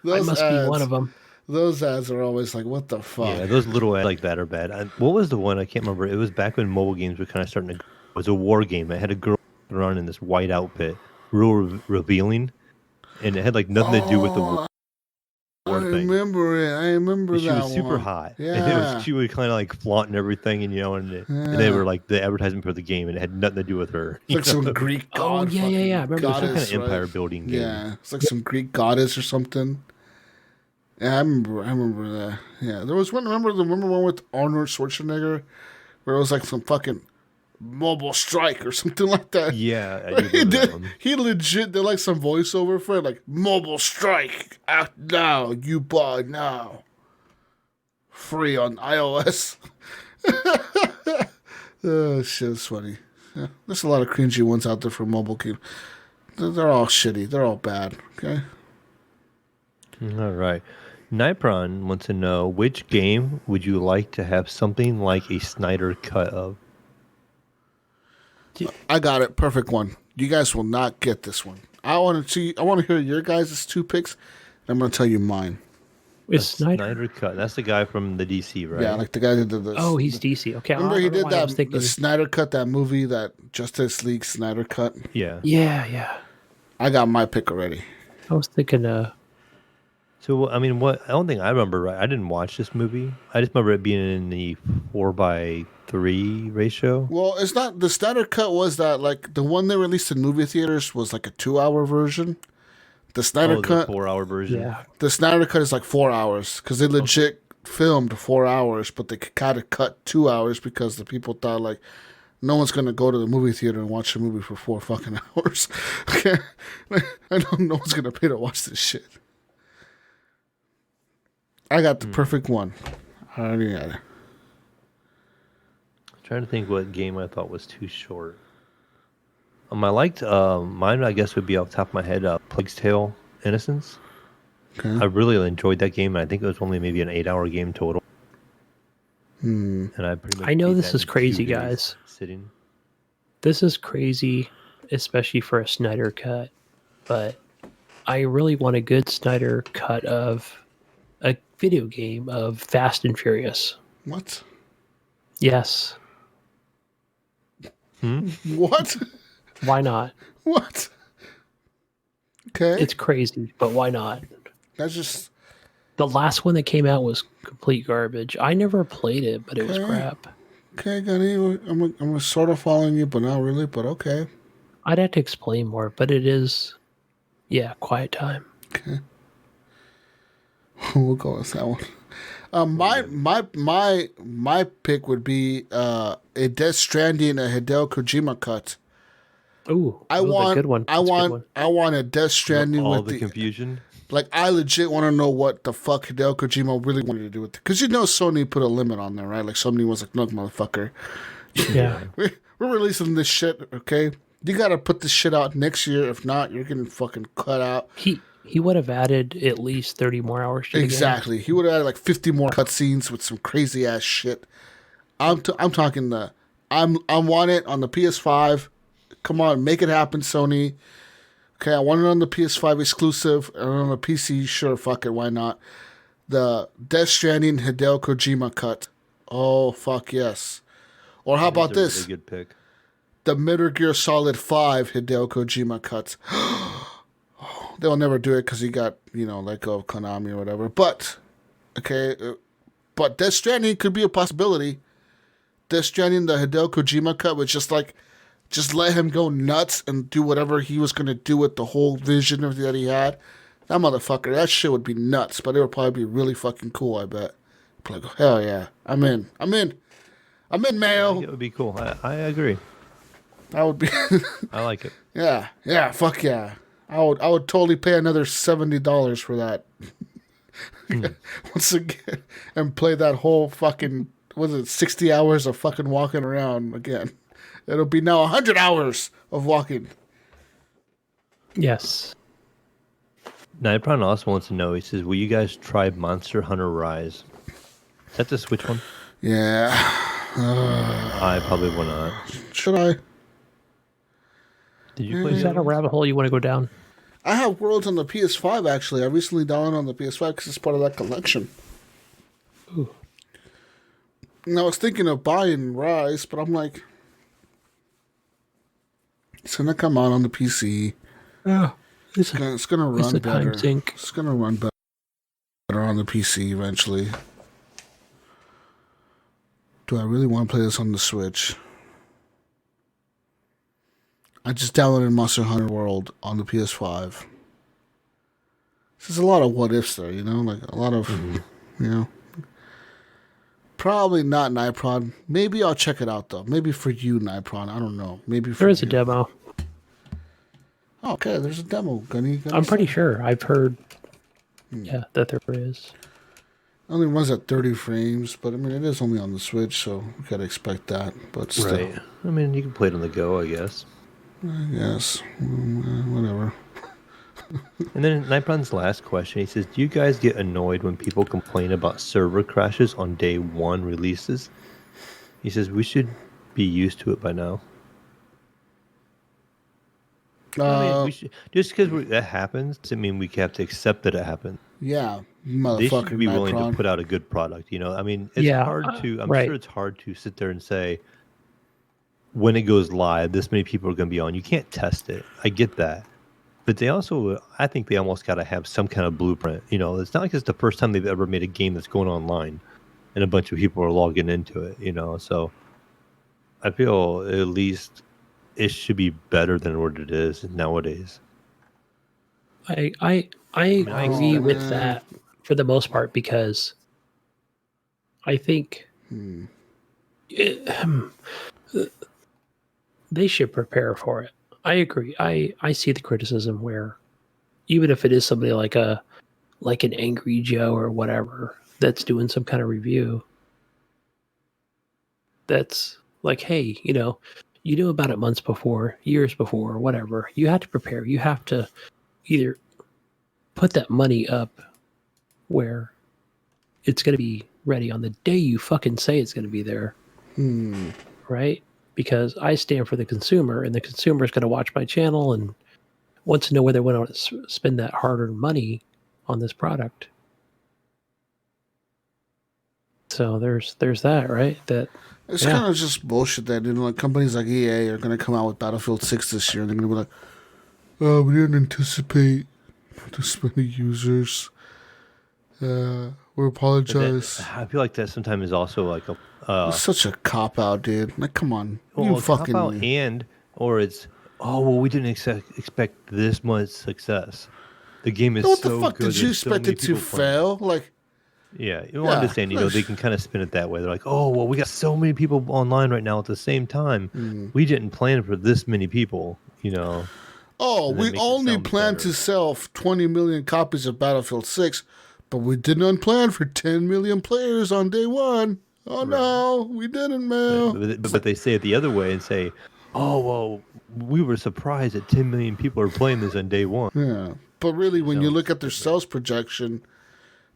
Those must be one of them. Those ads are always like, what the fuck? Yeah, those little ads like that are bad. What was the one? I can't remember. It was back when mobile games were kind of starting to. It was a war game. It had a girl run in this white outfit, real revealing, and it had like nothing to do with the war I thing. remember it. I remember She that was super one. hot. Yeah. And she was kind of like flaunting everything, and and they were like the advertisement for the game, and it had nothing to do with her. It's like some Greek god. yeah, yeah, yeah. I remember Some kind goddess, of right? empire building game. Yeah, it's like some Greek goddess or something. Yeah, I remember that. Yeah, there was one. Remember one with Arnold Schwarzenegger, where it was like some fucking mobile strike or something like that. Yeah, I do He remember that did. one. He legit did like some voiceover for it, like mobile strike out now. You buy now, free on iOS. Oh shit, it's funny. Yeah, there's a lot of cringy ones out there for mobile games. They're all shitty. They're all bad. Okay. All right. Nipron wants to know, which game would you like to have something like a Snyder cut of? I got it. Perfect one. You guys will not get this one. I want to hear your guys' 2 picks. I'm going to tell you mine. Is Snyder? Snyder cut. That's the guy from the DC, right? Yeah, like the guy that did this. Oh, he's DC. Okay, Remember I he don't know did why I was that thinking- the Snyder cut, that movie, that Justice League Snyder cut. Yeah. Yeah. I got my pick already. I was thinking. So I mean, I don't think I remember right. I didn't watch this movie. I just remember it being in the 4:3 ratio. Well, it's not the Snyder cut. Was that like the one they released in movie theaters was like a 2-hour version? The Snyder The cut. 4-hour version. Yeah. The Snyder cut is like 4 hours because they legit filmed 4 hours, but they kind of cut 2 hours because the people thought like no one's gonna go to the movie theater and watch a movie for 4 fucking hours. Okay, I know no one's gonna pay to watch this shit. I got the perfect one. I already got it. Trying to think what game I thought was too short. I liked mine. I guess would be off the top of my head. Plague's Tale: Innocence. Okay. I really enjoyed that game, and I think it was only maybe an 8-hour game total. And I pretty much. I know beat this that is in 2 crazy, days guys. Sitting. This is crazy, especially for a Snyder cut. But I really want a good Snyder cut of a video game of Fast and Furious. What? Yes. What? Why not? What? Okay. It's crazy, but why not? That's just... The last one that came out was complete garbage. I never played it, but it was crap. Okay, Gunny, I'm sort of following you, but not really, but okay. I'd have to explain more, but it is, quiet time. Okay. We'll go with that one. My pick would be a Death Stranding, a Hideo Kojima cut. Ooh, I want a good one. I want a Death Stranding all with the confusion. Like, I legit want to know what the fuck Hideo Kojima really wanted to do with it. Because Sony put a limit on there, right? Like, Sony was like, look, motherfucker. Yeah. We're releasing this shit, okay? You got to put this shit out next year. If not, you're getting fucking cut out. He would have added at least 30 more hours to Exactly. He would have added like 50 more cutscenes with some crazy ass shit. I'm talking I want it on the PS5. Come on, make it happen, Sony. Okay, I want it on the PS5 exclusive, and on the PC, sure, fuck it, why not? The Death Stranding Hideo Kojima cut. Oh, fuck yes. Or how about this? Really good pick. The Metal Gear Solid 5 Hideo Kojima cut. They'll never do it because he got, let go of Konami or whatever. But, okay, but Death Stranding could be a possibility. Death Stranding, the Hideo Kojima cut, was just let him go nuts and do whatever he was going to do with the whole vision that he had. That motherfucker, that shit would be nuts, but it would probably be really fucking cool, I bet. Like, hell yeah, I'm in, Mayo. It would be cool. I agree. That would be... I like it. Yeah, fuck yeah. I would totally pay another $70 for that. Once again, and play that whole fucking, 60 hours of fucking walking around again. It'll be now 100 hours of walking. Yes. Nightpron also wants to know, he says, will you guys try Monster Hunter Rise? Is that the Switch one? Yeah. I probably will not. Should I? Did you play Is that a rabbit hole you want to go down? I have Worlds on the PS5, actually. I recently downloaded on the PS5 because it's part of that collection. Ooh. And I was thinking of buying Rise, but I'm like... It's going to come out on the PC. Yeah. It's going to run better. Time sink. It's going to run better on the PC eventually. Do I really want to play this on the Switch? I just downloaded Monster Hunter World on the PS5. There's a lot of what ifs there, like a lot of, Probably not Nipron. Maybe I'll check it out though. Maybe for you, Nipron. I don't know. Maybe for There is you. a demo. Oh, okay, there's a demo. Gunny I'm pretty sure. I've heard that there is. Only runs at 30 frames, but I mean it is only on the Switch, so we gotta expect that. But still, Right. I mean, you can play it on the go, I guess. I guess. Whatever. And then Nightpron's last question, he says, do you guys get annoyed when people complain about server crashes on day one releases? He says, we should be used to it by now. I mean, we should, just because that happens doesn't mean we have to accept that it happened. Yeah, They should motherfucker. be willing Nipron. to put out a good product. I mean, it's hard to, I'm right. sure it's hard to sit there and say, when it goes live, this many people are going to be on. You can't test it. I get that. But they also, I think they almost got to have some kind of blueprint. It's not like it's the first time they've ever made a game that's going online and a bunch of people are logging into it, So I feel at least it should be better than what it is nowadays. I agree with that for the most part because I think they should prepare for it. I agree. I see the criticism where even if it is somebody like an Angry Joe or whatever that's doing some kind of review, that's like, hey, you knew about it months before, years before, whatever. You have to prepare. You have to either put that money up where it's going to be ready on the day you fucking say it's going to be there. Right? Because I stand for the consumer, and the consumer is going to watch my channel and wants to know whether they want to spend that hard-earned money on this product. So there's that, right? It's kind of just bullshit that, like companies like EA are going to come out with Battlefield 6 this year and they're going to be like, oh, we didn't anticipate this many users. We apologize. I feel like that sometimes is also like a it's such a cop-out, dude. Like, come on. well, cop-out or it's, oh, well, we didn't expect this much success. The game is what so the fuck good. did you expect it to fail? Like, yeah, you understand. They can kind of spin it that way. They're like, "Oh, well, we got so many people online right now at the same time. We didn't plan for this many people." Oh, we only planned to sell 20 million copies of Battlefield 6, but we didn't plan for 10 million players on day one. Oh no, we didn't, man. But they say it the other way and say, "Oh, well, we were surprised that 10 million people are playing this on day one." Yeah, but really, when you look at their sales projection,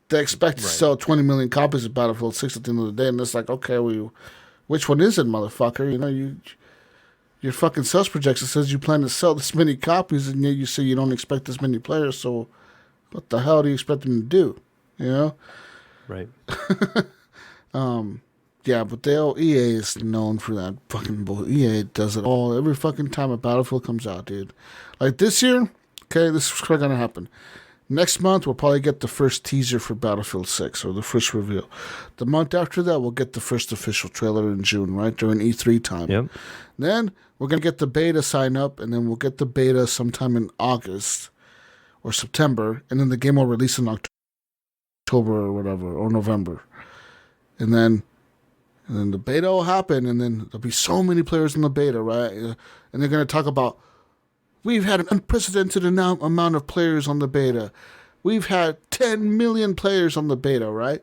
they expect to sell 20 million copies of Battlefield 6 at the end of the day, and it's like, okay, which one is it, motherfucker? Your fucking sales projection says you plan to sell this many copies, and yet you say you don't expect this many players, so what the hell do you expect them to do? Right. Yeah, but EA is known for that fucking bull. EA does it all every fucking time a Battlefield comes out, dude. Like this year, okay, this is going to happen. Next month, we'll probably get the first teaser for Battlefield 6, or the first reveal. The month after that, we'll get the first official trailer in June, right, during E3 time. Yep. Then, we're going to get the beta sign up, and then we'll get the beta sometime in August or September, and then the game will release in October or whatever, or November. And then the beta will happen, and then there'll be so many players in the beta, right? And they're going to talk about, we've had an unprecedented amount of players on the beta. We've had 10 million players on the beta, right?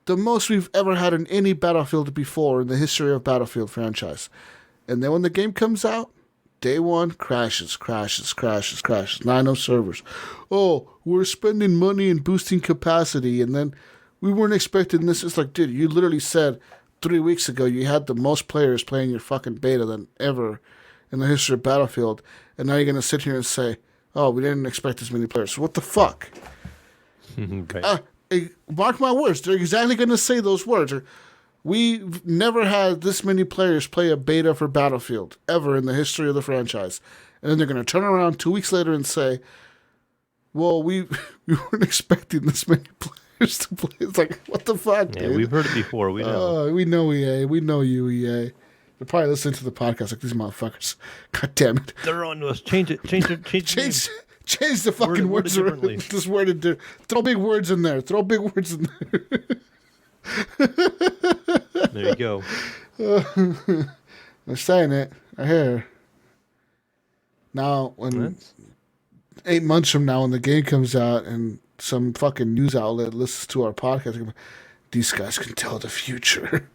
The most we've ever had in any Battlefield before in the history of Battlefield franchise. And then when the game comes out, day one, crashes. 9 servers. Oh, we're spending money and boosting capacity, and then we weren't expecting this. It's like, dude, you literally said 3 weeks ago you had the most players playing your fucking beta than ever in the history of Battlefield, and now you're going to sit here and say, oh, we didn't expect as many players. What the fuck? Mark my words. They're exactly going to say those words. We've never had this many players play a beta for Battlefield, ever in the history of the franchise. And then they're going to turn around 2 weeks later and say, well, we weren't expecting this many players to play. It's like, what the fuck, dude? Yeah, we've heard it before. We know. We know EA. We know you, EA. They're probably listening to the podcast like, these motherfuckers. God damn it. They're on to us. Change it. Change the fucking words around. Just worded it. Throw big words in there. There you go. They're saying it. I hear. Now, when 8 months from now, when the game comes out and some fucking news outlet listens to our podcast, these guys can tell the future.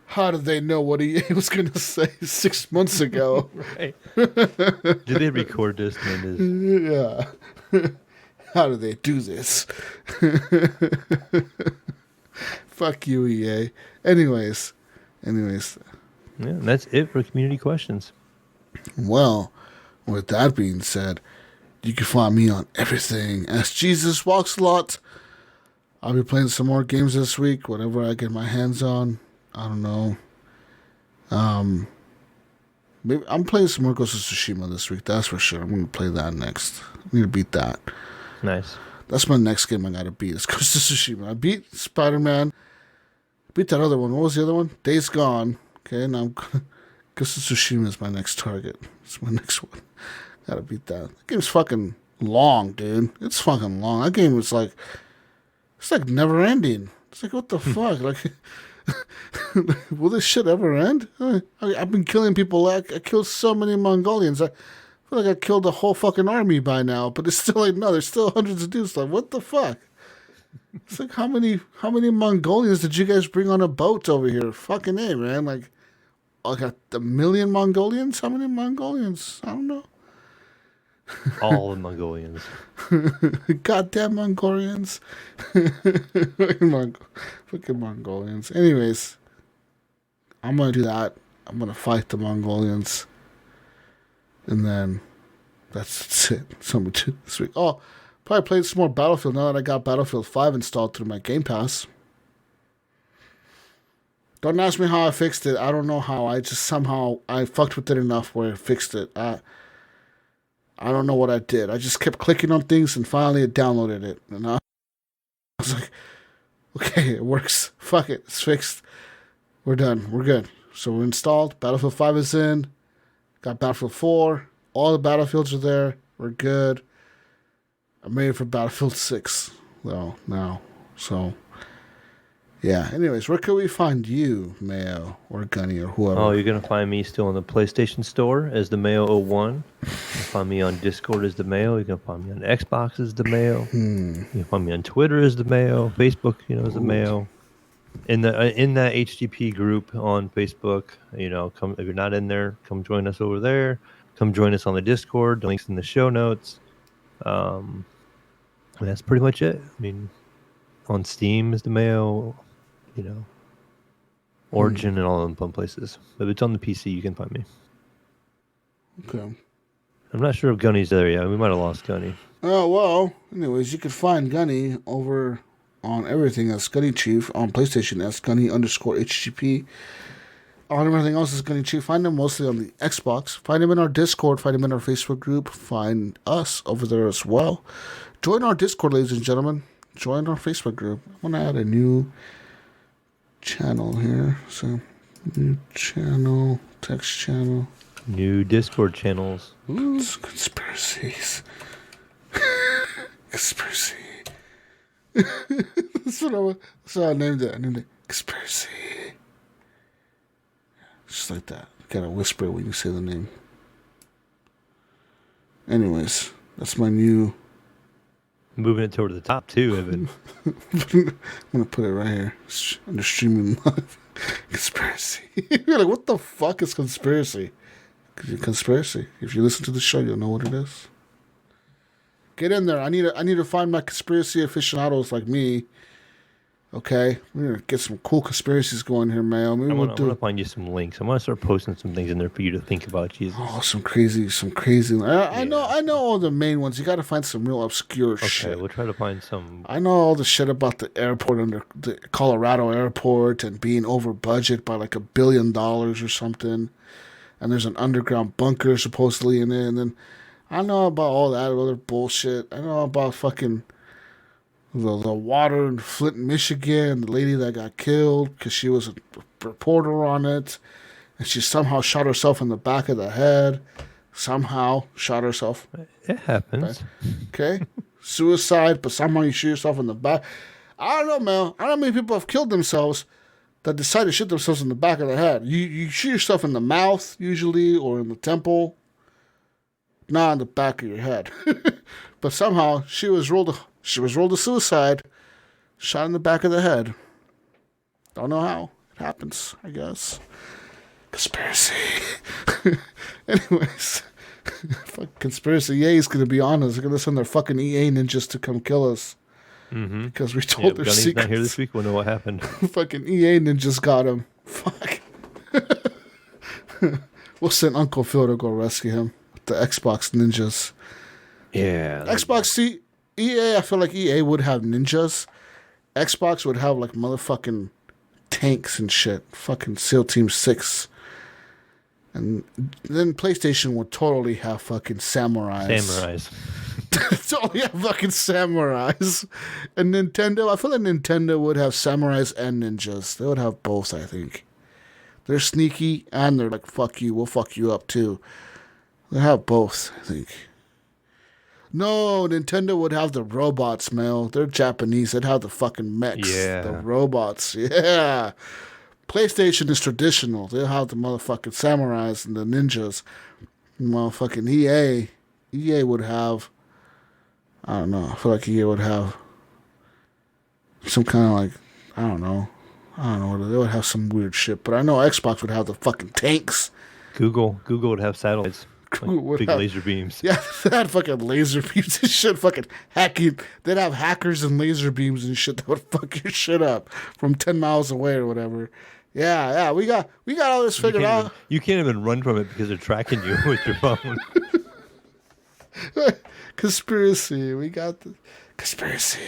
How did they know what EA was going to say 6 months ago? Right. Did they record this? Yeah. How do they do this? Fuck you, EA. Anyways. Yeah, that's it for community questions. Well, with that being said, you can find me on everything Ask Jesus Walks a Lot. I'll be playing some more games this week, whatever I get my hands on. I don't know. Maybe I'm playing some more Ghost of Tsushima this week. That's for sure. I'm going to play that next. I need to beat that. Nice. That's my next game I got to beat. It's Ghost of Tsushima. I beat Spider-Man. Beat that other one. What was the other one? Days Gone. Okay, now Ghost of Tsushima is my next target. It's my next one. Got to beat that. That game's fucking long, dude. It's fucking long. That game was like, it's like never ending. It's like, what the fuck? Like, will this shit ever end? I've been killing people. I killed so many Mongolians. I feel like I killed a whole fucking army by now, but it's still like, no, there's still hundreds of dudes. Like, what the fuck? It's like, how many Mongolians did you guys bring on a boat over here? Fucking A, man. Like, I got 1 million Mongolians? How many Mongolians? I don't know. All the Mongolians. Goddamn Mongolians. Fucking Mongolians. Anyways, I'm going to do that. I'm going to fight the Mongolians. And then that's it. Something to do this week. Oh, probably played some more Battlefield now that I got Battlefield 5 installed through my Game Pass. Don't ask me how I fixed it. I don't know how. I just somehow I fucked with it enough where it fixed it. I don't know what I did. I just kept clicking on things and finally it downloaded it. And I was like, okay, it works. Fuck it. It's fixed. We're done. We're good. So we're installed. Battlefield 5 is in. Got Battlefield 4. All the battlefields are there. We're good. I'm ready for Battlefield 6 though now. So yeah. Anyways, where can we find you, Mayo or Gunny or whoever? Oh, you're gonna find me still on the PlayStation Store as the Mayo01. You can find me on Discord as the Mayo. You can find me on Xbox as the Mayo. You can find me on Twitter as the Mayo. Facebook, as the Mayo. In that HGP group on Facebook, come if you're not in there, come join us over there. Come join us on the Discord. The link's in the show notes. That's pretty much it. I mean, on Steam is the Mayo. Origin and all them fun places. But if it's on the PC, you can find me. Okay. I'm not sure if Gunny's there yet. We might have lost Gunny. Oh, well, anyways, you can find Gunny over on everything as GunnyChief on PlayStation as Gunny_HGP. On everything else is GunnyChief. Find him mostly on the Xbox. Find him in our Discord. Find him in our Facebook group. Find us over there as well. Join our Discord, ladies and gentlemen. Join our Facebook group. I'm going to add a new channel here. So, new channel, text channel. New Discord channels. Ooh, conspiracies. Conspiracy. That's what I named it. I named it Conspiracy. Just like that. You gotta whisper when you say the name. Anyways, that's my new... Moving it toward the top, too, Evan. I'm gonna put it right here. Under streaming live. Conspiracy. You're like, what the fuck is conspiracy? Conspiracy. If you listen to the show, you'll know what it is. Get in there. I need to find my conspiracy aficionados like me. Okay, we're gonna get some cool conspiracies going here, man. I'm gonna find you some links. I'm gonna start posting some things in there for you to think about, Jesus. Oh, some crazy. I know all the main ones. You got to find some real obscure shit. Okay, we'll try to find some. I know all the shit about the airport under the Colorado airport and being over budget by like $1 billion or something. And there's an underground bunker supposedly in it. And then I know about all that other bullshit. I know about fucking the water in Flint, Michigan, the lady that got killed because she was a reporter on it. And she somehow shot herself in the back of the head. Somehow shot herself. It happens. Okay? Suicide, but somehow you shoot yourself in the back. I don't know, man. I don't know how many people have killed themselves that decide to shoot themselves in the back of the head. You shoot yourself in the mouth, usually, or in the temple. Not in the back of your head. But somehow, she was ruled a suicide. Shot in the back of the head. Don't know how. It happens, I guess. Conspiracy. Anyways. Fuck conspiracy. EA's going to be on us. They're going to send their fucking EA ninjas to come kill us. Mm-hmm. Because we told their Gunny's secrets. not here this week. We'll know what happened. Fucking EA ninjas got him. Fuck. We'll send Uncle Phil to go rescue him with the Xbox ninjas. Yeah. EA, I feel like EA would have ninjas. Xbox would have like motherfucking tanks and shit. Fucking SEAL Team 6. And then PlayStation would totally have fucking samurais. Totally have fucking samurais. And Nintendo, I feel like Nintendo would have samurais and ninjas. They would have both, I think. They're sneaky and they're like, fuck you, we'll fuck you up too. They have both, I think. No, Nintendo would have the robots, Mel. They're Japanese. They'd have the fucking mechs. Yeah. The robots. Yeah. PlayStation is traditional. They'll have the motherfucking samurais and the ninjas. Motherfucking EA would have, I don't know. I feel like EA would have some kind of like, I don't know. They would have some weird shit. But I know Xbox would have the fucking tanks. Google would have satellites. Like big laser beams. Yeah, they had fucking laser beams and shit. Fucking hacking. They'd have hackers and laser beams and shit that would fuck your shit up from 10 miles away or whatever. Yeah. We got all this figured out. You can't even run from it because they're tracking you with your phone. Conspiracy. We got the conspiracy.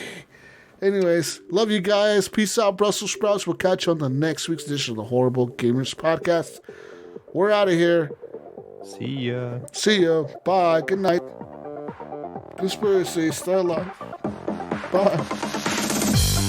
Anyways, love you guys. Peace out, Brussels sprouts. We'll catch you on the next week's edition of the Horrible Gamers Podcast. We're out of here. See ya. See ya. Bye. Good night. Conspiracy. Stay alive. Bye.